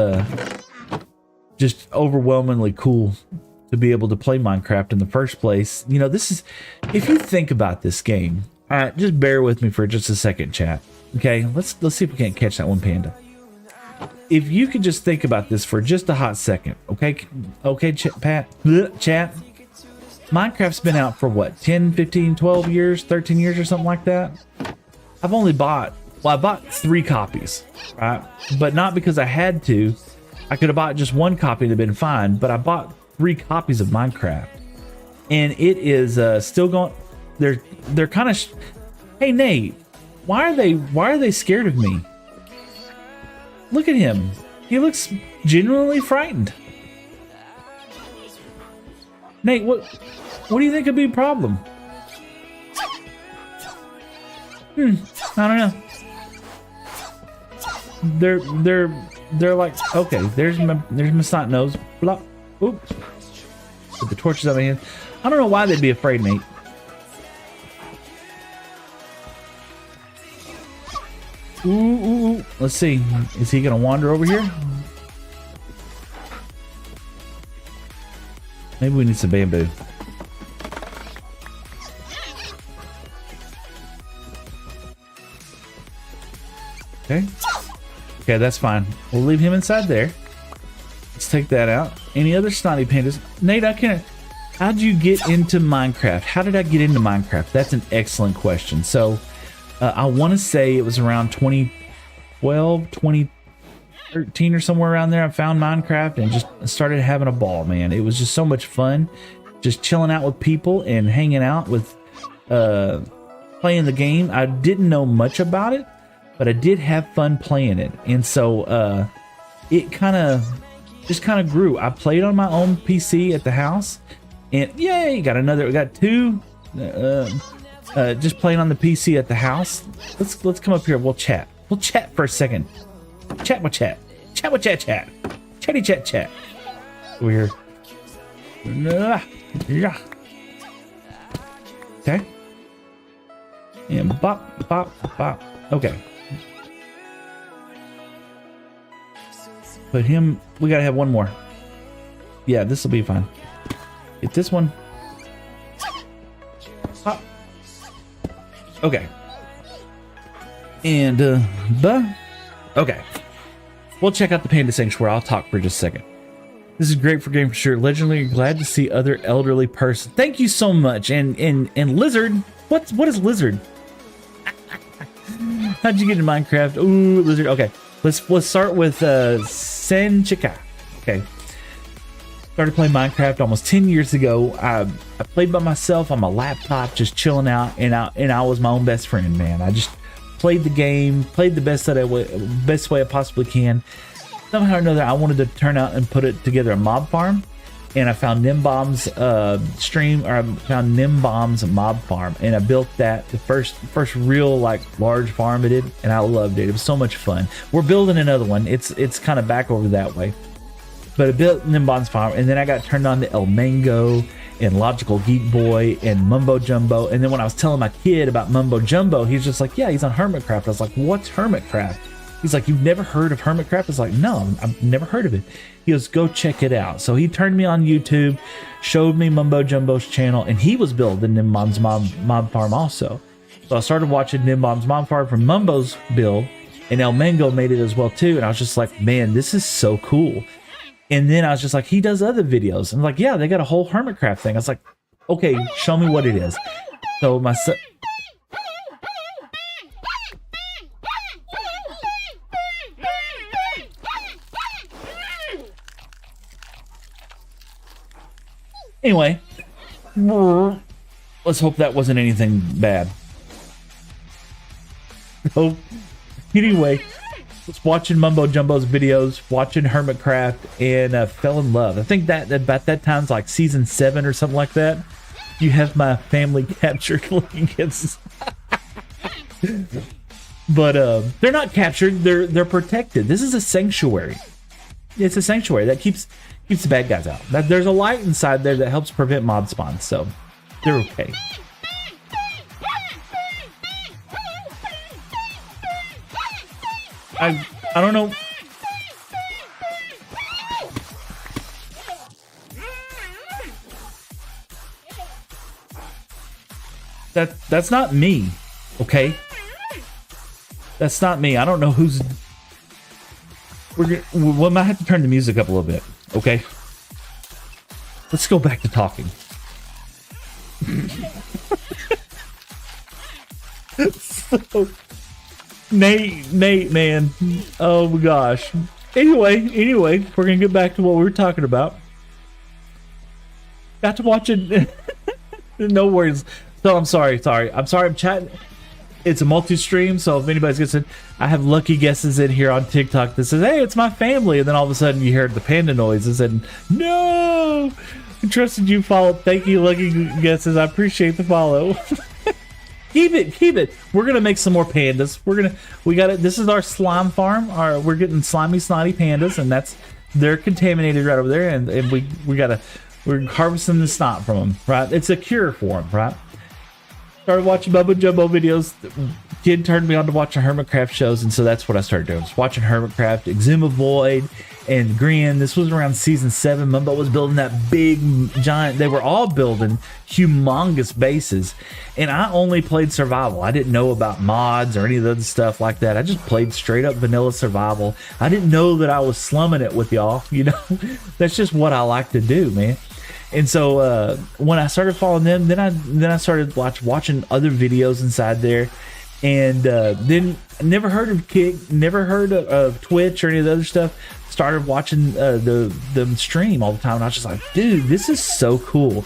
just overwhelmingly cool to be able to play Minecraft in the first place. You know, this is, if you think about this game, all right, just bear with me for just a second, chat. Okay, let's see if we can't catch that one panda. If you could just think about this for just a hot second, okay, chat. Minecraft's been out for what, 10, 15, 12 years, 13 years or something like that. I've only bought, well, I bought 3 copies, right? But not because I had to. I could have bought just 1 copy and it'd been fine, but I bought 3 copies of Minecraft. And it is still going, they're kind of, hey Nate, why are they scared of me? Look at him. He looks genuinely frightened. Nate, what do you think could be a problem? I don't know. They're like, okay, there's my snot nose. Blah. Oops. Put the torches out of my hand. I don't know why they'd be afraid, Nate. Ooh. Let's see. Is he gonna wander over here? Maybe we need some bamboo. Okay. Okay, that's fine. We'll leave him inside there. Let's take that out. Any other snotty pandas? Nate, I can't. How'd you get into Minecraft? How did I get into Minecraft? That's an excellent question. So, I want to say it was around 2012, 2013 or somewhere around there. I found Minecraft and just started having a ball, man. It was just so much fun. Just chilling out with people and hanging out with, playing the game. I didn't know much about it, but I did have fun playing it. And so, it just kind of grew. I played on my own PC at the house, and yay, we got 2, just playing on the PC at the house. Let's come up here. We'll chat for a second. Chatty chat. Over here. Yeah. Okay. And bop. Okay. Put him, we gotta have one more. Yeah, this will be fine. Get this one. Pop. Okay. And, okay. We'll check out the Panda Sanctuary. I'll talk for just a second. This is great for game for sure. Legendary, glad to see other elderly person. Thank you so much. And Lizard, what is Lizard? How'd you get in Minecraft? Ooh, Lizard. Okay. Let's start with Senchika. Okay. Started playing Minecraft almost 10 years ago. I played by myself on my laptop, just chilling out, and I was my own best friend, man. I just played the game, played the best way I possibly can. Somehow or another, I wanted to turn out and put it together a mob farm, and I found Nimbomb's stream, or I found Nimbomb's mob farm, and I built that, the first real like large farm I did, and I loved it. It was so much fun. We're building another one. It's kind of back over that way, but I built Nimbomb's farm, and then I got turned on to El Mango and Logical Geek Boy and Mumbo Jumbo. And then when I was telling my kid about Mumbo Jumbo, he's just like, yeah, he's on Hermitcraft. I was like, what's Hermitcraft? He's like, you've never heard of Hermitcraft? I was like, no, I've never heard of it. He goes, go check it out. So he turned me on YouTube, showed me Mumbo Jumbo's channel, and he was building Nimbomb's mob farm also. So I started watching Nimbom's Mom Farm from Mumbo's build, and El Mango made it as well too. And I was just like, man, this is so cool. And then I was just like, he does other videos. I'm like, yeah, they got a whole Hermitcraft thing. I was like, okay, show me what it is. So my son. Anyway, let's hope that wasn't anything bad. So, anyway, was watching Mumbo Jumbo's videos, watching Hermitcraft, and fell in love. I think that about that time's like season 7 or something like that. You have my family captured looking kids. But they're not captured, they're protected. This is a sanctuary. It's a sanctuary that keeps the bad guys out. There's a light inside there that helps prevent mob spawns, so they're okay. I don't know. That's not me, okay? That's not me. I don't know who's. We might have to turn the music up a little bit, okay? Let's go back to talking. So, Nate, man. Oh my gosh. Anyway, we're gonna get back to what we were talking about. Got to watch it. No worries. So I'm sorry. I'm chatting. It's a multi-stream, so if anybody's guessing, I have lucky guesses in here on TikTok that says, hey, it's my family, and then all of a sudden you hear the panda noises and no, I trusted you, follow. Thank you, lucky guesses. I appreciate the follow. Keep it. We're gonna make some more pandas. We got it. This is our slime farm. We're getting slimy, snotty pandas, and they're contaminated right over there, and we're harvesting the snot from them, right? It's a cure for them, right? Started watching Bubba Jumbo videos. Kid turned me on to watching Hermitcraft shows, and so that's what I started doing. Just watching Hermitcraft, Exuma Void, and Grin. This was around season 7. Mumbo was building that big, giant. They were all building humongous bases, and I only played survival. I didn't know about mods or any of the other stuff like that. I just played straight up vanilla survival. I didn't know that I was slumming it with y'all. You know, that's just what I like to do, man. And so when I started following them, then I started watching other videos inside there, and then never heard of Kick, never heard of Twitch or any of the other stuff. Started watching them stream all the time, and I was just like, dude, this is so cool.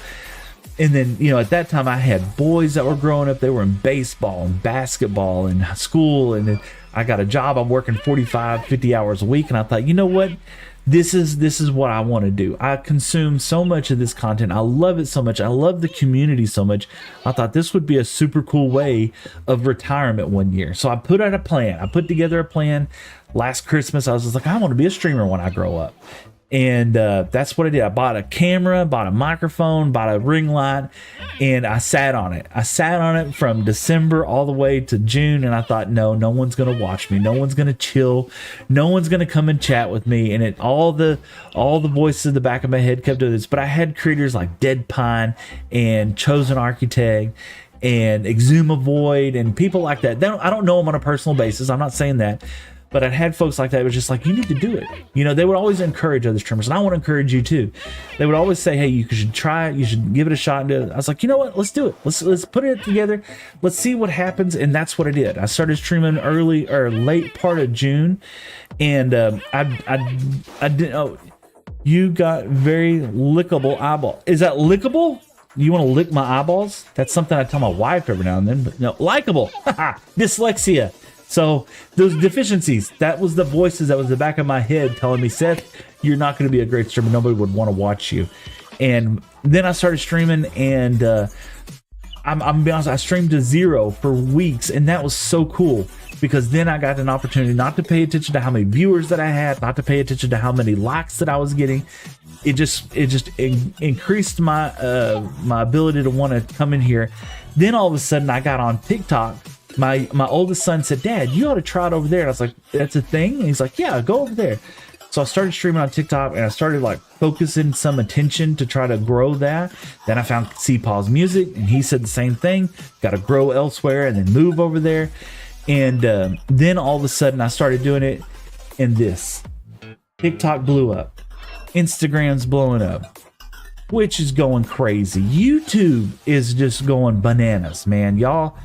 And then, you know, at that time I had boys that were growing up. They were in baseball and basketball and school, and then I got a job. I'm working 45, 50 hours a week, and I thought, you know what? This is what I want to do. I consume so much of this content. I love it so much. I love the community so much. I thought this would be a super cool way of retirement one year. So I put out a plan. I put together a plan. Last Christmas, I was just like, I want to be a streamer when I grow up. And that's what I did. I bought a camera, bought a microphone, bought a ring light, and I sat on it. I sat on it from December all the way to June, and I thought, no one's going to watch me. No one's going to chill. No one's going to come and chat with me. And all the voices in the back of my head kept doing this. But I had creators like Dead Pine and Chosen Architect and Exuma Void and people like that. I don't know them on a personal basis. I'm not saying that. But I had folks like that. It was just like, you need to do it. You know, they would always encourage other streamers, and I want to encourage you too. They would always say, hey, you should try it. You should give it a shot. And do it. I was like, you know what? Let's do it. Let's put it together. Let's see what happens. And that's what I did. I started streaming early or late part of June, and I didn't. Oh, you got very lickable eyeball. Is that lickable? You want to lick my eyeballs? That's something I tell my wife every now and then. But no, likable. Dyslexia. So those deficiencies, that was the voices that was the back of my head telling me, Seth, you're not going to be a great streamer. Nobody would want to watch you. And then I started streaming, and I'm gonna be honest, I streamed to 0 for weeks, and that was so cool because then I got an opportunity not to pay attention to how many viewers that I had, not to pay attention to how many likes that I was getting. It just increased my my ability to want to come in here. Then all of a sudden I got on TikTok. My oldest son said, Dad, you ought to try it over there. And I was like, that's a thing? And he's like, yeah, go over there. So I started streaming on TikTok, and I started like focusing some attention to try to grow that. Then I found CPaw's music, and he said the same thing. Got to grow elsewhere and then move over there. And then all of a sudden I started doing it, and this TikTok blew up. Instagram's blowing up. Twitch is going crazy. YouTube is just going bananas, man. Y'all,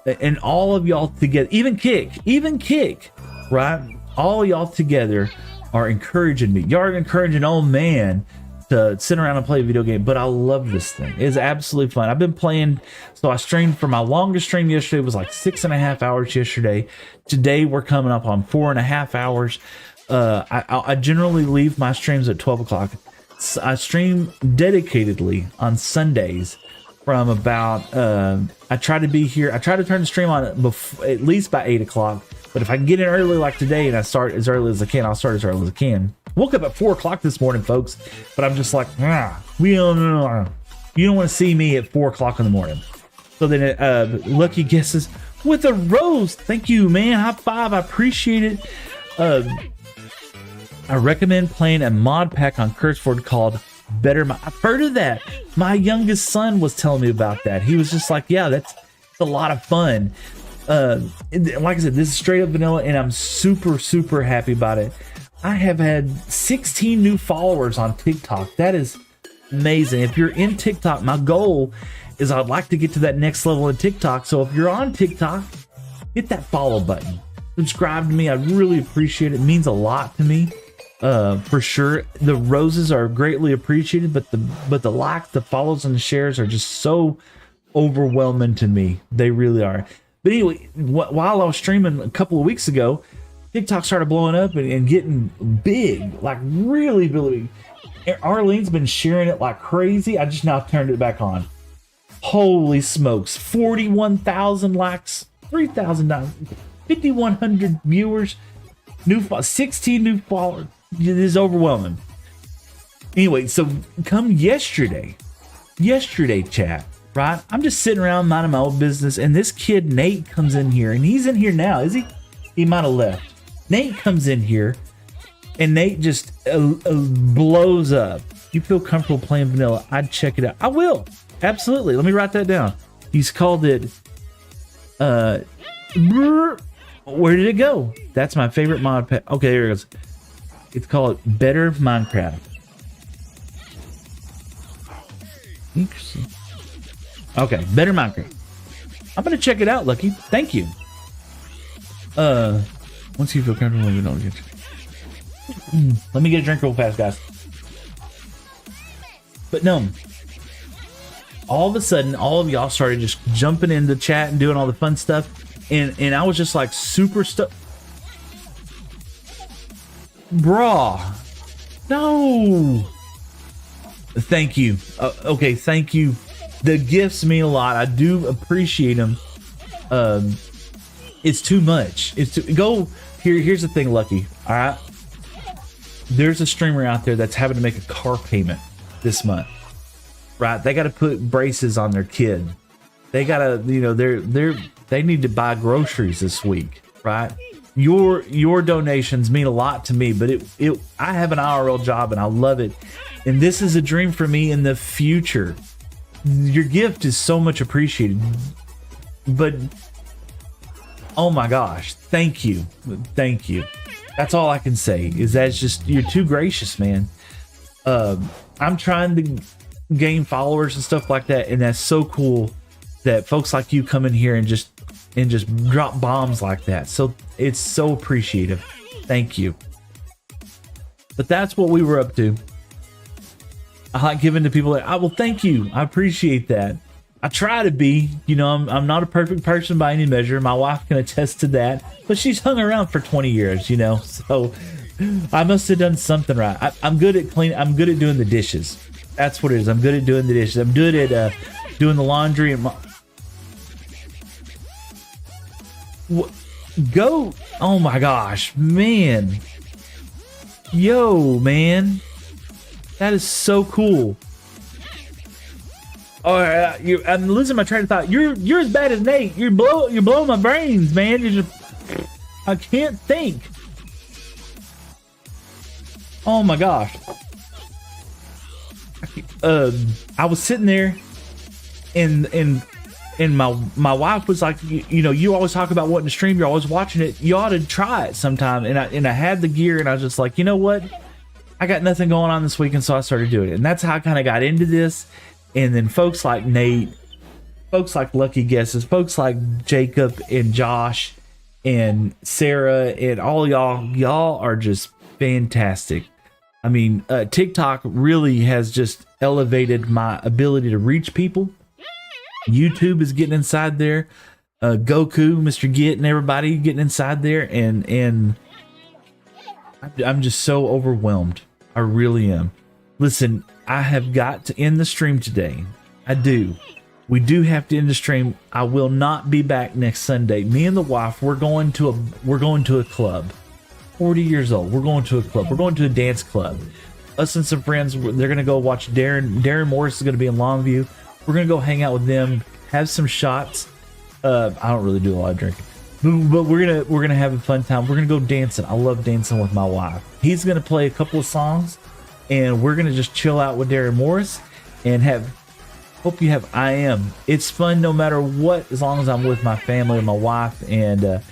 and all of y'all together, even Kick, right? All y'all together are encouraging me. Y'all are encouraging old man to sit around and play a video game, but I love this thing. It's absolutely fun. I've been playing, so I streamed for my longest stream yesterday. It was like 6.5 hours yesterday. Today we're coming up on 4.5 hours. I generally leave my streams at 12 o'clock. I stream dedicatedly on Sundays from about, I try to be here. I try to turn the stream on at least by 8 o'clock. But if I can get in early like today and I start as early as I can, I'll start as early as I can. Woke up at 4 o'clock this morning, folks, but I'm just like, you don't want to see me at 4 o'clock in the morning. So then Lucky Guesses with a rose. Thank you, man. High five. I appreciate it. I recommend playing a mod pack on CurseFord called Better. I've heard of that. My youngest son was telling me about that. He was just like, yeah, that's a lot of fun. Like I said, this is straight up vanilla, and I'm super, super happy about it. I have had 16 new followers on TikTok. That is amazing. If you're in TikTok, my goal is I'd like to get to that next level in TikTok. So if you're on TikTok, hit that follow button. Subscribe to me. I really appreciate it. It means a lot to me. For sure. The roses are greatly appreciated, but the likes, the follows, and the shares are just so overwhelming to me. They really are. But anyway, while I was streaming a couple of weeks ago, TikTok started blowing up and getting big, like really, really big. Arlene's been sharing it like crazy. I just now turned it back on. Holy smokes. 41,000 likes, 3,000, 5,100 viewers, 16 new followers. It is overwhelming. Anyway, so come yesterday, chat, right? I'm just sitting around minding my own business, and this kid Nate comes in here, and he's in here now, is he? He might have left. Nate comes in here, and Nate just blows up. You feel comfortable playing vanilla? I'd check it out. I will. Absolutely. Let me write that down. He's called it, where did it go? That's my favorite mod pack. Okay, there it goes. It's called Better Minecraft. Interesting. Okay, Better Minecraft. I'm gonna check it out, Lucky. Thank you. Once you feel comfortable, you don't get you. Let me get a drink real fast, guys. But no. All of a sudden, all of y'all started just jumping in the chat and doing all the fun stuff. And I was just like super stuck. Bruh. No. Thank you. Okay, thank you. The gifts mean a lot. I do appreciate them. It's too much. Here's the thing, Lucky. All right. There's a streamer out there that's having to make a car payment this month. Right? They got to put braces on their kid. They got to, they need to buy groceries this week, right? Your donations mean a lot to me, but I have an IRL job and I love it. And this is a dream for me in the future. Your gift is so much appreciated. But oh my gosh, thank you. Thank you. That's all I can say is that's just, you're too gracious, man. I'm trying to gain followers and stuff like that, and that's so cool that folks like you come in here and just drop bombs like that. So it's so appreciative. Thank you. But that's what we were up to. I like giving to people that, well, thank you. I appreciate that. I try to be, I'm not a perfect person by any measure. My wife can attest to that, but she's hung around for 20 years, so I must have done something right. I'm good at cleaning. I'm good at doing the dishes. That's what it is. I'm good at doing the dishes. I'm good at doing the laundry and go. Oh my gosh, man. Yo, man. That is so cool. All right, I'm losing my train of thought. You're as bad as Nate. You're blowing my brains, man. I can't think. Oh my gosh. I was sitting there and my wife was like, you know, you always talk about wanting to stream, you're always watching it, you ought to try it sometime. And I had the gear and I was just like, you know what, I got nothing going on this weekend, so I started doing it. And that's how I kind of got into this. And then folks like Nate, folks like Lucky Guesses, folks like Jacob and Josh and Sarah and all y'all are just fantastic. I mean, TikTok really has just elevated my ability to reach people. YouTube is getting inside there. Goku, Mr. Git, and everybody getting inside there, and I'm just so overwhelmed. I really am. Listen, I have got to end the stream today. I do. We do have to end the stream. I will not be back next Sunday. Me and the wife, we're going to a club. 40 years old. We're going to a club. We're going to a dance club. Us and some friends, they're going to go watch Darren Morris is going to be in Longview. We're going to go hang out with them, have some shots. I don't really do a lot of drinking, but we're going to have a fun time. We're going to go dancing. I love dancing with my wife. He's going to play a couple of songs and we're going to just chill out with Darren Morris and hope you have I Am. It's fun no matter what, as long as I'm with my family and my wife. And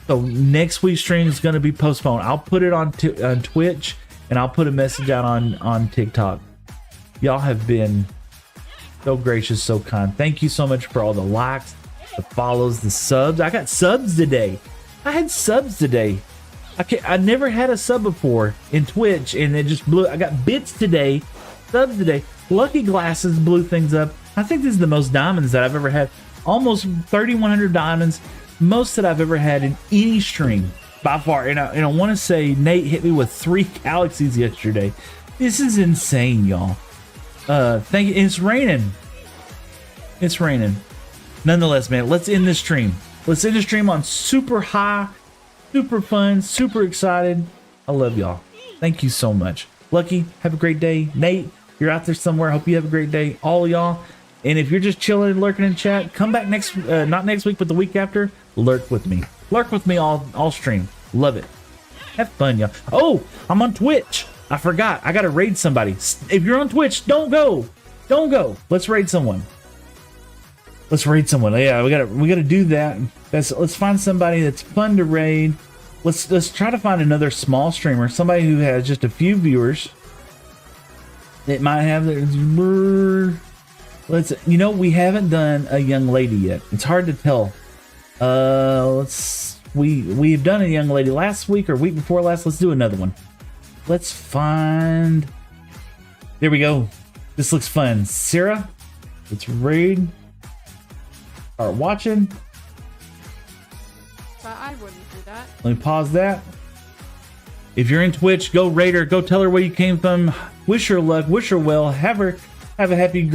so next week's stream is going to be postponed. I'll put it on Twitch and I'll put a message out on TikTok. Y'all have been so gracious, so kind. Thank you so much for all the likes, the follows, the subs. I got subs today. I had subs today. I never had a sub before in Twitch, and it just blew. I got bits today, subs today. Lucky Glasses blew things up. I think this is the most diamonds that I've ever had. Almost 3,100 diamonds. Most that I've ever had in any stream by far. And I want to say Nate hit me with 3 galaxies yesterday. This is insane, y'all. Thank you. It's raining. It's raining. Nonetheless, man, let's end this stream. Let's end the stream on super high, super fun, super excited. I love y'all. Thank you so much. Lucky, have a great day. Nate, you're out there somewhere. Hope you have a great day. All y'all. And if you're just chilling and lurking in chat, come back not next week, but the week after. Lurk with me. Lurk with me all stream. Love it. Have fun, y'all. Oh, I'm on Twitch. I forgot. I gotta raid somebody. If you're on Twitch, don't go. Don't go. Let's raid someone. Let's raid someone. Yeah, we gotta do that. Let's find somebody that's fun to raid. Let's try to find another small streamer, somebody who has just a few viewers. It might have their. We haven't done a young lady yet. It's hard to tell. We've done a young lady last week or week before last. Let's do another one. Let's find. There we go. This looks fun. Sarah, let's raid. Start watching. But I wouldn't do that. Let me pause that. If you're in Twitch, go raid her. Go tell her where you came from. Wish her luck. Wish her well. Have a happy, great.